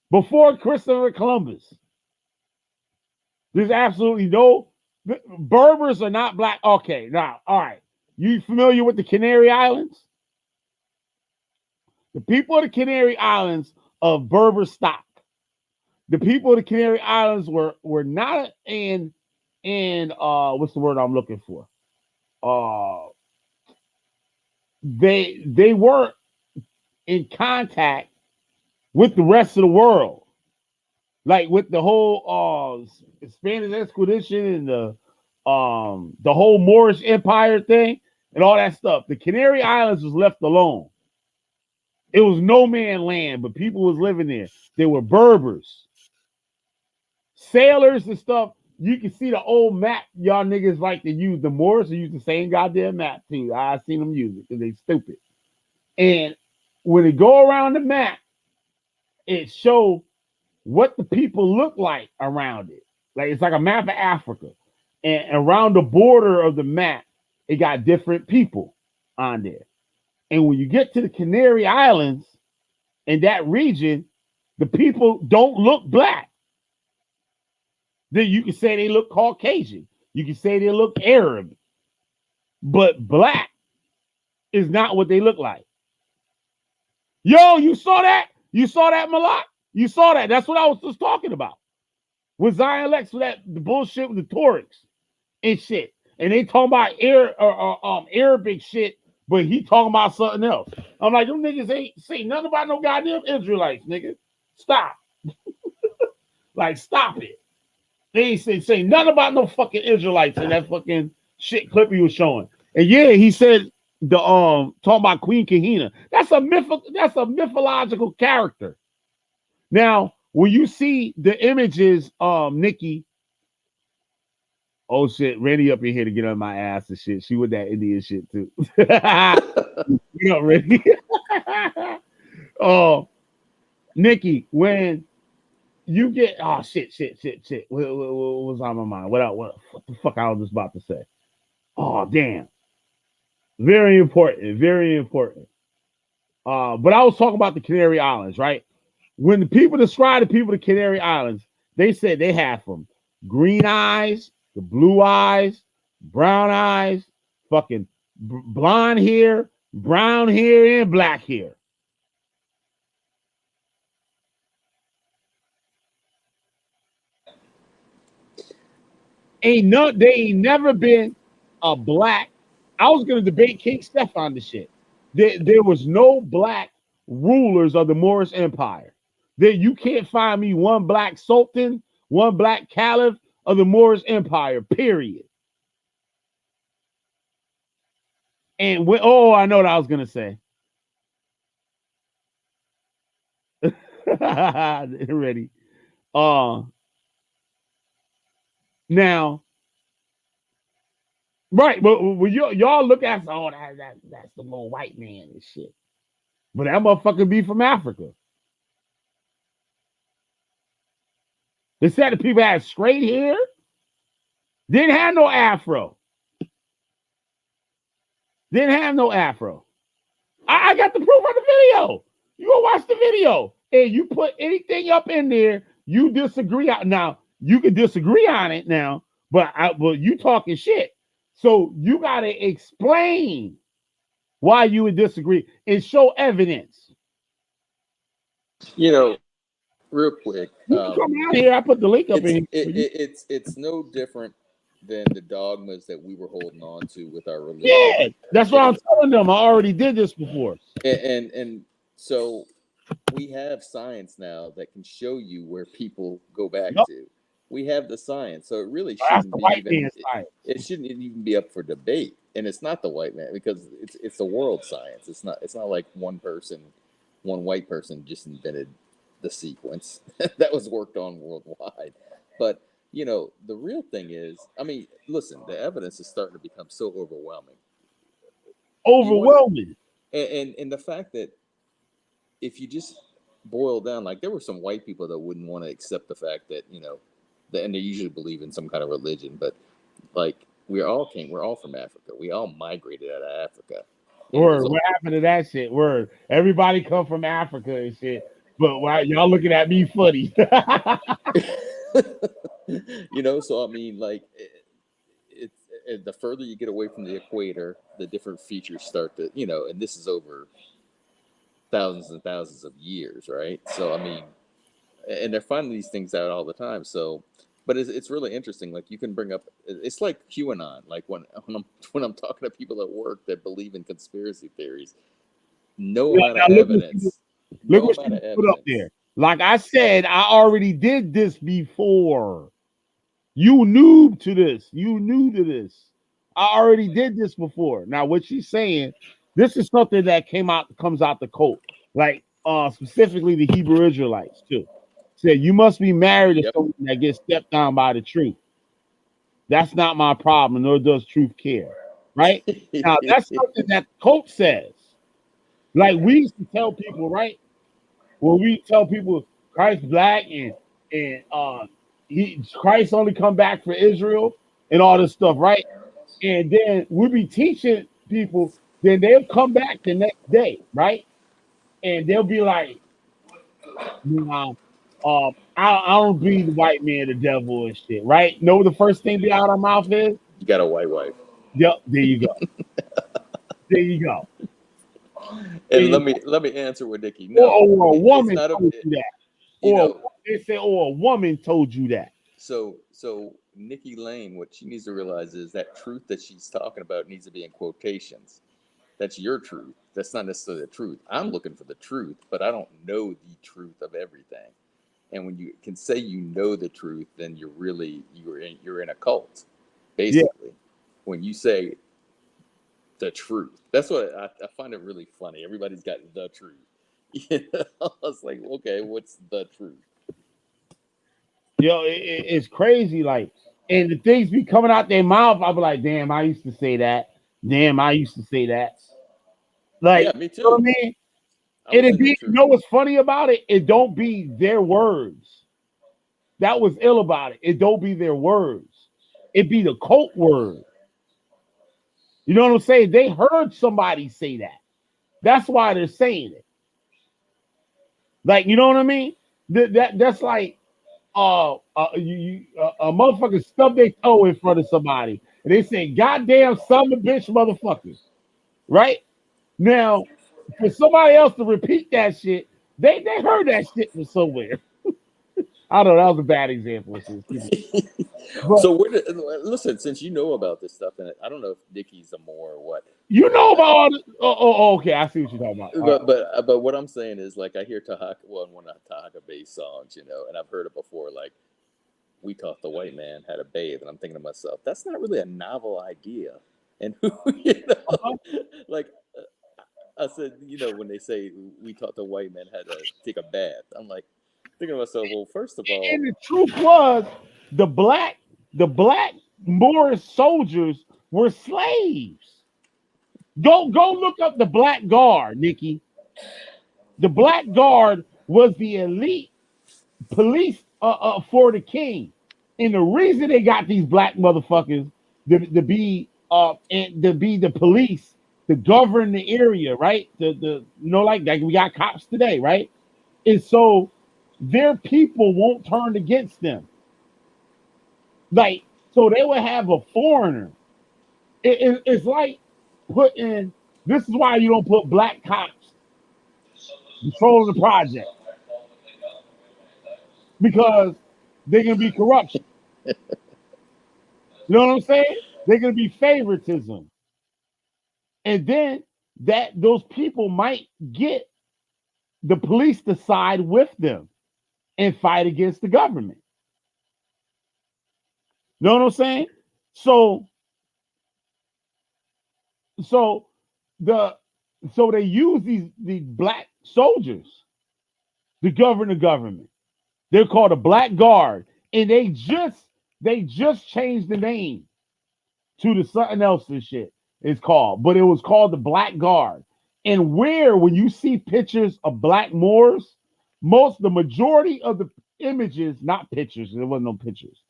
before Christopher Columbus. There's absolutely no Berbers are not black. Okay, now, all right. You familiar with the Canary Islands? The people of the Canary Islands of Berber stock. The people of the Canary Islands were not in what's the word I'm looking for? They weren't in contact with the rest of the world, like with the whole Spanish expedition and the whole Moorish Empire thing and all that stuff. The Canary Islands was left alone. It was no man land, but people was living there. They were Berbers, sailors and stuff. You can see the old map y'all niggas like to use. The Moors use the same goddamn map too. I seen them use it because they stupid. And when they go around the map, it shows what the people look like around it. Like it's like a map of Africa. And around the border of the map, it got different people on there. And when you get to the Canary Islands in that region, the people don't look black. Then you can say they look Caucasian. You can say they look Arab. But black is not what they look like. Yo, you saw that? You saw that, Malak? You saw that. That's what I was just talking about. With Zion Lex, with the bullshit with the Tuaregs and shit. And they talking about Arabic shit, but he talking about something else. I'm like, them niggas ain't say nothing about no goddamn Israelites, nigga. Stop. Like, stop it. They ain't say nothing about no fucking Israelites in that fucking shit clip he was showing. And yeah, he said talking about Queen Kahina. That's a mythological character. Now, when you see the images, Nikki, oh shit, Randy up in here to get on my ass and shit. She with that Indian shit too. You know, Randy. Nikki, when you get shit. What was on my mind? What the fuck I was just about to say? Oh damn. Very important. Very important. But I was talking about the Canary Islands, right? When the people describe the people of the Canary Islands, they said they have from green eyes, the blue eyes, brown eyes, fucking blonde hair, brown hair, and black hair. They ain't never been a black. I was gonna debate King Steph on this shit. There was no black rulers of the Moorish Empire. There, you can't find me one black sultan, one black caliph of the Moorish Empire. Period. And I know what I was gonna say. Ready? Uh Now, right? But when y'all look at that's the little white man and shit. But that motherfucker be from Africa. They said the people had straight hair. Didn't have no afro. Didn't have no afro. I got the proof on the video. You go watch the video. And you put anything up in there you disagree on. Now, you can disagree on it now, but you talking shit. So you got to explain why you would disagree and show evidence. You know, real quick. You can come out here. I put the link up in here. It's no different than the dogmas that we were holding on to with our religion. Yeah, that's what I'm telling them. I already did this before. And so we have science now that can show you where people go back to. We have the science, so it really shouldn't be it shouldn't even be up for debate. And it's not the white man, because it's the world science. It's not like one white person just invented the sequence that was worked on worldwide. But the real thing is, I mean, listen, the evidence is starting to become so overwhelming. And the fact that if you just boil down, like, there were some white people that wouldn't want to accept the fact that, and they usually believe in some kind of religion, but like, we're all from Africa. We all migrated out of Africa. Word, what happened to that shit? Word, everybody come from Africa and shit. But why y'all looking at me funny? So I mean, like, it's the further you get away from the equator, the different features start to, and this is over thousands and thousands of years, right? So I mean, and they're finding these things out all the time. So, but it's really interesting. Like, you can bring up, it's like QAnon. Like, when I'm talking to people at work that believe in conspiracy theories, no amount of evidence. Look what you put up there. Like I said, I already did this before. You noob to this. You new to this. I already did this before. Now, what she's saying, this is something that comes out the cult. Like, specifically the Hebrew Israelites too. Said you must be married to someone that gets stepped on by the truth. That's not my problem, nor does truth care. Right? Now, that's something that the cult says. Like, we used to tell people, right? When we tell people Christ black and Christ only come back for Israel and all this stuff, right? And then we'll be teaching people, then they'll come back the next day, right? And they'll be like, I don't believe the white man, the devil and shit, right? Know the first thing be out of our mouth is? You got a white wife. Yep, there you go. There you go. And let me answer with Nikki. No, or a woman told you that. They say, a woman told you that. So Nikki Lane, what she needs to realize is that truth that she's talking about needs to be in quotations. That's your truth. That's not necessarily the truth. I'm looking for the truth, but I don't know the truth of everything. And when you can say you know the truth, then you're in a cult, basically. Yeah. When you say the truth, that's what I find it really funny. Everybody's got the truth. I was like, okay, what's the truth? It's crazy. Like, and the things be coming out their mouth. I'll be like, damn, I used to say that. Damn, I used to say that. Like, yeah, me too. You know what I mean? It'd be, you know what's funny about it? It don't be their words. That was ill about it. It don't be their words. It be the cult word. You know what I'm saying? They heard somebody say that. That's why they're saying it. Like, you know what I mean? That's like a motherfucker stub their toe in front of somebody and they say, "Goddamn son of a bitch, motherfucker!" Right now, for somebody else to repeat that shit, they heard that shit from somewhere. I don't know. That was a bad example. But, so listen, since you know about this stuff, and I don't know if Dickie's a more or what. You know about all this. Oh, okay. I see what you're talking about. But what I'm saying is, like, I hear one of Tahaka-based songs, you know, and I've heard it before, like, "We taught the white man how to bathe," and I'm thinking to myself, that's not really a novel idea. And you know, like I said, you know, when they say we taught the white man how to take a bath, I'm like thinking to myself, well, first of all, and the truth was the black Moorish soldiers were slaves. Go look up the Black Guard, Nikki. The Black Guard was the elite police for the king, and the reason they got these black motherfuckers to be the police to govern the area, right? The you know, like we got cops today, right? And so their people won't turn against them. Like, so they would have a foreigner. It's like putting. This is why you don't put black cops controlling the project, because they're gonna be corruption. You know what I'm saying? They're gonna be favoritism, and then those people might get the police to side with them and fight against the government. You know what I'm saying? So they use these black soldiers to govern the government. They're called a Black Guard, and they just changed the name to the something else. This shit is called, but it was called the Black Guard. And when you see pictures of black Moors, the majority of the images, not pictures, there wasn't no pictures.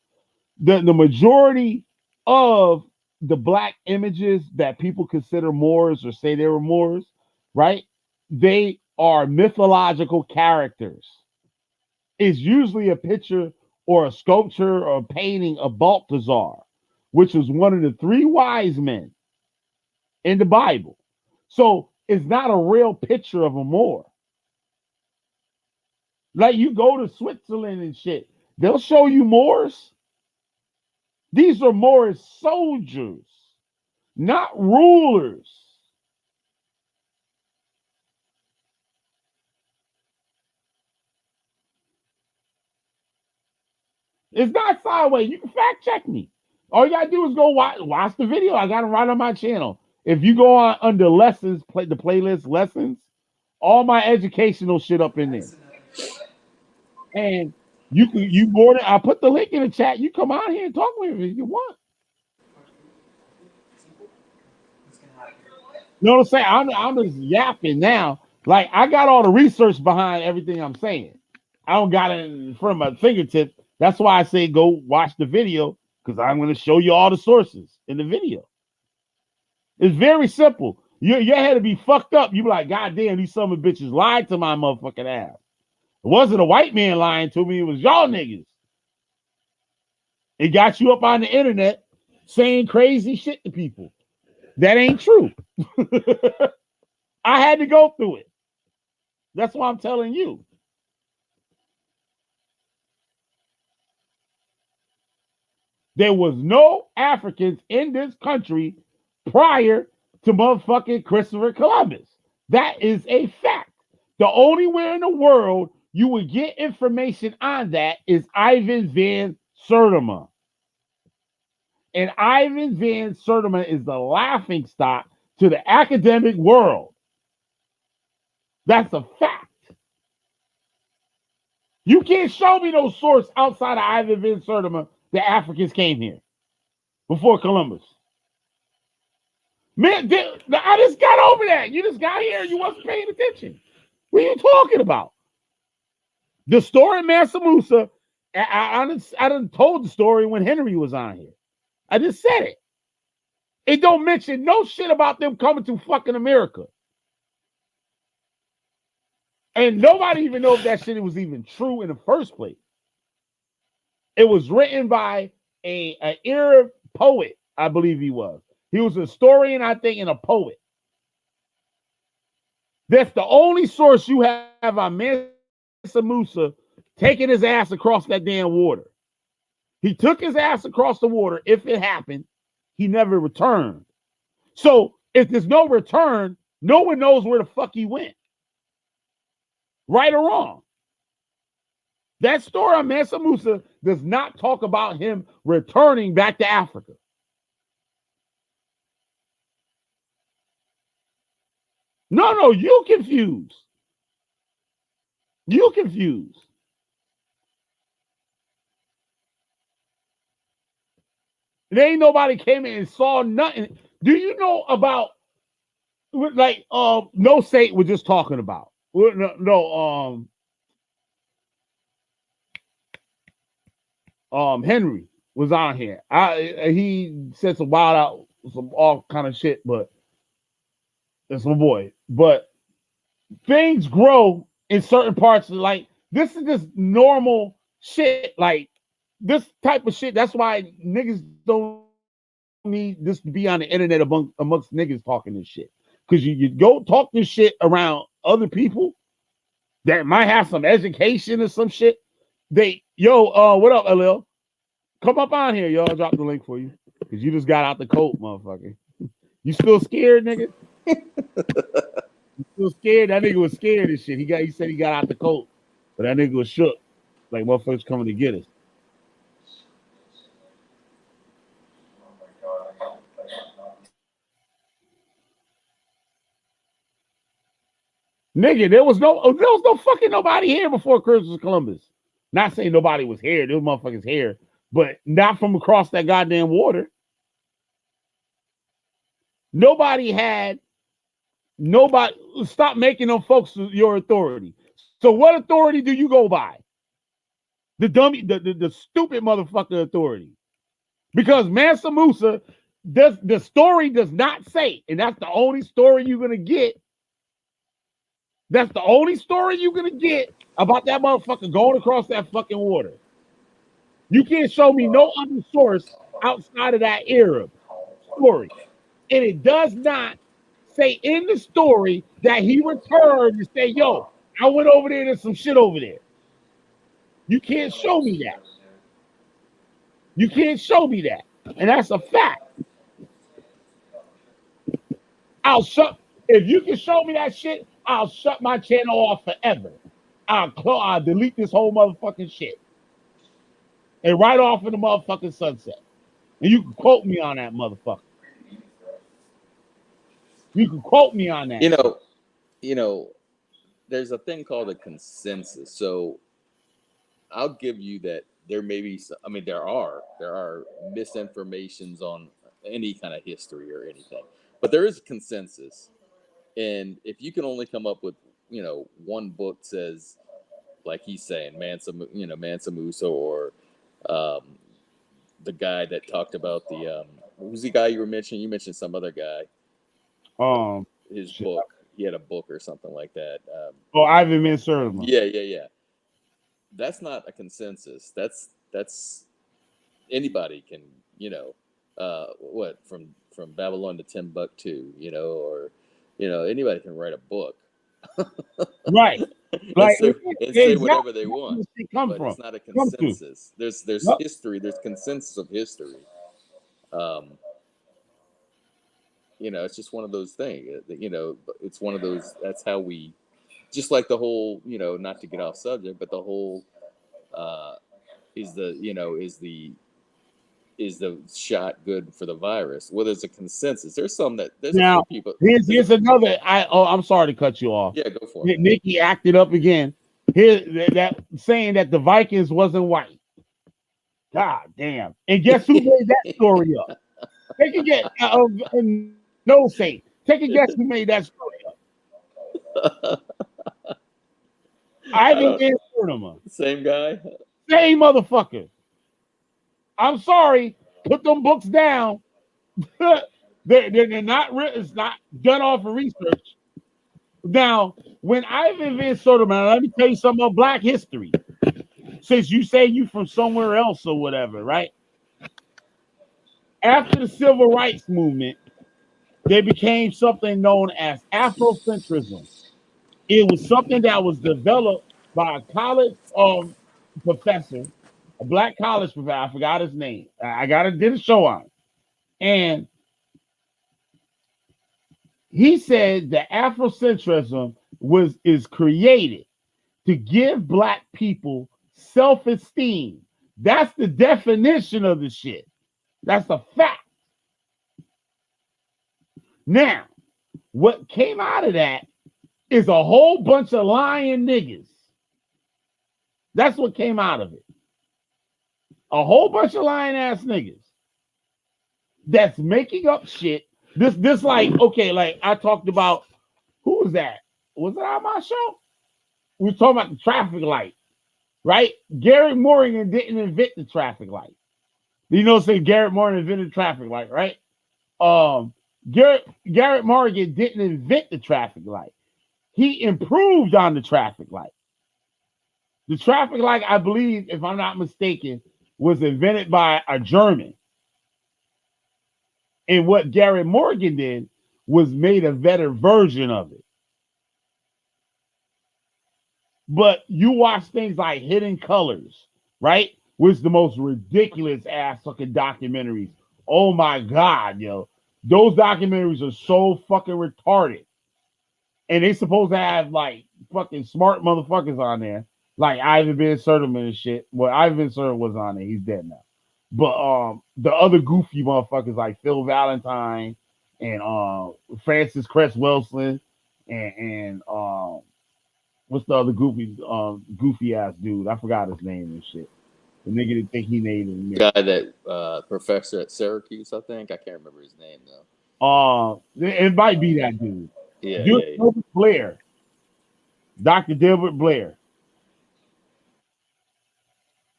The majority of the black images that people consider Moors or say they were Moors, right? They are mythological characters. It's usually a picture or a sculpture or a painting of Balthazar, which was one of the three wise men in the Bible. So it's not a real picture of a Moor. Like, you go to Switzerland and shit, they'll show you Moors. These are Moorish soldiers, not rulers. It's not sideways. You can fact check me. All you gotta do is go watch the video. I got it right on my channel. If you go on under lessons, play the playlist lessons, all my educational shit up in there. And you more than, I put the link in the chat. You come out here and talk with me if you want. You know what I'm saying? I'm just yapping now. Like, I got all the research behind everything I'm saying. I don't got it in front of my fingertips. That's why I say go watch the video, because I'm going to show you all the sources in the video. It's very simple. Your head to be fucked up. You be like, God damn, these some of bitches lied to my motherfucking ass. It wasn't a white man lying to me. It was y'all niggas. It got you up on the internet saying crazy shit to people. That ain't true. I had to go through it. That's why I'm telling you. There was no Africans in this country prior to motherfucking Christopher Columbus. That is a fact. The only way in the world you would get information on that is Ivan van Sertima. And Ivan van Sertima is the laughing stock to the academic world. That's a fact. You can't show me no source outside of Ivan van Sertima that Africans came here before Columbus. Man, I just got over that. You just got here. You wasn't paying attention. What are you talking about? The story of Mansa Musa, I done told the story when Henry was on here. I just said it. It don't mention no shit about them coming to fucking America. And nobody even knows if that shit was even true in the first place. It was written by an Arab poet, I believe he was. He was a historian, I think, and a poet. That's the only source you have on Mansa Musa taking his ass across that damn water. He took his ass across the water. If it happened, he never returned. So if there's no return, no one knows where the fuck he went. Right or wrong. That story on Mansa Musa does not talk about him returning back to Africa. No, you confused. You confused. There ain't nobody came in and saw nothing. Do you know about like No Saint was just talking about? Henry was on here. He said some wild out, some all kind of shit, but that's my boy. But things grow in certain parts of like this is just normal shit. Like this type of shit. That's why niggas don't need this to be on the internet amongst niggas talking this shit. Because you go talk this shit around other people that might have some education or some shit. What up, LL? Come up on here, yo. I'll drop the link for you. Because you just got out the coat, motherfucker. You still scared, nigga? You still scared? That nigga was scared as shit. He said he got out the coat. But that nigga was shook. Like motherfuckers coming to get us. Nigga, there was no fucking nobody here before Christopher Columbus. Not saying nobody was here. There was motherfuckers here. But not from across that goddamn water. Nobody. Stop making them folks your authority. So what authority do you go by? The stupid motherfucker authority. Because Mansa Musa, the story does not say, and that's the only story you're gonna get. That's the only story you're gonna get about that motherfucker going across that fucking water. You can't show me no other source outside of that Arab story. And it does not say in the story that he returned and say, yo, I went over there, there's some shit over there. You can't show me that. You can't show me that. And that's a fact. If you can show me that shit, I'll shut my channel off forever. I'll delete this whole motherfucking shit. And right off in the motherfucking sunset. And you can quote me on that motherfucker. You can quote me on that. You know, there's a thing called a consensus. So I'll give you that there may be some, there are misinformations on any kind of history or anything. But there is consensus. And if you can only come up with, one book says, like he's saying, Mansa Musa, or the guy that talked about who's the guy you were mentioning? You mentioned some other guy. His book. He had a book or something like that. Ivan Van Sertima. Yeah. That's not a consensus. That's anybody can, from Babylon to Timbuktu, or anybody can write a book. Right. Like say whatever they want. But it's not a consensus. There's history, there's consensus of history. It's just one of those things. It's one of those. That's how we, just like the whole. Not to get off subject, but the whole is the shot good for the virus? Well, there's a consensus. There's some that there's now, a few people. Here's another. I'm sorry to cut you off. Yeah, go for it. Nikki acted up again. Here that saying that the Vikings wasn't white. God damn! And guess who made that story up? Take a guess. No Saint. Take a guess who made that story up. Ivan Van Sertima. Same guy. Same motherfucker. I'm sorry. Put them books down. they're not written. It's not done off of research. Now, when Ivan Van Sertima, let me tell you something about Black history. Since you say you from somewhere else or whatever, right? After the Civil Rights Movement, there became something known as Afrocentrism. It was something that was developed by a college professor, a black college professor. I forgot his name. Did a show on it. And he said that Afrocentrism is created to give black people self-esteem. That's the definition of the shit. That's a fact. Now, what came out of that is a whole bunch of lying niggas. That's what came out of it. A whole bunch of lying ass niggas that's making up shit. This like, okay, like I talked about, who was that? Was it on my show? We were talking about the traffic light, right? Garrett Morgan didn't invent the traffic light. You know, say Garrett Morgan invented the traffic light, right? Garrett Morgan didn't invent the traffic light. He improved on the traffic light. The traffic light, I believe, if I'm not mistaken, was invented by a German. And what Garrett Morgan did was made a better version of it. But you watch things like Hidden Colors, right? Which is the most ridiculous ass fucking documentaries. Oh my God, yo. Those documentaries are so fucking retarded. And they supposed to have like fucking smart motherfuckers on there. Like Ivan Van Sertima and shit. Well, Ivan Van Sertima was on there. He's dead now. But the other goofy motherfuckers like Phil Valentine and Francis Cress Wilson and what's the other goofy ass dude? I forgot his name and shit. The nigga didn't think he made it. Guy that professor at Syracuse, I think. I can't remember his name though. It might be that dude. Yeah, Dilbert Blair. Dr. Dilbert Blair.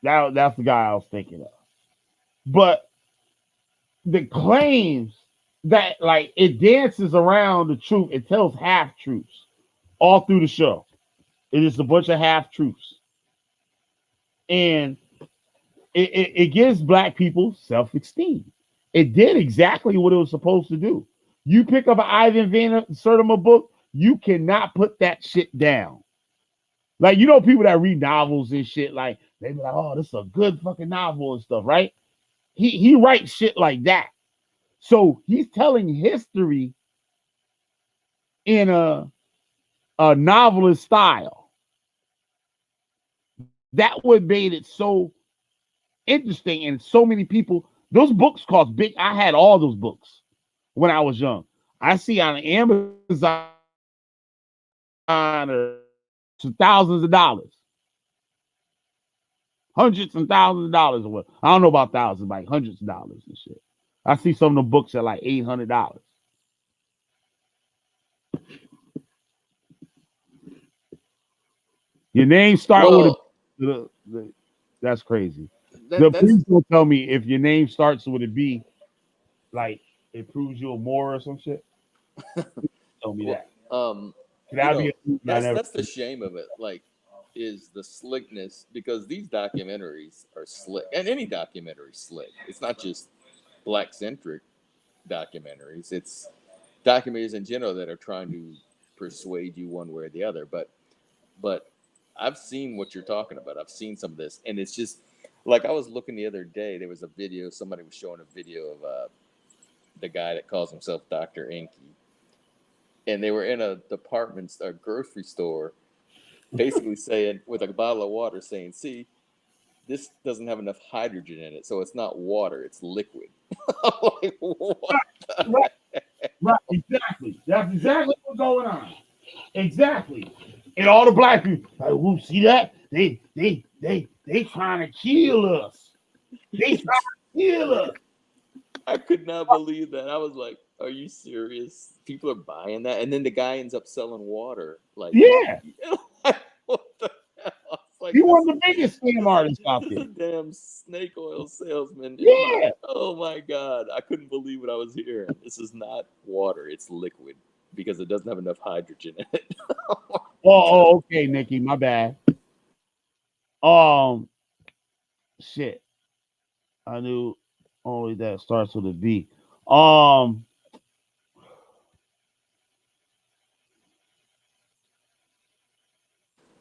That's the guy I was thinking of. But the claims that like it dances around the truth, it tells half truths all through the show. It is a bunch of half truths. And it gives black people self-esteem. It did exactly what it was supposed to do. You pick up an Ivan Van Sertima book, you cannot put that shit down. Like, you know, people that read novels and shit, like, they be like, oh, this is a good fucking novel and stuff, right? He writes shit like that. So he's telling history in a novelist style. That would made it so interesting, and so many people. Those books cost big. I had all those books when I was young. I see on Amazon thousands of dollars, hundreds and thousands of dollars. Or what? I don't know about thousands, like hundreds of dollars and shit. I see some of the books at like $800. Your name start with a. That's crazy. Please don't tell me if your name starts with a B, like it proves you're more or some shit. Tell me that. That's the shame of it. Like, is the slickness, because these documentaries are slick, and any documentary is slick. It's not just black centric documentaries. It's documentaries in general that are trying to persuade you one way or the other. But I've seen what you're talking about. I've seen some of this, and it's just like I was looking the other day. There was a video. Somebody was showing a video of the guy that calls himself Dr. Inky, and they were in a grocery store, basically saying, with a bottle of water, saying, "See, this doesn't have enough hydrogen in it, so it's not water; it's liquid." I'm like, what? Right, exactly. That's exactly what's going on. Exactly. And all the black people, like, who see that? They trying to kill us. They trying to kill us. I could not believe that. I was like, are you serious? People are buying that? And then the guy ends up selling water. Like, yeah. What the like He one of the biggest scam artists out this there. is a damn snake oil salesman. Yeah. Oh my god, I couldn't believe what I was hearing. This is not water; it's liquid because it doesn't have enough hydrogen in it. Okay, Nikki, my bad. Um, shit. I knew only that starts with a B. Um,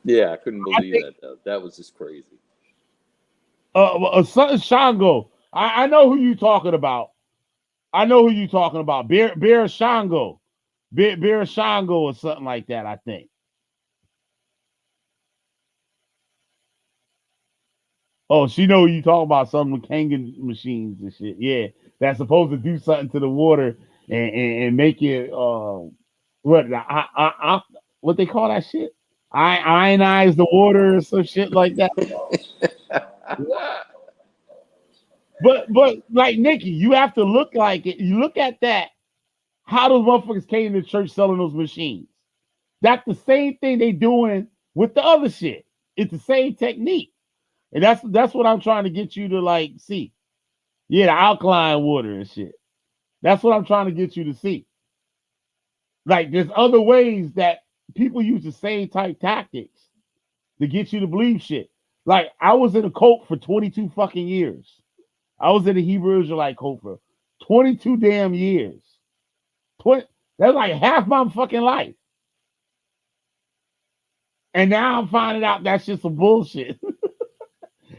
Yeah, I couldn't I believe think that. That was just crazy. something Shango. I know who you talking about. I know who you talking about. Bear Shango. Bear Shango or something like that, I think. Oh, she know you talking about some Kangen machines and shit. Yeah, that's supposed to do something to the water and make it what they call that shit? Ionize the water or some shit like that. But like Nikki, you have to look like it. You look at that. How those motherfuckers came to church selling those machines? That's the same thing they doing with the other shit. It's the same technique, and that's what I'm trying to get you to like see. Yeah, the alkaline water and shit. That's what I'm trying to get you to see. Like, there's other ways that people use the same type tactics to get you to believe shit. Like, I was in a cult for 22 fucking years. I was in the Hebrew Israelite cult for 22 damn years. 20, that's like half my fucking life. And now I'm finding out that's just some bullshit.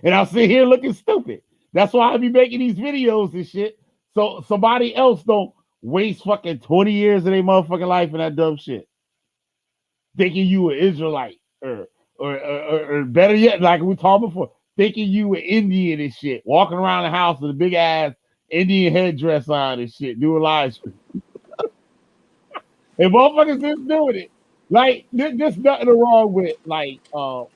And I'll sit here looking stupid. That's why I be making these videos and shit. So somebody else don't waste fucking 20 years of their motherfucking life in that dumb shit. Thinking you an Israelite or better yet, like we talked before, thinking you an Indian and shit, walking around the house with a big ass Indian headdress on and shit, doing live stream. And motherfuckers just doing it. Like, there's nothing wrong with like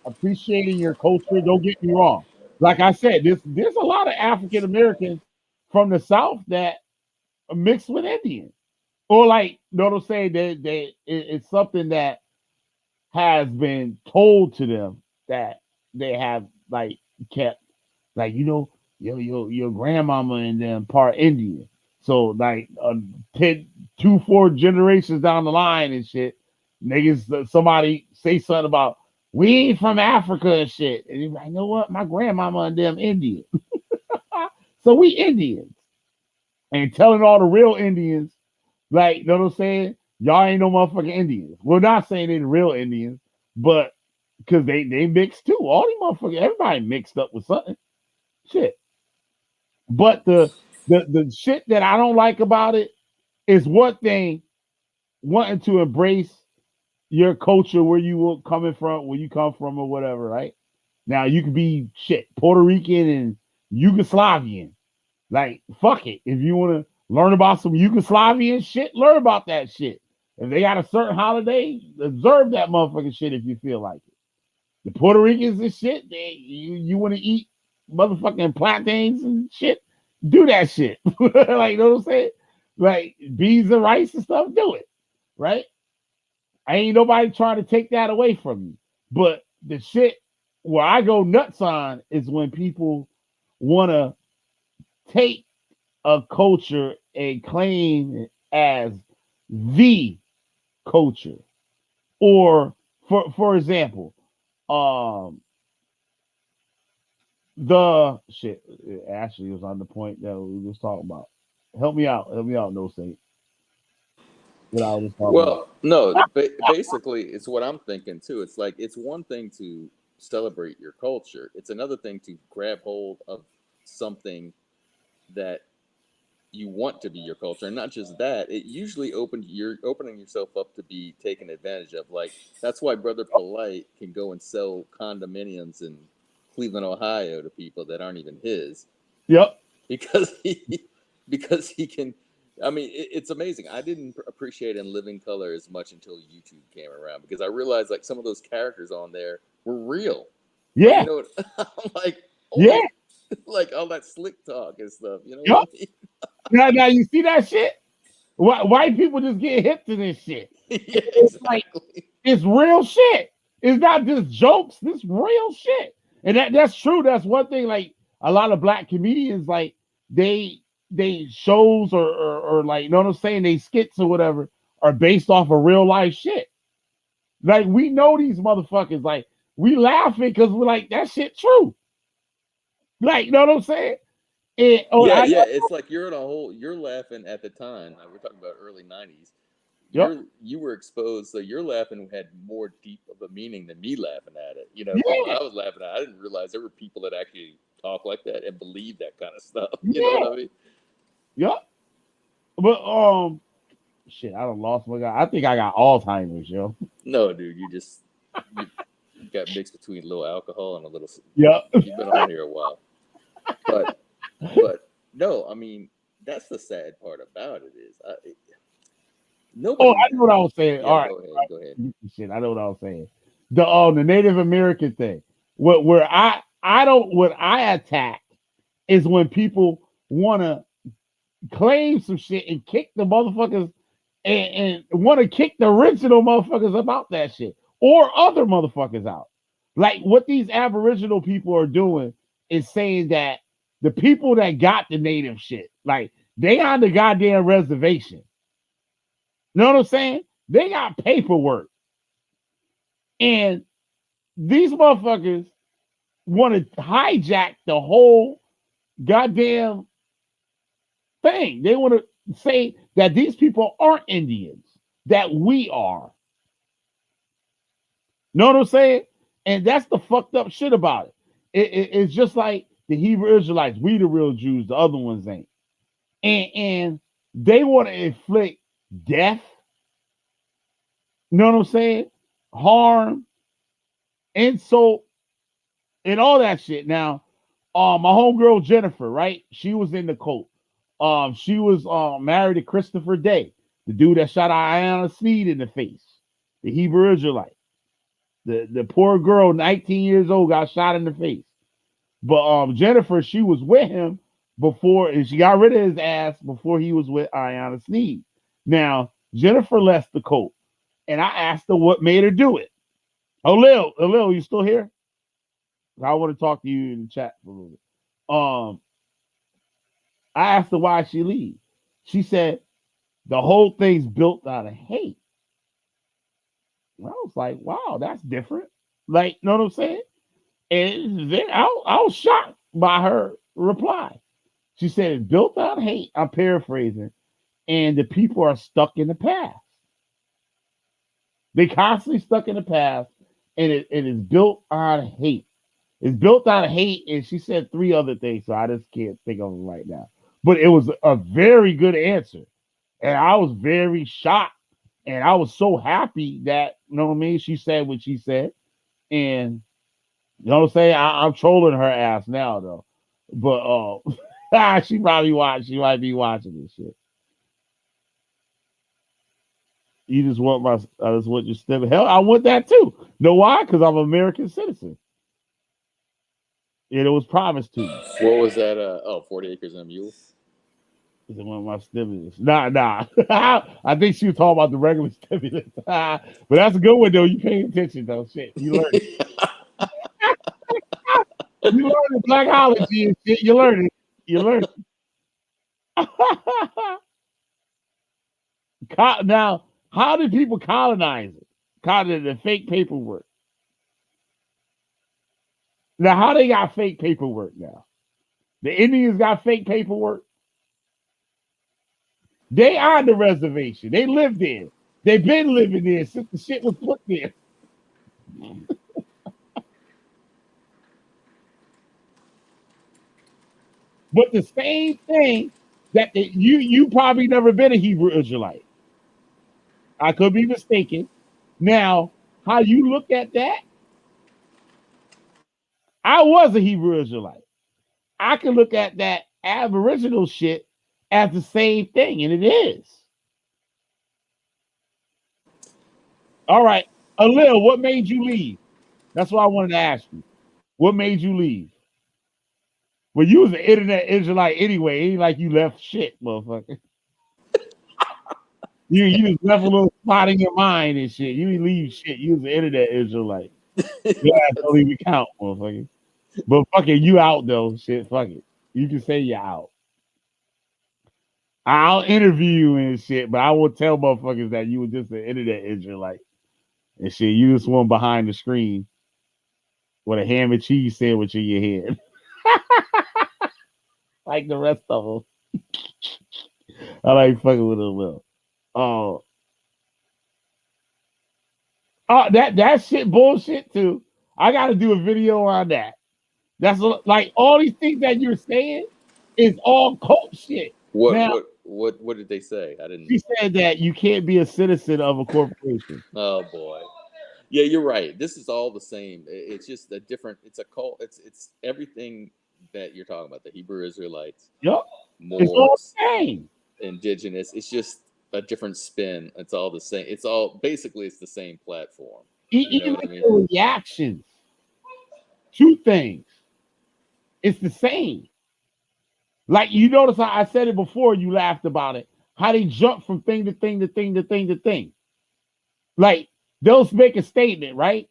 appreciating your culture. Don't get me wrong. Like I said, there's a lot of African Americans from the South that are mixed with Indians. Or like, you know what I'm saying? It's something that has been told to them that they have like kept, like, your grandmama and them part Indian. So like 10, 4 generations down the line and shit, niggas, somebody say something about we ain't from Africa and shit, and you're like, you know what, my grandmama and them Indian. So we Indians, and telling all the real Indians, like, you know what I'm saying, y'all ain't no motherfucking Indians. We're not saying they're the real Indians, but because they mixed too. All these motherfuckers, everybody mixed up with something. Shit. But the shit that I don't like about it is one thing, wanting to embrace your culture, where you were coming from, where you come from, or whatever, right? Now you could be shit Puerto Rican and Yugoslavian. Like, fuck it. If you want to learn about some Yugoslavian shit, learn about that shit. If they got a certain holiday, observe that motherfucking shit if you feel like it. The Puerto Ricans and shit, you want to eat motherfucking plantains and shit, do that shit. Like, you know what I'm saying? Like, beans and rice and stuff, do it. Right? I ain't nobody trying to take that away from you. But the shit where I go nuts on is when people want to take a culture and claim it as the culture. Or for example, um the shit actually was on the point that we was talking about. Help me out, no saint. What I was talking about. Well, no, basically, it's what I'm thinking too. It's like it's one thing to celebrate your culture; it's another thing to grab hold of something that you want to be your culture, and not just that. It usually you're opening yourself up to be taken advantage of. Like that's why Brother Polite can go and sell condominiums in Cleveland, Ohio, to people that aren't even his, Yep. because he can. I mean, it's amazing. I didn't appreciate In Living Color as much until YouTube came around, because I realized like some of those characters on there were real. Like, Yeah. you know what? I'm like, oh Yeah. my, like all that slick talk and stuff. You know what Yep. I mean? Now you see that shit? White people just get hip to this shit. Yeah, It's like, exactly. it's real shit. It's not just jokes. This real shit. And that's true. That's one thing. Like a lot of black comedians, like they shows or like you know what I'm saying, they skits or whatever are based off of real life shit. Like we know these motherfuckers. Like we laughing because we're like that shit true. Like you know what I'm saying? And, Yeah, yeah. It's like you're in a whole. You're laughing at the time. Like we're talking about early '90s. yep, You were exposed, so your laughing had more deep of a meaning than me laughing at it. You know, because when yeah, I was laughing at it, I didn't realize there were people that actually talk like that and believe that kind of stuff. You know yeah, what I mean? yep. But shit, I don't lost my guy. I think I got Alzheimer's, yo. No, dude, you got mixed between a little alcohol and a little. Yep. You've been on here a while, but no, I mean that's the sad part about it is Oh, nobody. I know what I was saying. Yeah, All right, go ahead, go ahead. shit, I know what I was saying. The Native American thing. Where I don't what I attack is when people want to claim some shit and kick the motherfuckers and want to kick the original motherfuckers about that shit or other motherfuckers out. Like what these Aboriginal people are doing is saying that the people that got the native shit, like they on the goddamn reservation. You know what I'm saying? They got paperwork. And these motherfuckers want to hijack the whole goddamn thing. They want to say that these people aren't Indians, that we are. Know what I'm saying? And that's the fucked up shit about it. It's just like the Hebrew Israelites. We the real Jews. The other ones ain't. And they want to inflict death. You know what I'm saying? Harm, insult, and all that shit. Now, my homegirl Jennifer, right? She was in the cult. She was married to Christopher Day, the dude that shot Ayanna Sneed in the face, the Hebrew Israelite. The poor girl, 19 years old, got shot in the face. But Jennifer, she was with him before, and she got rid of his ass before he was with Ayanna Sneed. Now, Jennifer left the cult, and I asked her what made her do it. Oh, Lil, you still here? I want to talk to you in the chat for a little bit. I asked her why she leave. She said the whole thing's built out of hate. And I was like, wow, that's different. Like, you know what I'm saying? And then I was shocked by her reply. She said it's built out of hate. I'm paraphrasing, and the people are stuck in the past. They constantly stuck in the past, and it is built out of hate. It's built out of hate, and she said three other things, so I just can't think of them right now. But it was a very good answer, and I was very shocked, and I was so happy that you know what I mean. She said what she said, and you know what I'm saying. I'm trolling her ass now though, but she probably watch. She might be watching this shit. You just want my, I just want your step. Hell, I want that too. Know why? Because I'm an American citizen. And it was promised to me. What was that? 40 acres and a mule. Is it one of my stimulus? Nah. I think she was talking about the regular stimulus. But that's a good one though. You paying attention though. Shit, you learn it. You learn the blackology and shit. You learn it. You learn it. Now, how did people colonize it? The fake paperwork. Now, how they got fake paperwork now? The Indians got fake paperwork. They on the reservation. They live there. They've been living there since the shit was put there. But the same thing that you probably never been a Hebrew Israelite. I could be mistaken. Now, how you look at that? I was a Hebrew Israelite. I can look at that Aboriginal shit as the same thing, and it is. All right, Alil, what made you leave? That's what I wanted to ask you. What made you leave? Well, you was an internet Israelite anyway. It ain't like you left shit, motherfucker. You just left a little spot in your mind and shit. You didn't leave shit. You was an internet Israelite. Your ass don't even count, motherfucker. But fucking you out though, shit. Fuck it. You can say you're out. I'll interview you and shit, but I will tell motherfuckers that you were just an internet Israelite and shit. You just one behind the screen with a ham and cheese sandwich in your hand, like the rest of them. I like fucking with them a little. Oh, that shit bullshit too. I got to do a video on that. That's like all these things that you're saying is all cult shit. Now, What did they say? I didn't. she said that you can't be a citizen of a corporation. Oh boy. Yeah, you're right. This is all the same. It's just a different. It's a cult. It's everything that you're talking about. The Hebrew Israelites, Yep, it's all Moors, the same. indigenous. It's just a different spin. It's all the same. It's all basically it's the same platform. You know Even what I mean? the reactions to things, it's the same. Like you notice how I said it before, you laughed about it. How they jump from thing to thing to thing to thing to thing. Like they'll make a statement, right?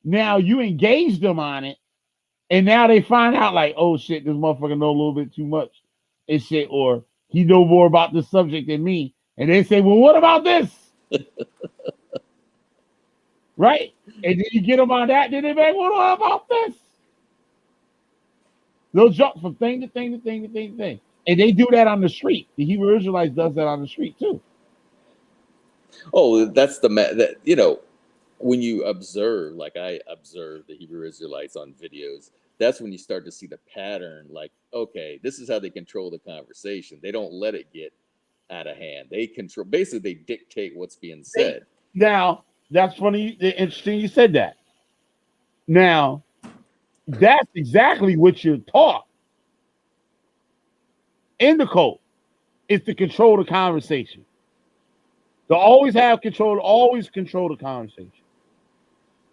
Now you engage them on it, and now they find out like, oh shit, this motherfucker know a little bit too much and shit, or he know more about this subject than me. And they say, well, what about this? Right? And then you get them on that, then they make, what about this? They'll jump from thing to thing to thing to thing to thing. And they do that on the street. The Hebrew Israelites does that on the street too. Oh, that's that when you observe, like I observe the Hebrew Israelites on videos, that's when you start to see the pattern. Like, okay, this is how they control the conversation. They don't let it get out of hand. They control. Basically, they dictate what's being said. Now, that's funny. Interesting you said that. Now, that's exactly what you're taught in the cult. Is to control the conversation. To always have control, always control the conversation.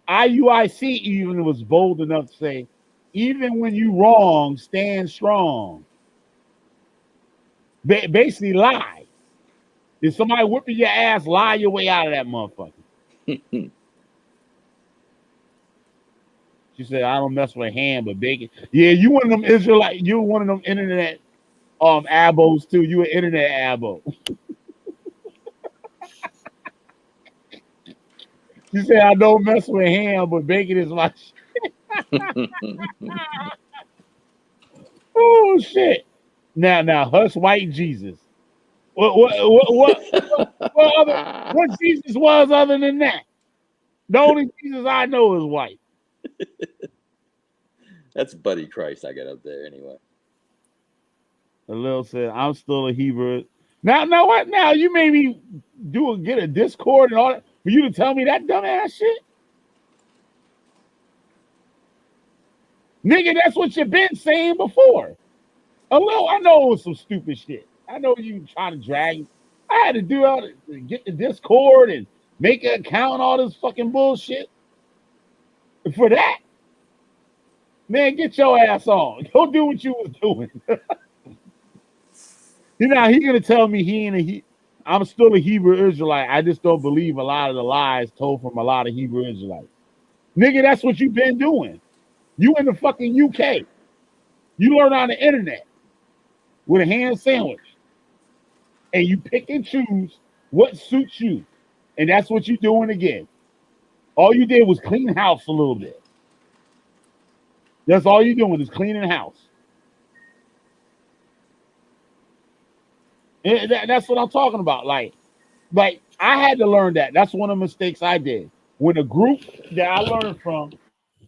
IUIC even was bold enough to say, even when you wrong, stand strong. Basically, lie. If somebody whipping your ass, lie your way out of that motherfucker. She said, I don't mess with ham, but bacon. Yeah, you one of them Israelite, you one of them internet abos too. You an internet abo. She said, I don't mess with ham, but bacon is my shit. Oh shit. Now hush white Jesus. What Jesus was other than that? The only Jesus I know is white. That's Buddy Christ I got up there anyway. The Lil said, I'm still a Hebrew. Now what? Now you made me get a Discord and all that for you to tell me that dumbass shit? Nigga, that's what you've been saying before. A little, I know it was some stupid shit. I know you trying to drag. I had to do all to get the Discord and make an account and all this fucking bullshit. For that, man, get your ass on. Go do what you was doing. He's gonna tell me I'm still a Hebrew Israelite. I just don't believe a lot of the lies told from a lot of Hebrew Israelites. Nigga, that's what you've been doing. You in the fucking UK. You learn on the internet with a ham sandwich. And you pick and choose what suits you. And that's what you're doing again. All you did was clean house a little bit. That's all you're doing is cleaning house. And that's what I'm talking about. Like I had to learn that. That's one of the mistakes I did. When a group that I learned from,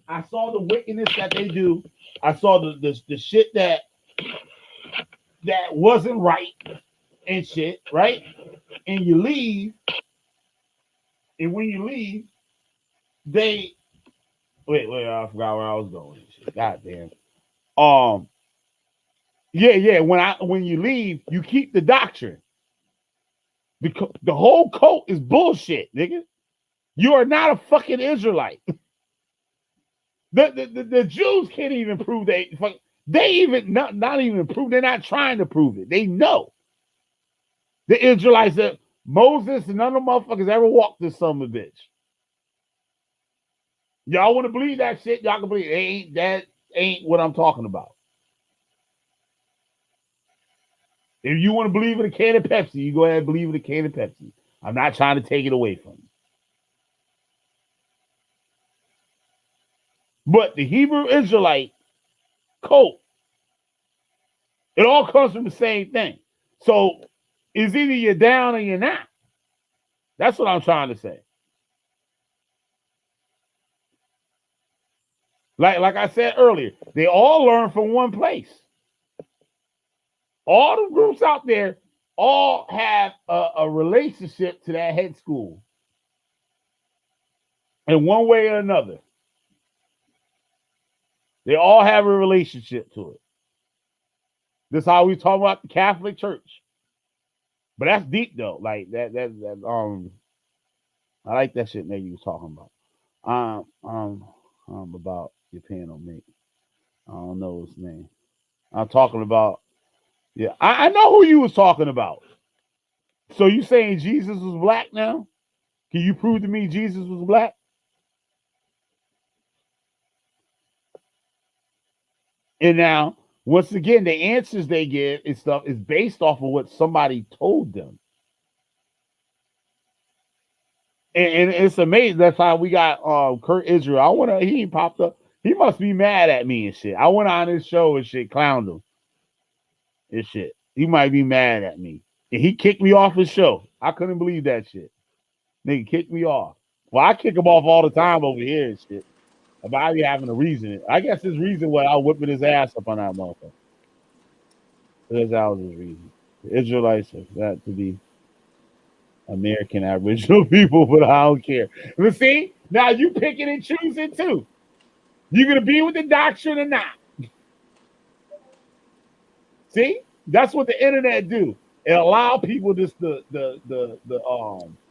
I saw the wickedness that they do. I saw the shit that wasn't right and shit, right? And you leave, and when you leave, they wait, I forgot where I was going. God damn. Yeah. When you leave, you keep the doctrine. Because the whole cult is bullshit, nigga. You are not a fucking Israelite. The Jews can't even prove they even not even prove. They're not trying to prove it. They know the Israelites that Moses and none of the motherfuckers ever walked this son of a bitch. Y'all want to believe that shit? Y'all can believe it. That ain't what I'm talking about. If you want to believe in a can of Pepsi, you go ahead and believe in a can of Pepsi. I'm not trying to take it away from you. But the Hebrew Israelite code, it all comes from the same thing. So it's either you're down or you're not. That's what I'm trying to say. Like I said earlier, they all learn from one place. All the groups out there all have a relationship to that head school in one way or another. They all have a relationship to it. This is how we talk about the Catholic Church. But that's deep though. Like that I like that shit that you was talking about. About your piano mate. I don't know his name. I'm talking about, yeah. I know who you was talking about. So you saying Jesus was black now? Can you prove to me Jesus was black? And now, once again, the answers they give and stuff is based off of what somebody told them. And it's amazing. That's how we got Kurt Israel. He popped up. He must be mad at me and shit. I went on his show and shit, clowned him and shit. He might be mad at me. And he kicked me off his show. I couldn't believe that shit. Nigga kicked me off. Well, I kick him off all the time over here and shit. But I be having a reason. I guess his reason was I was whipping his ass up on that motherfucker. That was his reason. The Israelites have got to be American Aboriginal people, but I don't care. But see, now you picking and choosing too. You're gonna be with the doctrine or not. See, that's what the internet do. It allow people just the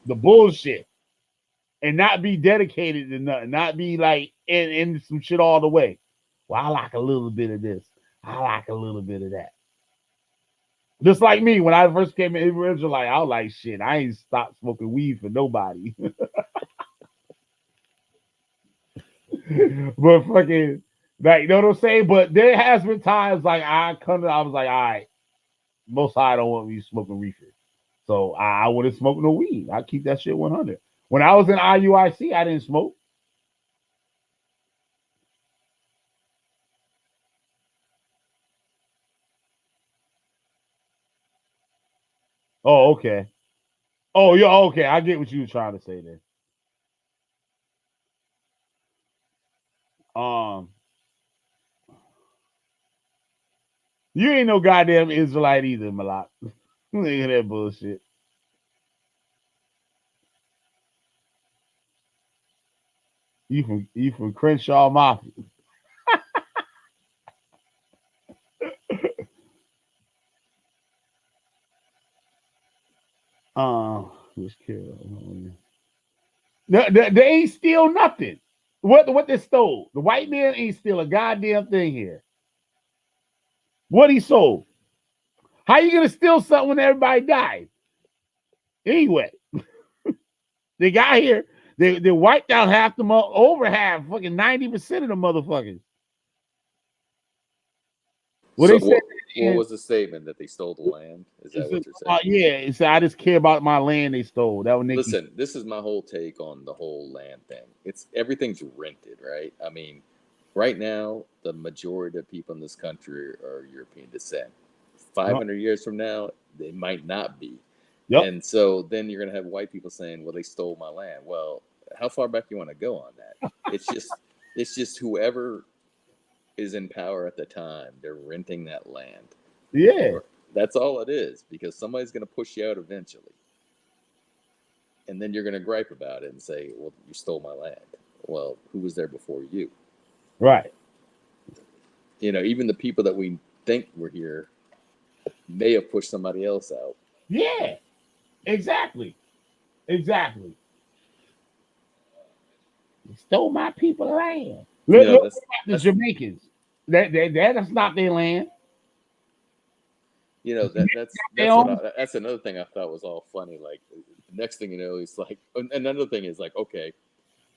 bullshit and not be dedicated to nothing, not be like in some shit all the way. Well, I like a little bit of this. I like a little bit of that. Just like me, when I first came in Israelite, I was like, shit, I ain't stopped smoking weed for nobody. But fucking, like, you know what I'm saying? But there has been times like I was like, all right, most high don't want me smoking reefer. So I wouldn't smoke no weed. I keep that shit 100. When I was in IUIC, I didn't smoke. Oh, okay. Oh, yeah, okay. I get what you were trying to say there. You ain't no goddamn Israelite either, Malak. Look at that bullshit. You from Crenshaw Mafia. Who's killed? They ain't steal nothing. What they stole? The white man ain't steal a goddamn thing here. What he sold? How you gonna steal something when everybody died? Anyway, they got here. They wiped out half the over half, fucking 90% of the motherfuckers. What was the statement that they stole the land? Is that what you're saying? Yeah, it's I just care about my land they stole. That was Nikki. Listen, this is my whole take on the whole land thing. It's everything's rented, right? I mean, right now the majority of people in this country are European descent. 500 years from now, they might not be. Yep. And so then you're gonna have white people saying, "Well, they stole my land." Well, how far back you want to go on that? It's just whoever is in power at the time, they're renting that land. Yeah. That's all it is, because somebody's going to push you out eventually. And then you're going to gripe about it and say, well, you stole my land. Well, who was there before you? Right. You know, even the people that we think were here may have pushed somebody else out. Yeah, exactly. Exactly. You stole my people's land. Look at the Jamaicans. That's not their land. you know that's another thing I thought was all funny. Like the next thing you know, it's like another thing is like, okay,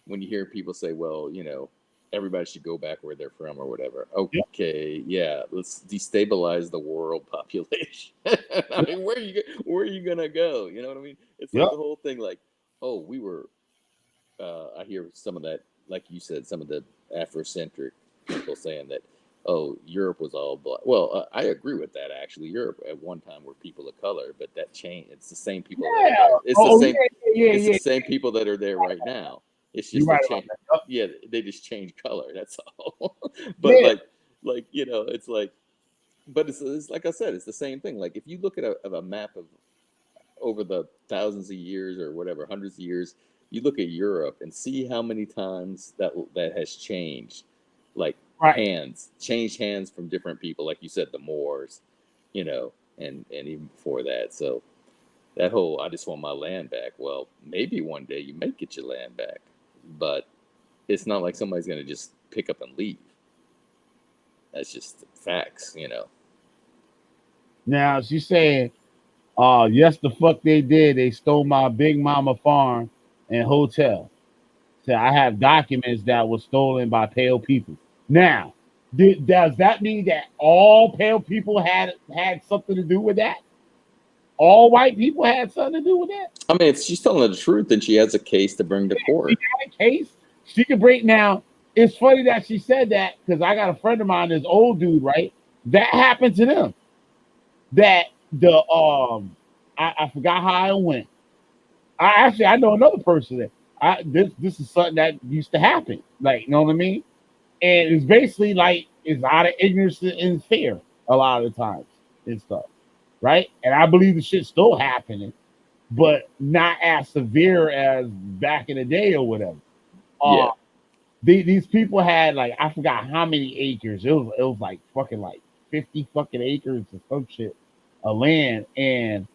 when you hear people say, well, you know, everybody should go back where they're from or whatever. Yep. Okay, yeah, let's destabilize the world population. I mean, where are you gonna go? You know what I mean? It's like Yep. the whole thing, like, oh, we were. I hear some of that, like you said, some of the Afrocentric people saying that, oh, Europe was all black. Well, I agree with that. Actually, Europe at one time were people of color, but that changed. It's the same people that are Yeah. there. It's the Oh, same. yeah, It's the yeah. same people that are there right now. It's You're just a right about change. that. Yep. Yeah, they just change color. That's all. But Yeah. like you know, it's like, but it's like I said, it's the same thing. Like if you look at a map of over the thousands of years or whatever, hundreds of years, you look at Europe and see how many times that has changed, like Right. changed hands from different people, like you said, the Moors, you know, and even before that. So that whole I just want my land back. Well, maybe one day you may get your land back, but it's not like somebody's gonna just pick up and leave. That's just facts, you know. Now she's saying, yes, the fuck they did. They stole my big mama farm and hotel. So I have documents that were stolen by pale people. Now, does that mean that all pale people had something to do with that? All white people had something to do with that? I mean, if she's telling the truth, then she has a case to bring to She court. got a case. She could break now. It's funny that she said that because I got a friend of mine, this old dude, right? That happened to them. That the I forgot how it went. I know another person that this is something that used to happen. Like, you know what I mean? And it's basically like it's out of ignorance and fear a lot of the times and stuff, right? And I believe the shit's still happening, but not as severe as back in the day or whatever. Uh, Yeah, these people had like I forgot how many acres. It was like fucking like 50 fucking acres or some shit of land, and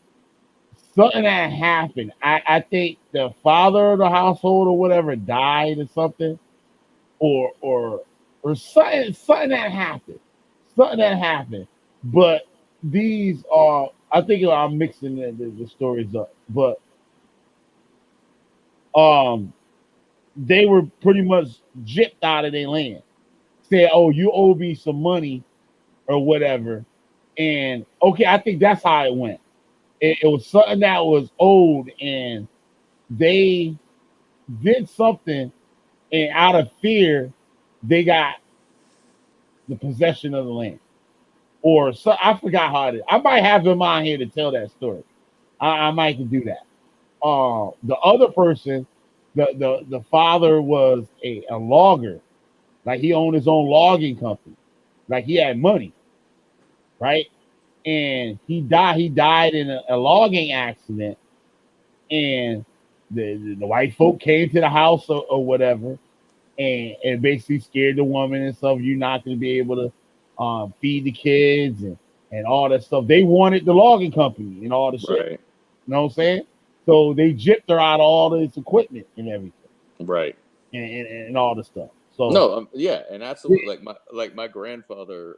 something that happened. I think the father of the household or whatever died or something, or something that happened, something that happened. But these are, I think I'm mixing the stories up, but um, they were pretty much gypped out of their land. Said, "Oh, you owe me some money or whatever," and okay, I think that's how it went. It was something that was owed, and they did something, and out of fear, they got the possession of the land. Or so I forgot how it is. I might have him on here to tell that story. I might can do that. The other person, the father was a logger, like he owned his own logging company, like he had money, right? And he died. He died in a logging accident, and the white folk came to the house or whatever, and basically scared the woman and stuff. You're not going to be able to feed the kids and all that stuff. They wanted the logging company and all the shit. right, You know what I'm saying? So they gypped her out of all this equipment and everything right. and all the stuff. So No, yeah, and yeah, absolutely. Like my grandfather,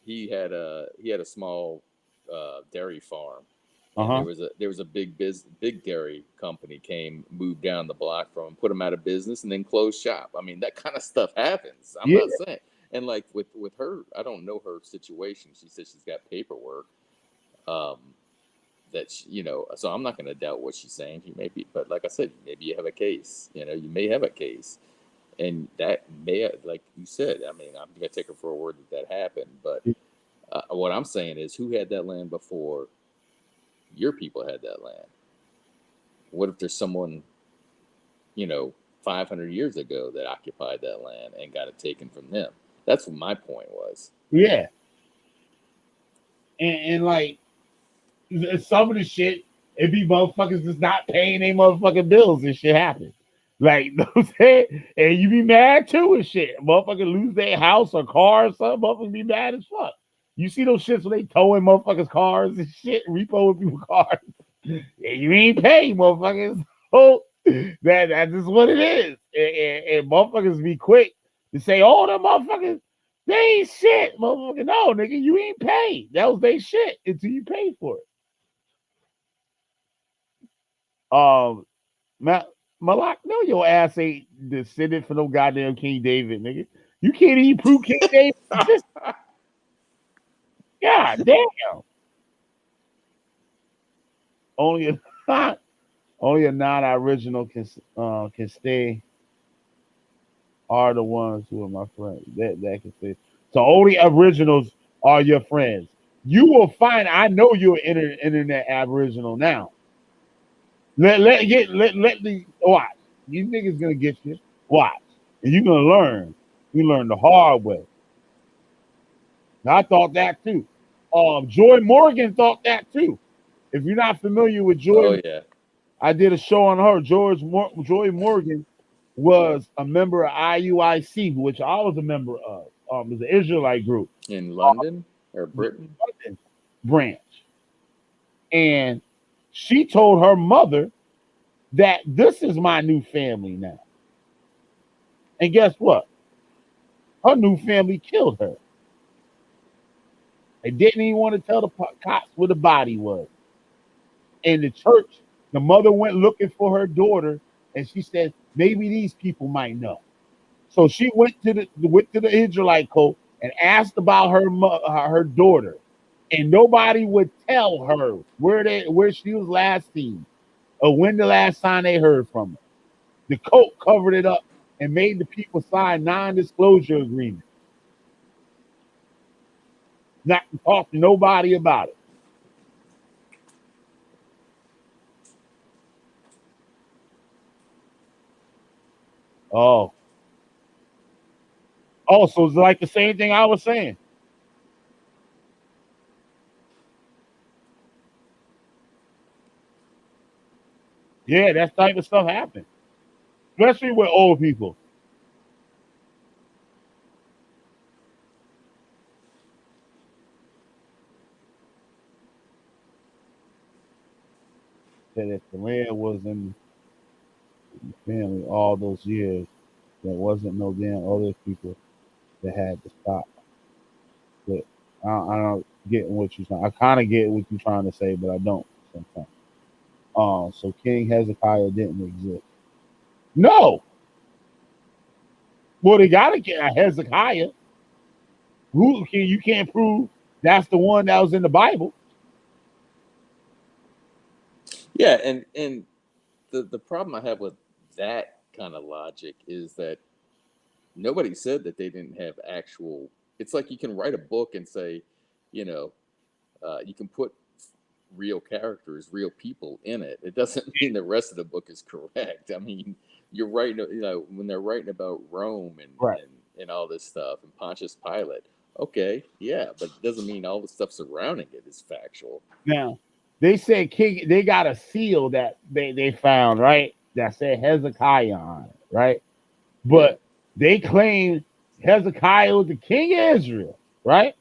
he had a small dairy farm, uh and huh, there was a big dairy company came moved down the block from him, put him out of business, and then closed shop. I mean, that kind of stuff happens. I'm yeah, not saying, and like with her, I don't know her situation. She said she's got paperwork. Um, that so I'm not going to doubt what she's saying. She may be, but like I said, maybe you have a case. You may have a case, and that may, like you said, I mean, I'm gonna take her for a word that happened. But what I'm saying is, who had that land before your people had that land? What if there's someone, you know, 500 years ago that occupied that land and got it taken from them? That's what my point was. yeah, and like some of the shit, it be motherfuckers just not paying their motherfucking bills and shit happen. Like, you know what I'm saying? And you be mad too and shit. Motherfucker lose their house or car or something, motherfucker be mad as fuck. You see those shits when they towing motherfuckers' cars and shit, repoing people's cars. And you ain't paying motherfuckers. So that's just what it is. And motherfuckers be quick to say, oh, the motherfuckers, They ain't shit, motherfucker. No, nigga, you ain't paid. That was they shit until you paid for it. Malak, no, your ass ain't descended from no goddamn King David, nigga. You can't even prove King David existed. God damn. Only a only a non-original can stay are the ones who are my friends. That can say. So only originals are your friends. You will find. I know you're an internet aboriginal now. Let the watch. These niggas gonna get you. Watch, and you're gonna learn. You learn the hard way. Now, I thought that too. Joy Morgan thought that too. If you're not familiar with Oh Joy, yeah. I did a show on her. Joy Morgan was a member of IUIC, which I was a member of. It was an Israelite group, In London or the Britain? London branch, and she told her mother that this is my new family now. And guess what? Her new family killed her. They didn't even want to tell the cops where the body was. In the church, the mother went looking for her daughter, and she said maybe these people might know. So she went to the Israelite code and asked about her daughter, and nobody would tell her where she was last seen or when the last time they heard from her. The cult covered it up and made the people sign non-disclosure agreements, not to talk to nobody about it. Oh, so it's like the same thing I was saying. Yeah, that type of stuff happens, especially with old people. That if the land was in the family all those years, there wasn't no damn other people that had to stop. But I don't get what you're trying. I kind of get what you're trying to say, but I don't sometimes. So King Hezekiah didn't exist. No, well they got to get a Hezekiah. Who can you can't prove that's the one that was in the Bible? Yeah, and the problem I have with that kind of logic is that nobody said that they didn't have actual. It's like you can write a book and say, you know, you can put real characters, real people in it. It doesn't mean the rest of the book is correct. I mean, you're writing, when they're writing about Rome Right and all this stuff and Pontius Pilate. Okay, yeah, but it doesn't mean all the stuff surrounding it is factual. now, they said King. They got a seal that they found right that said Hezekiah on it, right? Yeah. But they claim Hezekiah was the king of Israel, right?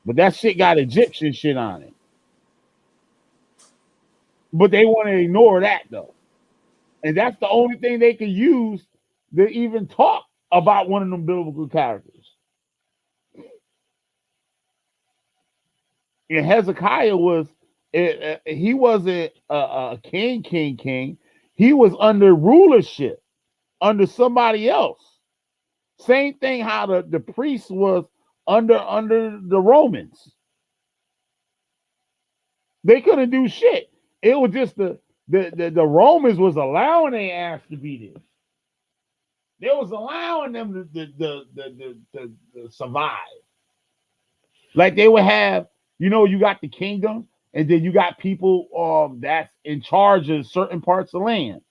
But that shit got Egyptian shit on it. But they want to ignore that though. And that's the only thing they can use to even talk about one of them biblical characters. And Hezekiah was, he wasn't a king. He was under rulership, under somebody else. Same thing how the priest was under the Romans. They couldn't do shit. It was just the Romans was allowing their ass to be this. They was allowing them to survive. Like they would have, you got the kingdom, and then you got people that's in charge of certain parts of land.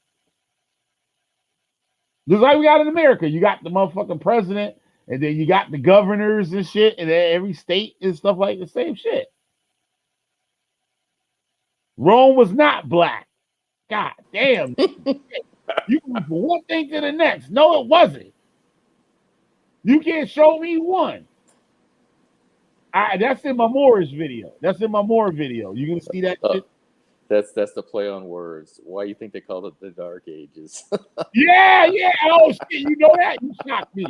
Just like we got in America, you got the motherfucking president, and then you got the governors and shit, and every state and stuff like the same shit. Rome was not black. God damn. You went from one thing to the next. No, it wasn't. You can't show me one. That's in my Morris video. That's in my Moore video. You gonna see that Uh, shit? That's the play on words. Why you think they called it the Dark Ages? Yeah, yeah. Oh shit, you know that? You shocked me.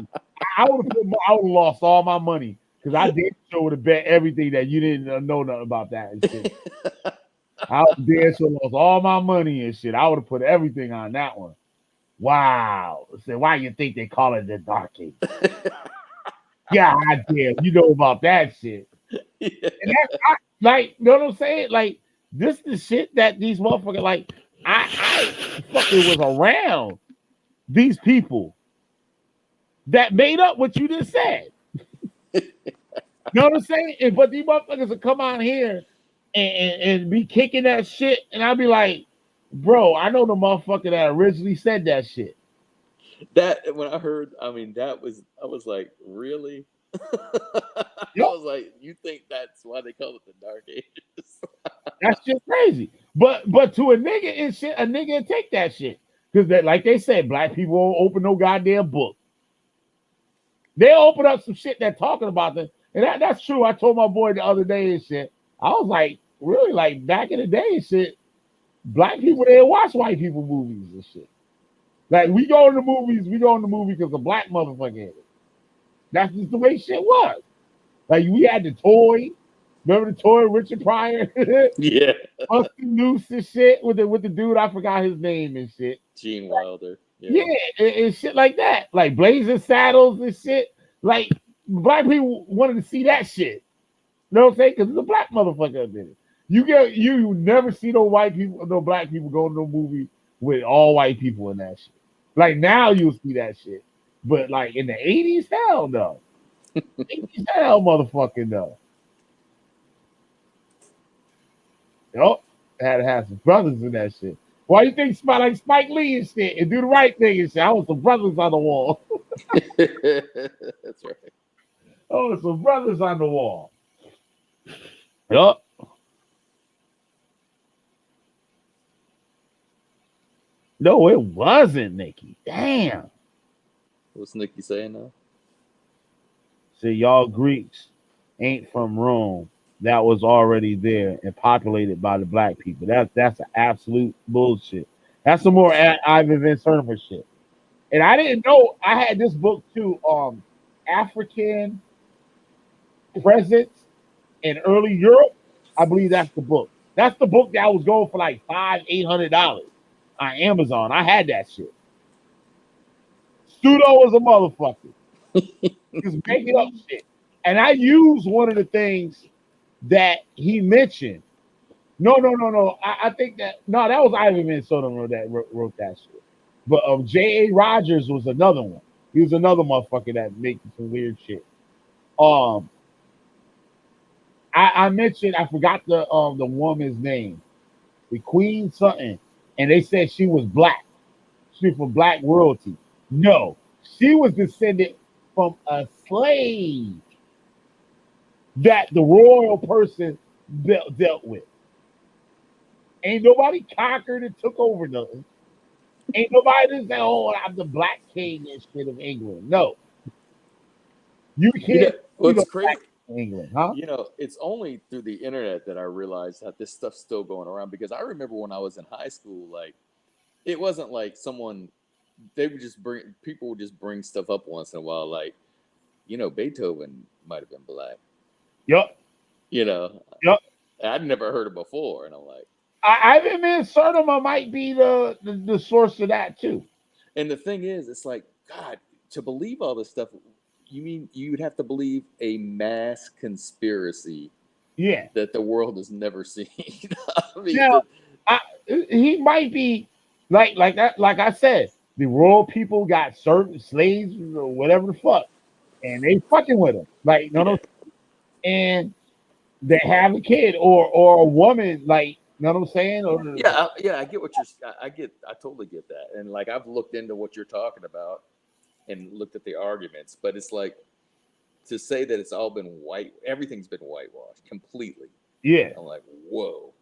I would have lost all my money because I did show would have bet everything that you didn't know nothing about that and shit. I did so lost all my money and shit. I would have put everything on that one. Wow. So why you think they call it the Dark Ages? God damn, you know about that shit. Yeah. And like, you know what I'm saying? Like, this is shit that these motherfuckers like. I fucking was around these people that made up what you just said. You know what I'm saying? But these motherfuckers will come on here and be kicking that shit, and I'll be like, bro, I know the motherfucker that originally said that shit. That when I heard, I mean, I was like, really? I Yep. was like, you think that's why they call it the Dark Ages? That's just crazy. But to a nigga and shit, a nigga will take that shit. Because that, like they said, black people won't open no goddamn book. They'll open up some shit that talking about them. And that's true. I told my boy the other day and shit. I was like, really, like back in the day and shit, black people didn't watch white people movies and shit. Like we go in the movies because a black motherfucker in it. That's just the way shit was. Like we had the toy. Remember the toy, Richard Pryor? Yeah. Austin Noose and shit with the dude, I forgot his name and shit. Gene Wilder. Yeah, and shit like that. Like Blazing Saddles and shit. Like black people wanted to see that shit. You know what I'm saying? Because it's a black motherfucker did it. You never see no white people, no black people go to no movie with all white people in that shit. Like now you'll see that shit. But like in the 80s, hell no. 80s, hell motherfucking no. Yup. Had to have some brothers in that shit. Why you think smile like Spike Lee and shit and do the right thing and shit? I want some brothers on the wall. That's right. Oh, some brothers on the wall. Yup. No, it wasn't, Nikki. Damn. What's Nikki saying now? See, y'all Greeks ain't from Rome. That was already there and populated by the black people. That's an absolute bullshit. That's some more Ivan Van Server shit. And I didn't know I had this book too. African presence in early Europe. I believe that's the book. That's the book that was going for like $800 on Amazon. I had that shit. Pseudo was a motherfucker. Just making up shit. And I used one of the things that he mentioned. No. I think that that was Ivan Minnesota that wrote that shit. But J.A. Rogers was another one. He was another motherfucker that making some weird shit. I mentioned I forgot the woman's name, the Queen something, and they said she was black. She was from black royalty. No, she was descended from a slave that the royal person dealt with. Ain't nobody conquered and took over nothing. Ain't nobody just say, "Oh, I'm the black king and shit of England." No, you can't. What's crazy? England, huh? It's only through the internet that I realized that this stuff's still going around. Because I remember when I was in high school, like it wasn't like people would just bring stuff up once in a while, like Beethoven might have been black. Yep. Yep. I'd never heard it before, and I'm like, Ivan Minnesota might be the source of that too. And the thing is, it's like, God, to believe all this stuff, you mean you'd have to believe a mass conspiracy? Yeah. That the world has never seen. I mean, now, he might be like that. Like I said, the royal people got certain slaves or whatever the fuck, and they fucking with them. Like and they have a kid or a woman. Like, you know what I'm saying? I get what I totally get that. And like I've looked into what you're talking about and looked at the arguments, but it's like to say that it's all been everything's been whitewashed completely. Yeah. I'm like, whoa.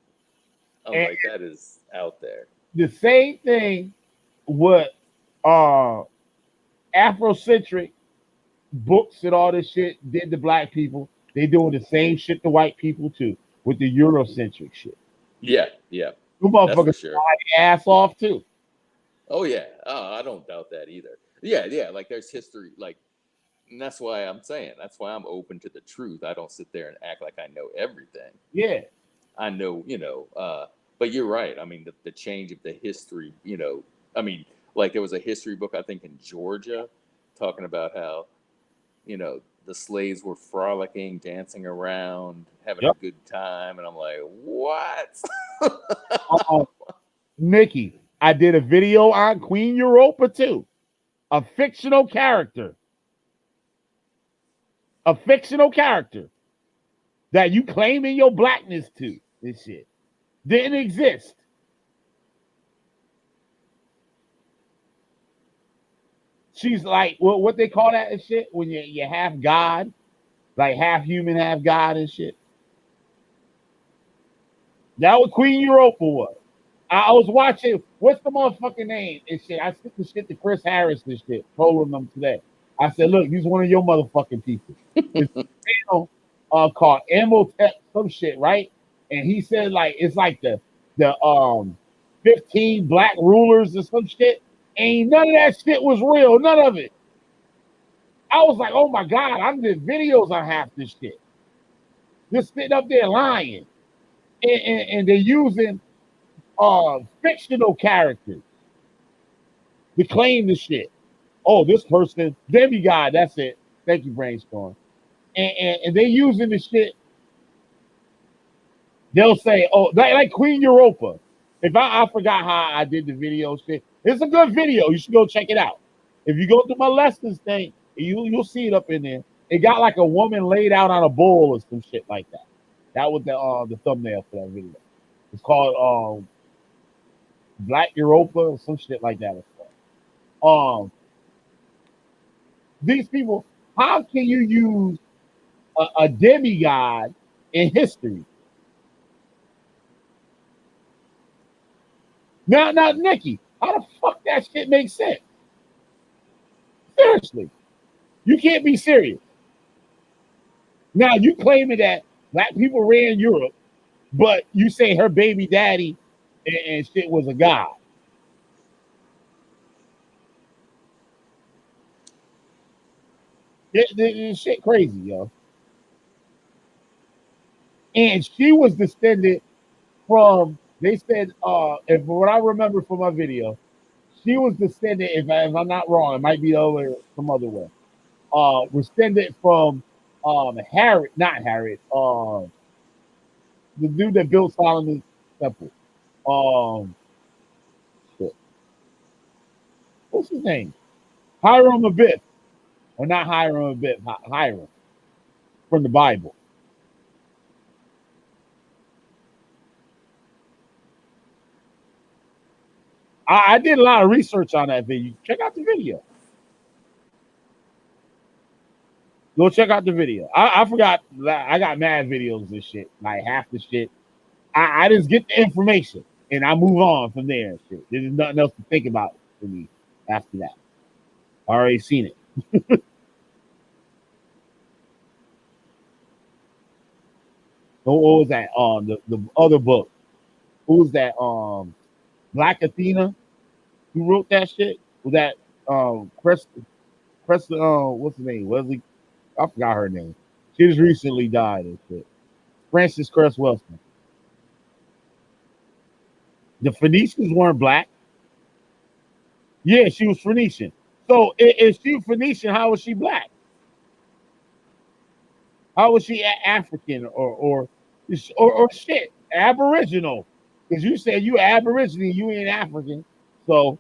Like, that is out there. The same thing with Afrocentric books and all this shit did to black people. They doing the same shit to white people too with the Eurocentric shit. Yeah. You That's for motherfuckers sure. fly their ass off too. Oh yeah, I don't doubt that either. Yeah. Like there's history, like, and that's why I'm saying that's why I'm open to the truth. I don't sit there and act like I know everything. Yeah. I know, but you're right. I mean, the change of the history, I mean, like there was a history book I think in Georgia talking about how the slaves were frolicking, dancing around, having a Yep. good time, and I'm like, what? Uh, Nikki, I did a video on Queen Europa too. A fictional character. A fictional character that you claiming your blackness to. This shit didn't exist. She's like what they call that and shit when you half God, like half human, half God and shit. That what Queen Europa was. I was watching. What's the motherfucking name and shit? I sent the shit to Chris Harris and shit, trolling them today. I said, look, he's one of your motherfucking people. It's a channel called Emotep, some shit, right? And he said like it's like the 15 black rulers or some shit. Ain't none of that shit was real. None of it. I was like, oh my God, I did videos on half this shit. Just sitting up there lying. And they're using fictional characters to claim the shit. Oh, this person, demigod, that's it. Thank you, Brainstorm. And they using the shit. They'll say, oh, like Queen Europa. If I forgot how I did the video shit, it's a good video. You should go check it out. If you go to my lessons thing, you'll see it up in there. It got like a woman laid out on a bull or some shit like that. That was the thumbnail for that video. It's called Black Europa or some shit like that. It's called. These people, how can you use a demigod in history? Now, Nikki, how the fuck that shit makes sense? Seriously, you can't be serious. Now you claiming that black people ran Europe, but you say her baby daddy and shit was a god. This shit crazy, yo. And she was descended from. They said, if what I remember from my video, she was descended. If I'm not wrong, it might be over some other way. Descended from Herod, not Herod. The dude that built Solomon's temple. Shit. What's his name? Hiram Abiff, or not Hiram Abiff? Hiram from the Bible. I did a lot of research on that video. Check out the video. Go check out the video. I forgot. I got mad videos and shit. Like half the shit. I just get the information and I move on from there. Shit. There's nothing else to think about for me after that. I already seen it. What was that? The other book. Who was that? Black Athena. Who wrote that shit? Was that Preston? What's the name? Wesley? I forgot her name. She just recently died and shit. Francis Cress Welsing. The Phoenicians weren't black. Yeah, she was Phoenician. So if she was Phoenician, how was she black? How was she African or shit Aboriginal? Because you said you Aborigine, you ain't African. So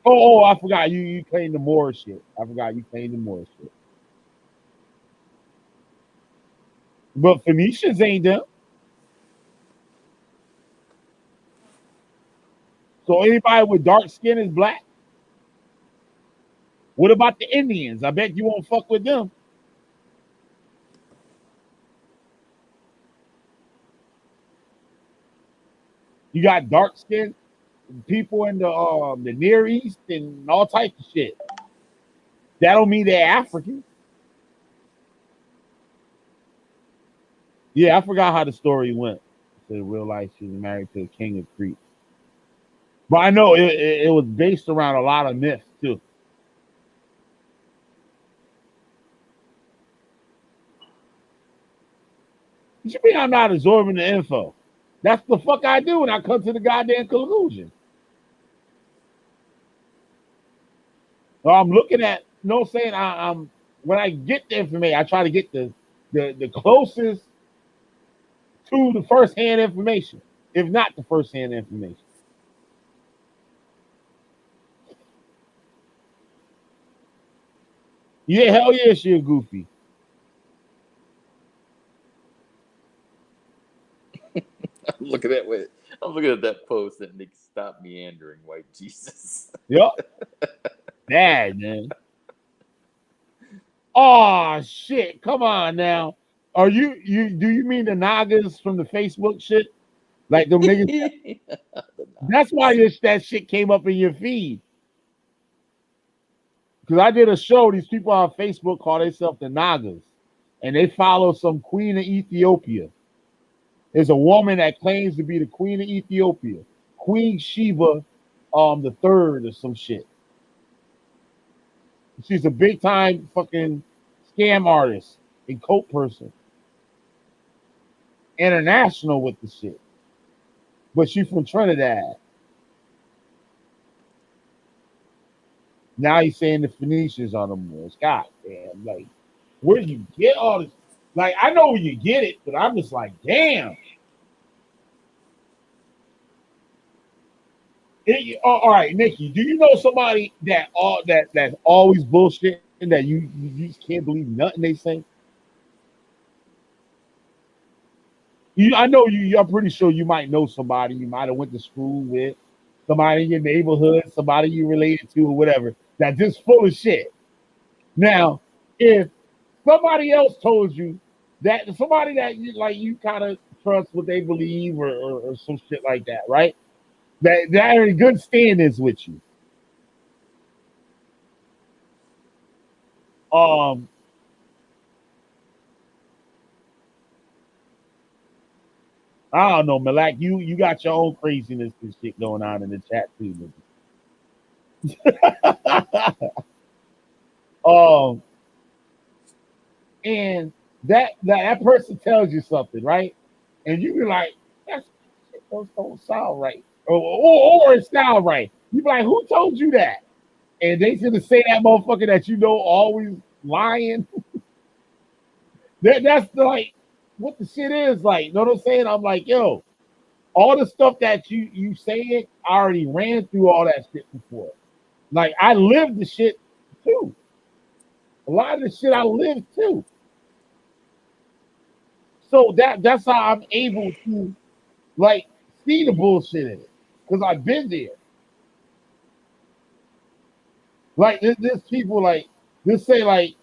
I forgot you claimed the Moorish shit. I forgot you claimed the Moorish shit. But Phoenicians ain't them. So anybody with dark skin is black. What about the Indians? I bet you won't fuck with them. You got dark skin people in the Near East and all types of shit. That don't mean they're African. Yeah, I forgot how the story went. in real life, she was married to a king of Crete. But I know it was based around a lot of myths too. You should be I'm not absorbing the info. That's the fuck I do when I come to the goddamn conclusion. So I'm looking at, you know what I'm saying? I'm when I get the information, I try to get the closest to the first hand information, if not the first hand information. Yeah, hell yeah, she a goofy. I'm looking at wait. I'm looking at that post that Nick stop meandering, white Jesus. Yep. Bad, man. Oh shit. Come on now. Are you do you mean the Nagas from the Facebook shit? Like them niggas? The That's why Nagas. that shit came up in your feed. Because I did a show, these people on Facebook call themselves the Nagas. And they follow some queen of Ethiopia. There's a woman that claims to be the queen of Ethiopia. Queen Sheba the third or some shit. She's a big time fucking scam artist and cult person. International with the shit. But she's from Trinidad. Now he's saying the Phoenicians are the Moors. God damn, like, where do you get all this? Like, I know where you get it, but I'm just like, damn. All right, Nikki, do you know somebody that's always bullshitting that you just can't believe nothing they say? I know you. I'm pretty sure you might know somebody you might have went to school with, somebody in your neighborhood, somebody you related to, or whatever. That's just full of shit. Now, if somebody else told you that somebody that you kind of trust what they believe or some shit like that, right? That are in good standings with you. Um, I don't know, Malak. You got your own craziness and shit going on in the chat too. um, and that person tells you something, right? And you be like, "That's shit don't sound right," or it sound right. You be like, "Who told you that?" And they gonna say that motherfucker that you know always lying. That's like what the shit is like. You know what I'm saying? I'm like, yo, all the stuff that you saying, I already ran through all that shit before. Like I lived the shit too. A lot of the shit I lived too. So that's how I'm able to like see the bullshit in it because I've been there. Like this people like this say like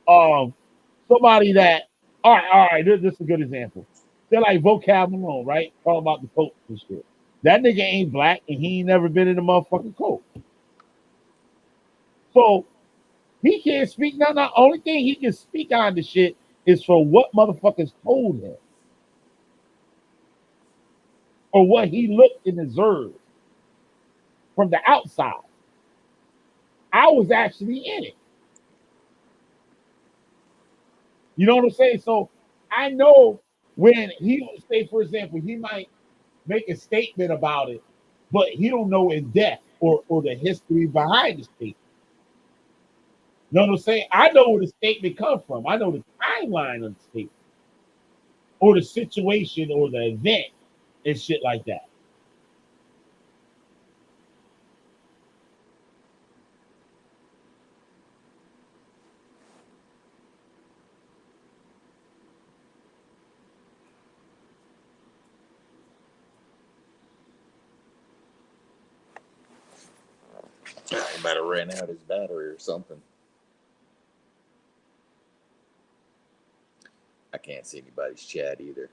um somebody that all right, this is a good example. They're like vocab alone, right? Talking about the coach and shit. That nigga ain't black and he ain't never been in a motherfucking coat. So he can't speak none. The only thing he can speak on the shit is for what motherfuckers told him or what he looked and observed from the outside. I was actually in it. You know what I'm saying? So I know when he say, for example, he might make a statement about it, but he don't know in depth or the history behind the statement. You know what I'm saying? I know where the statement comes from. I know the timeline of the statement or the situation or the event and shit like that. He might have ran out his battery or something. I can't see anybody's chat either.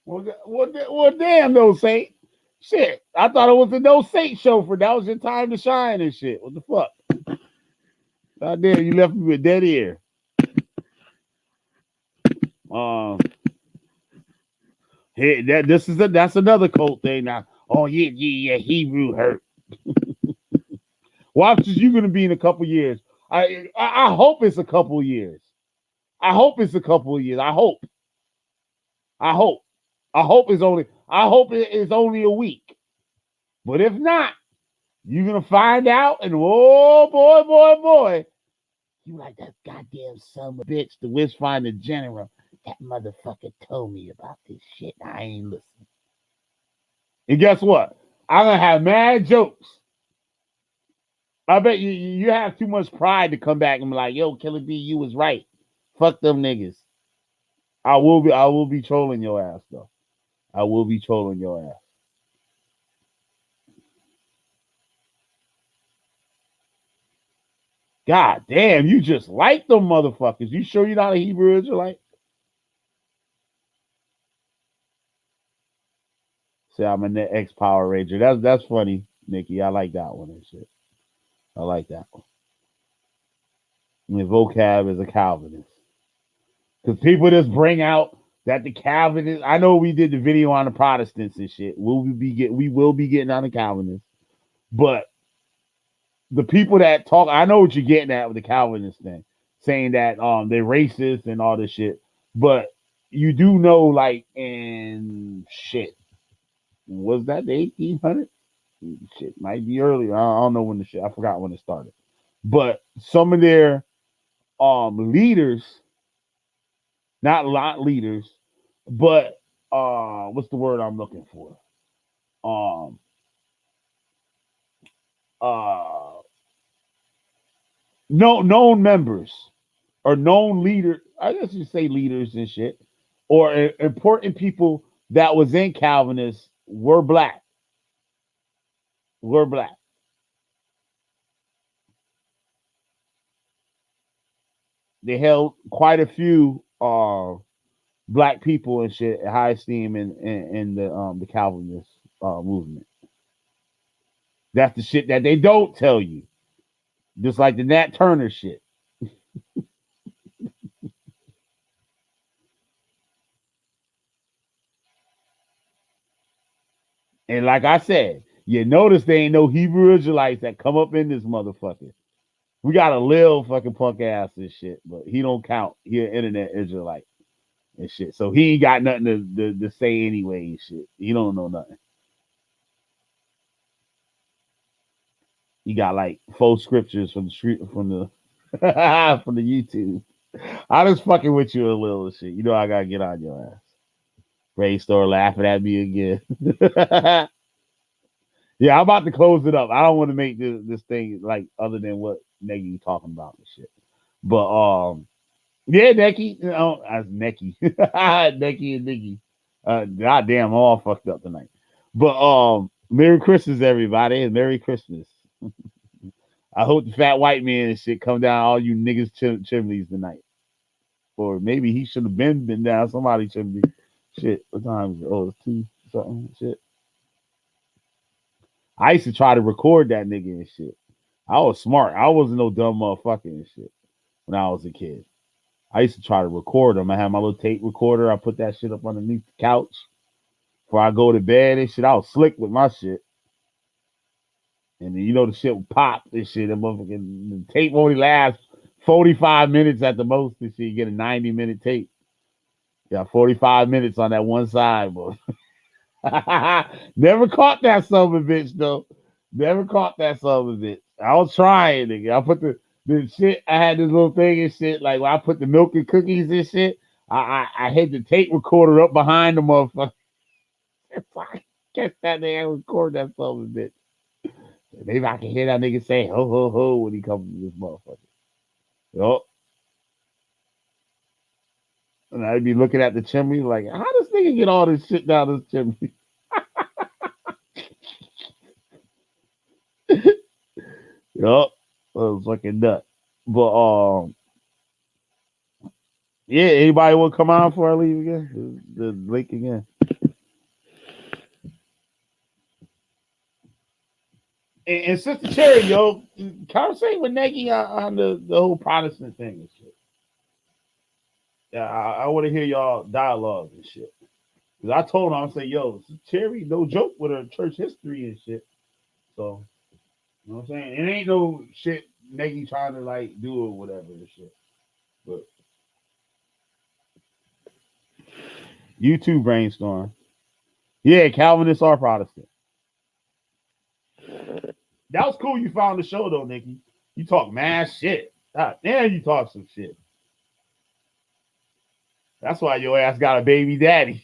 Well, damn, no Saint. Shit, I thought it was a no Saint show for that was your time to shine and shit. What the fuck? God damn, you left me with dead ear. Um, hey, that's another cult thing now. Oh yeah, Hebrew hurt. Watch this. You're gonna be in a couple years. I hope it's a couple years. I hope it's a couple of years. I hope. I hope. I hope it is only a week. But if not, you're gonna find out, and oh boy, you like that goddamn son of a bitch, the Wishfinder General. That motherfucker told me about this shit. I ain't listening. And guess what? I'm gonna have mad jokes. I bet you have too much pride to come back and be like, yo, Killer B, you was right. Fuck them niggas. I will be trolling your ass though. I will be trolling your ass. God damn, you just like them motherfuckers. You sure you're not a Hebrew Israelite? Say I'm an ex Power Ranger. That's funny, Nikki. I like that one and shit. I like that one. I mean, vocab is a Calvinist. Because people just bring out that the Calvinists. I know we did the video on the Protestants and shit. We will be getting on the Calvinists, but the people that talk, I know what you're getting at with the Calvinist thing, saying that they're racist and all this shit. But you do know, like in shit, was that the 1800s? Shit might be earlier. I don't know when the shit. I forgot when it started. But some of their leaders, not a lot leaders, but what's the word I'm looking for? Um no known members or known leader. I guess you say leaders and shit, or important people that was in Calvinists were black. Were black. They held quite a few black people and shit at high esteem in the Calvinist movement. That's the shit that they don't tell you. Just like the Nat Turner shit. And like I said, you notice there ain't no Hebrew Israelites that come up in this motherfucker. We got a Lil fucking punk ass and shit, but he don't count. He an internet Israelite and shit. So he ain't got nothing to say anyway and shit. He don't know nothing. He got like 4 scriptures from the street from the from the YouTube. I just fucking with you a little shit. You know I gotta get on your ass. Ray Store laughing at me again. Yeah, I'm about to close it up. I don't want to make this thing like other than what Neggy talking about and shit. But yeah, Necky, you know, as Necky, Necky and Nicky. Goddamn, I'm all fucked up tonight. But Merry Christmas, everybody, and Merry Christmas. I hope the fat white man and shit come down all you niggas chimneys tonight. Or maybe he should have been down somebody chimney. Shit, what time is it? Oh, it's 2 something shit. I used to try to record that nigga and shit. I was smart. I wasn't no dumb motherfucker and shit when I was a kid. I used to try to record him. I had my little tape recorder. I put that shit up underneath the couch before I go to bed and shit. I was slick with my shit. And then, you know, the shit would pop and shit. The tape only lasts 45 minutes at the most and shit. You get a 90-minute tape. You got 45 minutes on that one side, boy. Never caught that son of a bitch, though. Never caught that son of a bitch. I was trying, nigga. I put the shit, I had this little thing and shit. Like, when I put the milk and cookies and shit, I had the tape recorder up behind the motherfucker. If I catch that nigga and record that son of a bitch. Maybe I can hear that nigga say ho ho ho when he comes to this motherfucker. Yup. And I'd be looking at the chimney like, how does nigga get all this shit down this chimney? Yup. It was fucking nuts. But yeah, anybody want to come on before I leave again? The link again. And Sister Cherry, yo, conversate with Nagy on the whole Protestant thing and shit. Yeah, I want to hear y'all dialogue and shit. Cause I told him, I say, yo, Cherry, no joke with her church history and shit. So, you know what I'm saying? It ain't no shit Nagy trying to like do or whatever and shit. But you too, brainstorm. Yeah, Calvinists are Protestant. That was cool. You found the show though, Nikki. You talk mad shit. God damn, you talk some shit. That's why your ass got a baby daddy.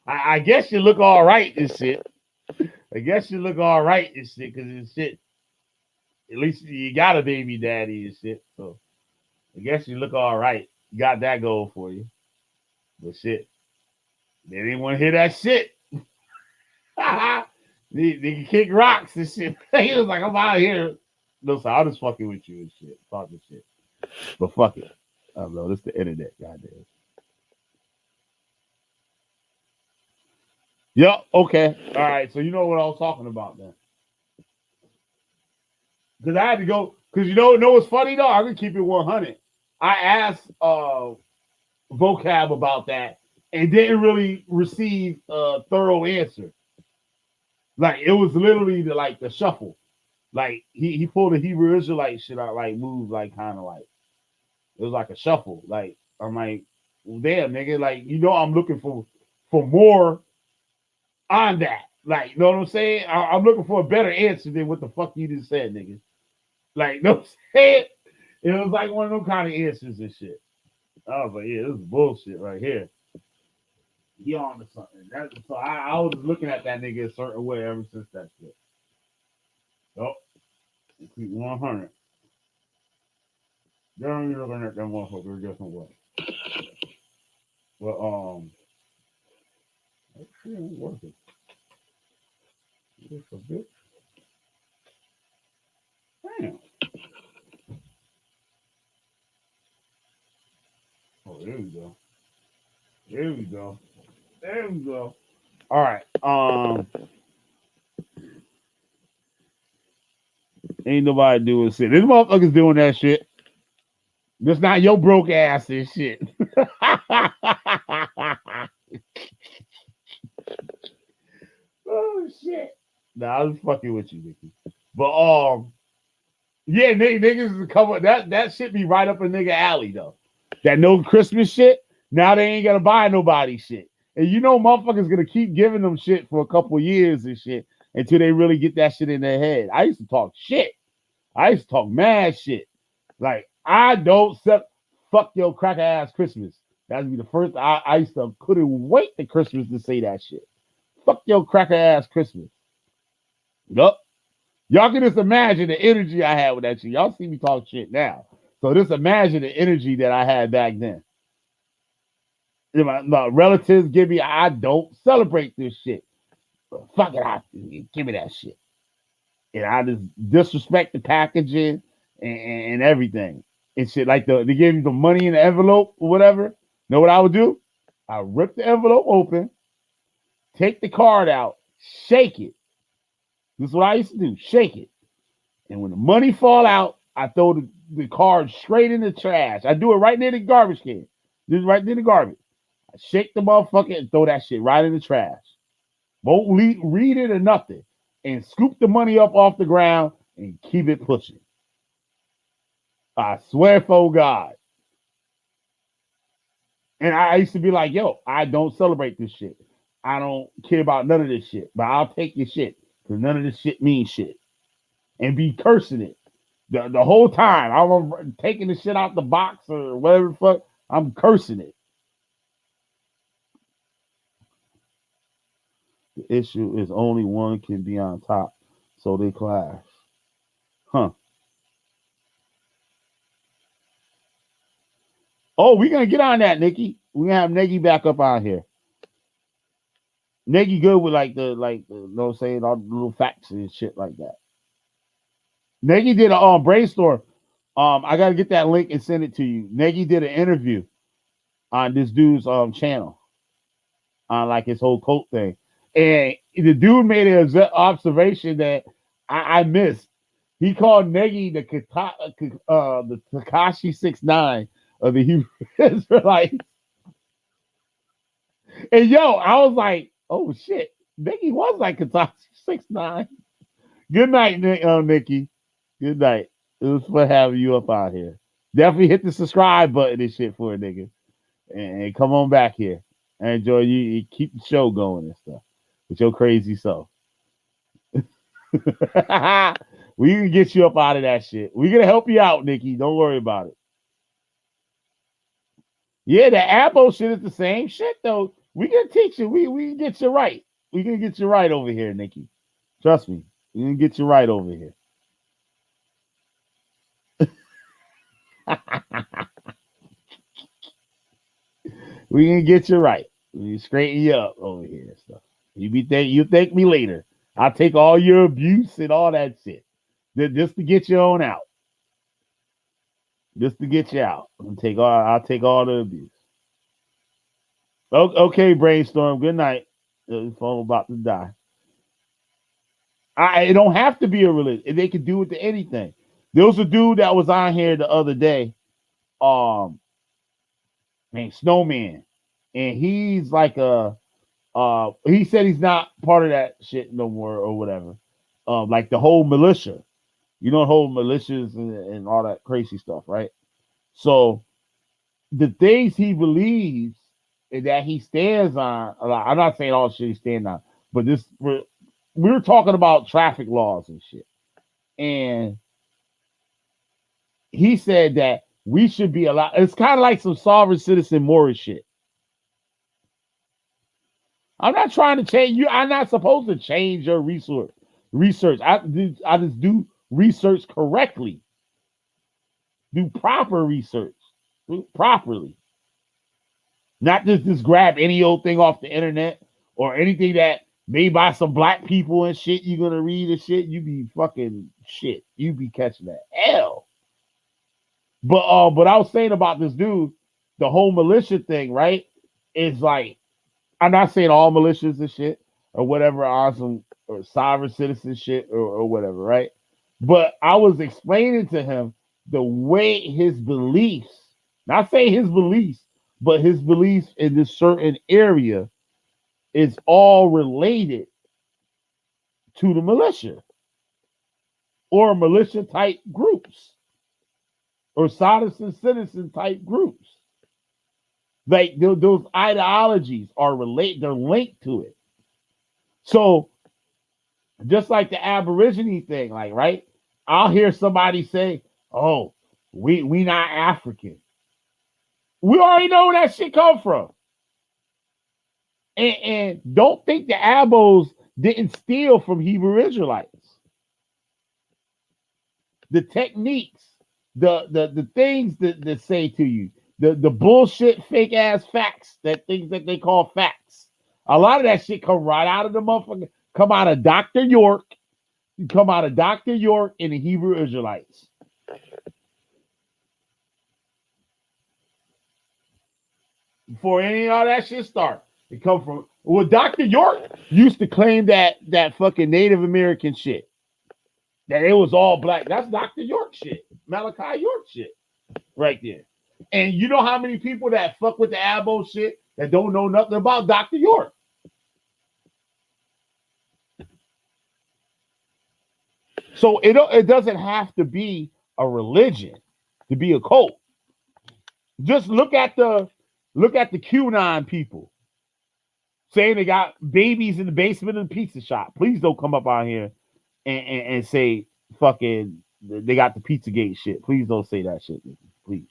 I guess you look all right and shit. I guess you look all right and shit because it's shit. At least you got a baby daddy and shit. So I guess you look all right. You got that going for you. But shit, they didn't want to hear that shit. They can kick rocks and shit. He was like, I'm out of here. No, so I'm just fucking with you and shit. Talking shit. But fuck it. I don't know. This the internet, goddamn. Yep, okay. All right. So you know what I was talking about then. Because I had to go, because you know what's funny though? I'm gonna keep it 100. I asked vocab about that and didn't really receive a thorough answer. Like it was literally the shuffle. Like he pulled the Hebrew Israelite shit out, like moved like kind of like it was like a shuffle. Like I'm like, well, damn nigga, like I'm looking for more on that. Like, you know what I'm saying? I'm looking for a better answer than what the fuck you just said, nigga. Like, you know what I'm saying? It was like one of them kind of answers and shit. I was like, yeah, this is bullshit right here. He on to something. So I was looking at that nigga a certain way ever since that shit. Oh, keep 100. They're only looking at that motherfucker a different way. Well, that shit ain't working. It's a bitch. Damn. Oh, there we go. There we go. There we go. All right. Ain't nobody doing shit. This motherfucker's doing that shit. That's not your broke ass and shit. Oh shit. Nah, I was fucking with you, Nicky. But yeah, niggas is cover that shit be right up a nigga alley though. That no Christmas shit. Now they ain't gonna buy nobody shit. And motherfuckers gonna keep giving them shit for a couple years and shit until they really get that shit in their head. I used to talk shit. I used to talk mad shit. Like, I don't fuck your cracker ass Christmas. That'd be the first. I used to couldn't wait to Christmas to say that shit. Fuck your cracker ass Christmas. Yup. Y'all can just imagine the energy I had with that shit. Y'all see me talk shit now. So just imagine the energy that I had back then. My relatives give me, I don't celebrate this shit. Fuck it, give me that shit. And I just disrespect the packaging and everything. And shit, like they gave me the money in the envelope or whatever. Know what I would do? I rip the envelope open, take the card out, shake it. This is what I used to do, shake it. And when the money fall out, I throw the card straight in the trash. I do it right near the garbage can. Just right near the garbage. I shake the motherfucker and throw that shit right in the trash. Won't read it or nothing. And scoop the money up off the ground and keep it pushing. I swear for God. And I used to be like, yo, I don't celebrate this shit. I don't care about none of this shit. But I'll take your shit. Because none of this shit means shit. And be cursing it. The whole time. I'm taking the shit out the box or whatever the fuck. I'm cursing it. The issue is only one can be on top. So they clash. Huh. Oh, we're gonna get on that, Nikki. We're gonna have Nagy back up on here. Nagy good with you know what I'm saying, all the little facts and shit like that. Nagy did a brainstorm. I gotta get that link and send it to you. Nagy did an interview on this dude's channel on like his whole cult thing. And the dude made an observation that I missed. He called Negi the Takashi 6ix9ine of the Hebrew Israelites. And yo, I was like, oh shit, Negi was like Takashi 6ix9ine. Good night, Nikki. Good night. It was fun having you up out here. Definitely hit the subscribe button and shit for a nigga. And come on back here. And enjoy you keep the show going and stuff with your crazy self. We can get you up out of that shit. We're gonna help you out, Nikki. Don't worry about it. Yeah, the Abo shit is the same shit though. We can teach you. We can get you right. We can get you right over here, Nikki. Trust me. We can get you right over here. We can get you right. We can straighten you up over here and stuff. You thank me later. I'll take all your abuse and all that shit. Just to get you on out. Just to get you out. I'll take all the abuse. Okay, brainstorm. Good night. The phone about to die. It don't have to be a religion. They could do it to anything. There was a dude that was on here the other day, named Snowman, and he's like he said he's not part of that shit no more or whatever. Like the whole militia, the whole militias and all that crazy stuff, right? So the things he believes and that he stands on, I'm not saying all the shit he stands on, but we're talking about traffic laws and shit. And he said that we should be allowed. It's kind of like some sovereign citizen Moorish shit. I'm not trying to change you. I'm not supposed to change your research. I just do research correctly. Do proper research. Do properly. Not just grab any old thing off the internet or anything that made by some black people and shit. You're gonna read and shit. You be fucking shit. You be catching that L. But I was saying about this dude, the whole militia thing, right? Is like, I'm not saying all militias and shit or whatever are some or sovereign citizen shit or whatever, right? But I was explaining to him the way his beliefs, not saying his beliefs, but his beliefs in this certain area is all related to the militia or militia type groups or citizen type groups. Like those ideologies are they're linked to it. So just like the Aborigine thing, like, right? I'll hear somebody say, oh, we not African. We already know where that shit come from. And don't think the Abos didn't steal from Hebrew Israelites. The techniques, the things that say to you, the bullshit fake ass facts, things that they call facts. A lot of that shit come right out of the motherfucker, come out of Dr. York, and the Hebrew Israelites. Before any of all that shit start, it come from Dr. York used to claim that fucking Native American shit. That it was all black. That's Dr. York shit. Malachi York shit. Right there. And you know how many people that fuck with the Abo shit that don't know nothing about Dr. York? So it doesn't have to be a religion to be a cult. Just look at the QAnon people saying they got babies in the basement of the pizza shop. Please don't come up on here and say fucking they got the Pizzagate shit. Please don't say that shit, please.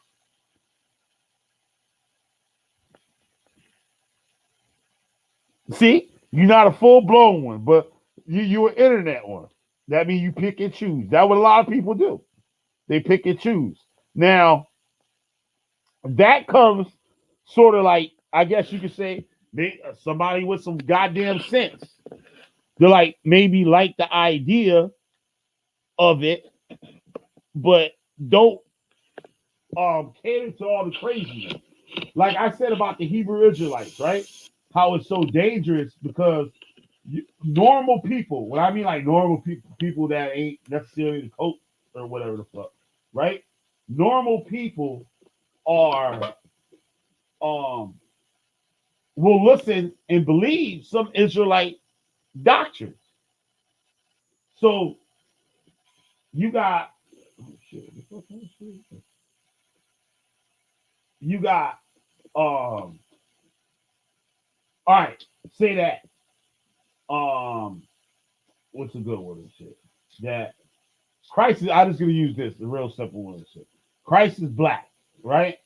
See, you're not a full blown one, but you're an internet one. That means you pick and choose. That's what a lot of people do. They pick and choose. Now, that comes sort of like, I guess you could say, somebody with some goddamn sense. They're like, maybe like the idea of it, but don't cater to all the craziness. Like I said about the Hebrew Israelites, right? How it's so dangerous because normal people. What I mean, like normal people, people that ain't necessarily the coach or whatever the fuck, right? Normal people are will listen and believe some Israelite doctrines. So you got you got all right, say that what's a good word and shit? That Christ is, I'm just gonna use this, the real simple one and shit. Christ is black, right?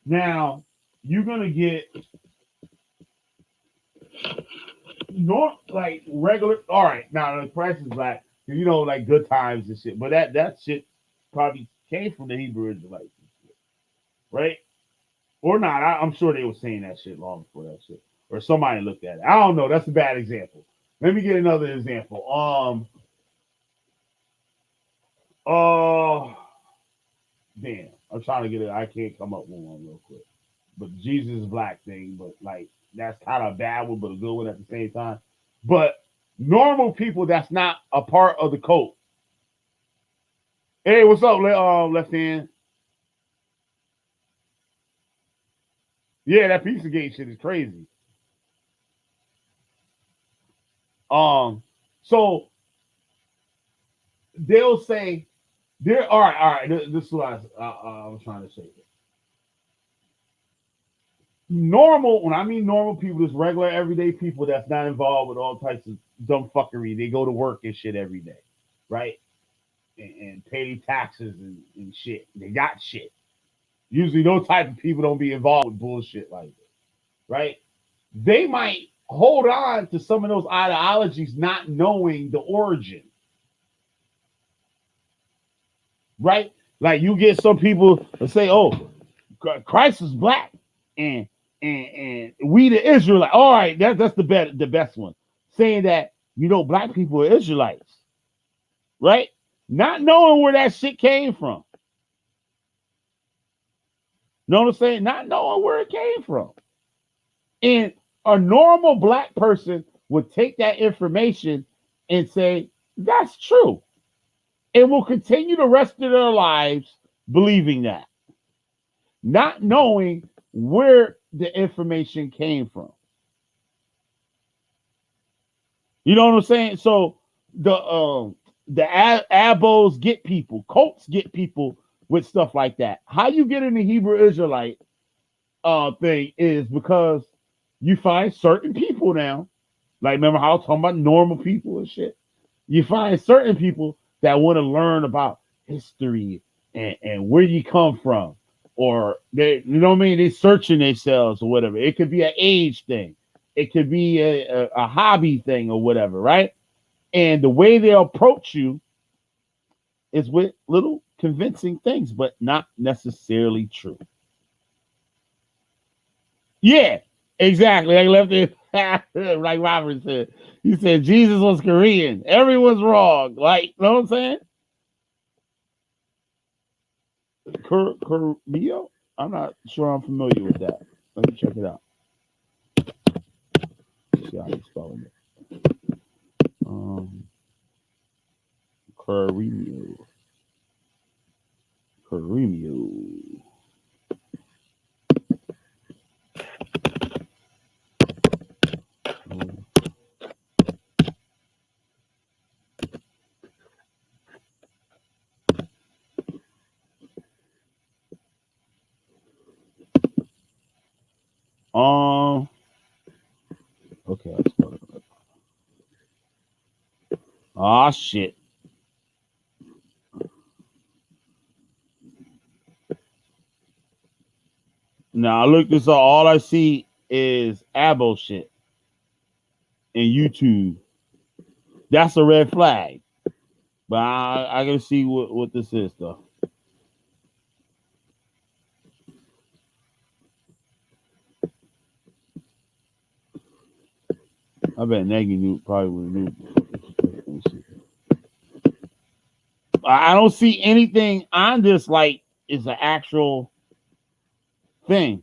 Now you're gonna get like regular. All right, now the Christ is black, you know, like good times and shit. But that shit probably came from the Hebrew Israelites, right? Or not? I'm sure they were saying that shit long before that shit, or somebody looked at it. I don't know. That's a bad example. Let me get another example. Uh, damn, I'm trying to get it. I can't come up with one real quick. But the Jesus is black thing, but like that's kind of a bad one, but a good one at the same time. But normal people that's not a part of the cult. Hey, what's up, left hand? Yeah, that Pizzagate shit is crazy. So they'll say they're all right. This is what I was trying to say. Normal, when I mean normal people, just regular everyday people that's not involved with all types of dumb fuckery. They go to work and shit every day, right? And pay taxes and shit. They got shit. Usually those type of people don't be involved with bullshit like this, right? They might hold on to some of those ideologies not knowing the origin, right? Like you get some people that say, "Oh, Christ is black," and and we the Israelite. All right, that's the best one. Saying that black people are Israelites, right? Not knowing where that shit came from. Know what I'm saying? Not knowing where it came from. And a normal black person would take that information and say, that's true. And will continue the rest of their lives believing that, not knowing where the information came from. You know what I'm saying? So the abos get people, cults get people with stuff like that. How you get in the Hebrew Israelite thing is because you find certain people now, like remember how I was talking about normal people and shit. You find certain people that want to learn about history and where you come from, or they, you know what I mean? They searching themselves or whatever. It could be an age thing, it could be a hobby thing or whatever, right? And the way they approach you is with little convincing things, but not necessarily true. Yeah, exactly. I left it like Robert said. He said Jesus was Korean. Everyone's wrong. Like, you know what I'm saying? Korea? I'm not sure I'm familiar with that. Let me check it out. Let's see how you spelling it. Korea. Korea. Okay, I spelled it. Ah, shit. Now I look this up. All I see is abo shit and YouTube. That's a red flag. But I gotta see what this is though. I bet Nagy knew probably would have knew. I don't see anything on this like is an actual thing.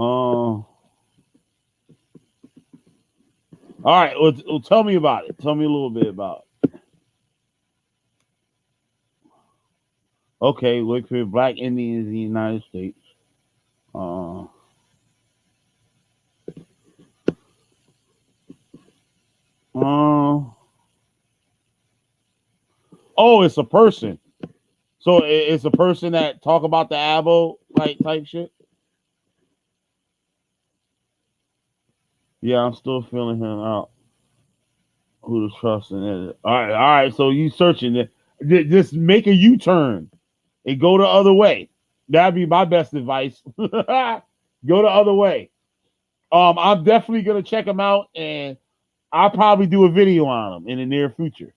All right, well, tell me about it. Tell me a little bit about it. Okay, look for Black Indians in the United States. Uh, uh, oh, it's a person. So it's a person that talk about the abo like type shit. Yeah, I'm still feeling him out. Who to trust in it? All right. So you searching it? Just make a U-turn and go the other way. That'd be my best advice. Go the other way. I'm definitely gonna check them out, and I'll probably do a video on them in the near future.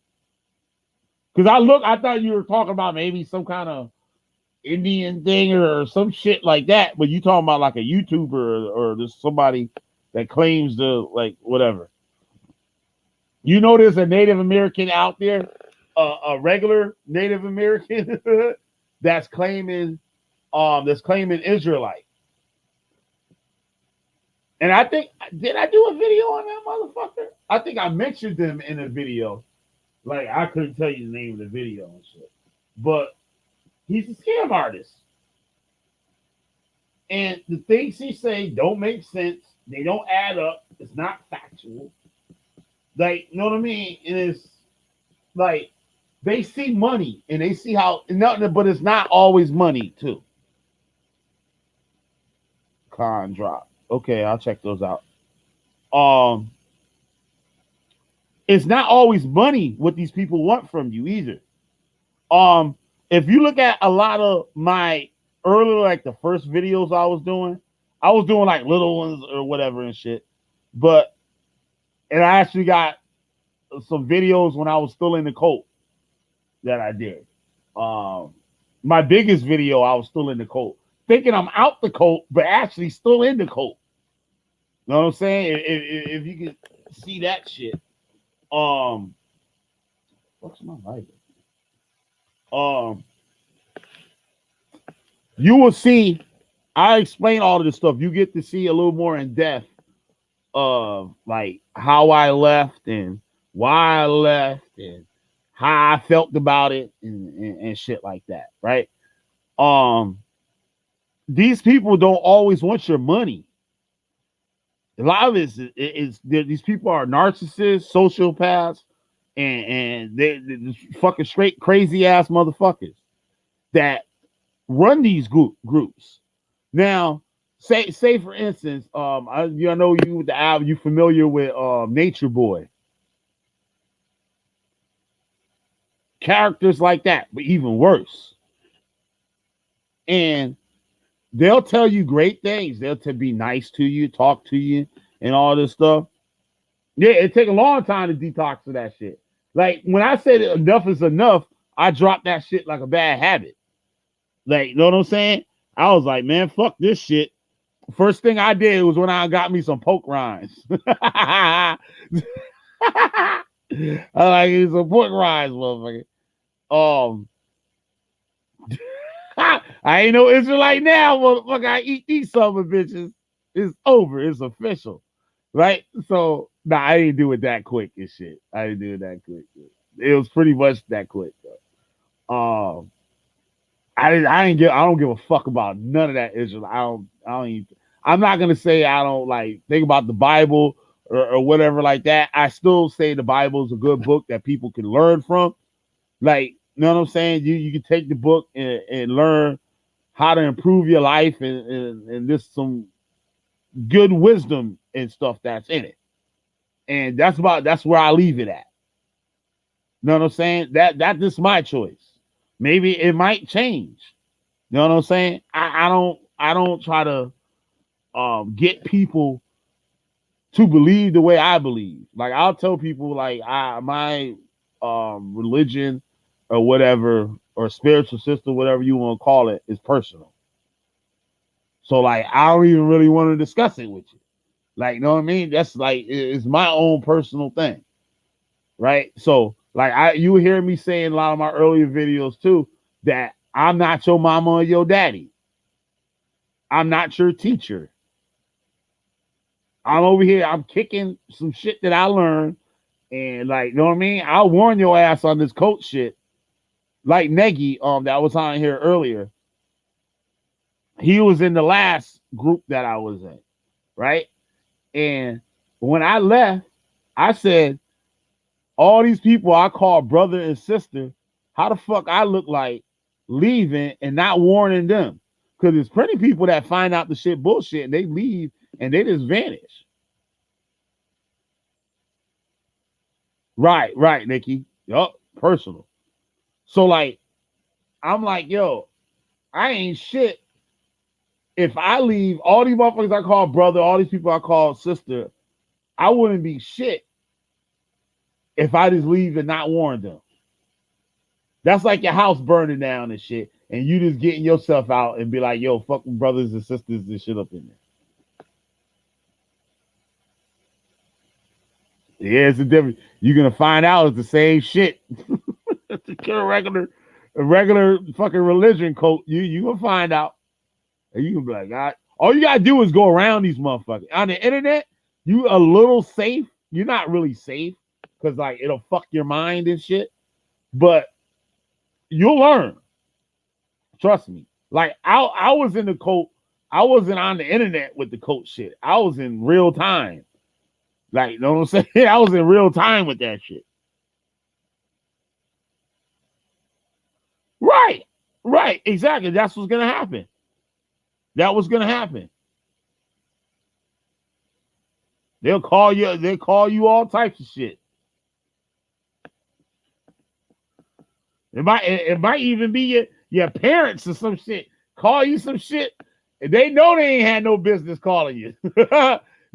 Cause I thought you were talking about maybe some kind of Indian thing or some shit like that, but you talking about like a YouTuber or just somebody that claims to like whatever. You know, there's a Native American out there, a regular Native American that's claiming Israelite. And I think, did I do a video on that motherfucker? I think I mentioned them in a video. Like, I couldn't tell you the name of the video and shit. But he's a scam artist. And the things he say don't make sense. They don't add up. It's not factual. Like, you know what I mean? And it's like, they see money and they see how, nothing, but it's not always money, too. Con drop. Okay, I'll check those out. It's not always money what these people want from you either. If you look at a lot of my earlier, like the first videos I was doing like little ones or whatever and shit. And I actually got some videos when I was still in the cult that I did. My biggest video, I was still in the cult, thinking I'm out the cult, but actually still in the cult. You know what I'm saying? If you can see that shit. What's my lighter? You will see. I explain all of this stuff. You get to see a little more in depth of like how I left and why I left and how I felt about it and shit like that, right? These people don't always want your money. A lot of it is these people are narcissists, sociopaths, and they're fucking straight crazy ass motherfuckers that run these groups. Now, say for instance, I know you with the album, you familiar with Nature Boy. Characters like that, but even worse. And they'll tell you great things. They'll be nice to you, talk to you, and all this stuff. Yeah, it take a long time to detox to that shit. Like when I said enough is enough, I dropped that shit like a bad habit. Like, you know what I'm saying? I was like, man, fuck this shit. First thing I did was when I got me some poke rinds. I like some poke rinds, motherfucker. I ain't no Israelite now, motherfucker. I eat these son of bitches. It's over. It's official. Right? So, nah, I didn't do it that quick and shit. I didn't do it that quick. It was pretty much that quick, though. I don't give a fuck about none of that Israel. I'm not gonna say I don't like think about the Bible or whatever like that. I still say the Bible is a good book that people can learn from. Like, you know what I'm saying? You can take the book and learn how to improve your life and there's some good wisdom and stuff that's in it. And that's where I leave it at. You know what I'm saying? That's just my choice. Maybe it might change. You know what I'm saying? I don't try to get people to believe the way I believe. Like I'll tell people like my religion or whatever or spiritual system, whatever you want to call it, is personal. So like I don't even really want to discuss it with you. Like, you know what I mean? That's like it's my own personal thing. Right? So like you hear me say in a lot of my earlier videos too that I'm not your mama or your daddy. I'm not your teacher. I'm over here. I'm kicking some shit that I learned, and like, you know what I mean. I'll warn your ass on this coach shit. Like Nagy, that was on here earlier. He was in the last group that I was in, right? And when I left, I said, all these people I call brother and sister, how the fuck I look like leaving and not warning them? Because there's plenty of people that find out the shit bullshit and they leave and they just vanish. Right, Nikki. Yup, personal. So like, I'm like, yo, I ain't shit. If I leave all these motherfuckers I call brother, all these people I call sister, I wouldn't be shit if I just leave and not warn them. That's like your house burning down and shit, and you just getting yourself out and be like, yo, fucking brothers and sisters and shit up in there. Yeah, it's a different. You're gonna find out it's the same shit. It's a regular fucking religion coat. You gonna find out, and you can be like, God, all you gotta do is go around these motherfuckers on the internet. You a little safe. You're not really safe because like it'll fuck your mind and shit, but you'll learn. Trust me. Like I was in the coat. I wasn't on the internet with the coat shit. I was in real time. Like, you know what I'm saying? I was in real time with that shit. Right, exactly. That's what's gonna happen. That was gonna happen. They'll call you all types of shit. It might even be your parents or some shit. Call you some shit. And they know they ain't had no business calling you.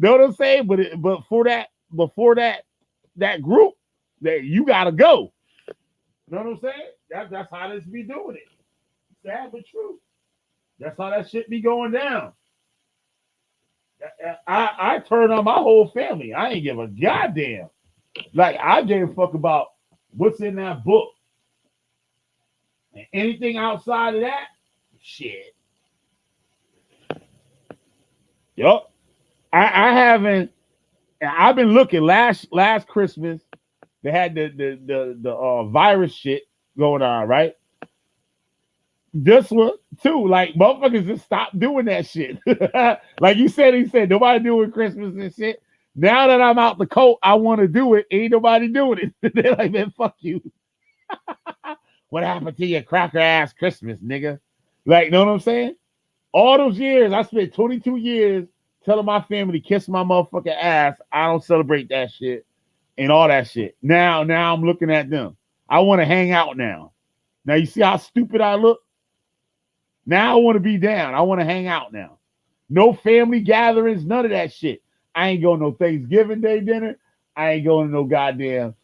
Know what I'm saying? But before that group, that you gotta go. You know what I'm saying? That's how this be doing it. Sad but true. That's how that shit be going down. I turn on my whole family. I ain't give a goddamn. Like I gave a fuck about what's in that book. And anything outside of that, shit. Yup. I haven't. I've been looking last Christmas. They had the virus shit going on, right? This one too, like motherfuckers just stop doing that shit. Like he said nobody doing Christmas and shit. Now that I'm out the coat, I want to do it. Ain't nobody doing it. They're like, man, fuck you. What happened to your cracker ass Christmas, nigga? Like, you know what I'm saying? All those years, I spent 22 years telling my family to kiss my motherfucking ass. I don't celebrate that shit and all that shit. Now I'm looking at them. I want to hang out now. Now you see how stupid I look? Now I want to be down. I want to hang out now. No family gatherings, none of that shit. I ain't going to no Thanksgiving Day dinner. I ain't going to no goddamn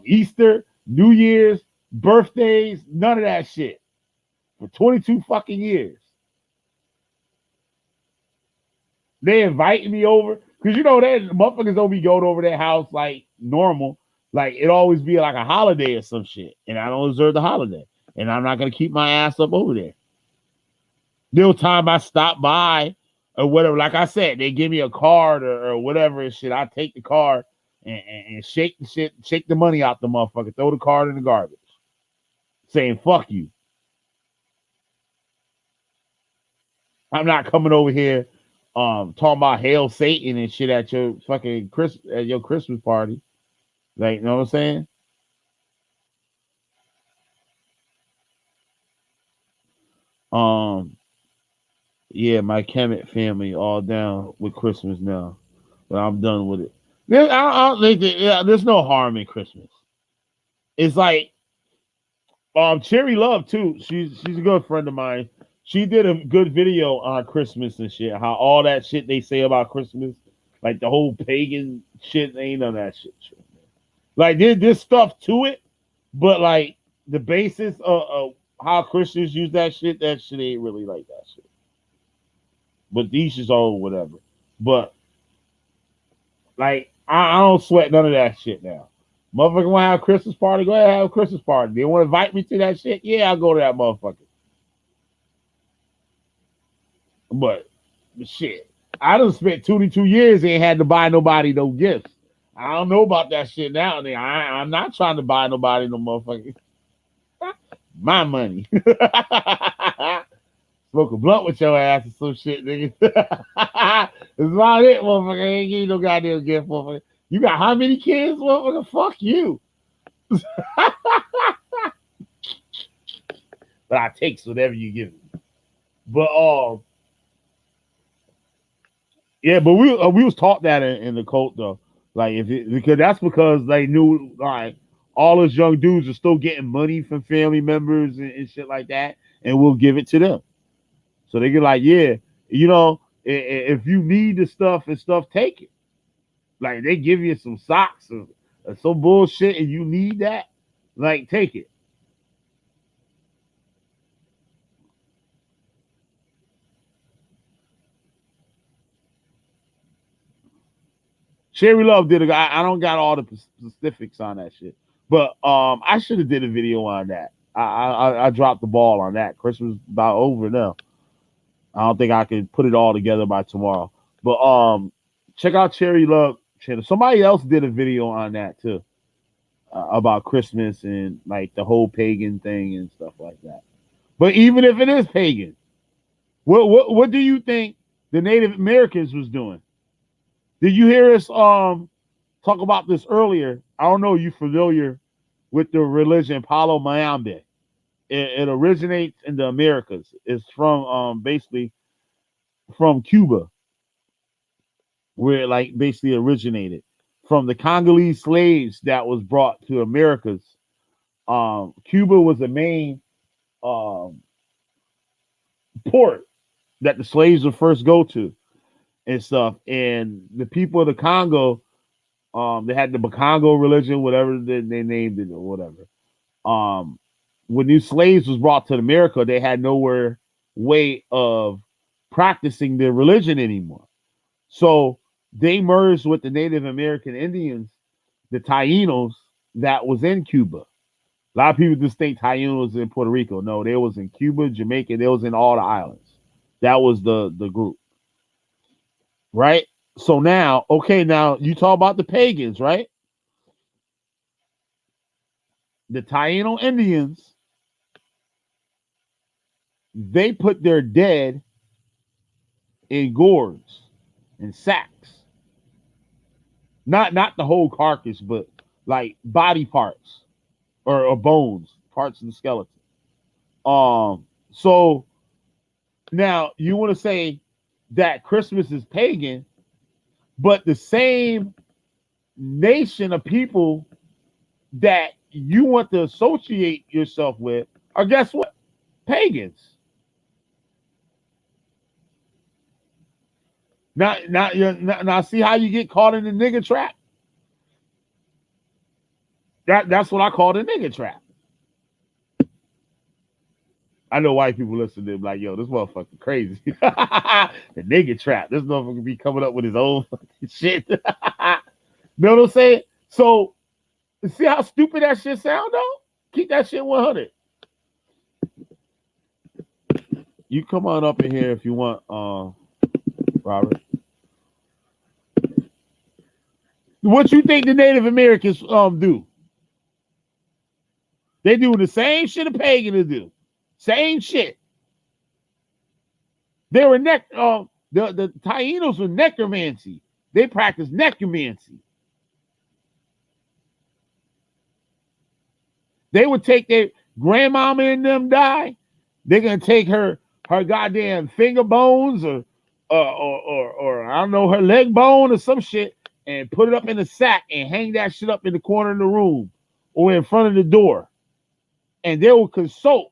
Easter, New Year's, birthdays, none of that shit. For 22 fucking years. They inviting me over. Because you know that motherfuckers don't be going over their house like normal. Like it always be like a holiday or some shit. And I don't deserve the holiday. And I'm not going to keep my ass up over there. No time I stop by or whatever. Like I said, they give me a card or whatever and shit. I take the card and shake the shit, shake the money out the motherfucker, throw the card in the garbage. Saying fuck you. I'm not coming over here talking about Hail Satan and shit at your fucking Christmas party. Like, you know what I'm saying? Yeah, my Kemet family all down with Christmas now. But I'm done with it. I don't think there's no harm in Christmas. It's like Cherry Love too. She's a good friend of mine. She did a good video on Christmas and shit. How all that shit they say about Christmas, like the whole pagan shit, ain't none of that shit. Like there's stuff to it, but like the basis of how Christians use that shit ain't really like that shit. But these is all whatever. But like I don't sweat none of that shit now. Motherfucker want to have a Christmas party? Go ahead and have a Christmas party. They want to invite me to that shit? Yeah, I'll go to that motherfucker. But shit, I done spent 22 years ain't had to buy nobody no gifts. I don't know about that shit now. I'm not trying to buy nobody no motherfucking my money. Smoke a blunt with your ass or some shit, nigga. That's about it, motherfucker. Ain't give you no goddamn gift, motherfucker. You got how many kids, motherfucker? Fuck you. But I takes whatever you give me. But yeah, but we was taught that in the cult though. Like because that's because they knew like all us young dudes are still getting money from family members and shit like that, and we'll give it to them. So they get like, yeah, if you need the stuff and stuff, take it. Like they give you some socks or some bullshit, and you need that, like take it. Cherry Love did I don't got all the specifics on that shit, but I should have did a video on that. I dropped the ball on that. Christmas about over now. I don't think I can put it all together by tomorrow. But check out Cherry Love channel. Somebody else did a video on that too, about Christmas and like the whole pagan thing and stuff like that. But even if it is pagan, what do you think the Native Americans was doing? Did you hear us talk about this earlier? I don't know. You familiar with the religion Palo Mayombe? It originates in the Americas. It's from basically from Cuba, where it like basically originated from the Congolese slaves that was brought to Americas. Cuba was the main port that the slaves would first go to and stuff. And the people of the Congo, they had the Bakongo religion, whatever they named it or whatever. When these slaves was brought to America, they had nowhere way of practicing their religion anymore. So they merged with the Native American Indians, the Tainos that was in Cuba. A lot of people just think Taínos was in Puerto Rico. No, they was in Cuba, Jamaica. They was in all the islands. That was the group, right? So now, okay, now you talk about the pagans, right? The Taino Indians, they put their dead in gourds and sacks. Not the whole carcass, but like body parts or bones, parts of the skeleton. So now you want to say that Christmas is pagan, but the same nation of people that you want to associate yourself with are, guess what? Pagans. Now, see how you get caught in the nigga trap? That's what I call the nigga trap. I know white people listen to them like, yo, this motherfucker crazy. The nigga trap. This motherfucker be coming up with his own fucking shit. Know what I'm saying? So, see how stupid that shit sound, though? Keep that shit 100. You come on up in here if you want, Robert. What you think the Native Americans do? They do the same shit a pagan do. Same shit. They were the Tainos were necromancy. They practice necromancy. They would take their grandmama and them die. They're gonna take her goddamn finger bones or I don't know, her leg bone or some shit and put it up in a sack and hang that shit up in the corner of the room or in front of the door. And they will consult.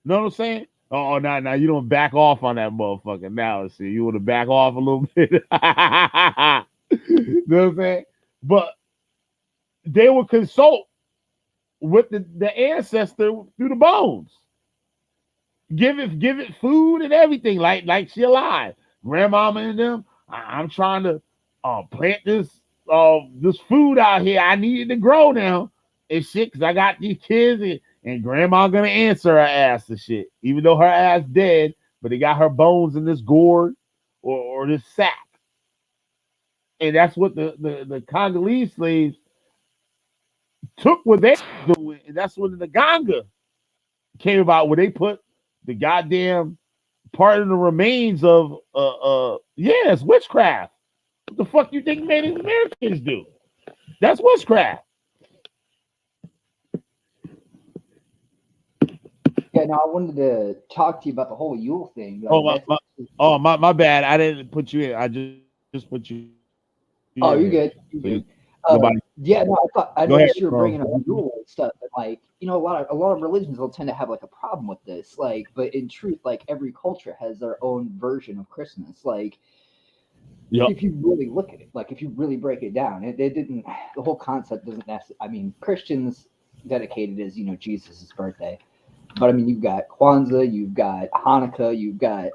Know what I'm saying? Oh, now you don't back off on that motherfucker. Now, let's see, you want to back off a little bit. Know what I'm saying? But they will consult with the ancestor through the bones. Give it food and everything, like she alive. Grandmama and them. I'm trying to plant this food out here. I need it to grow now and shit because I got these kids And grandma gonna answer her ass and shit, even though her ass dead, but they got her bones in this gourd or this sack. And that's what the Congolese slaves took what they were doing, and that's when the Ganga came about, where they put the goddamn part of the remains of yeah, it's witchcraft. What the fuck you think Native Americans do? That's witchcraft. Yeah, no, I wanted to talk to you about the whole Yule thing. Like, Oh my bad. I didn't put you in. I just put you in here. oh, So you're good. You're good. nobody. Yeah, no, I Go ahead, noticed you were bro. bringing up Yule and stuff, and like, a lot of religions will tend to have like a problem with this. Like, but in truth, like every culture has their own version of Christmas. Like, Yep. if you really look at it, like if you really break it down, it didn't. The whole concept doesn't necessarily. I mean, Christians dedicated as Jesus' birthday. But I mean, you've got Kwanzaa, you've got Hanukkah, you've got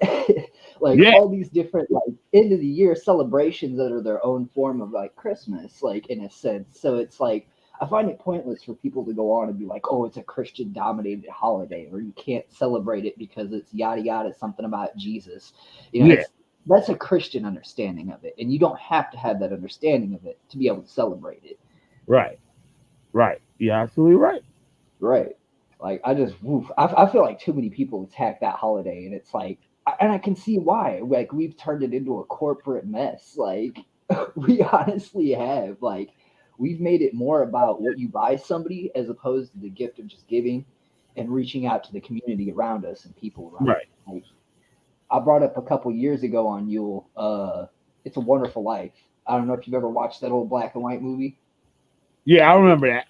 like Yeah. all these different like end of the year celebrations that are their own form of like Christmas, like in a sense. So it's like I find it pointless for people to go on and be like, "Oh, it's a Christian dominated holiday," or "You can't celebrate it because it's yada yada, something about Jesus." Yeah. It's that's a Christian understanding of it, and you don't have to have that understanding of it to be able to celebrate it. Right. Right. You're absolutely right. Right. Like I just, woof, I feel like too many people attack that holiday, and it's like, and I can see why. Like we've turned it into a corporate mess. Like we honestly have. Like we've made it more about what you buy somebody as opposed to the gift of just giving and reaching out to the community around us and people around us. Right. Like, I brought up a couple years ago on Yule. It's a Wonderful Life. I don't know if you've ever watched that old black and white movie. Yeah, I remember that.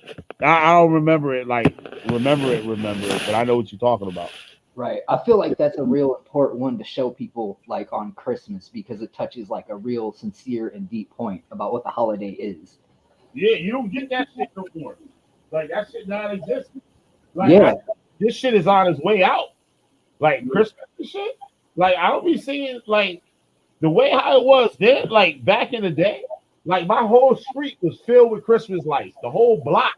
I don't remember it like remember it, but I know what you're talking about. Right. I feel like that's a real important one to show people like on Christmas because it touches like a real sincere and deep point about what the holiday is. Yeah, you don't get that shit no more. Like that shit not existing. Like Yeah. this shit is on its way out. Like Christmas and shit. Like I don't be seeing like the way how it was then, like back in the day. Like my whole street was filled with Christmas lights, the whole block.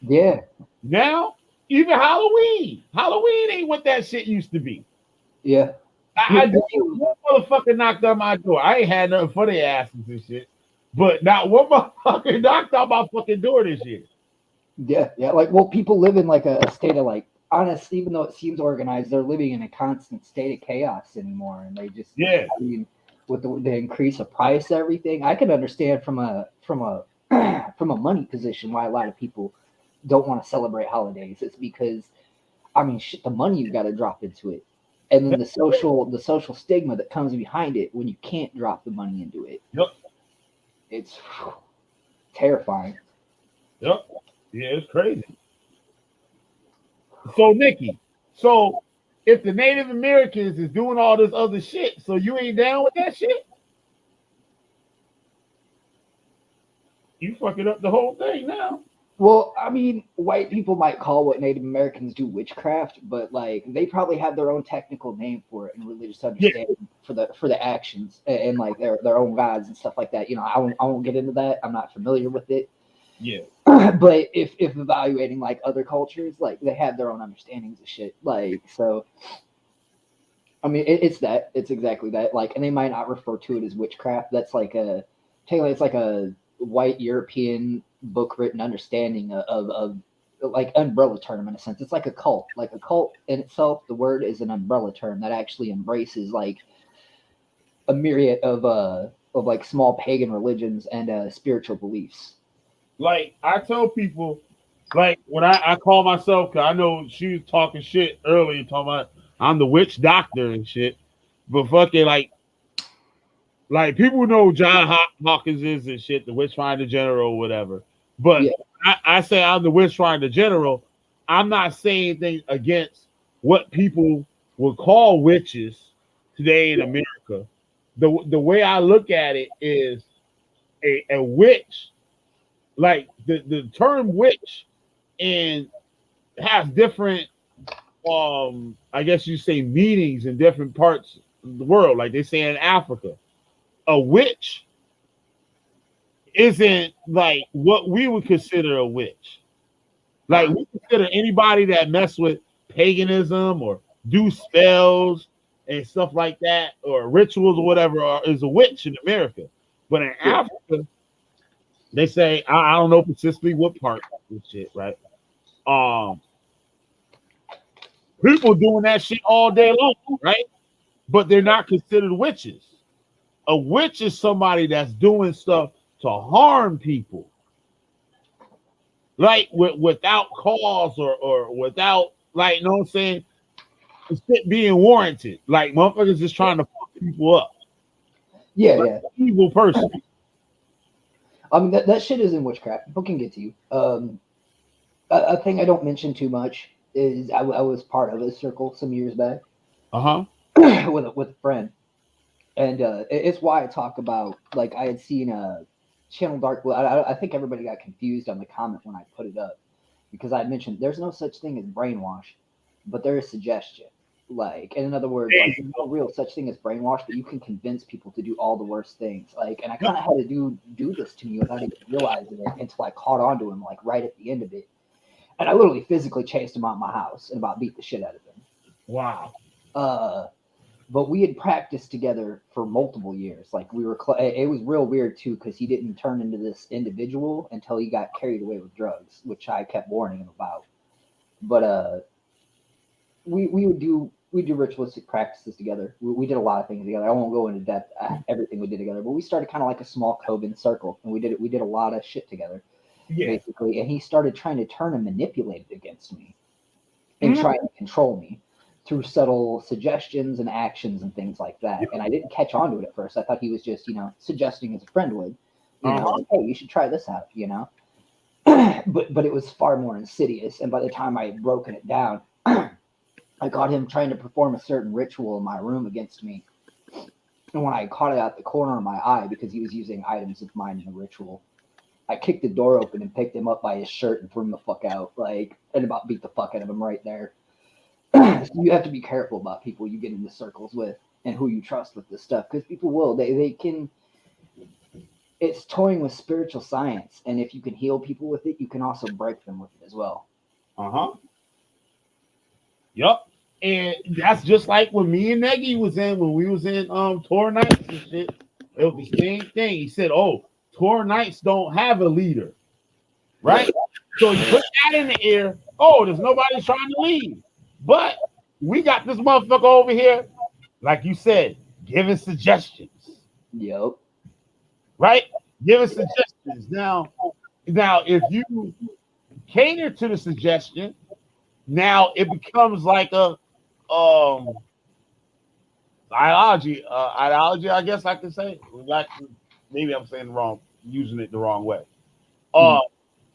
Yeah. Now, even Halloween ain't what that shit used to be. Yeah. I did one motherfucker knocked on my door. I ain't had nothing for their asses and shit. But not one motherfucker knocked on my fucking door this year. Yeah. Yeah. Like, well, people live in like a state of like, honest, even though it seems organized, they're living in a constant state of chaos anymore. And they just, Yeah. I mean, with the increase of price, everything, I can understand from a from a money position why a lot of people don't want to celebrate holidays. It's because, I mean, shit, the money you got to drop into it, and then the social stigma that comes behind it when you can't drop the money into it. Yep. It's terrifying. Yep. Yeah, it's crazy. So Nikki, so if the Native Americans is doing all this other shit, so you ain't down with that shit? You fucking up the whole thing now. Well, I mean, white people might call what Native Americans do witchcraft, but like they probably have their own technical name for it and religious understanding for the actions and like their own gods and stuff like that. I won't get into that. I'm not familiar with it. Yeah. But if evaluating like other cultures, like they have their own understandings of shit. Like so, I mean, it's exactly that. Like, and they might not refer to it as witchcraft. That's like technically it's like a white European book written understanding of like umbrella term in a sense. It's like a cult. Like a cult in itself, the word is an umbrella term that actually embraces like a myriad of like small pagan religions and spiritual beliefs. Like I tell people, like when I call myself, cause I know she was talking shit earlier, talking about I'm the witch doctor and shit, but fucking like people know John Hawkins is and shit, the witch finder general or whatever. But Yeah. I say I'm the witch finder general. I'm not saying anything against what people would call witches today in America. The way I look at it is a witch, like the term witch, and has different I guess you say meanings in different parts of the world. Like they say in Africa, a witch isn't like what we would consider a witch. Like we consider anybody that mess with paganism or do spells and stuff like that, or rituals or whatever, is a witch in America. But in Africa, they say I don't know specifically what part of shit, right? Um, People doing that shit all day long, right? But they're not considered witches. A witch is somebody that's doing stuff to harm people, like without cause or without, like, you know what I'm saying? It's being warranted. Like motherfuckers just trying to fuck people up. Yeah, Like yeah. an evil person. I mean, that shit is in witchcraft. People can get to you. A thing I don't mention too much is I was part of a circle some years back Uh-huh. with a friend, and it's why I talk about, like, I had seen a Channel Dark. Well, I think everybody got confused on the comment when I put it up, because I mentioned there's no such thing as brainwash, but there is suggestion. Like, and in other words, like, there's no real such thing as brainwash, but you can convince people to do all the worst things. Like, and I kind of had to do this to me without even realizing it until I caught on to him, like, right at the end of it. And I literally physically chased him out of my house and about beat the shit out of him. Wow. But we had practiced together for multiple years. Like, we were, it was real weird too, because he didn't turn into this individual until he got carried away with drugs, which I kept warning him about. But we do ritualistic practices together. We did a lot of things together. I won't go into depth everything we did together, but we started kind of like a small Coven circle, and we did a lot of shit together, basically. And he started trying to turn and manipulate it against me, and try to control me through subtle suggestions and actions and things like that. And I didn't catch on to it at first. I thought he was just, suggesting as a friend would, like, hey, you should try this out. But it was far more insidious. And by the time I had broken it down, I caught him trying to perform a certain ritual in my room against me. And when I caught it out the corner of my eye, because he was using items of mine in the ritual, I kicked the door open and picked him up by his shirt and threw him the fuck out, like, and about beat the fuck out of him right there. So you have to be careful about people you get into circles with and who you trust with this stuff, because people will, they can. It's toying with spiritual science, and if you can heal people with it, you can also break them with it as well. Uh-huh. Yup. And that's just like when me and Negi was in, when we was in tour nights and shit. It was the same thing. He said, "Oh, tour nights don't have a leader." Right? So you put that in the air. Oh, there's nobody trying to leave. But we got this motherfucker over here, like you said, giving suggestions. Yep. Right? Giving suggestions. Now, if you cater to the suggestion, now it becomes like a ideology. Ideology, I guess I could say. Like, maybe I'm saying wrong, using it the wrong way.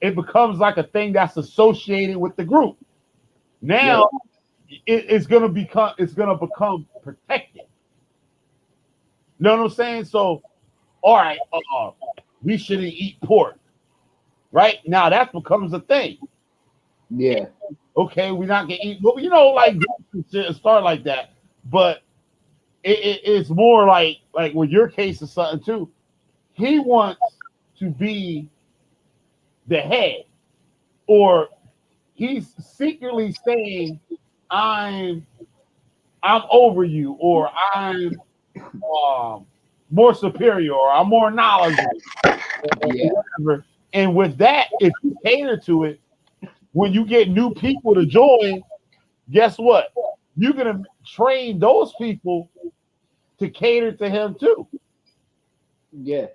It becomes like a thing that's associated with the group. Now it's gonna become protected. You know what I'm saying? So, all right, we shouldn't eat pork. Right? Now that becomes a thing. Yeah. Okay, we're not gonna eat, well, like start like that. But it's more like with your case or something too. He wants to be the head, or he's secretly saying, I'm over you, or I'm more superior, or I'm more knowledgeable, or whatever. And with that, if you cater to it, when you get new people to join, guess what? You're gonna train those people to cater to him too. Yeah.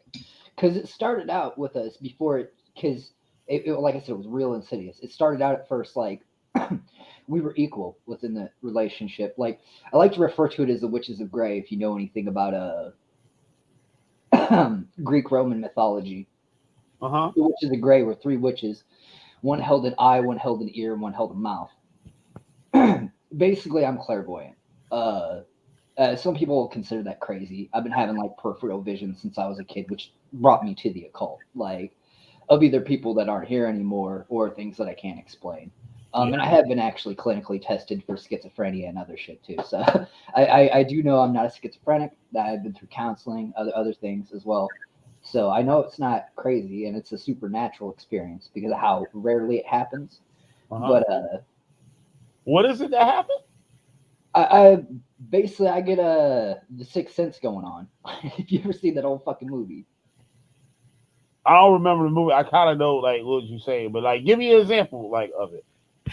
Because it started out with us before it, because like I said, it was real insidious. It started out at first like we were equal within the relationship. Like, I like to refer to it as the witches of Grey, if you know anything about Greek Roman mythology. Uh-huh. The witches of Grey were three witches. One held an eye, one held an ear, and one held a mouth. Basically, I'm clairvoyant. Some people consider that crazy. I've been having like peripheral vision since I was a kid, which brought me to the occult, like, of either people that aren't here anymore or things that I can't explain. And I have been actually clinically tested for schizophrenia and other shit too. So I do know I'm not a schizophrenic. That I've been through counseling, other things as well. So I know it's not crazy, and it's a supernatural experience because of how rarely it happens. Uh-huh. But What is it that happened? I basically I get the Sixth Sense going on. If you ever seen that old fucking movie. I don't remember the movie. I kind of know like what you saying, but like, give me an example like of it.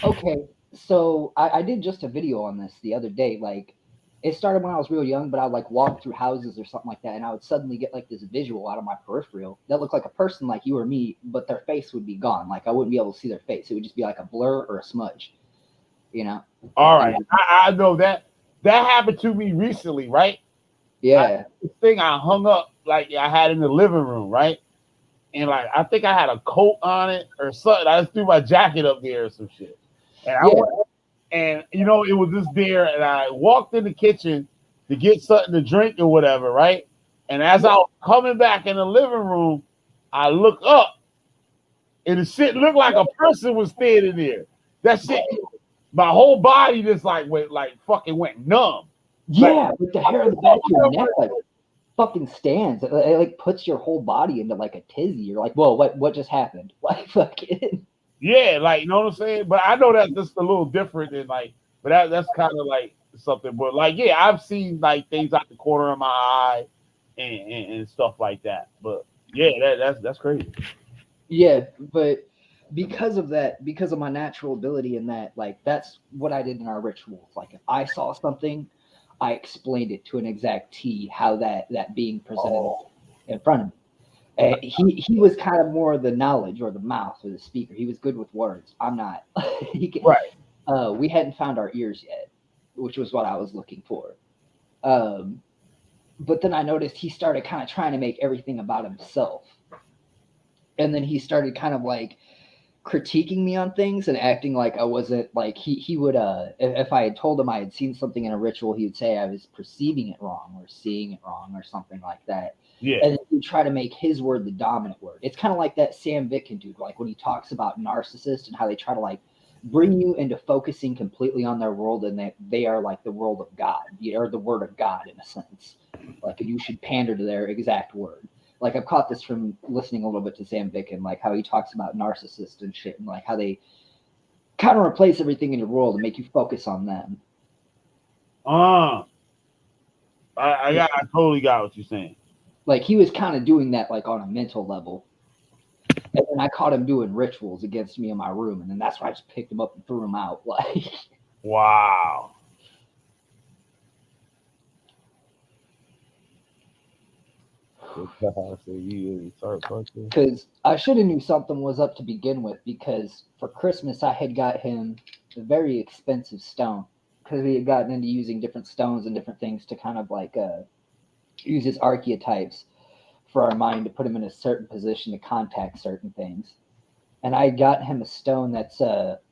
Okay, so I did just a video on this the other day. Like, it started when I was real young, but I would like walk through houses or something like that, and I would suddenly get like this visual out of my peripheral that looked like a person like you or me, but their face would be gone. Like I wouldn't be able to see their face. It would just be like a blur or a smudge, you know? All And right, I know that happened to me recently, right? I yeah, this thing I hung up like I had in the living room, right? And like I think I had a coat on it or something. I just threw my jacket up there or some shit. And I yeah, went and it was just there and I walked in the kitchen to get something to drink or whatever, right? And as I was coming back in the living room, I look up and the shit looked like a person was standing there. That shit, my whole body just like fucking went numb. Like yeah, with the hair on the back of your neck, like fucking stands. It like puts your whole body into like a tizzy. You're like, whoa, what just happened? Like fucking yeah, like you know what I'm saying. But I know that's just a little different than like, but that's kind of like something. But like, yeah, I've seen like things out the corner of my eye and stuff like that. But yeah, that's crazy. yeah, but because of that, because of my natural ability in that, like that's what I did in our rituals. Like if I saw something, I explained it to an exact T how that being presented in front of me. He was kind of more the knowledge or the mouth or the speaker. He was good with words. I'm not. Right. We hadn't found our ears yet, which was what I was looking for. Um, but then I noticed he started kind of trying to make everything about himself, and then he started kind of like critiquing me on things and acting like I wasn't like he would if I had told him I had seen something in a ritual, he would say I was perceiving it wrong or seeing it wrong or something like that. Yeah. And then he'd try to make his word the dominant word. It's kind of like that Sam Vicken dude, like when he talks about narcissists and how they try to like bring you into focusing completely on their world and that they are like the world of God, or the word of God in a sense. Like you should pander to their exact word. Like I've caught this from listening a little bit to Sam Vicken, like how he talks about narcissists and shit, and like how they kind of replace everything in your world and make you focus on them. Uh, I totally got what you're saying. Like he was kind of doing that like on a mental level, and then I caught him doing rituals against me in my room, and then that's why I just picked him up and threw him out. Like Wow. because I should have knew something was up to begin with. Because for Christmas I had got him a very expensive stone because we had gotten into using different stones and different things to kind of like use his archetypes for our mind to put him in a certain position to contact certain things. And I got him a stone that's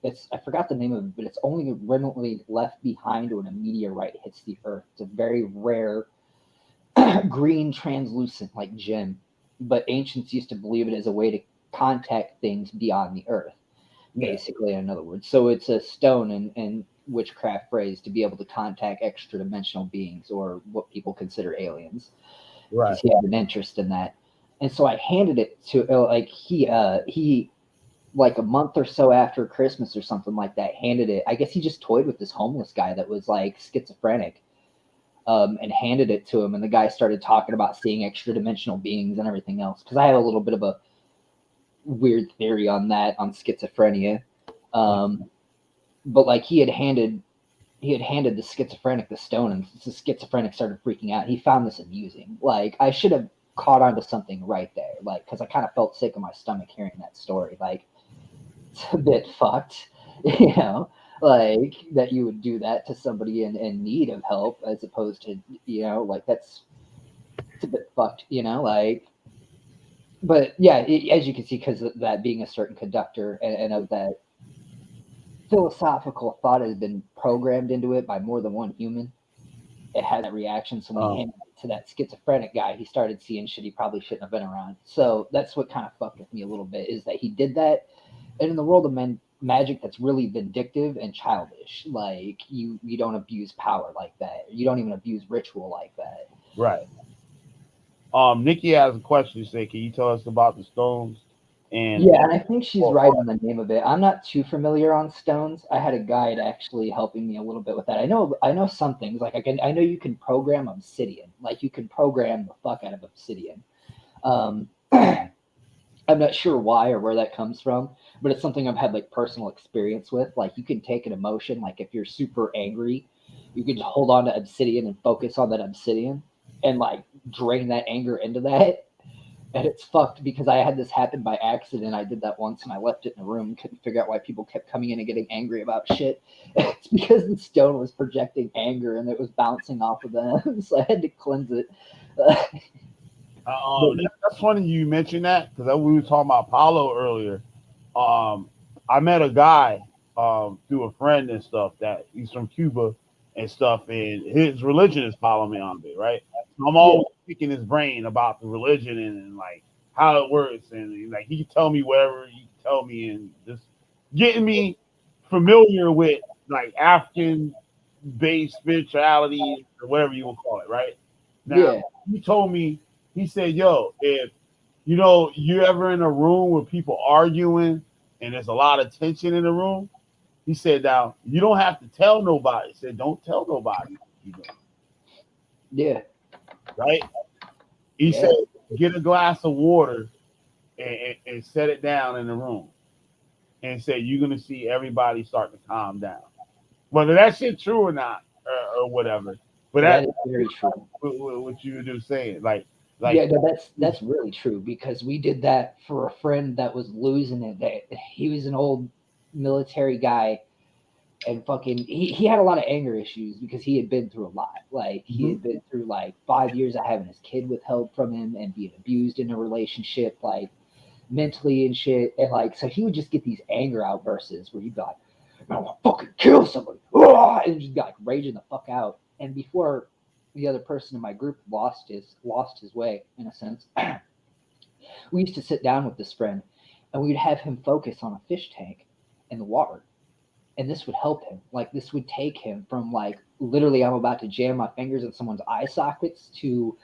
it's I forgot the name of it, but it's only randomly left behind when a meteorite hits the Earth. It's a very rare green translucent like gem, but ancients used to believe it as a way to contact things beyond the Earth, Yeah. basically. In other words, so it's a stone and witchcraft phrase to be able to contact extra dimensional beings or what people consider aliens Right. because he had an interest in that. And so I handed it to like he like a month or so after Christmas or something like that, handed it. I guess he just toyed with this homeless guy that was like schizophrenic, and handed it to him. And the guy started talking about seeing extra dimensional beings and everything else. Because I have a little bit of a weird theory on that on schizophrenia. Um, but like he had handed the schizophrenic the stone, and the schizophrenic started freaking out. He found this amusing. Like I should have caught on to something right there, like because I kind of felt sick in my stomach hearing that story. Like it's a bit fucked, you know, like that you would do that to somebody in need of help as opposed to like it's a bit fucked, like. But yeah, as you can see, because of that being a certain conductor and of that philosophical thought has been programmed into it by more than one human. It had that reaction. So when he handed it to that schizophrenic guy, he started seeing shit he probably shouldn't have been around. So that's what kind of fucked with me a little bit is that he did that. And in the world of magic, that's really vindictive and childish. Like you don't abuse power like that. You don't even abuse ritual like that. Right. Nikki has a question. She said, "Can you tell us about the stones?" And Yeah, and I think she's right on the name of it. I'm not too familiar on stones. I had a guide actually helping me a little bit with that. I know some things. Like I know you can program obsidian. Like you can program the fuck out of obsidian. Um, I'm not sure why or where that comes from, but it's something I've had like personal experience with. Like you can take an emotion, like if you're super angry, you can just hold on to obsidian and focus on that obsidian and like drain that anger into that. And it's fucked because I had this happen by accident. I did that once and I left it in a room. Couldn't figure out why people kept coming in and getting angry about shit. It's because the stone was projecting anger and it was bouncing off of them. So I had to cleanse it. that's funny you mentioned that because we were talking about Apollo earlier. I met a guy through a friend and stuff that he's from Cuba and stuff, and his religion is Palomyambe, right? So I'm Yeah. always picking his brain about the religion and like how it works, and like he can tell me whatever he can tell me, and just getting me familiar with like African based spirituality or whatever you will call it, right? Now Yeah. he told me, he said, "Yo, if you know you ever in a room with people arguing and there's a lot of tension in the room," he said, "Now you don't have to tell nobody." He said, "Don't tell nobody." You know, Yeah. right? He Yeah. said, "Get a glass of water and set it down in the room, and say you're gonna see everybody start to calm down, whether that shit true or not, or whatever." But That that is very true. what you were just saying, like Yeah, no, that's really true because we did that for a friend that was losing it. That he was an old military guy and fucking he had a lot of anger issues because he had been through a lot. Like he Mhm. had been through like 5 years of having his kid withheld from him and being abused in a relationship, like mentally and shit. And like so he would just get these anger outbursts where he'd be like, "I want to fucking kill somebody," and just be like raging the fuck out. And before the other person in my group lost his way in a sense, we used to sit down with this friend and we would have him focus on a fish tank in the water, and this would help him. Like this would take him from like literally I'm about to jam my fingers in someone's eye sockets to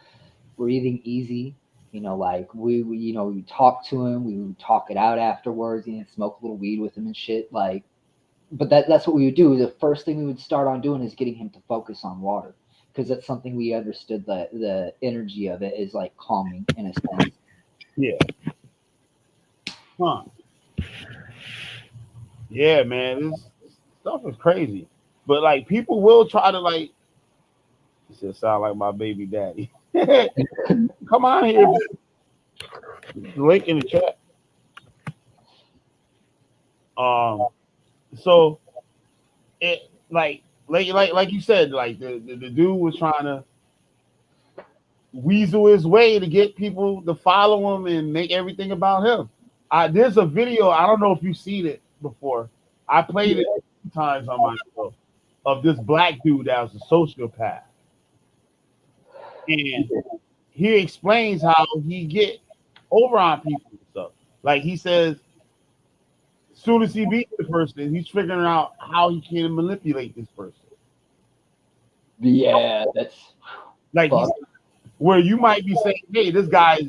breathing easy. Like we would talk to him, we would talk it out afterwards, smoke a little weed with him and shit. Like, but that's what we would do. The first thing we would start on doing is getting him to focus on water because that's something we understood the energy of it is like calming in a sense. yeah, huh? Yeah, man, this stuff is crazy. But like people will try to like. It just sound like my baby daddy. Come on here, the link in the chat. Um, so it like you said, like the dude was trying to weasel his way to get people to follow him and make everything about him. There's a video. I don't know if you've seen it before. I played it a few times on my show of this black dude that was a sociopath, and he explains how he get over on people and stuff. Like he says, as soon as he beats the person, he's figuring out how he can manipulate this person. Yeah, that's Like he's fuck. where you might be saying, "Hey, this guy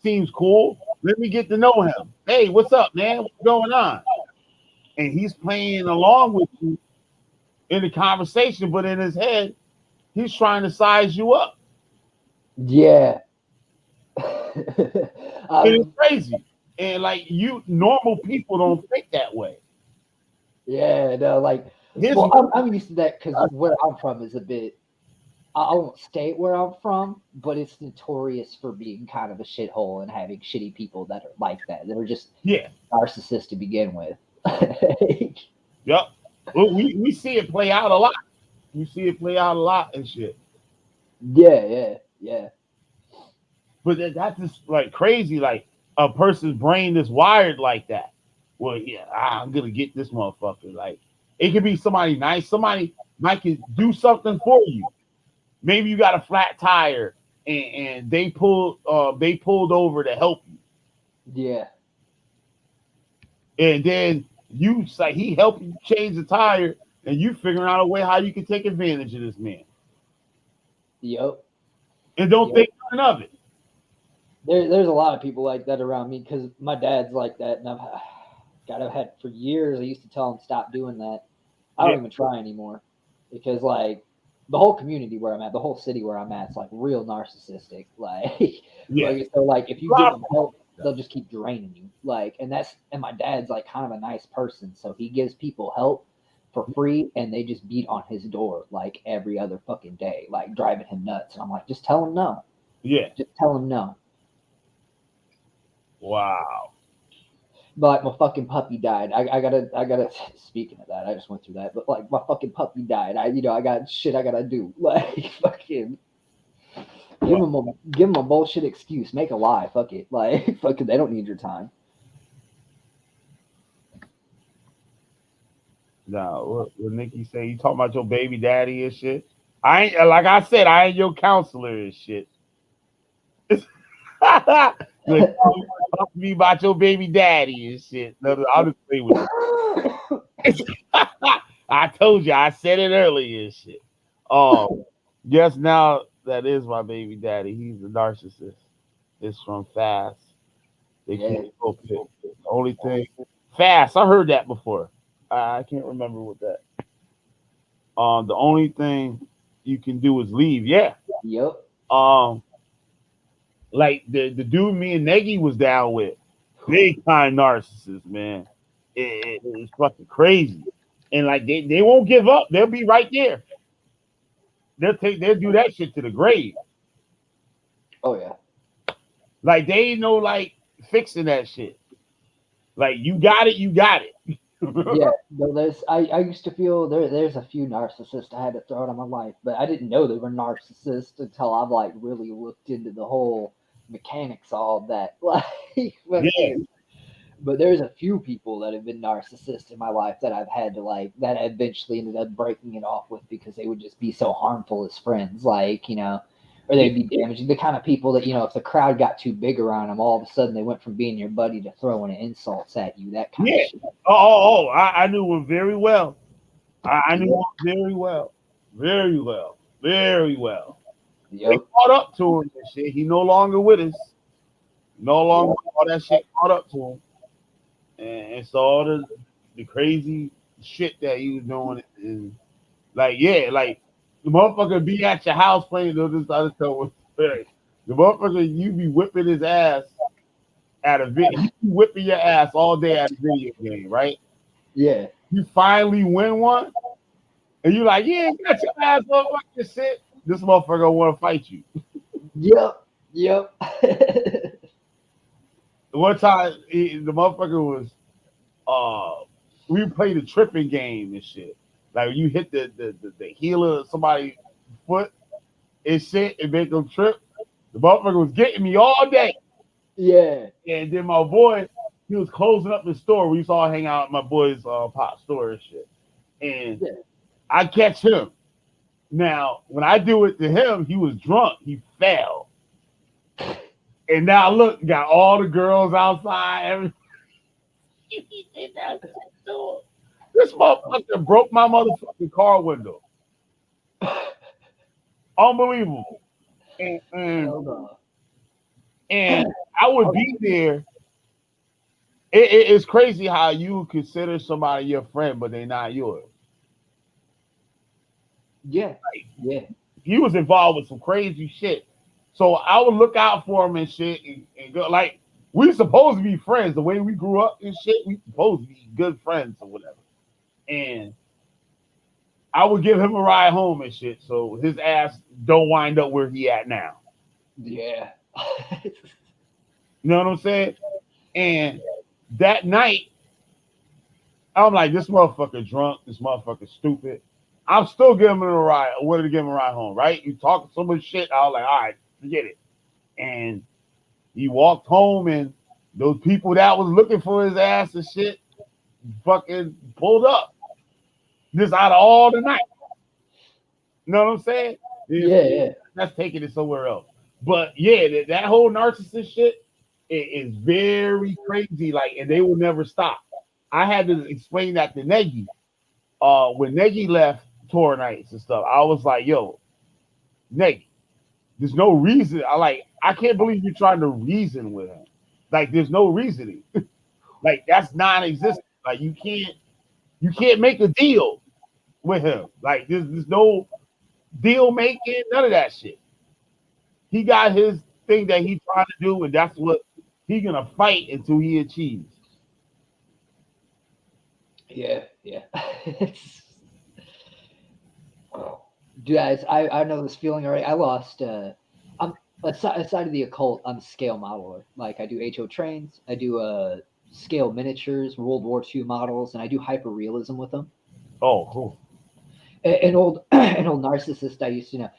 seems cool. Let me get to know him. Hey, what's up, man? What's going on?" And he's playing along with you in the conversation, but in his head, he's trying to size you up. Yeah. And it's um, crazy. And like you, normal people don't think that way. yeah, no, like, His well, I'm used to that because where I'm from is a bit. I won't state where I'm from, but it's notorious for being kind of a shithole and having shitty people that are like that. That are just yeah, narcissists to begin with. yep. Well, we see it play out a lot. We see it play out a lot and shit. Yeah, yeah, yeah, But that's just like crazy. Like a person's brain is wired like that. Well, yeah, I'm gonna get this motherfucker. Like it could be somebody nice. Somebody might could do something for you. Maybe you got a flat tire and they pulled over to help you, yeah. and then you say he helped you change the tire, and you figuring out a way how you can take advantage of this man, Yep, and don't yep. think none of it. There's a lot of people like that around me because my dad's like that, and I've had for years. I used to tell him stop doing that. I don't Yeah. even try anymore because like the whole community where I'm at, the whole city where I'm at, it's like real narcissistic. Like, Yeah. so like if A you lot give of them help, they'll just keep draining you. Like, and my dad's like kind of a nice person, so he gives people help for free, and they just beat on his door like every other fucking day, like driving him nuts. And I'm like, just tell him no. Yeah. Just tell him no. Wow. But like my fucking puppy died. I gotta. Speaking of that, I just went through that. But like my fucking puppy died. I got shit I gotta do. Like fucking give him a bullshit excuse. Make a lie. Fuck it. Like fucking they don't need your time. No, what Nikki say? You talking about your baby daddy and shit? I ain't like I said. I ain't your counselor and shit. Like, talk to me about your baby daddy and shit. No, I'll just play with you. I told you. I said it earlier and shit. Oh, yes. Now that is my baby daddy. He's a narcissist. It's from Fast. They Yeah. can't go pick. The only thing, Fast. I heard that before. I can't remember what that. The only thing you can do is leave. Yeah. Yep. Um, like the dude me and Negi was down with, big time narcissist, man. It's fucking crazy, and like they won't give up. They'll be right there. They'll do that shit to the grave. Oh yeah. Like they ain't no like fixing that shit. Like you got it. Yeah. No, I used to feel there's a few narcissists I had to throw out of my life, but I didn't know they were narcissists until I've like really looked into the whole mechanics of all that. Like Yeah, fucking but there's a few people that have been narcissists in my life that I've had to like that I eventually ended up breaking it off with because they would just be so harmful as friends, like or yeah, they'd be damaging. The kind of people that if the crowd got too big around them, all of a sudden they went from being your buddy to throwing insults at you, that kind of yeah. shit. I knew him very well. I knew Yep, him very well, very well, very well. They yep, caught up to him and shit. He no longer with us. No longer yep. all that shit caught up to him, and so all the crazy shit that he was doing, and like yeah, like the motherfucker be at your house playing this other stuff. The motherfucker you be whipping his ass at a video. He be whipping your ass all day at a video game, right? Yeah, You finally win one, and you like, yeah, got your ass up, fuck this shit. This motherfucker want to fight you. yep, yep. One time, the motherfucker was we played a tripping game and shit. Like you hit the heel of somebody's foot and shit and make them trip. The motherfucker was getting me all day. Yeah, And then my boy, he was closing up the store. We used to all hang out at my boy's pop store and shit. And yeah. I catch him. Now, when I do it to him, he was drunk. He fell. And now look, got all the girls outside. Everything. He did that to him. This motherfucker broke my motherfucking car window. Unbelievable. And, and, Hell no. and I would be there. It's crazy how you consider somebody your friend, but they're not yours. Yeah, yeah, He was involved with some crazy shit. So I would look out for him and shit and go like we supposed to be friends. The way we grew up and shit, we supposed to be good friends or whatever. And I would give him a ride home and shit, so his ass don't wind up where he at now. yeah. You know what I'm saying? And that night, I'm like, this motherfucker drunk, this motherfucker stupid. I'm still giving him a ride. I wanted to give him a ride home, right? You talking so much shit. I was like, all right, forget it. And he walked home, and those people that was looking for his ass and shit fucking pulled up. Just out of all the night. You know what I'm saying? Yeah, yeah. That's taking it somewhere else. But yeah, that whole narcissist shit is very crazy. Like, and they will never stop. I had to explain that to Negi. When Negi left tour nights and stuff, I was like, yo, Negi, there's no reason. I can't believe you're trying to reason with him. Like there's no reasoning. Like that's non-existent. Like you can't make a deal with him. Like there's no deal making, none of that shit. He got his thing that he trying to do, and that's what he gonna fight until he achieves. Yeah, yeah. Dude, guys, I know this feeling already. I lost. I'm aside of the occult, I'm a scale modeler. Like I do HO trains, I do scale miniatures, World War II models, and I do hyper realism with them. Oh, cool. An old an old narcissist I used to know.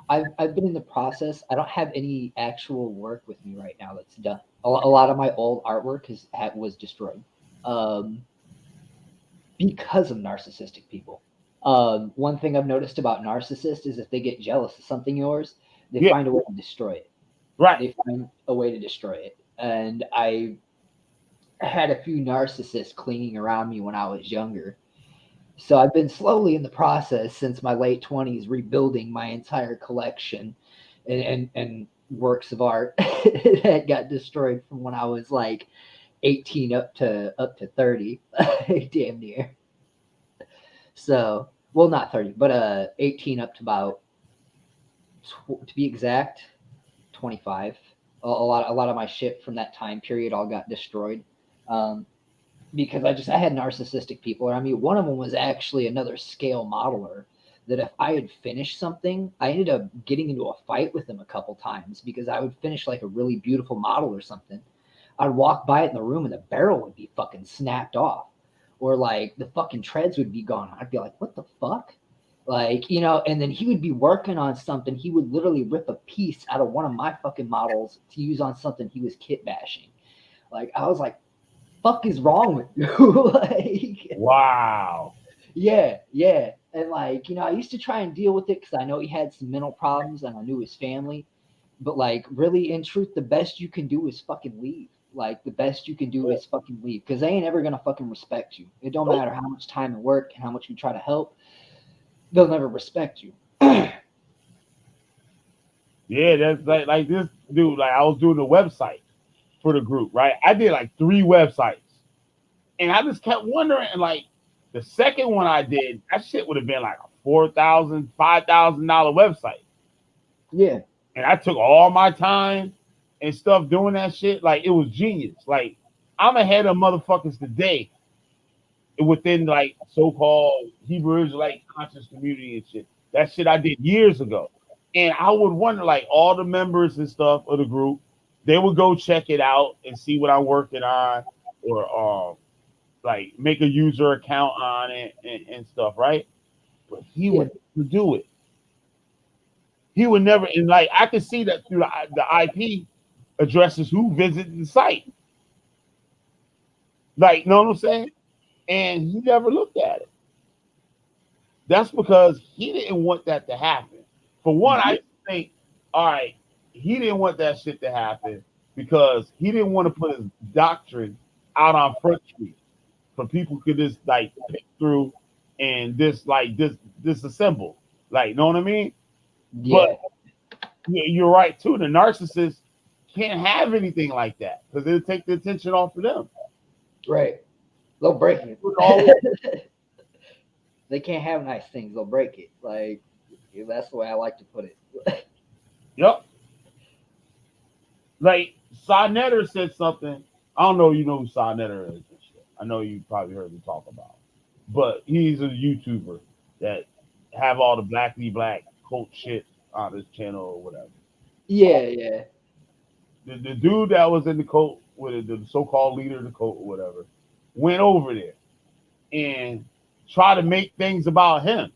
I've been in the process. I don't have any actual work with me right now that's done. A lot of my old artwork was destroyed. Um, because of narcissistic people. One thing I've noticed about narcissists is if they get jealous of something yours, they Yeah, find a way to destroy it. right. They find a way to destroy it. And I had a few narcissists clinging around me when I was younger. So I've been slowly in the process since my late 20s rebuilding my entire collection and works of art that got destroyed from when I was like 18 up to 30, damn near. So, well, not 30, but 18 up to about, to be exact, 25. A lot of my shit from that time period all got destroyed. Um, because I had narcissistic people. I mean, one of them was actually another scale modeler that if I had finished something, I ended up getting into a fight with him a couple times because I would finish like a really beautiful model or something. I'd walk by it in the room and the barrel would be fucking snapped off. Or like the fucking treads would be gone. I'd be like, what the fuck? Like, and then he would be working on something. He would literally rip a piece out of one of my fucking models to use on something he was kit bashing. Like, I was like, fuck is wrong with you? Like, Wow. yeah, yeah. And like, I used to try and deal with it because I know he had some mental problems and I knew his family. But like, really, in truth, the best you can do is fucking leave. Like, the best you can do is fucking leave because they ain't ever gonna fucking respect you. It don't matter how much time and work and how much you try to help, they'll never respect you. Yeah, that's like this dude. Like I was doing the website for the group, right? I did like 3 websites, and I just kept wondering. Like the second one I did, that shit would have been like a $4,000, $5,000 website, Yeah, and I took all my time and stuff doing that shit. Like it was genius. Like I'm ahead of motherfuckers today within like so-called Hebrew Israelite conscious community and shit. That shit I did years ago. And I would wonder, like all the members and stuff of the group, they would go check it out and see what I'm working on, or like make a user account on it and stuff, right? But he yeah, would never do it. He would never, and like I could see that through the IP addresses who visited the site. Like, you know what I'm saying? And he never looked at it. That's because he didn't want that to happen. For one, I yeah, think, all right, he didn't want that shit to happen because he didn't want to put his doctrine out on Front Street for people could just like pick through and disassemble. Like, know what I mean? But yeah. you're right too. The narcissist can't have anything like that because it'll take the attention off of them. Right. They'll break Always, it. They can't have nice things. They'll break it. Like, that's the way I like to put it. yep. Like Sonetter said something. I don't know. You know who Sonetter is? And shit. I know you probably heard me talk about, but he's a YouTuber that have all the blackly black cult shit on his channel or whatever. Yeah, yeah, The dude that was in the cult with the so-called leader of the cult or whatever went over there and tried to make things about him.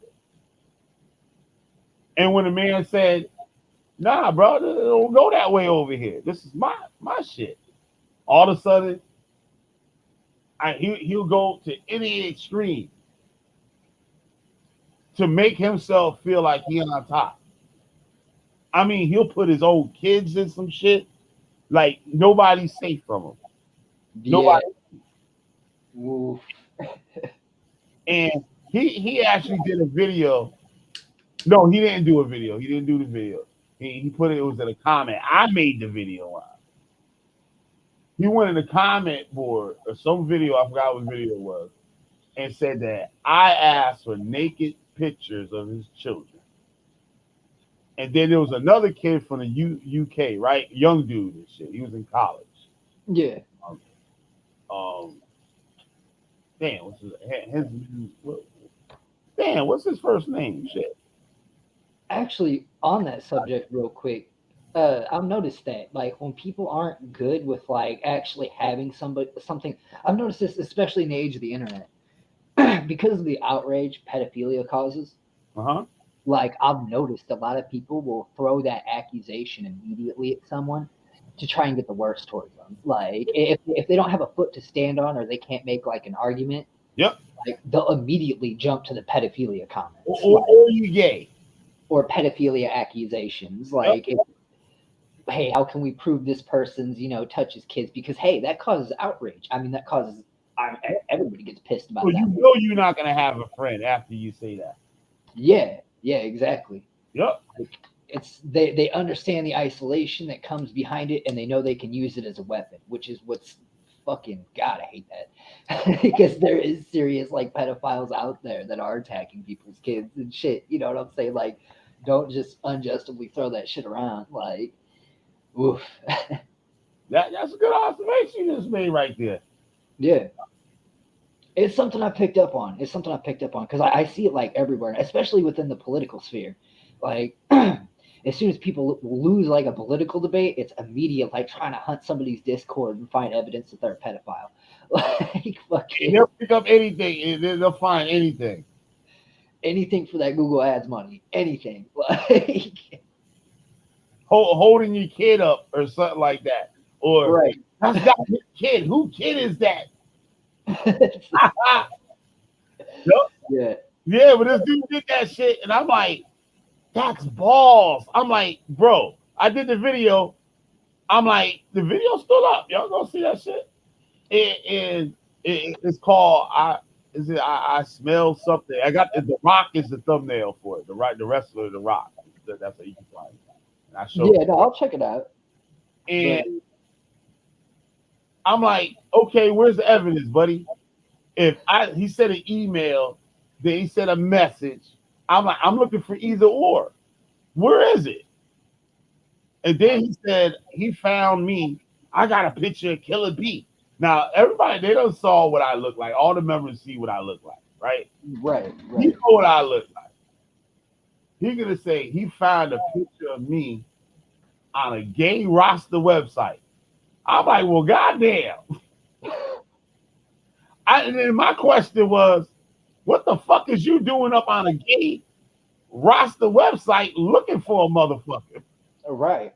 And when the man said, "Nah, bro, it don't go that way over here. This is my shit," all of a sudden he'll go to any extreme to make himself feel like he on top. I mean, he'll put his own kids in some shit. Like nobody's safe from him. yeah. Nobody. Oof. And he actually did a video. No, he didn't do a video. He didn't do the video. He put it was in a comment. I made the video on. He went in the comment board or some video, I forgot what video it was, and said that I asked for naked pictures of his children. And then there was another kid from the UK, right? Young dude and shit. He was in college. Yeah. Um, damn, what's his first name? Shit. Actually, on that subject, real quick, I've noticed that like when people aren't good with like actually having something, I've noticed this especially in the age of the internet because of the outrage pedophilia causes. Uh-huh. Like I've noticed a lot of people will throw that accusation immediately at someone to try and get the worst towards them. Like if they don't have a foot to stand on or they can't make like an argument, Yep. like they'll immediately jump to the pedophilia comments Or you gay. or pedophilia accusations. Like, hey, how can we prove this person's touches kids? Because hey, that causes outrage. I mean, that causes everybody gets pissed about Well, that. you know you're not gonna have a friend after you say that. Yeah, exactly. Yep. Like, it's they understand the isolation that comes behind it, and they know they can use it as a weapon, which is what's fucking God. I hate that because there is serious like pedophiles out there that are attacking people's kids and shit. You know what I'm saying? Like, don't just unjustly throw that shit around. Like, oof. That's a good observation you just made right there. Yeah. It's something I picked up on. It's something I picked up on because I see it like everywhere, especially within the political sphere. Like, as soon as people lose like a political debate, it's immediate like trying to hunt somebody's Discord and find evidence that they're a pedophile. Like, fucking They'll pick up anything and they'll find anything. anything for that Google Ads money. Anything. Like, Holding your kid up or something like that. Or right. that's not his kid. Who kid is that? Yeah. Yeah, but this dude did that shit, and I'm like, that's balls. I'm like, bro, I did the video. I'm like, the video's still up. Y'all go see that shit. It's called I smell something. I got the Rock is the thumbnail for it. The wrestler, the Rock. That's how you can find it. And I showed. Yeah, no, I'll check it out. And I'm like, okay, where's the evidence, buddy? He said an email, then he said a message. I'm like, I'm looking for either or. Where is it? And then he said he found me. I got a picture of Killer B. Now everybody they don't saw what I look like. All the members see what I look like, right? Right. He know what I look like. He's gonna say he found a picture of me on a gay roster website. I'm like, well, goddamn. And then my question was, what the fuck is you doing up on a gay roster website looking for a motherfucker? Right.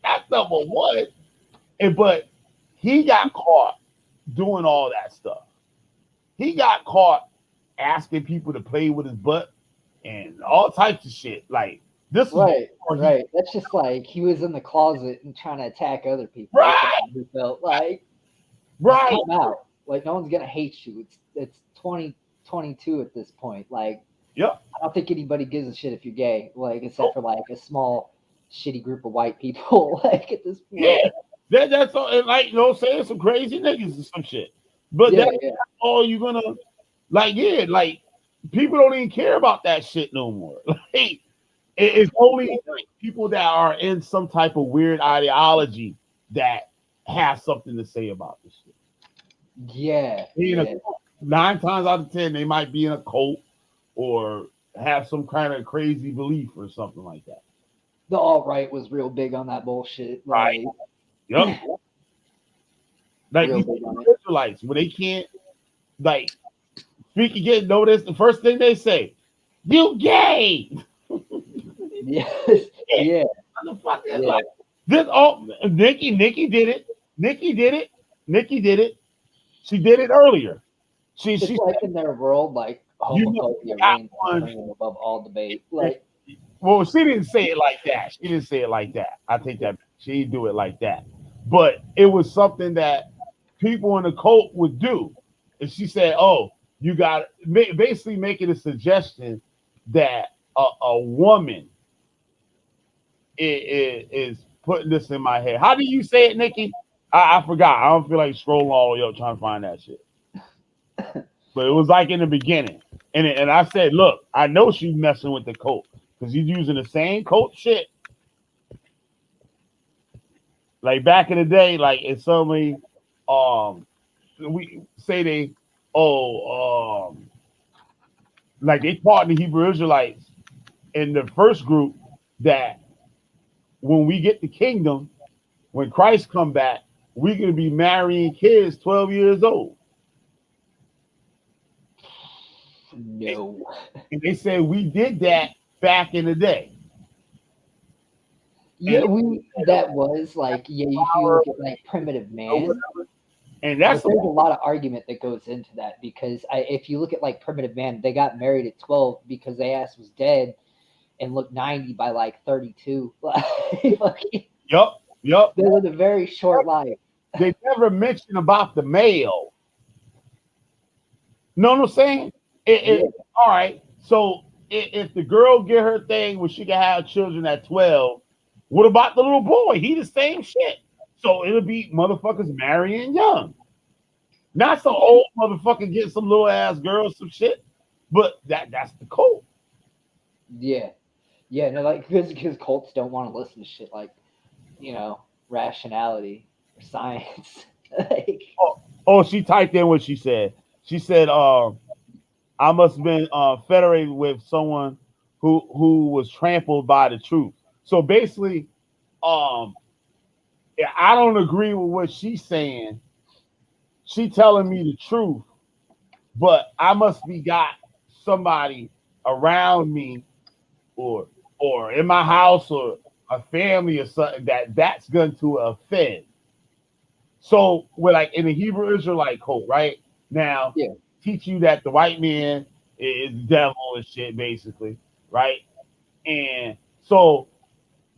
That's number one. But he got caught doing all that stuff. He got caught asking people to play with his butt and all types of shit. Like this right. That's just like he was in the closet and trying to attack other people. Right. He felt like right. Come out. Like no one's gonna hate you. It's 2022 at this point. Like yep. I don't think anybody gives a shit if you're gay. Like except for like a small shitty group of white people. Like at this point. Yeah. That's all. And like saying some crazy niggas or some shit. But that's all you're gonna like. Yeah, like people don't even care about that shit no more. Like it's only like, people that are in some type of weird ideology that have something to say about this shit. Yeah. 9 times out of 10, they might be in a cult or have some kind of crazy belief or something like that. The alt-right was real big on that bullshit. Right. Yep. Like these Israelites, when they can't, like, speak again, notice the first thing they say, you gay. Yes. Yeah. Motherfucker. Like, this all Nikki did it. Nikki did it. She did it earlier. She's like in their world, like homophobia reigns above all debate. Like, well, she didn't say it like that. I think that she didn't do it like that. But it was something that people in the cult would do. And she said, "Oh, you got basically making a suggestion that a woman is putting this in my head. How do you say it, Nikki? I forgot. I don't feel like scrolling all the way up trying to find that shit. But it was like in the beginning, and I said, look, I know she's messing with the coat because he's using the same coat shit. Like back in the day, like if somebody, um, we say they, like they taught the Hebrew Israelites in the first group that when we get the kingdom, when Christ come back, we're gonna be marrying kids 12 years old. No. And they said we did that back in the day. Yeah, that was like, yeah, if you look at like primitive man, And that's but there's a lot of argument that goes into that because if you look at like primitive man, they got married at 12 because their ass was dead and looked 90 by like 32. Yup. They lived a very short life. They never mention about the male. Know what I'm saying? All right. So if the girl get her thing where she can have children at 12, what about the little boy? He the same shit. So it'll be motherfuckers marrying young. Not some old motherfucker getting some little ass girl some shit. But that's the code. Yeah. Yeah, no, like because cults don't want to listen to shit like, rationality or science. Like, Oh, she typed in what she said. She said, I must have been federated with someone who was trampled by the truth. So basically, yeah, I don't agree with what she's saying. She telling me the truth, but I must be got somebody around me or in my house or a family or something that's going to offend. So we're like in the Hebrew Israelite code, right? Now, yeah, teach you that the white man is the devil and shit, basically, right? And so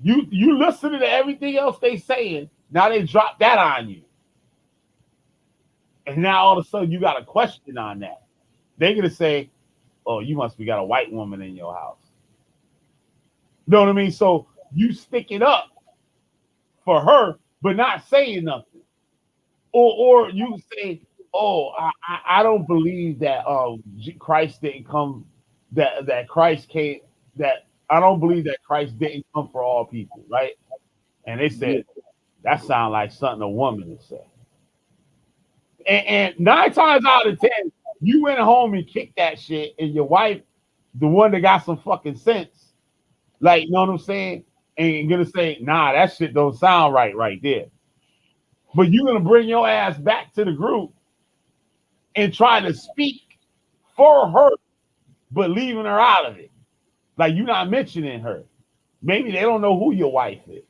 you listen to everything else they saying. Now they drop that on you, and now all of a sudden you got a question on that. They're gonna say, "Oh, you must be got a white woman in your house." You know what I mean? So you stick it up for her, but not saying nothing, or you say, "Oh, I don't believe that Christ didn't come, that Christ came, that I don't believe that Christ didn't come for all people, right?" And they yeah, said that sounds like something a woman would say. And 9 times out of 10, you went home and kicked that shit, and your wife, the one that got some fucking sense, like you know what I'm saying, ain't gonna say, "Nah, that shit don't sound right there." But you're gonna bring your ass back to the group and try to speak for her, but leaving her out of it. Like you're not mentioning her. Maybe they don't know who your wife is,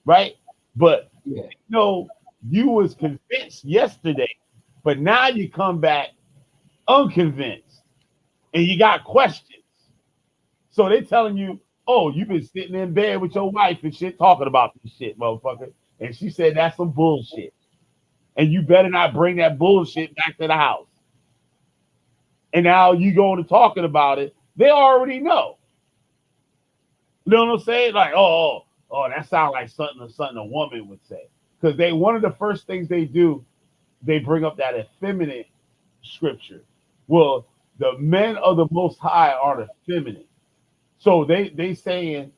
right? But yeah, you was convinced yesterday, but now you come back unconvinced and you got questions. So they telling you, "Oh, you've been sitting in bed with your wife and shit talking about this shit, motherfucker." And she said that's some bullshit. And you better not bring that bullshit back to the house. And now you going to talking about it. They already know. You know what I'm saying? Like, that sounds like something a woman would say. Because one of the first things they do, they bring up that effeminate scripture. Well, the men of the Most High are effeminate. So they saying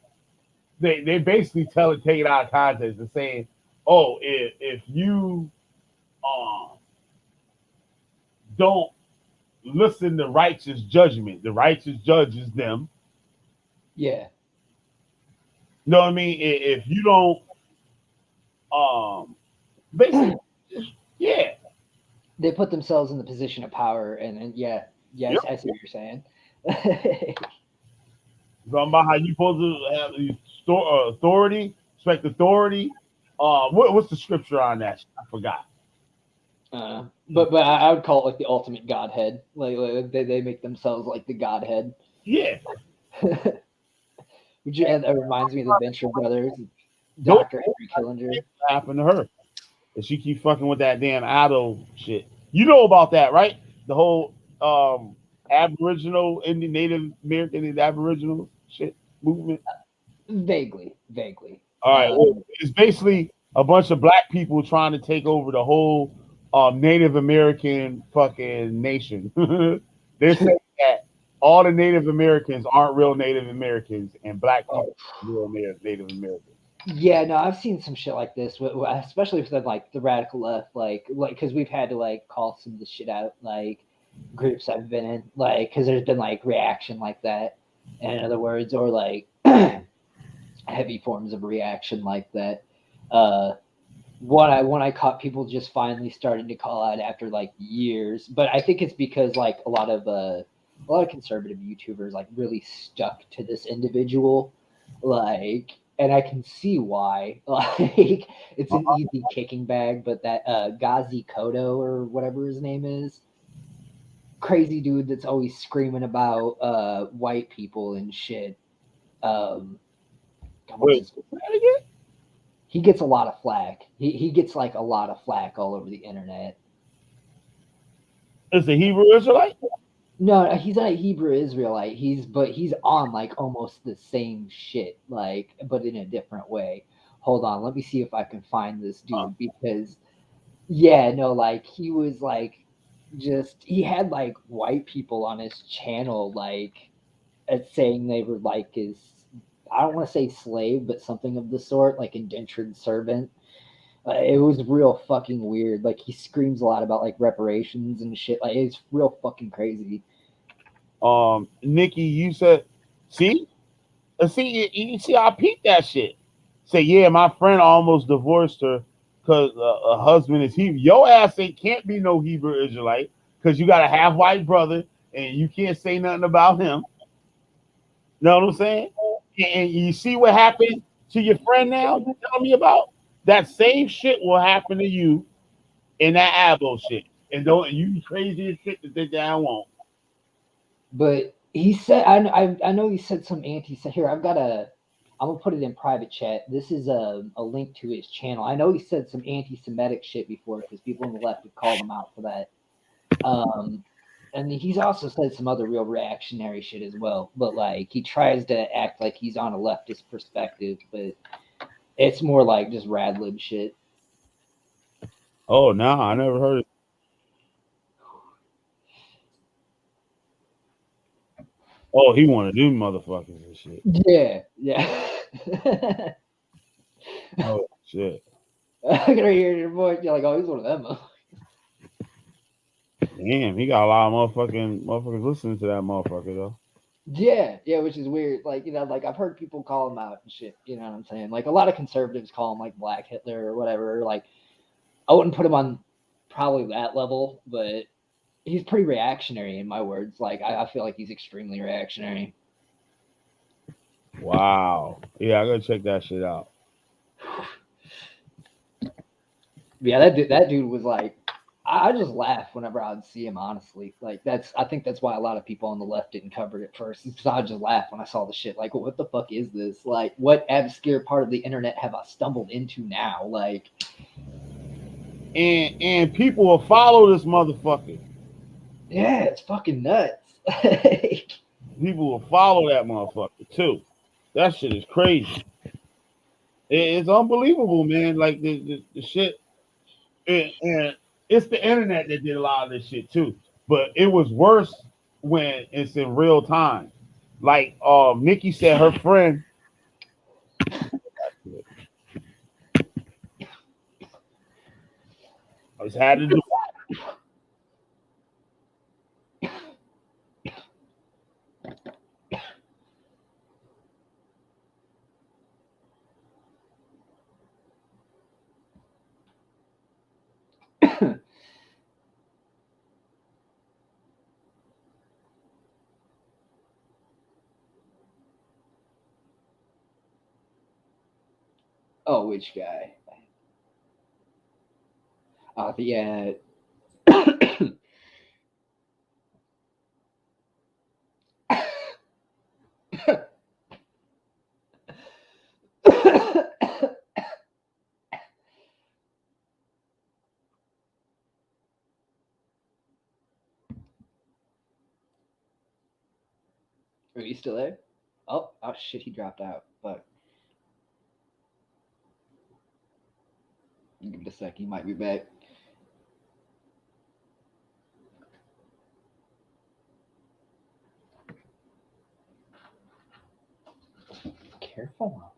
they basically take it out of context and saying, "Oh, if you um don't listen to righteous judgment, the righteous judges them." yeah. You know what I mean? If you don't basically, yeah. They put themselves in the position of power, and yeah, Yep. I see what you're saying. Talking about how you supposed to have authority, respect authority. What's the scripture on that? I forgot. But I would call it like the ultimate godhead. Like they make themselves like the godhead. Yeah. And that reminds me of the Venture Brothers, Nope. Dr. Henry Killinger. What happened to her? And she keep fucking with that damn idol shit. You know about that, right? The whole Aboriginal, Indian, Native American, and Aboriginal shit movement. Vaguely, vaguely. All right. Well, it's basically a bunch of black people trying to take over the whole Native American fucking nation. They're saying that all the Native Americans aren't real Native Americans, and black people are real Native Americans. Yeah, no, I've seen some shit like this, especially with like the radical left, like because we've had to like call some of the shit out, like groups I've been in, like because there's been like reaction like that, in other words, or like heavy forms of reaction like that. Uh, when I caught people just finally starting to call out after like years, but I think it's because like a lot of conservative YouTubers like really stuck to this individual, like, and I can see why. Like, it's an easy kicking bag, but that Ghazi Kodo or whatever his name is, crazy dude that's always screaming about white people and shit. Um, God, what's Wait, his that again? he gets a lot of flack. He gets like a lot of flack all over the internet. It's a Hebrew Israelite. No, he's not a Hebrew Israelite. He's on like almost the same shit, like but in a different way. Hold on, let me see if I can find this dude because yeah, no, like he was like just he had like white people on his channel like saying they were like his I don't want to say slave, but something of the sort, like indentured servant. It was real fucking weird. Like he screams a lot about like reparations and shit. Like it's real fucking crazy. Nikki, you said, see, see, you see, I peeped that shit. Say, yeah, my friend almost divorced her because a husband is Hebrew. Your ass ain't can't be no Hebrew Israelite because you got a half white brother and you can't say nothing about him. Know what I'm saying? And you see what happened to your friend now? You telling me about that same shit will happen to you in that Abo shit. And don't you crazy as shit to think that I won't. But he said, I know he said some anti. Here, I'm gonna put it in private chat. This is a link to his channel. I know he said some anti-Semitic shit before because people on the left have called him out for that. And he's also said some other real reactionary shit as well. But like he tries to act like he's on a leftist perspective, but it's more like just rad lib shit. Oh no, I never heard it. Oh, he wanted them motherfuckers and shit. Yeah, yeah. Oh shit. I can hear your voice. You're like, oh, he's one of them. Damn, he got a lot of motherfuckers listening to that motherfucker though. Yeah, yeah, which is weird. Like, like I've heard people call him out and shit. You know what I'm saying? Like a lot of conservatives call him like Black Hitler or whatever. Like, I wouldn't put him on probably that level, but he's pretty reactionary in my words. Like, I feel like he's extremely reactionary. Wow. Yeah, I gotta check that shit out. Yeah, that dude was like, I just laugh whenever I'd see him. Honestly, like I think that's why a lot of people on the left didn't cover it first. Because I just laugh when I saw the shit. Like, what the fuck is this? Like, what obscure part of the internet have I stumbled into now? Like, And people will follow this motherfucker. yeah, it's fucking nuts. People will follow that motherfucker too. That shit is crazy. It's unbelievable, man. Like the shit, and it's the internet that did a lot of this shit too. But it was worse when it's in real time. Like Nikki said, her friend. I just had to do. Oh, which guy? Yeah. Are you still there? Oh shit, he dropped out. Fuck. Give it a sec. He might be back. Careful.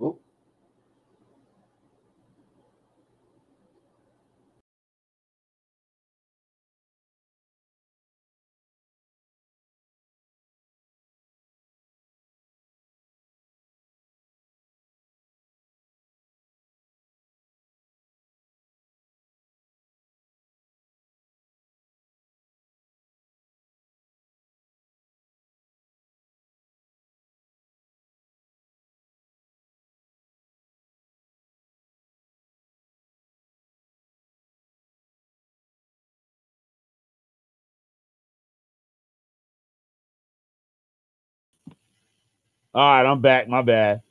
Oh. All right, I'm back. My bad.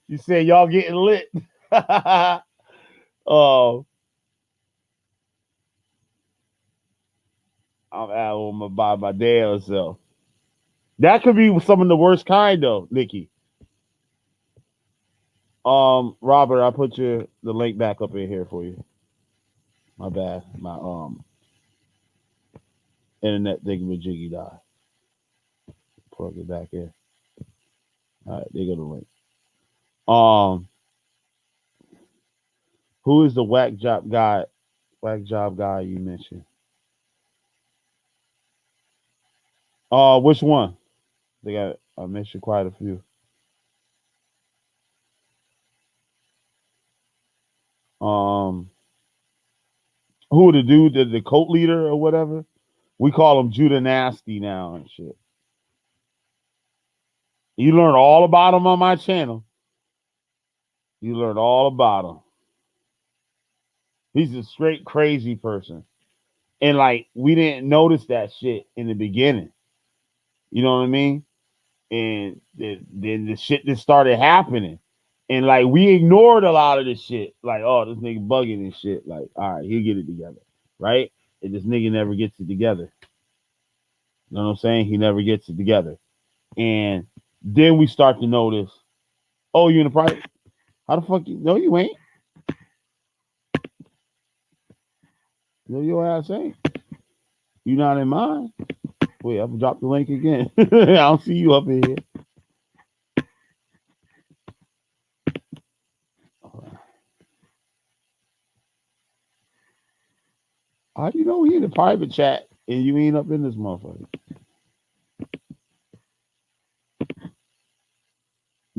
You said y'all getting lit. Oh, I'm out on my by my damn self. That could be some of the worst kind though, Nikki. Robert, I put the link back up in here for you. My bad. My internet thingamajiggy died. Plug it back in. All right, there go the link. Um, who is the whack job guy? Whack job guy you mentioned? Which one? They got. I mentioned quite a few. Um, who the dude, the cult leader or whatever? We call him Judah Nasty now and shit. You learn all about him on my channel. You learn all about him. He's a straight crazy person. And like we didn't notice that shit in the beginning. You know what I mean? And then the shit that started happening. And like we ignored a lot of this shit. Like, oh, this nigga bugging and shit. Like, all right, he'll get it together. Right? And this nigga never gets it together. You know what I'm saying? He never gets it together. And then we start to notice, oh, you in the private? How the fuck you? No, you ain't. No, your ass ain't. You not in mine. Wait, I've dropped the link again. I don't see you up in here. How do you know we in the private chat and you ain't up in this motherfucker?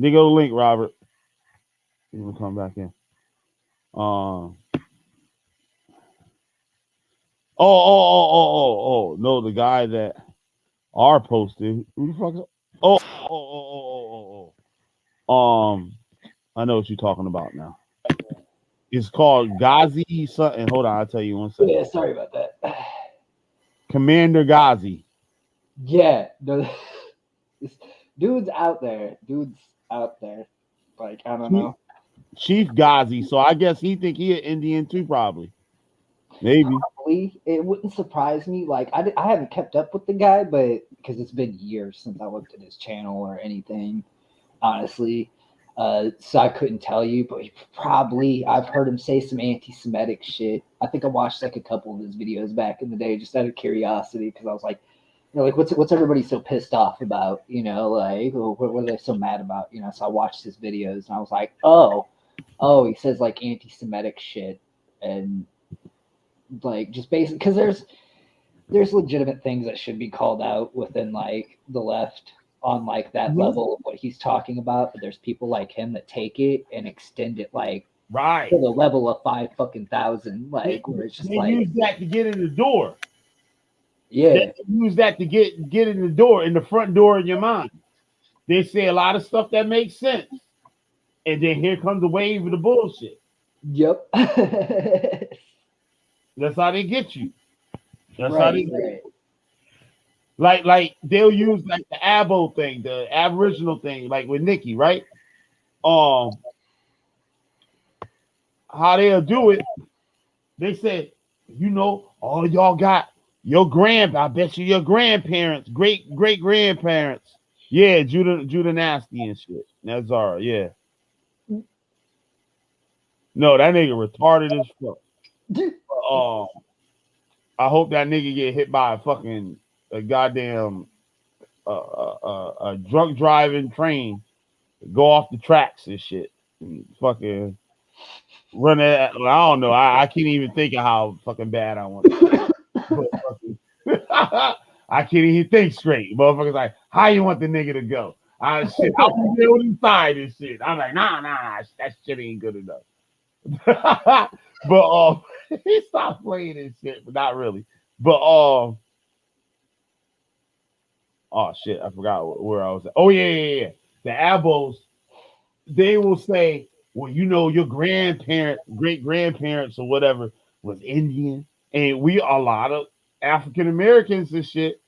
They go the link, Robert. You gonna come back in? No, the guy that are posted. Who the fuck? I know what you're talking about now. It's called Ghazi something. Hold on, I'll tell you one second. Yeah, sorry about that. Commander Ghazi. Yeah, no, this dude's out there. Dude's out there. Like, I don't know. Chief Ghazi. So I guess he think he an Indian too, probably. Maybe. Probably. It wouldn't surprise me. Like, I haven't kept up with the guy, but because it's been years since I looked at his channel or anything, honestly. So I couldn't tell you, but I've heard him say some anti-Semitic shit. I think I watched like a couple of his videos back in the day just out of curiosity because I was like, you know, like what's everybody so pissed off about? You know, like what are they so mad about? You know, so I watched his videos and I was like, oh, he says like anti-Semitic shit and like just basically because there's legitimate things that should be called out within like the left on like that level of what he's talking about, but there's people like him that take it and extend it like Right. to the level of 5,000, like where it's just They like, use that to get in the door. yeah, They use that to get in the door, in the front door of your mind. They say a lot of stuff that makes sense, and then here comes the wave of the bullshit. yep, That's how they get you. That's how right, they right, like they'll use like the abo thing, the aboriginal thing, like with Nikki, right? Um, how they'll do it? They said, all y'all got I bet you your grandparents, great grandparents. Yeah, Judah Nasty and shit. That's Zara, yeah. No, that nigga retarded as fuck. Um, I hope that nigga get hit by a goddamn a drunk driving train, go off the tracks and shit, and fucking run it. I don't know. I can't even think of how fucking bad I want it. But I can't even think straight. Motherfuckers like, how you want the nigga to go? Shit, I'll be there inside and shit. I'm like, nah, that shit ain't good enough. But he stopped playing this shit, but not really. But oh shit, I forgot where I was at. Oh yeah. The Abos, they will say, well, your grandparents, great grandparents, or whatever was Indian, and a lot of African Americans and shit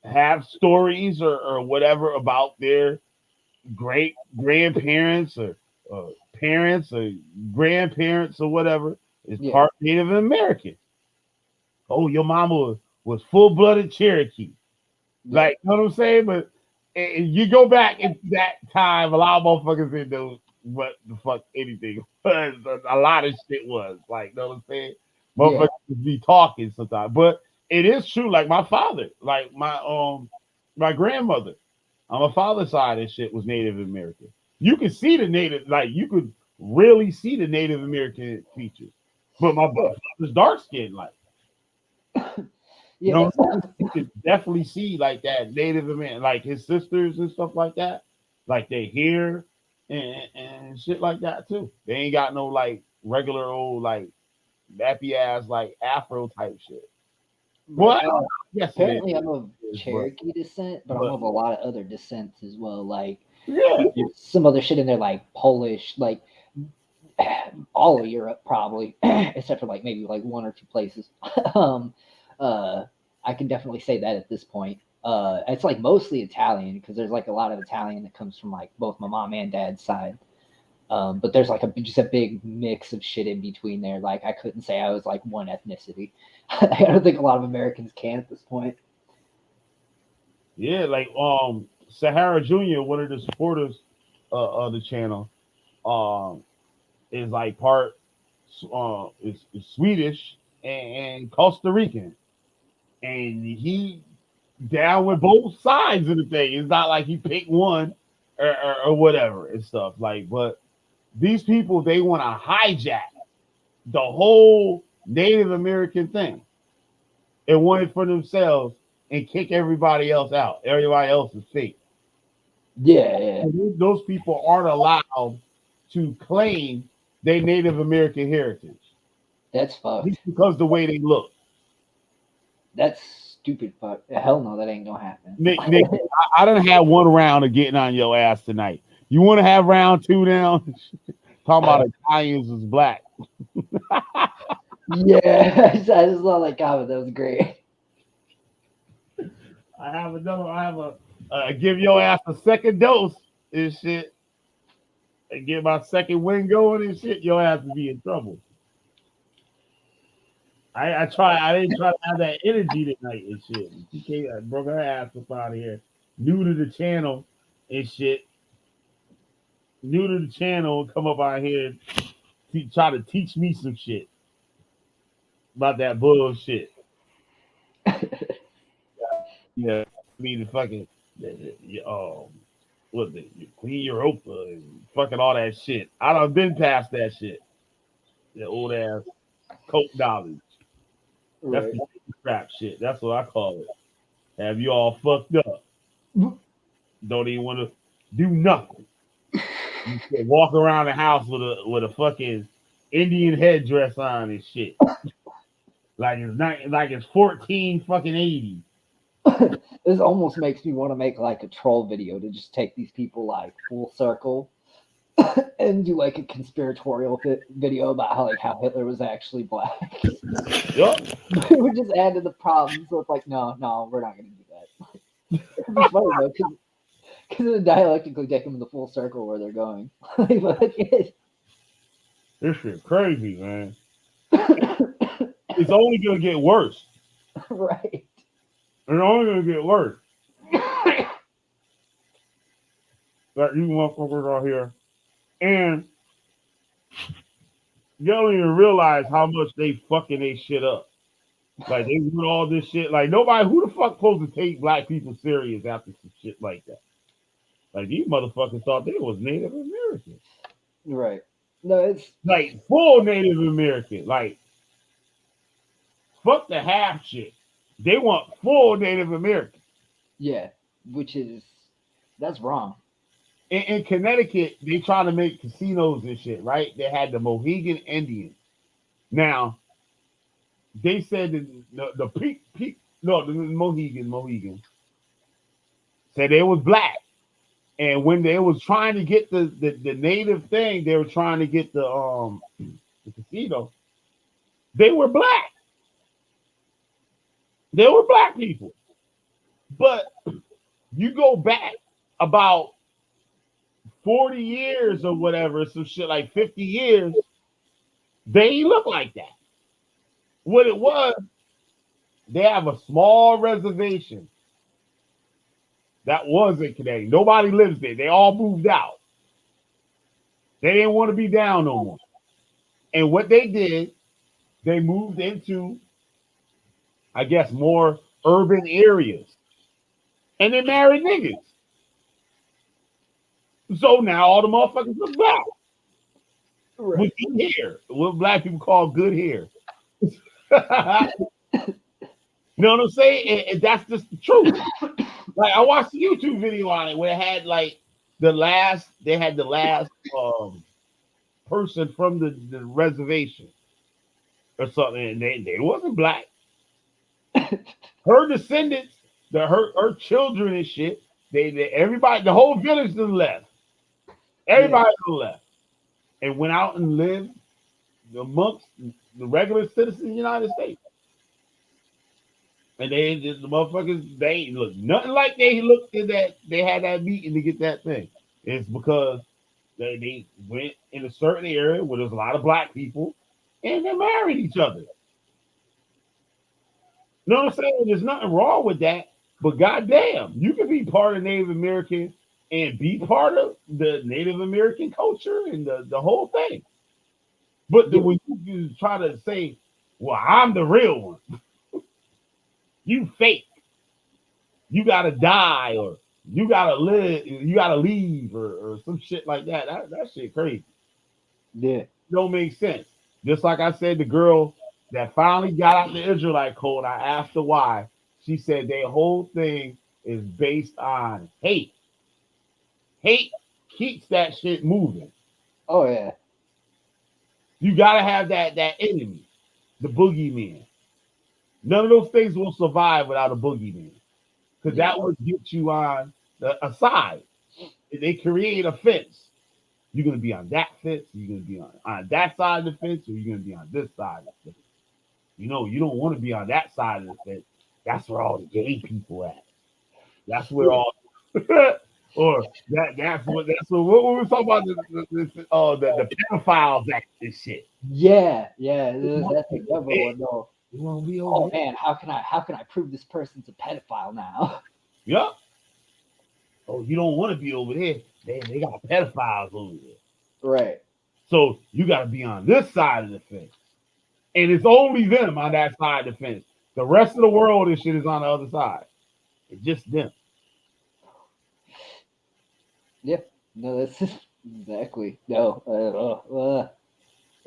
have stories or whatever about their great grandparents or parents or grandparents or whatever is yeah, part Native American. Oh, your mama was full blooded Cherokee. yeah, Like, you know what I'm saying? But you go back in that time, a lot of motherfuckers didn't know what the fuck anything was. A lot of shit was. Like, you know what I'm saying? yeah, Motherfuckers be talking sometimes. But it is true, like my father, like my grandmother on my father's side and shit was Native American. You could see the native, like you could really see the Native American features. But my yeah, father's dark skinned, like you yeah. know, you could definitely see like that Native American, like his sisters and stuff like that, like they hair and shit like that too. They ain't got no like regular old like nappy ass like Afro type shit. Well, Right. yes it Apparently, I'm of is, Cherokee descent, but I'm but of a lot of other descents as well. Like, yeah, there's some other shit in there, like Polish, like all of Europe, probably, except for like maybe like one or two places. um, uh, I can definitely say that at this point. It's like mostly Italian because there's like a lot of Italian that comes from like both my mom and dad's side. But there's like just a big mix of shit in between there. Like I couldn't say I was like one ethnicity. I don't think a lot of Americans can at this point. yeah, like Sahara Jr., one of the supporters of the channel, um is like part is Swedish and Costa Rican, and he down with both sides of the thing. It's not like he picked one or whatever and stuff. Like, but these people they want to hijack the whole Native American thing and want it for themselves and kick everybody else out. Everybody else is fake. Yeah, yeah, And those people aren't allowed to claim their Native American heritage that's just fucked. because the way they look. That's stupid. Fuck. Hell no, that ain't gonna happen. Nick, I done had one round of getting on your ass tonight. You want to have round two now? Talking about Italians is black. Yeah, I just saw that comment. That was great. I have another. I have a give your ass a second dose and shit, and get my second win going and shit. Your ass will be in trouble. I didn't try to have that energy tonight and shit. She came, I broke her ass up out of here. New to the channel and shit. New to the channel, come up out here and try to teach me some shit about that bullshit. Yeah, I mean the fucking what the Queen Europa and fucking all that shit. I done been past that shit. That old ass coke knowledge. That's Right. the crap shit. That's what I call it. Have you all fucked up? don't even want to do nothing. You can walk around the house with a fucking Indian headdress on and shit. Like it's not like it's 14 fucking 80. This almost makes me want to make like a troll video to just take these people like full circle and do like a conspiratorial video about how Hitler was actually black. Yup. It would just add to the problem. So it's like, no, we're not going to do that. It'd be funny though, because it would dialectically take them in the full circle where they're going. This shit crazy, man. It's only gonna get worse. Right. It's only gonna get worse. Like you motherfuckers out here, and you don't even realize how much they fucking they shit up. Like they do all this shit. Like nobody, who the fuck supposed to take black people serious after some shit like that? Like these motherfuckers thought they was Native American. Right. No, it's like full Native American. Like fuck the half shit. They want full Native American. Yeah, that's wrong. In Connecticut, they try to make casinos and shit, right? They had the Mohegan Indians. Now, they said that the Mohegan said they was black. And when they was trying to get the native thing, they were trying to get the casino. They were black. They were black people. But you go back about 40 years or whatever, some shit like 50 years, they ain't look like that. What it was, they have a small reservation that was in Connecticut. Nobody lives there. They all moved out. They didn't want to be down no more. And what they did, they moved into, I guess, more urban areas. And they married niggas. So now all the motherfuckers look black. Right. With good hair. What black people call good hair. You know what I'm saying? And that's just the truth. Like I watched a YouTube video on it where it had like the last person from the reservation or something, and they wasn't black. Her descendants, her children and shit, they everybody, the whole village done left. Everybody done left and went out and lived amongst the regular citizens of the United States. And they just the motherfuckers, they ain't look nothing like they looked in that they had that meeting to get that thing. It's because they went in a certain area where there's a lot of black people and they married each other. You know what I'm saying? There's nothing wrong with that, but goddamn, you can be part of Native American and be part of the Native American culture and the whole thing. But when you try to say, well, I'm the real one. You fake. You gotta die, or you gotta live, you gotta leave, or some shit like that. That shit crazy. Yeah. It don't make sense. Just like I said, the girl that finally got out the Israelite code, I asked her why. She said their whole thing is based on hate. Hate keeps that shit moving. Oh yeah. You gotta have that enemy, the boogeyman. None of those things will survive without a boogeyman, because that would get you on a side. They create a fence. You're gonna be on that fence. You're gonna be on that side of the fence, or you're gonna be on this side of the fence. You know, you don't want to be on that side of the fence. That's where all the gay people at. That's where all, or that's what what we were talking about the pedophiles act and shit. Yeah. That's a good one though. You want to be over man, how can I prove this person's a pedophile now? Yep. Oh, you don't want to be over there. They got pedophiles over there. Right. So you got to be on this side of the fence. And it's only them on that side of the fence. The rest of the world and shit is on the other side. It's just them. Yeah. No, that's exactly. No.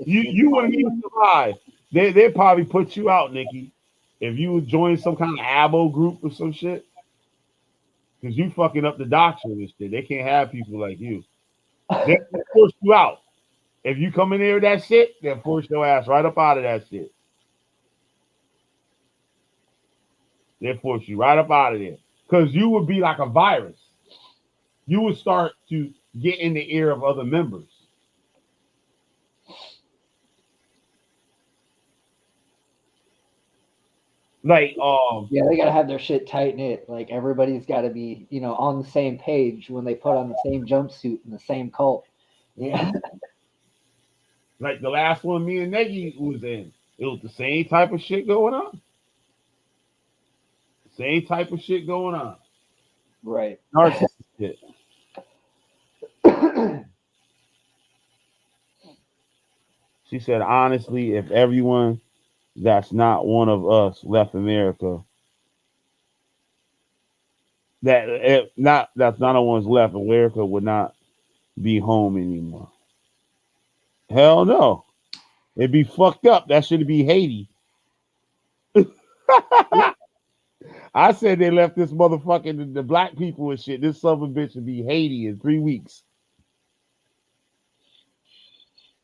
You wouldn't even survive. They'd probably put you out, Nikki, if you would join some kind of abo group or some shit. because you fucking up the doctrine and shit. They can't have people like you. They force you out. If you come in there with that shit, they'll force your ass right up out of that shit. They'll force you right up out of there. Because you would be like a virus. You would start to get in the ear of other members. Like, Yeah, they gotta have their shit tight knit. Like everybody's gotta be, on the same page when they put on the same jumpsuit and the same cult. Yeah. like the last one me and Negi was in. It was the same type of shit going on. Same type of shit going on. Right. Narcissist shit. She said, honestly, if everyone that's not one of us left America, that if not that's not one's left, America would not be home anymore. Hell no. It'd be fucked up. That should be Haiti. I said they left this motherfucking the black people and shit. This son of a bitch would be Haiti in 3 weeks.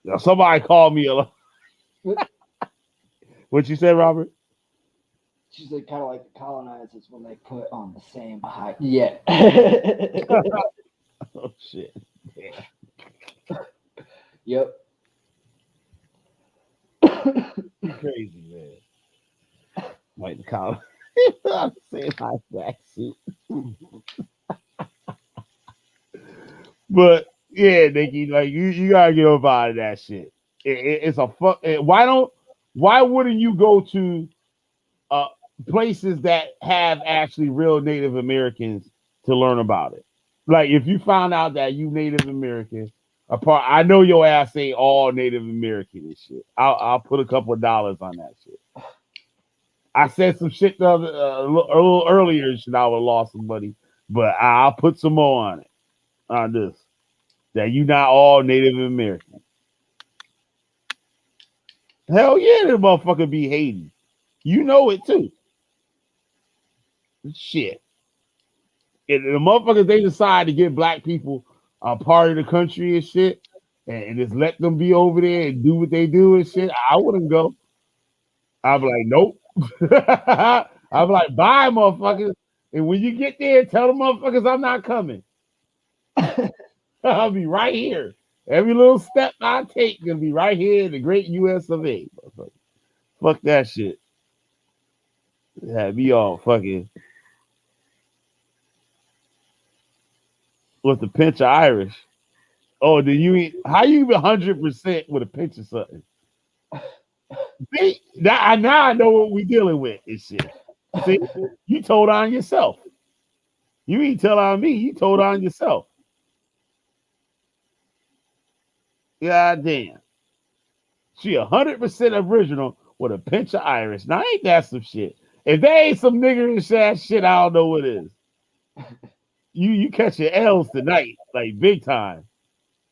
Now, somebody called me a what you said, Robert? She's like kind of like the colonizers when they put on the same height. Yeah. Oh shit. Yeah. Yep. Crazy, man. Like the collar. I'm saying my back suit. But yeah, Nikki, like you gotta get up out of that shit. It's a fuck. Why wouldn't you go to uh places that have actually real Native Americans to learn about it? Like if you found out that you Native American, apart, I know your ass ain't all Native American and shit. I'll put a couple of dollars on that shit. I said some shit a little earlier, and shit. I would have lost some money, but I'll put some more on it on this. That you not all Native American. Hell yeah, that motherfucker be Haiti. You know it too. Shit. And the motherfuckers they decide to get black people a part of the country and shit, and just let them be over there and do what they do and shit. I wouldn't go. I'd be like, nope. I'd be like, bye, motherfuckers. And when you get there, tell the motherfuckers I'm not coming. I'll be right here. Every little step I take gonna be right here in the great US of A. Fuck that shit. Had me all fucking with a pinch of Irish. Oh, do you eat? How you even 100% with a pinch of something? See, now I know what we dealing with and shit. See, you told on yourself. You ain't tell on me. You told on yourself. God damn. She 100% original with a pinch of Irish. Now ain't that some shit? If they ain't some niggerish ass shit, I don't know what is. You catch your L's tonight, like big time.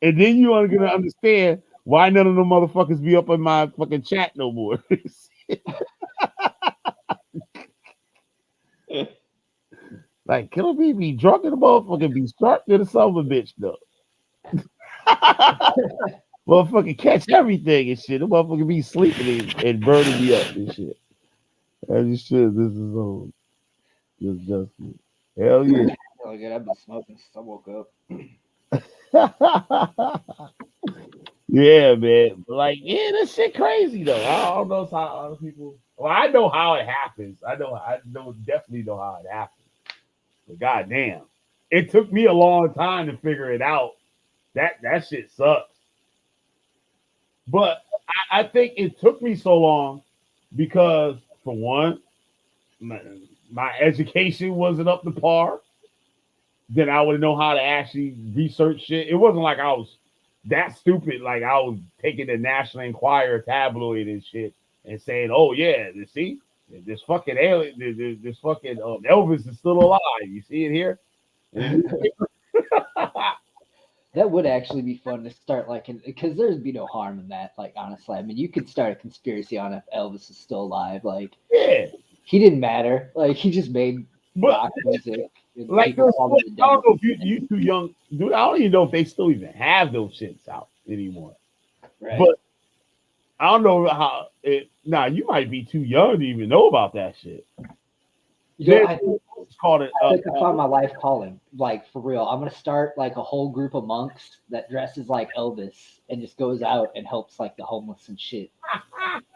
And then you are gonna understand why none of them motherfuckers be up in my fucking chat no more. Like Killer B be drunk in the motherfucker, be sharp to the son of a bitch though. Motherfucker catch everything and shit. The motherfucker be sleeping and burning me up and shit. I just shit, this is old. This just hell yeah. Oh, good. I've been smoking since I woke up. Yeah, man. But like, yeah, this shit crazy though. I don't know how other people. Well, I know how it happens. I know definitely know how it happens. But goddamn, it took me a long time to figure it out. That shit sucks. But I think it took me so long because, for one, my education wasn't up to par. Then I would know how to actually research shit. It wasn't like I was that stupid. Like I was taking the National Enquirer tabloid and shit and saying, "Oh yeah, you see, this fucking alien, this fucking Elvis is still alive. You see it here." That would actually be fun to start, like, because there'd be no harm in that. Like, honestly, I mean, you could start a conspiracy on if Elvis is still alive. Like, Yeah, he didn't matter. Like, he just made But rock music. And like people those, call them the I don't devil. know if you too young, dude. I don't even know if they still even have those shits out anymore. Right. But I don't know how it. Nah, you might be too young to even know about that shit. There's I think it's called it. I think I found my life calling. Like for real, I'm gonna start like a whole group of monks that dresses like Elvis and just goes out and helps like the homeless and shit.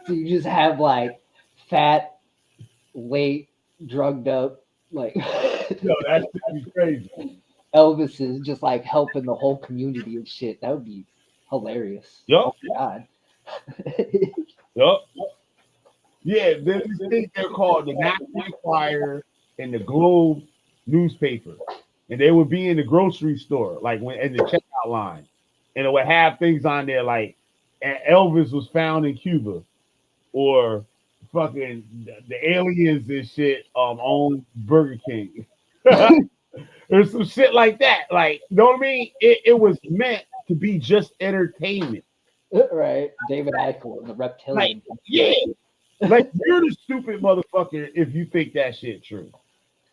So you just have like fat, late, drugged up, like Yo, that's be crazy. Elvis is just like helping the whole community and shit. That would be hilarious. Yup, Oh my god. yup. Yeah, there's these things they're called the National Enquirer and the Globe newspaper, and they would be in the grocery store, like when in the checkout line, and it would have things on there like Elvis was found in Cuba, or fucking the aliens and shit own Burger King. There's some shit like that. Like, you know what I mean? It was meant to be just entertainment. Right. David Eichel and the Like, reptilian. yeah. Like, you're the stupid motherfucker if you think that shit true.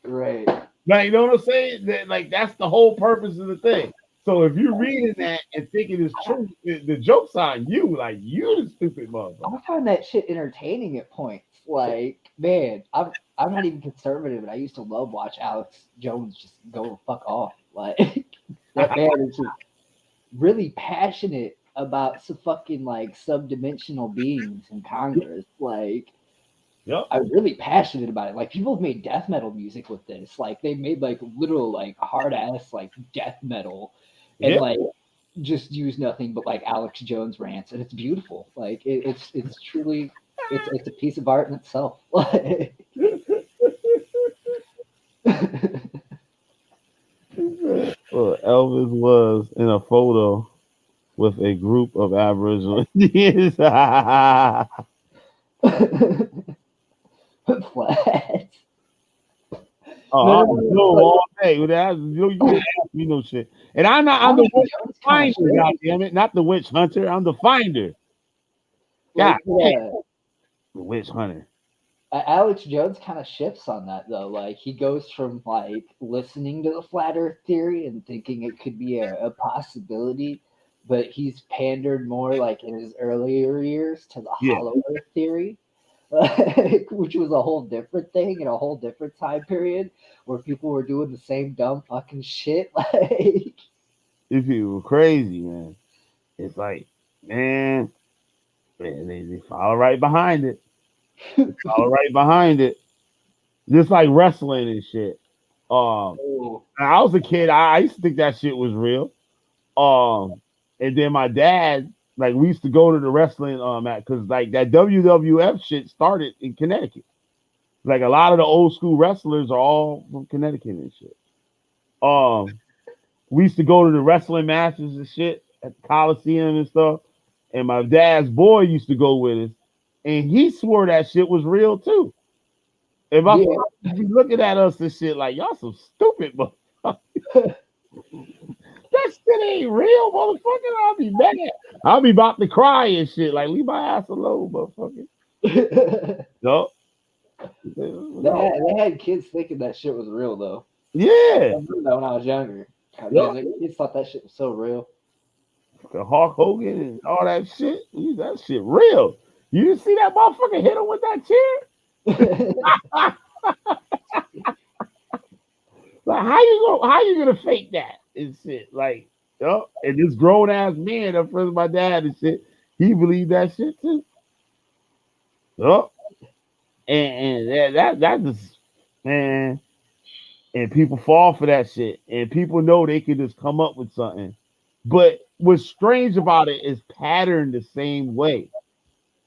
Right. Like, you know what I'm saying? Like, that's the whole purpose of the thing. So if you're reading that and thinking it's true, the joke's on you. Like, you're the stupid motherfucker. I find that shit entertaining at points. Like, man, I'm not even conservative, and I used to love watch Alex Jones just go the fuck off. Like that man is just really passionate about some fucking like subdimensional beings in Congress. Like Yep. I'm really passionate about it. Like people have made death metal music with this. Like they made like literal like hard ass like death metal and Yeah. like just use nothing but like Alex Jones rants, and it's beautiful. Like it's truly it's a piece of art in itself. Well, Elvis was in a photo with a group of Aboriginal Indians. Flat. Oh, No, I no, was no, doing but all day. You didn't ask me no shit. And I'm not. I'm the Alex witch Jones kind of finder. God damn it! Not the witch hunter. I'm the finder. God like damn, the witch hunter. Alex Jones kind of shifts on that though. Like he goes from like listening to the flat Earth theory and thinking it could be a possibility, but he's pandered more like in his earlier years to the Yeah. hollow Earth theory, like, which was a whole different thing in a whole different time period where people were doing the same dumb fucking shit. Like These people were crazy, man. It's like, man, they follow right behind it. They follow right behind it. Just like wrestling and shit. oh, When I was a kid, I used to think that shit was real. And then my dad, like, we used to go to the wrestling at because like that WWF shit started in Connecticut. Like a lot of the old school wrestlers are all from Connecticut and shit. Um, we used to go to the wrestling matches and shit at the Coliseum and stuff. And my dad's boy used to go with us, and he swore that shit was real too. And my yeah. father be looking at us and shit like y'all some stupid, but that shit ain't real, motherfucker. I'll be mad. I'll be about to cry and shit. Like, leave my ass alone, motherfucker. they, No. had, they had kids thinking that shit was real though. Yeah. I remember that when I was younger. Yeah. Like, kids thought that shit was so real. Hulk Hogan and all that shit. That shit real. You didn't see that motherfucker hit him with that chair? Like, how you gonna fake that and shit? Like, and this grown ass man up front of my dad and shit, he believed that shit too. Yup. And that just, man, and people fall for that shit. And people know they can just come up with something. But what's strange about it is patterned the same way.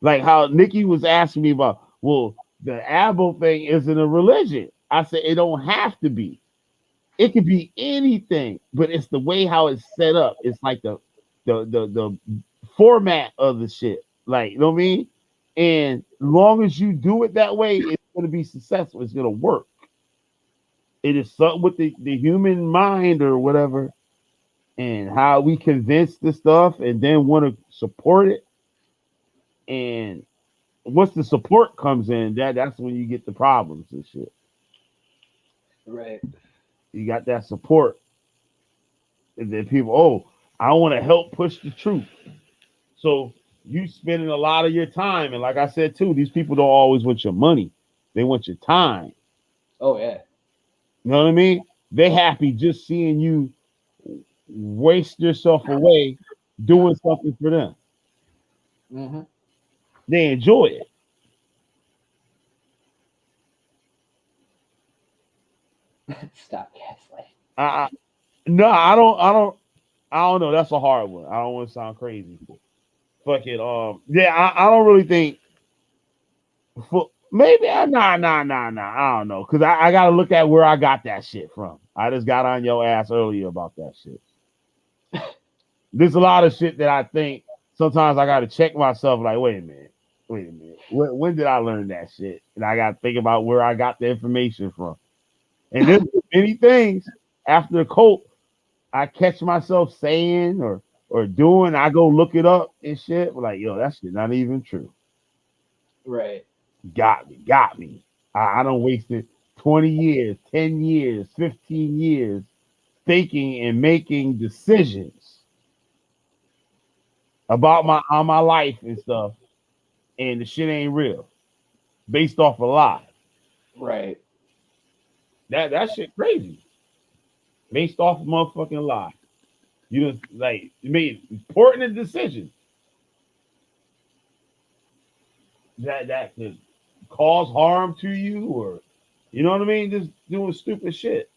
Like how Nikki was asking me about, well, the Abel thing isn't a religion. I said it don't have to be. It could be anything, but it's the way how it's set up. It's like the format of the shit. Like, you know what I mean? And long as you do it that way, it's gonna be successful. It's gonna work. It is something with the human mind or whatever, and how we convince the stuff and then want to support it. And once the support comes in, that's when you get the problems and shit. Right. You got that support, and then people, oh, I want to help push the truth. So you spending a lot of your time, and like I said too, these people don't always want your money; they want your time. Oh yeah. You know what I mean? They happy just seeing you waste yourself away doing something for them. Mm-hmm. They enjoy it. Stop gaslighting. I, no, I don't know. That's a hard one. I don't want to sound crazy. Fuck it. Yeah, I don't really think. Maybe nah. I don't know, cause I gotta look at where I got that shit from. I just got on your ass earlier about that shit. There's a lot of shit that I think sometimes I gotta check myself. Like, wait a minute. When did I learn that shit? And I gotta think about where I got the information from. And there's many things after the cult I catch myself saying or doing. I go look it up and shit. Like, yo, that shit not even true. Right. Got me. I don't wasted 20 years, 10 years, 15 years thinking and making decisions about my life and stuff, and the shit ain't real. Based off a lie. Right. That shit crazy. Based off a motherfucking lie. You just like you made important decisions that could cause harm to you, or you know what I mean? Just doing stupid shit.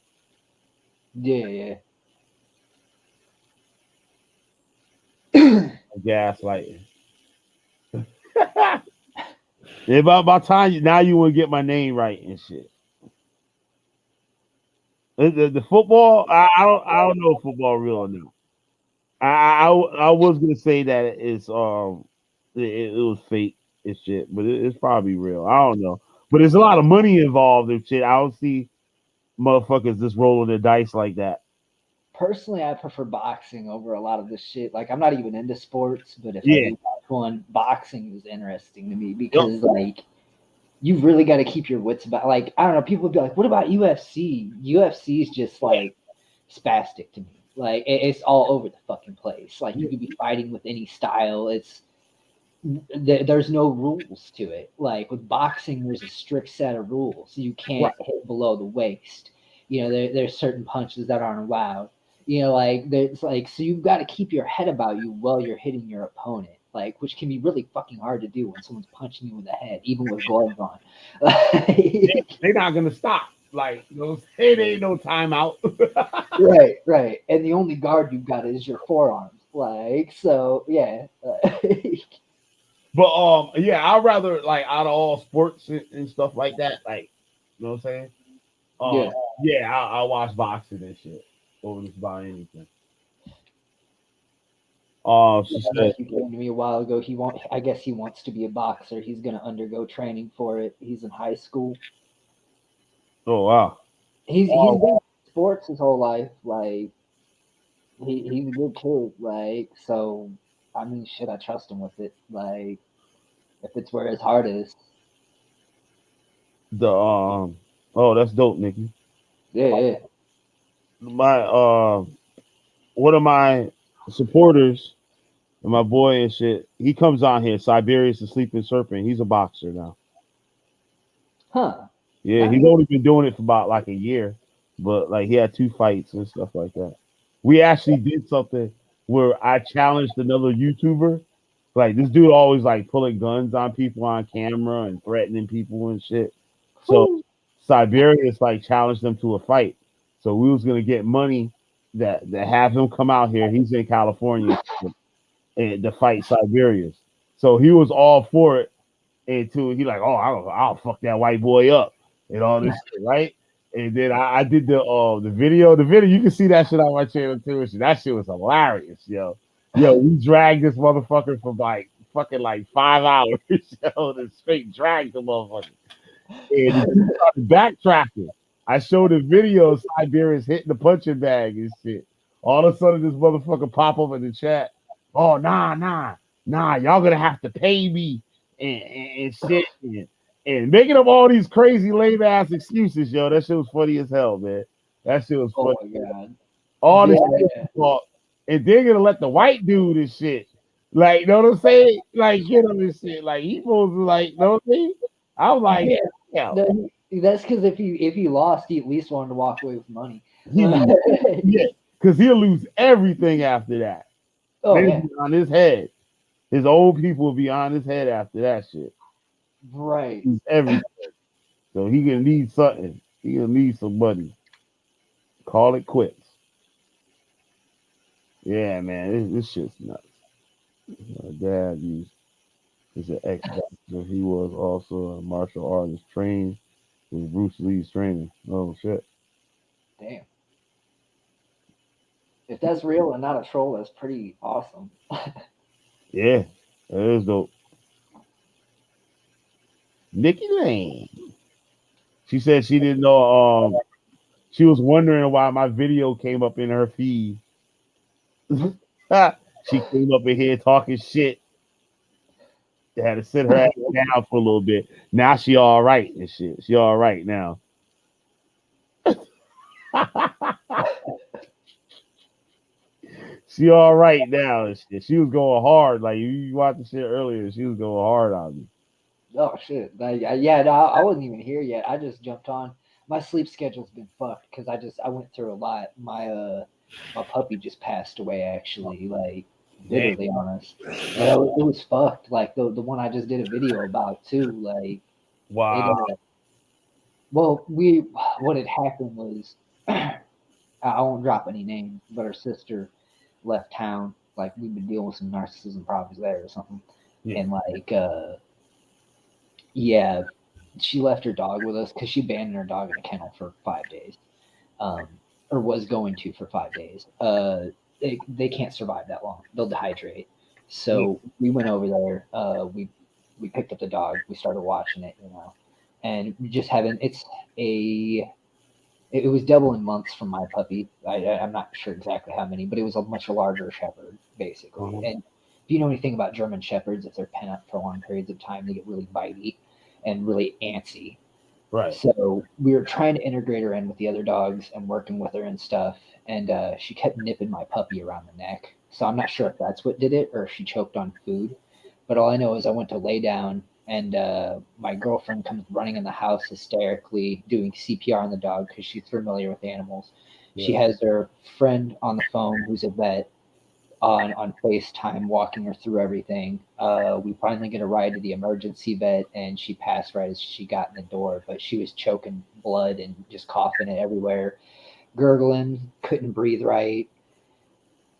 Yeah. Yeah. Gaslighting. Yeah, about time now you want to get my name right and shit. The football, I don't know if football real or not. I was gonna say that it's it was fake and shit, but it's probably real. I don't know, but there's a lot of money involved and shit. I don't see motherfuckers just rolling the dice like that. Personally, I prefer boxing over a lot of this shit. Like, I'm not even into sports, but if I Yeah, do watch one, boxing is interesting to me yep, because, like, you've really got to keep your wits about. Like, I don't know. People would be like, "What about UFC?" UFC is just like spastic to me. Like, it's all over the fucking place. Like, you yeah, could be fighting with any style. There's no rules to it. Like with boxing, there's a strict set of rules. You right. can't hit below the waist. There's certain punches that aren't allowed. Like there's like so you've got to keep your head about you while you're hitting your opponent. Like which can be really fucking hard to do when someone's punching you in the head, even with gloves on. Like, They're not gonna stop. Like you know, it ain't no timeout. right. And the only guard you've got is your forearms. Like so, yeah. But yeah, I'd rather like out of all sports and stuff like that. Like, you know what I'm saying? Yeah. Yeah, I watch boxing and shit over just about anything. She A said, nephew came to me a while ago. I guess he wants to be a boxer. He's going to undergo training for it. He's in high school. "Oh wow, He's been in sports his whole life. Like he's a good kid. Like so, I mean, shit, I trust him with it. Like if it's where his heart is, the oh that's dope, Nikki. yeah. My one of my supporters and my boy and shit. He comes on here. Siberius the Sleeping Serpent. He's a boxer now. Huh? Yeah, he's Nice. only been doing it for about like a year, but like he had two fights and stuff like that. We actually did something where I challenged another YouTuber. Like this dude always like pulling guns on people on camera and threatening people and shit. So Whew. Siberius like challenged them to a fight. So we was gonna get money that have him come out here. He's in California and to fight Siberius. So he was all for it until he like, oh, I'll fuck that white boy up and all this shit, right? And then I did the video. The video you can see that shit on my channel too. That shit was hilarious, yo. Yo, we dragged this motherfucker for like fucking like 5 hours, yo. The straight dragged the motherfucker. And the dude started backtracking. I showed the video of Siberius hitting the punching bag and shit. All of a sudden, this motherfucker pop up in the chat. Oh, nah. Y'all gonna have to pay me and shit. and making up all these crazy lame ass excuses, yo. That shit was funny as hell, man. That shit was Oh funny. my god. All this shit Yeah. talk, and they're gonna let the white dude and shit. Like, you know what I'm saying? Like, you know this shit. Like, he supposed to like, you know what I mean? I was like, Yeah. yeah, That's because if he lost, he at least wanted to walk away with money. he lose, yeah, because he'll lose everything after that. Oh They'll yeah. be on his head. His old people will be on his head after that shit. Right. Lose everything. So he gonna need something. He gonna need some money. Call it quits. Yeah, man, this shit's nuts. My dad is an ex-boxer. He was also a martial artist trained with Bruce Lee's training. Oh shit. Damn. If that's real and not a troll, that's pretty awesome. Yeah, that is dope. Nikki Lane. She said she didn't know. She was wondering why my video came up in her feed. She came up in here talking shit. They had to sit her ass down for a little bit. Now she all right and shit. She all right now. She all right now and shit. She was going hard. Like you watched the shit earlier. She was going hard on me. Oh shit! Yeah, no, I wasn't even here yet. I just jumped on. My sleep schedule's been fucked because I went through a lot. My puppy just passed away actually, like Damn. literally honest. Yeah, it was fucked. Like the one I just did a video about too. Like it. Wow. Well, what had happened was I won't drop any names, but her sister left town. Like we've been dealing with some narcissism problems there or something, Yeah. and like yeah, she left her dog with us because she abandoned her dog in a kennel for 5 days, um, or was going to for 5 days. They can't survive that long; they'll dehydrate. Yeah. So we went over there. We picked up the dog. We started watching it, and we just haven't. A it was double in months from my puppy. I'm not sure exactly how many, but it was a much larger shepherd, basically. Uh-huh. And if you know anything about German shepherds, if they're pent up for long periods of time, they get really bitey and really antsy. Right. So we were trying to integrate her in with the other dogs and working with her and stuff. And she kept nipping my puppy around the neck. So I'm not sure if that's what did it or if she choked on food. But all I know is I went to lay down and my girlfriend comes running in the house hysterically doing CPR on the dog because she's familiar with animals. She Yeah. has her friend on the phone who's a vet on FaceTime walking her through everything. We finally get a ride to the emergency vet, and she passed right as she got in the door, but she was choking blood and just coughing it everywhere, gurgling, couldn't breathe right.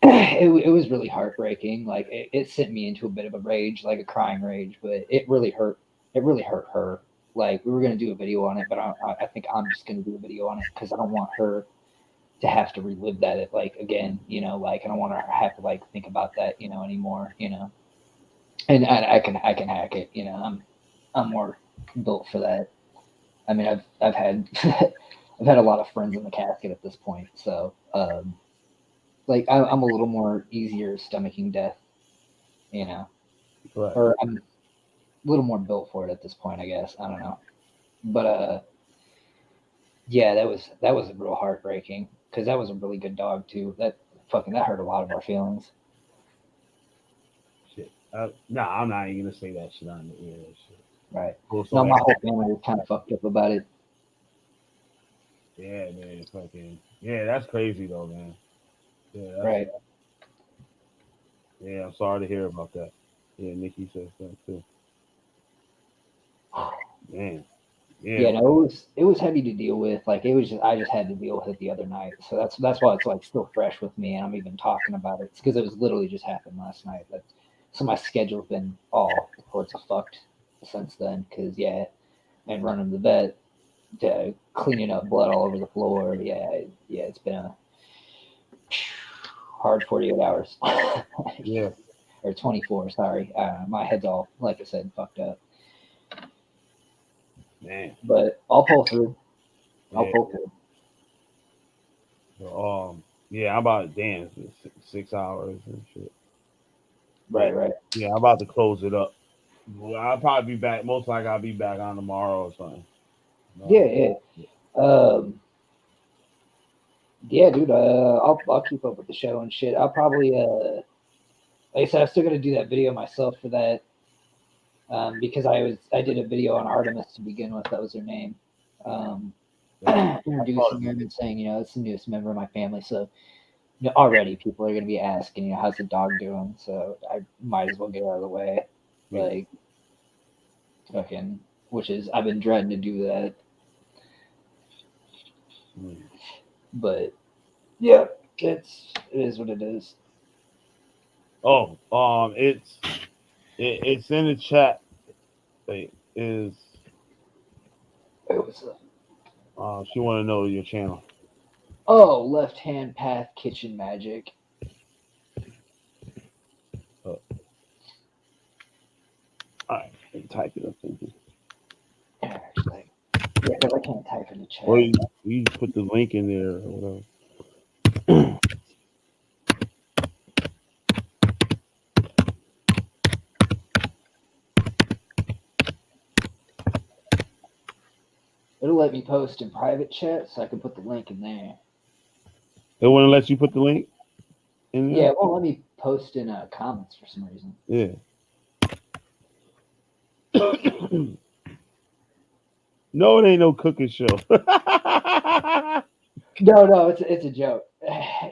It was really heartbreaking. Like it sent me into a bit of a rage, like a crying rage, but it really hurt. It really hurt her. Like we were gonna do a video on it, but I think I'm just gonna do a video on it because I don't want her to have to relive that like again, like I don't want her to have to like think about that, anymore. And I can hack it, I'm more built for that. I mean, I've had I've had a lot of friends in the casket at this point, so like I'm a little more easier stomaching death, you know, Right. or I'm a little more built for it at this point, I guess. I don't know, but yeah, that was real heartbreaking because that was a really good dog too. That hurt a lot of our feelings. Shit. Nah, I'm not even gonna say that shit on the air. Shit. Right. Pull No, some my ass. whole family was kind of fucked up about it. Yeah, man. Fucking. Yeah, that's crazy though, man. Yeah, Right. yeah. I'm sorry to hear about that. Yeah, Nikki says that too. Man. Yeah. Yeah, no, it was heavy to deal with. Like it was just I just had to deal with it the other night. So that's why it's like still fresh with me and I'm even talking about it. It's because it was literally just happened last night. So my schedule's been all sorts of fucked since then. Because yeah, and running to the vet, cleaning up blood all over the floor. Yeah, it's been a hard 48 hours. Yeah. Or 24, sorry. My head's all, like I said, fucked up. Man. But I'll pull through. I'll Yeah. pull through. So, yeah, I'm about to dance 6 hours and shit. Right, right. Yeah, I'm about to close it up. Well, I'll probably be back. Most likely, I'll be back on tomorrow or something. Yeah, No. yeah. Um, yeah, dude. I'll keep up with the show and shit. I'll probably like I said, I'm still gonna do that video myself for that. Because I did a video on Artemis to begin with. That was her name. Um, introducing her and saying, it's the newest member of my family. So already people are gonna be asking, how's the dog doing? So I might as well get it out of the way. Like, fucking, which is I've been dreading to do that. But yeah, it is what it is. Oh, it's in the chat. Wait, is What's up? she want to know your channel? Oh, Left Hand Path Kitchen Magic. Oh. All right, type it up. Like, yeah, because I can't type in the chat. Or you put the link in there or whatever. It'll let me post in private chat, so I can put the link in there. It wouldn't let you put the link in there? Yeah, it won't let me post in comments for some reason. Yeah. No, it ain't no cooking show. No, it's a joke. I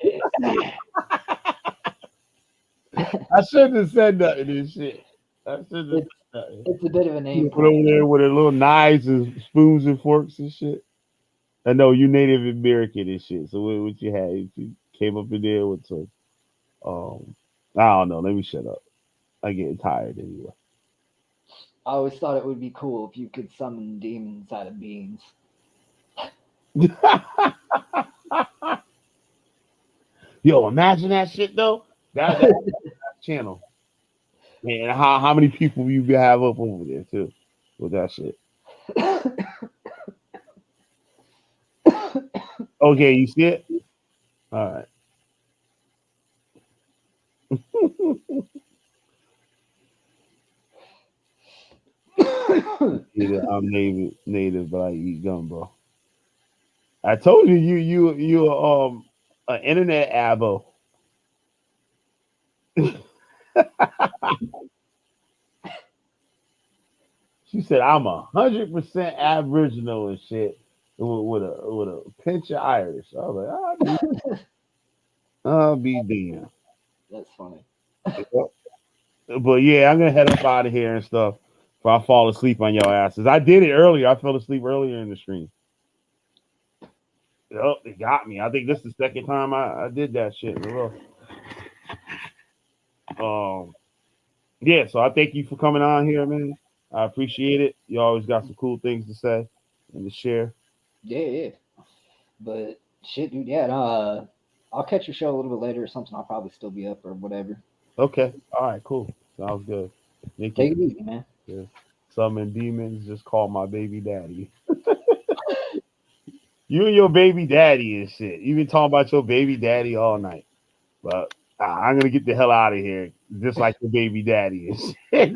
shouldn't have said nothing and shit. I shouldn't have said nothing. It's a bit of a name. You put over there with a little knives and spoons and forks and shit. I know you Native American and shit. So what you had? You came up in there with some I don't know. Let me shut up. I'm getting tired anyway. I always thought it would be cool if you could summon demons out of beans. Yo, imagine that shit though. That channel. Man, how many people you have up over there too with that shit? Okay, you see it? All right. I'm native, but I eat gumbo. I told you you an internet abo. She said I'm 100% Aboriginal and shit with a pinch of Irish. I was like, I'll be damned. That's funny. But yeah, I'm gonna head up out of here and stuff. Before I fall asleep on your asses. I did it earlier. I fell asleep earlier in the stream. Yep, it got me. I think this is the second time I did that shit in a row. Yeah, so I thank you for coming on here, man. I appreciate it. You always got some cool things to say and to share. Yeah. But shit, dude. Yeah, no, I'll catch your show a little bit later or something. I'll probably still be up or whatever. Okay. All right, cool. Sounds good. Thank Take you. it easy, man. Yeah. Summon demons, just call my baby daddy. You and your baby daddy and shit. You been talking about your baby daddy all night. But I'm gonna get the hell out of here, just like your baby daddy and shit.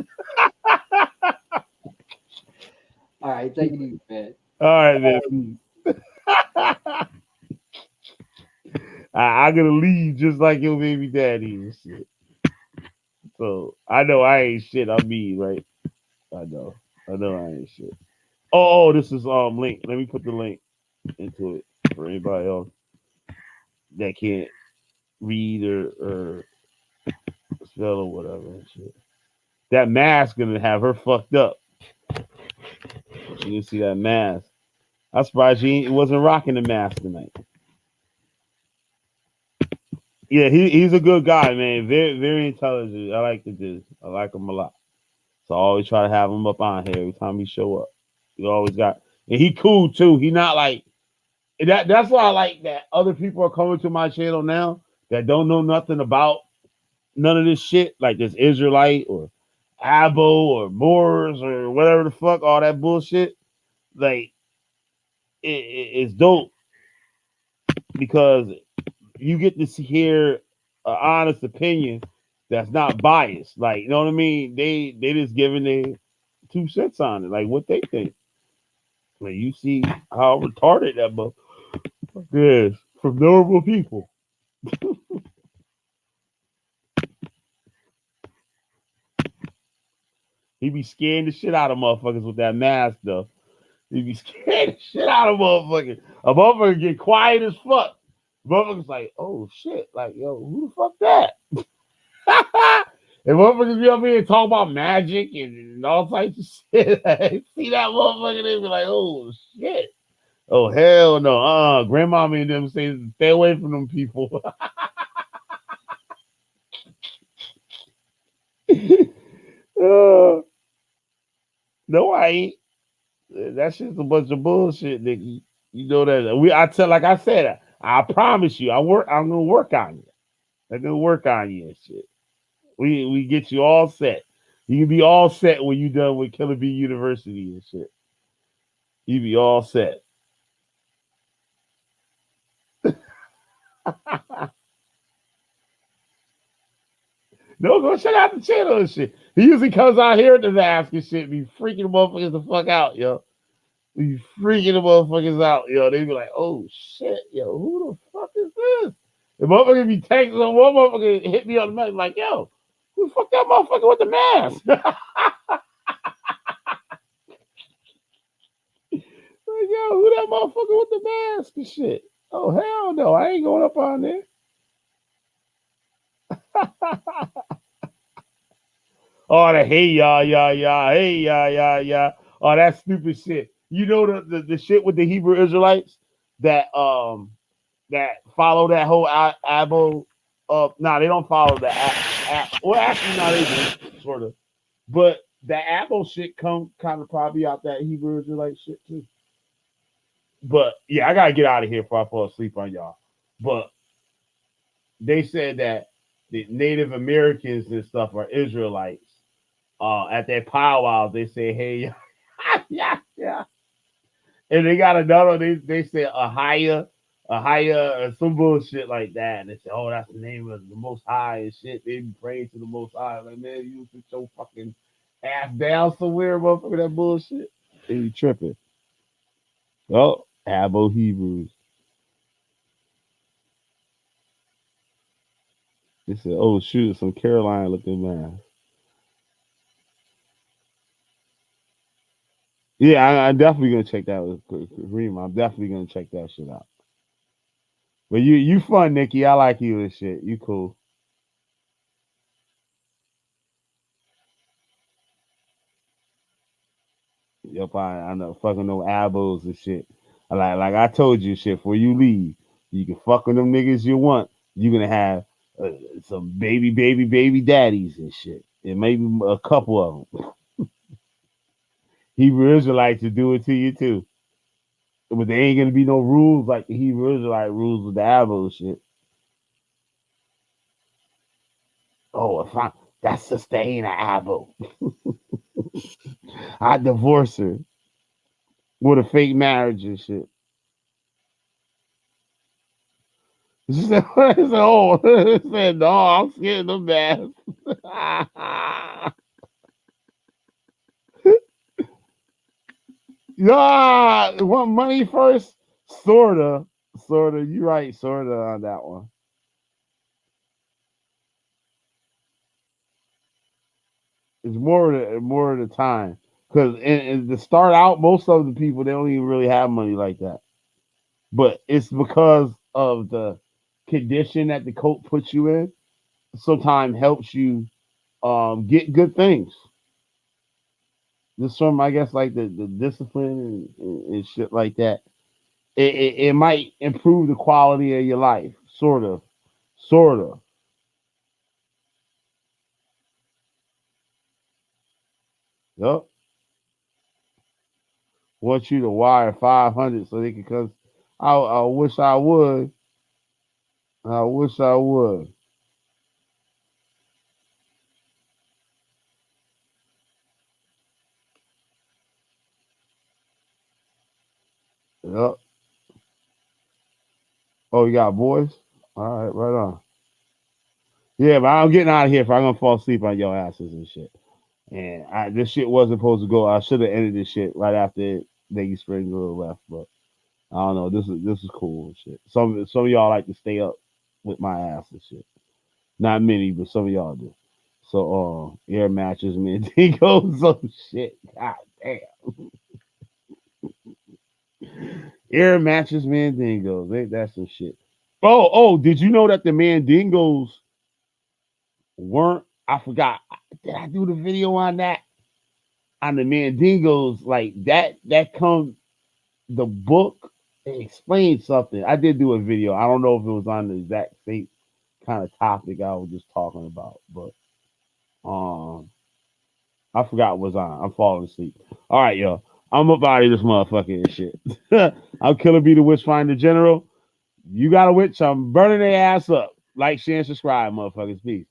All right, take it easy, man. All right, man. I'm gonna leave just like your baby daddy and shit. So I know I ain't shit. I'm me, right? I know. I know I ain't shit. This is link. Let me put the link into it for anybody else that can't read or spell or whatever and shit. That mask gonna have her fucked up. You can see that mask. I'm surprised she wasn't rocking the mask tonight. Yeah, he's a good guy, man. Very very intelligent. I like the dude. I like him a lot. So I always try to have him up on here every time he show up. He always got, and he cool too. He not like that. That's why I like that other people are coming to my channel now that don't know nothing about none of this shit, like this Israelite or Abo or Moors or whatever the fuck, all that bullshit. Like it's dope because you get to hear an honest opinion that's not biased. Like, you know what I mean? They just giving their 2 cents on it, like what they think. When you see how retarded that book is from normal people. He be scaring the shit out of motherfuckers with that mask though. He be scaring the shit out of motherfuckers. A motherfucker get quiet as fuck. Motherfuckers like, oh shit, like yo, who the fuck that? And motherfuckers be up here and talk about magic and all types of shit. See that motherfucker, they be like, oh shit. Oh hell no. Grandmama and them say stay away from them people. uh, no, I ain't. That's just a bunch of bullshit, nigga. You know that like I said, I promise you, I'm gonna work on you. I'm gonna work on you and shit. We get you all set. You can be all set when you done with Killer Bee University and shit. You be all set. No, go check out the channel and shit. He usually comes out here at the mask and shit, be freaking motherfuckers the fuck out, yo. Be freaking the motherfuckers out, yo. They be like, oh shit, yo, who the fuck is this? The motherfucker be texting on one motherfucker hit me on the mask, like, yo, who the fuck that motherfucker with the mask? Like, yo, who that motherfucker with the mask and shit? Oh hell no, I ain't going up on there. Oh, the hey y'all, hey y'all. Oh, that stupid shit. You know the shit with the Hebrew Israelites that follow that whole Abo. Nah, they don't follow the well, actually, no, they do sort of. But the Abo shit come kind of probably out that Hebrew Israelite shit too. But yeah, I gotta get out of here before I fall asleep on y'all. But they said that the Native Americans and stuff are Israelites. At their powwows, they say, "Hey, yeah," and they got another. They say a higher, some bullshit like that. And they say, "Oh, that's the name of the Most High and shit." They be praying to the Most High. Like, man, you sit your fucking ass down somewhere, motherfucker. That bullshit. They be tripping. Oh, Abo Hebrews. They said, "Oh shoot, some Carolina looking man." Yeah, I'm definitely gonna check that with Kareem. I'm definitely gonna check that shit out. But you fun, Nikki. I like you and shit. You cool. Yep, I know. Fucking no elbows and shit. Like I told you, shit. Before you leave, you can fuck with them niggas you want. You gonna have some baby daddies and shit, and maybe a couple of them. Hebrew Israelites to do it to you too. But there ain't gonna be no rules like the Hebrew Israelite rules with the elbow shit. Oh, if I that sustain an elbow, I divorce her with a fake marriage and shit. She said, "Oh, she said, no, I'm scared of them bass." Yeah, want money first? Sorta. You right, sorta on that one. It's more of the time because to start out, most of the people they don't even really have money like that. But it's because of the condition that the coat puts you in. Sometimes helps you get good things. Just from I guess like the discipline and shit like that. It might improve the quality of your life, sort of. Yep. Want you to wire 500 so they can come. I wish I would. I wish I would. Yep. Oh, you got boys? All right, right on. Yeah, but I'm getting out of here if I'm gonna fall asleep on your asses and shit. And this shit wasn't supposed to go. I should have ended this shit right after Niggy Spring Girl left, but I don't know. This is cool and shit. Some of y'all like to stay up with my ass and shit. Not many, but some of y'all do. So air matches, man. Dingoes, oh shit. God damn. Air matches, Mandingos. Ain't that some shit? Oh, did you know that the Mandingos weren't? I forgot. Did I do the video on that? On the Mandingos, like that comes the book. It explains something. I did do a video. I don't know if it was on the exact same kind of topic I was just talking about, but I forgot what was on. I'm falling asleep. All right, yo. I'm up out of this motherfucker and shit. I'm Killer B the Witchfinder General. You got a witch, I'm burning their ass up. Like, share, and subscribe, motherfuckers. Peace.